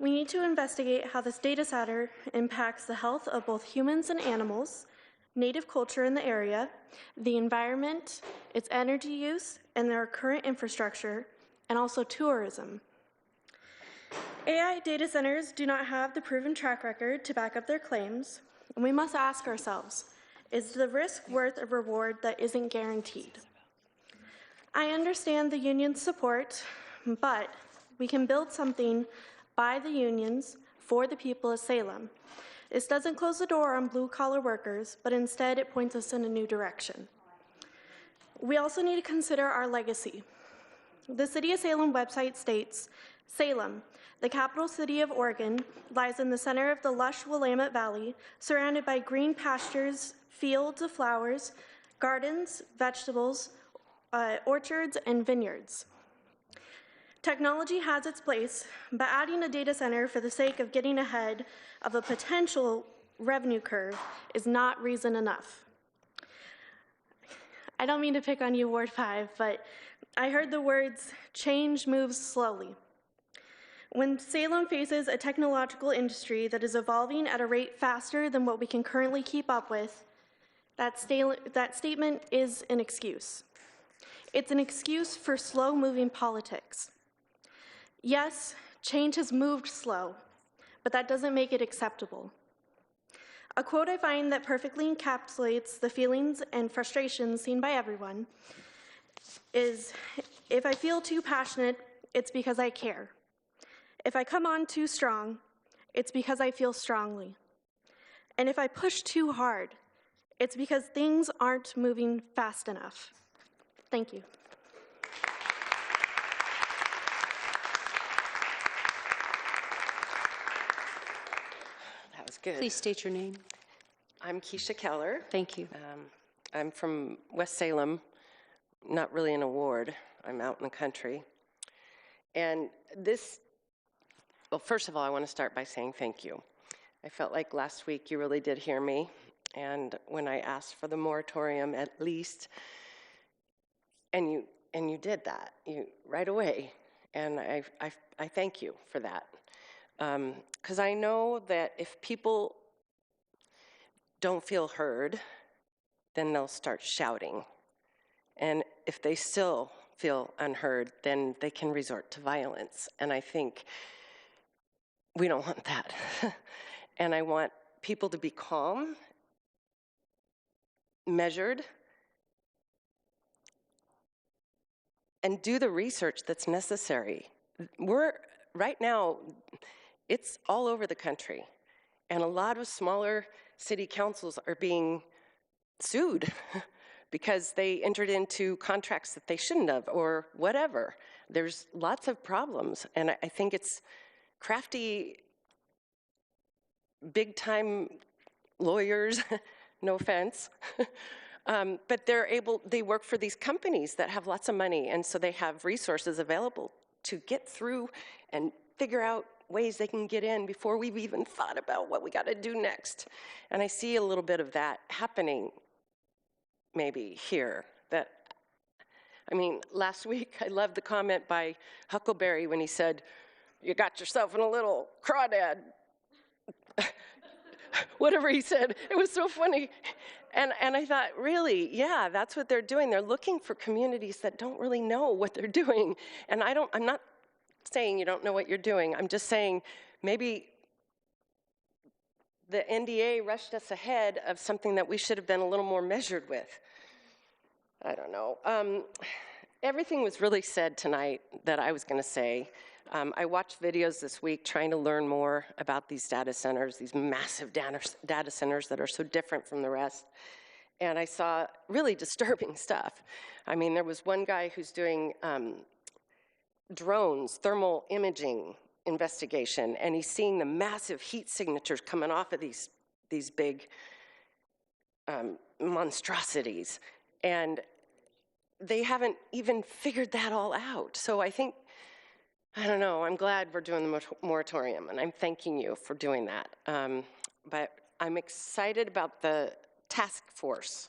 We need to investigate how this data center impacts the health of both humans and animals, native culture in the area, the environment, its energy use, and their current infrastructure, and also tourism. AI data centers do not have the proven track record to back up their claims, and we must ask ourselves, is the risk worth a reward that isn't guaranteed? I understand the union's support, but we can build something by the unions for the people of Salem. This doesn't close the door on blue-collar workers, but instead it points us in a new direction. We also need to consider our legacy. The City of Salem website states, Salem, the capital city of Oregon, lies in the center of the lush Willamette Valley, surrounded by green pastures, fields of flowers, gardens, vegetables, orchards, and vineyards. Technology has its place, but adding a data center for the sake of getting ahead of a potential revenue curve is not reason enough. I don't mean to pick on you, Ward 5, but I heard the words, change moves slowly. When Salem faces a technological industry that is evolving at a rate faster than what we can currently keep up with, that statement is an excuse. It's an excuse for slow-moving politics. Yes, change has moved slow, but that doesn't make it acceptable. A quote I find that perfectly encapsulates the feelings and frustrations seen by everyone is, if I feel too passionate, it's because I care. If I come on too strong, it's because I feel strongly. And if I push too hard, it's because things aren't moving fast enough. Thank you. That was good. Please state your name. I'm Keisha Keller. Thank you. I'm from West Salem, not really in a ward. I'm out in the country. And this, well, first of all, I want to start by saying thank you. I felt like last week you really did hear me. And when I asked for the moratorium, at least, and you did that right away. And I thank you for that. Because I know that if people don't feel heard, then they'll start shouting. And if they still feel unheard, then they can resort to violence. And I think we don't want that. And I want people to be calm, measured, and do the research that's necessary. Right now, it's all over the country. And a lot of smaller city councils are being sued because they entered into contracts that they shouldn't have or whatever. There's lots of problems. And I think it's crafty, big-time lawyers, no offense, but they work for these companies that have lots of money, and so they have resources available to get through and figure out ways they can get in before we've even thought about what we got to do next. And I see a little bit of that happening maybe here. Last week I loved the comment by Huckleberry when he said, "You got yourself in a little crawdad." Whatever he said, it was so funny. And I thought, really, yeah, that's what they're doing. They're looking for communities that don't really know what they're doing. And I'm not saying you don't know what you're doing. I'm just saying maybe the NDA rushed us ahead of something that we should have been a little more measured with. I don't know. Everything was really said tonight that I was going to say. I watched videos this week trying to learn more about these data centers, these massive data centers that are so different from the rest. And I saw really disturbing stuff. I mean, there was one guy who's doing drones, thermal imaging investigation, and he's seeing the massive heat signatures coming off of these big monstrosities. And they haven't even figured that all out. So I don't know, I'm glad we're doing the moratorium, and I'm thanking you for doing that. But I'm excited about the task force.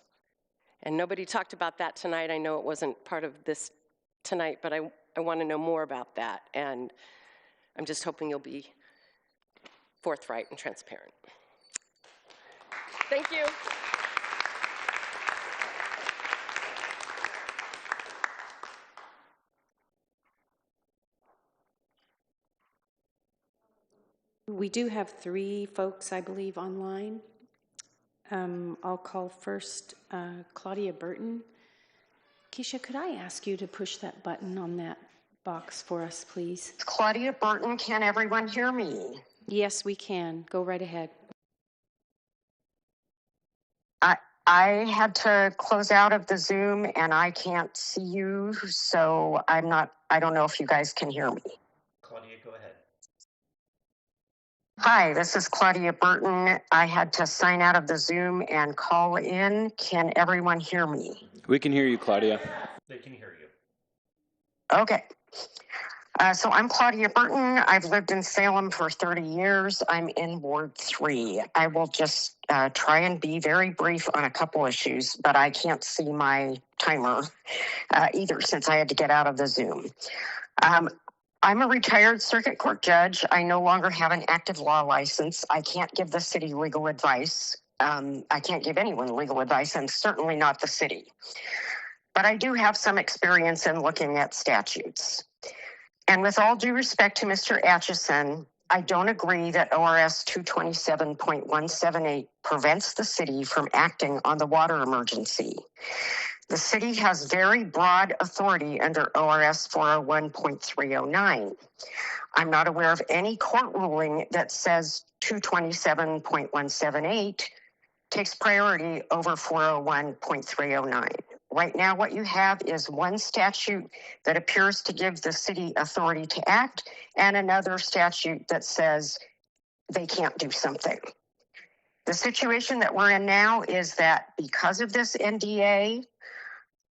And nobody talked about that tonight. I know it wasn't part of this tonight, but I want to know more about that. And I'm just hoping you'll be forthright and transparent. Thank you. We do have 3 folks, I believe, online. I'll call first Claudia Burton. Keisha, could I ask you to push that button on that box for us, please? Claudia Burton, can everyone hear me? Yes, we can. Go right ahead. I had to close out of the Zoom and I can't see you, so I don't know if you guys can hear me. Claudia, go ahead. Hi, this is Claudia Burton. I had to sign out of the Zoom and call in. Can everyone hear me? We can hear you, Claudia. They can hear you. Okay. So I'm Claudia Burton. I've lived in Salem for 30 years. I'm in Ward 3. I will just try and be very brief on a couple issues, but I can't see my timer either since I had to get out of the Zoom. I'm a retired circuit court judge. I no longer have an active law license. I can't give the city legal advice. I can't give anyone legal advice, and certainly not the city. But I do have some experience in looking at statutes. And with all due respect to Mr. Atchison, I don't agree that ORS 227.178 prevents the city from acting on the water emergency. The city has very broad authority under ORS 401.309. I'm not aware of any court ruling that says 227.178 takes priority over 401.309. Right now, what you have is one statute that appears to give the city authority to act and another statute that says they can't do something. The situation that we're in now is that because of this NDA,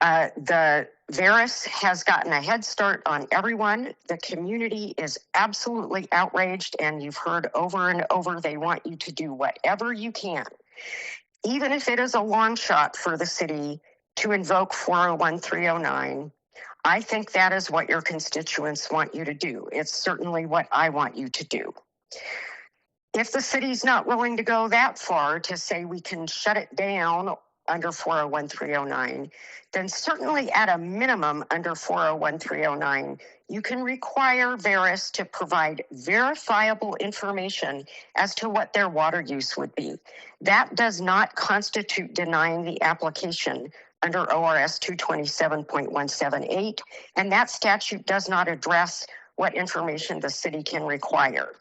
the Veris has gotten a head start on everyone. The community is absolutely outraged, and you've heard over and over they want you to do whatever you can, even if it is a long shot for the city to invoke 401.309. I think that is what your constituents want you to do. It's certainly what I want you to do. If the city's not willing to go that far to say we can shut it down under 401.309, then certainly at a minimum under 401.309, you can require Veris to provide verifiable information as to what their water use would be. That does not constitute denying the application under ORS 227.178, and that statute does not address what information the city can require.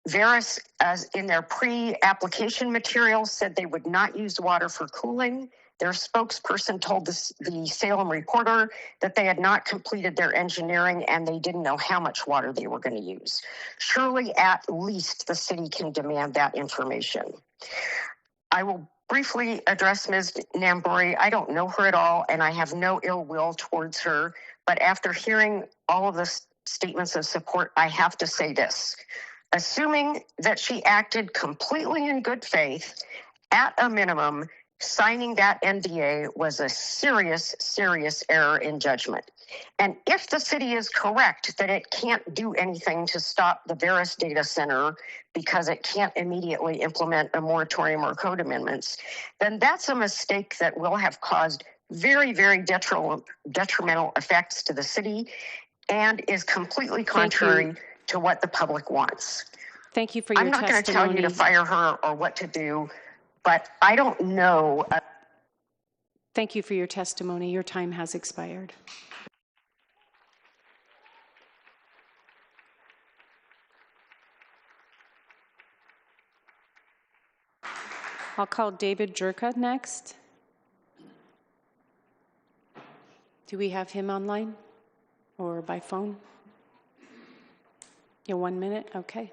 Veris, as in their pre-application materials, said they would not use water for cooling. Their spokesperson told the Salem Reporter that they had not completed their engineering and they didn't know how much water they were going to use. Surely, at least, the city can demand that information. I will briefly address Ms. Nambori. I don't know her at all, and I have no ill will towards her. But after hearing all of the statements of support, I have to say this. Assuming that she acted completely in good faith, at a minimum, signing that NDA was a serious, serious error in judgment. And if the city is correct that it can't do anything to stop the Veris data center because it can't immediately implement a moratorium or code amendments, then that's a mistake that will have caused very, very detrimental effects to the city and is completely contrary to what the public wants. Thank you for your testimony. I'm not going to tell you to fire her or what to do, but I don't know. Thank you for your testimony. Your time has expired. I'll call David Jerka next. Do we have him online or by phone? Yeah, 1 minute, okay.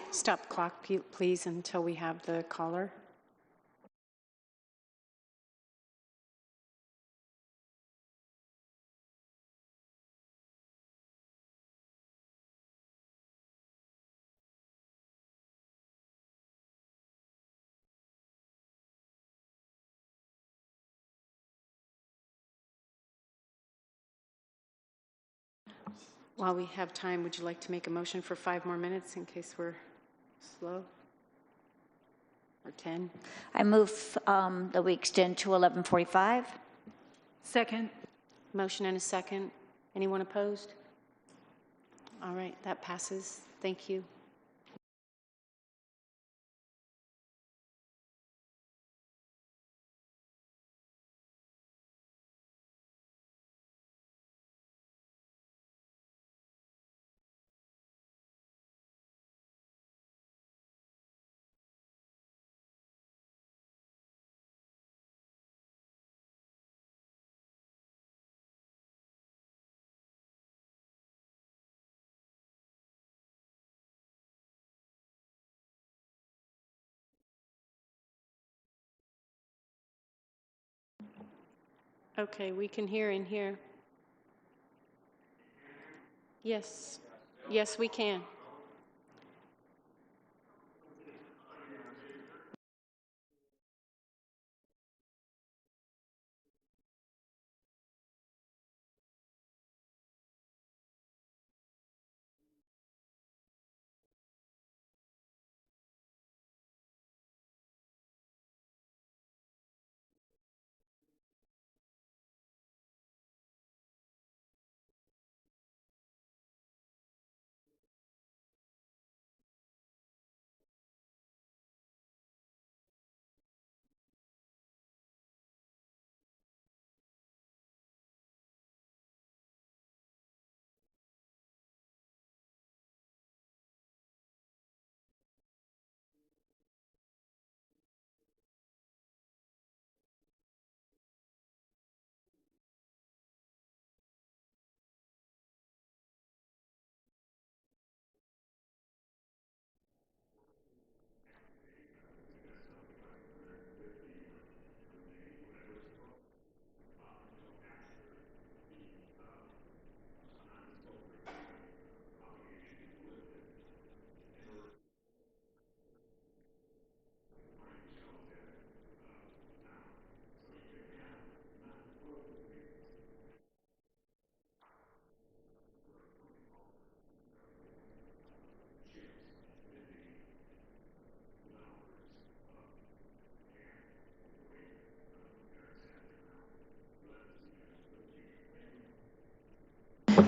Stop clock, please, until we have the caller. While we have time, would you like to make a motion for 5 more minutes in case we're slow? Or 10? I move that we extend to 11:45. Second. Motion and a second. Anyone opposed? All right, that passes. Thank you. Okay, we can hear in here. Yes. Yes, we can.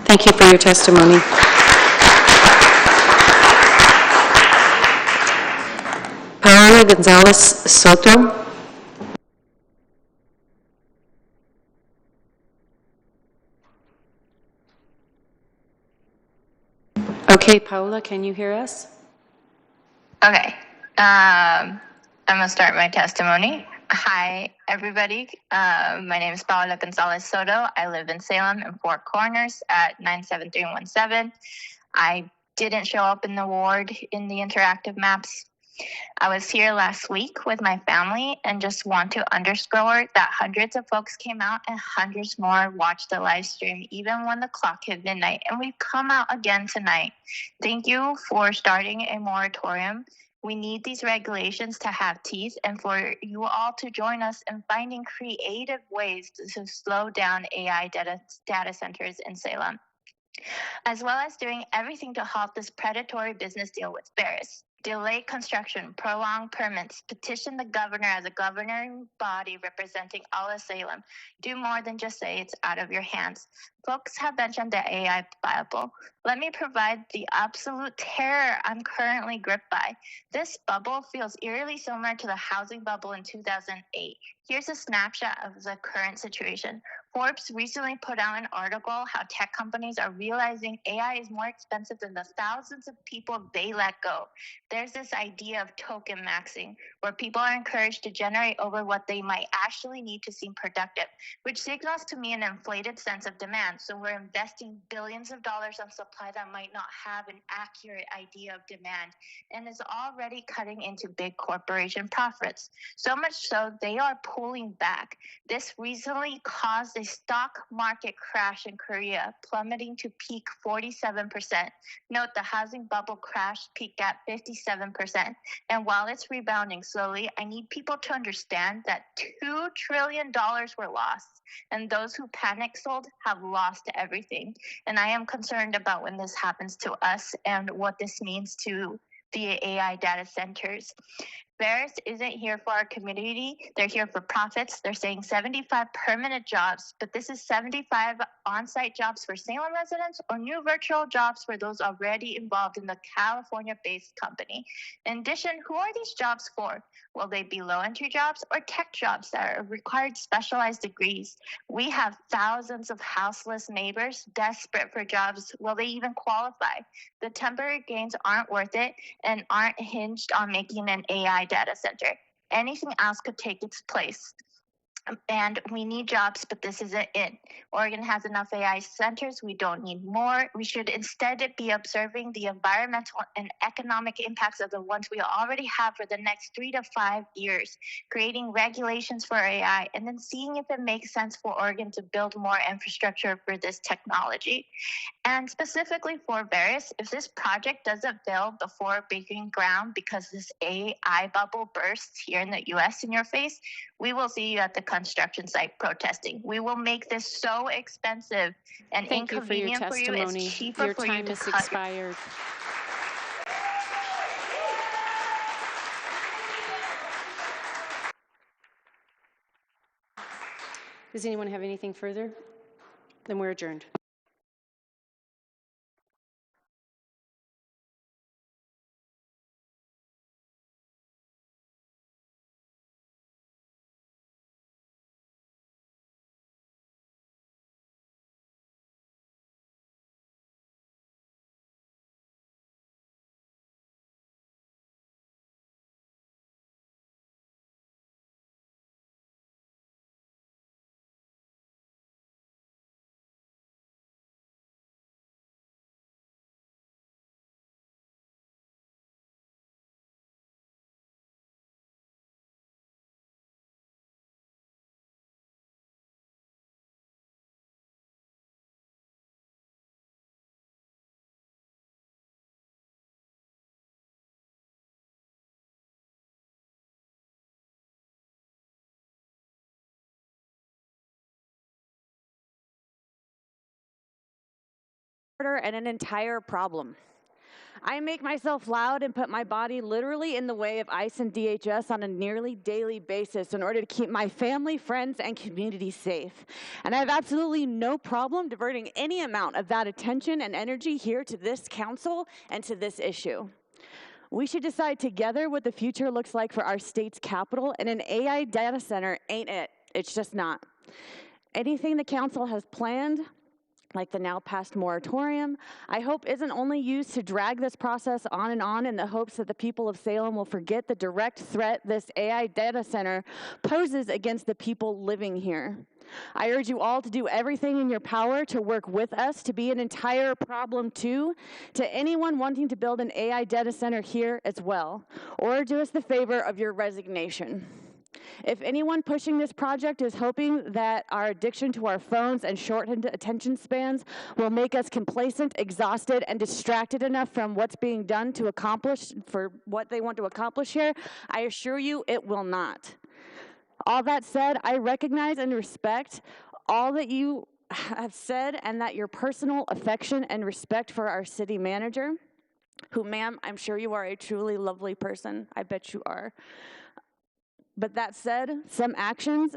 Thank you for your testimony. Paola Gonzalez Soto. Okay, Paola, can you hear us? Okay. I'm going to start my testimony. Hi, everybody. My name is Paola Gonzalez Soto. I live in Salem in Four Corners at 97317. I didn't show up in the ward in the interactive maps. I was here last week with my family and just want to underscore that hundreds of folks came out and hundreds more watched the live stream even when the clock hit midnight, and we've come out again tonight. Thank you for starting a moratorium. We need these regulations to have teeth and for you all to join us in finding creative ways to slow down AI data centers in Salem, as well as doing everything to halt this predatory business deal with Ferris. Delay construction, prolong permits, petition the governor as a governing body representing all of Salem. Do more than just say it's out of your hands. Folks have mentioned the AI Bible. Let me provide the absolute terror I'm currently gripped by. This bubble feels eerily similar to the housing bubble in 2008. Here's a snapshot of the current situation. Forbes recently put out an article how tech companies are realizing AI is more expensive than the thousands of people they let go. There's this idea of token maxing, where people are encouraged to generate over what they might actually need to seem productive, which signals to me an inflated sense of demand. So we're investing billions of dollars on supply that might not have an accurate idea of demand and is already cutting into big corporation profits. So much so, they are pulling back. This recently caused a stock market crash in Korea, plummeting to peak 47%. Note the housing bubble crash peaked at 57%. And while it's rebounding slowly, I need people to understand that $2 trillion were lost. And those who panic sold have lost everything. And I am concerned about when this happens to us and what this means to the AI data centers. Ferris isn't here for our community. They're here for profits. They're saying 75 permanent jobs, but this is 75 on-site jobs for Salem residents or new virtual jobs for those already involved in the California-based company. In addition, who are these jobs for? Will they be low-entry jobs or tech jobs that are required specialized degrees? We have thousands of houseless neighbors desperate for jobs. Will they even qualify? The temporary gains aren't worth it and aren't hinged on making an AI data center. Anything else could take its place. And we need jobs, but this isn't it. Oregon has enough AI centers. We don't need more. We should instead be observing the environmental and economic impacts of the ones we already have for the next 3 to 5 years, creating regulations for AI, and then seeing if it makes sense for Oregon to build more infrastructure for this technology. And specifically for Varus, if this project doesn't build before breaking ground because this AI bubble bursts here in the US in your face, we will see you at the construction site protesting. We will make this so expensive and Thank you for your inconvenient for you, testimony. it's cheaper Your for you time to has cut. expired. Does anyone have anything further? Then we're adjourned. And an entire problem. I make myself loud and put my body literally in the way of ICE and DHS on a nearly daily basis in order to keep my family, friends, and community safe. And I have absolutely no problem diverting any amount of that attention and energy here to this council and to this issue. We should decide together what the future looks like for our state's capital, and an AI data center ain't it. It's just not. Anything the council has planned, like the now passed moratorium, I hope isn't only used to drag this process on in the hopes that the people of Salem will forget the direct threat this AI data center poses against the people living here. I urge you all to do everything in your power to work with us to be an entire problem too, to anyone wanting to build an AI data center here as well, or do us the favor of your resignation. If anyone pushing this project is hoping that our addiction to our phones and shortened attention spans will make us complacent, exhausted, and distracted enough from what's being done to accomplish for what they want to accomplish here, I assure you it will not. All that said, I recognize and respect all that you have said and that your personal affection and respect for our city manager, who, ma'am, I'm sure you are a truly lovely person. I bet you are. But that said, some actions,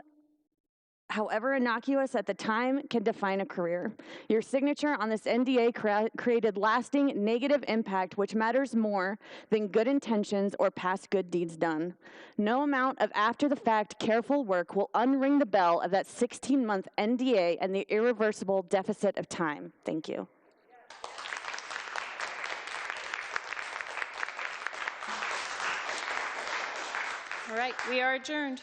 however innocuous at the time, can define a career. Your signature on this NDA created lasting negative impact, which matters more than good intentions or past good deeds done. No amount of after-the-fact careful work will unring the bell of that 16-month NDA and the irreversible deficit of time. Thank you. All right, we are adjourned.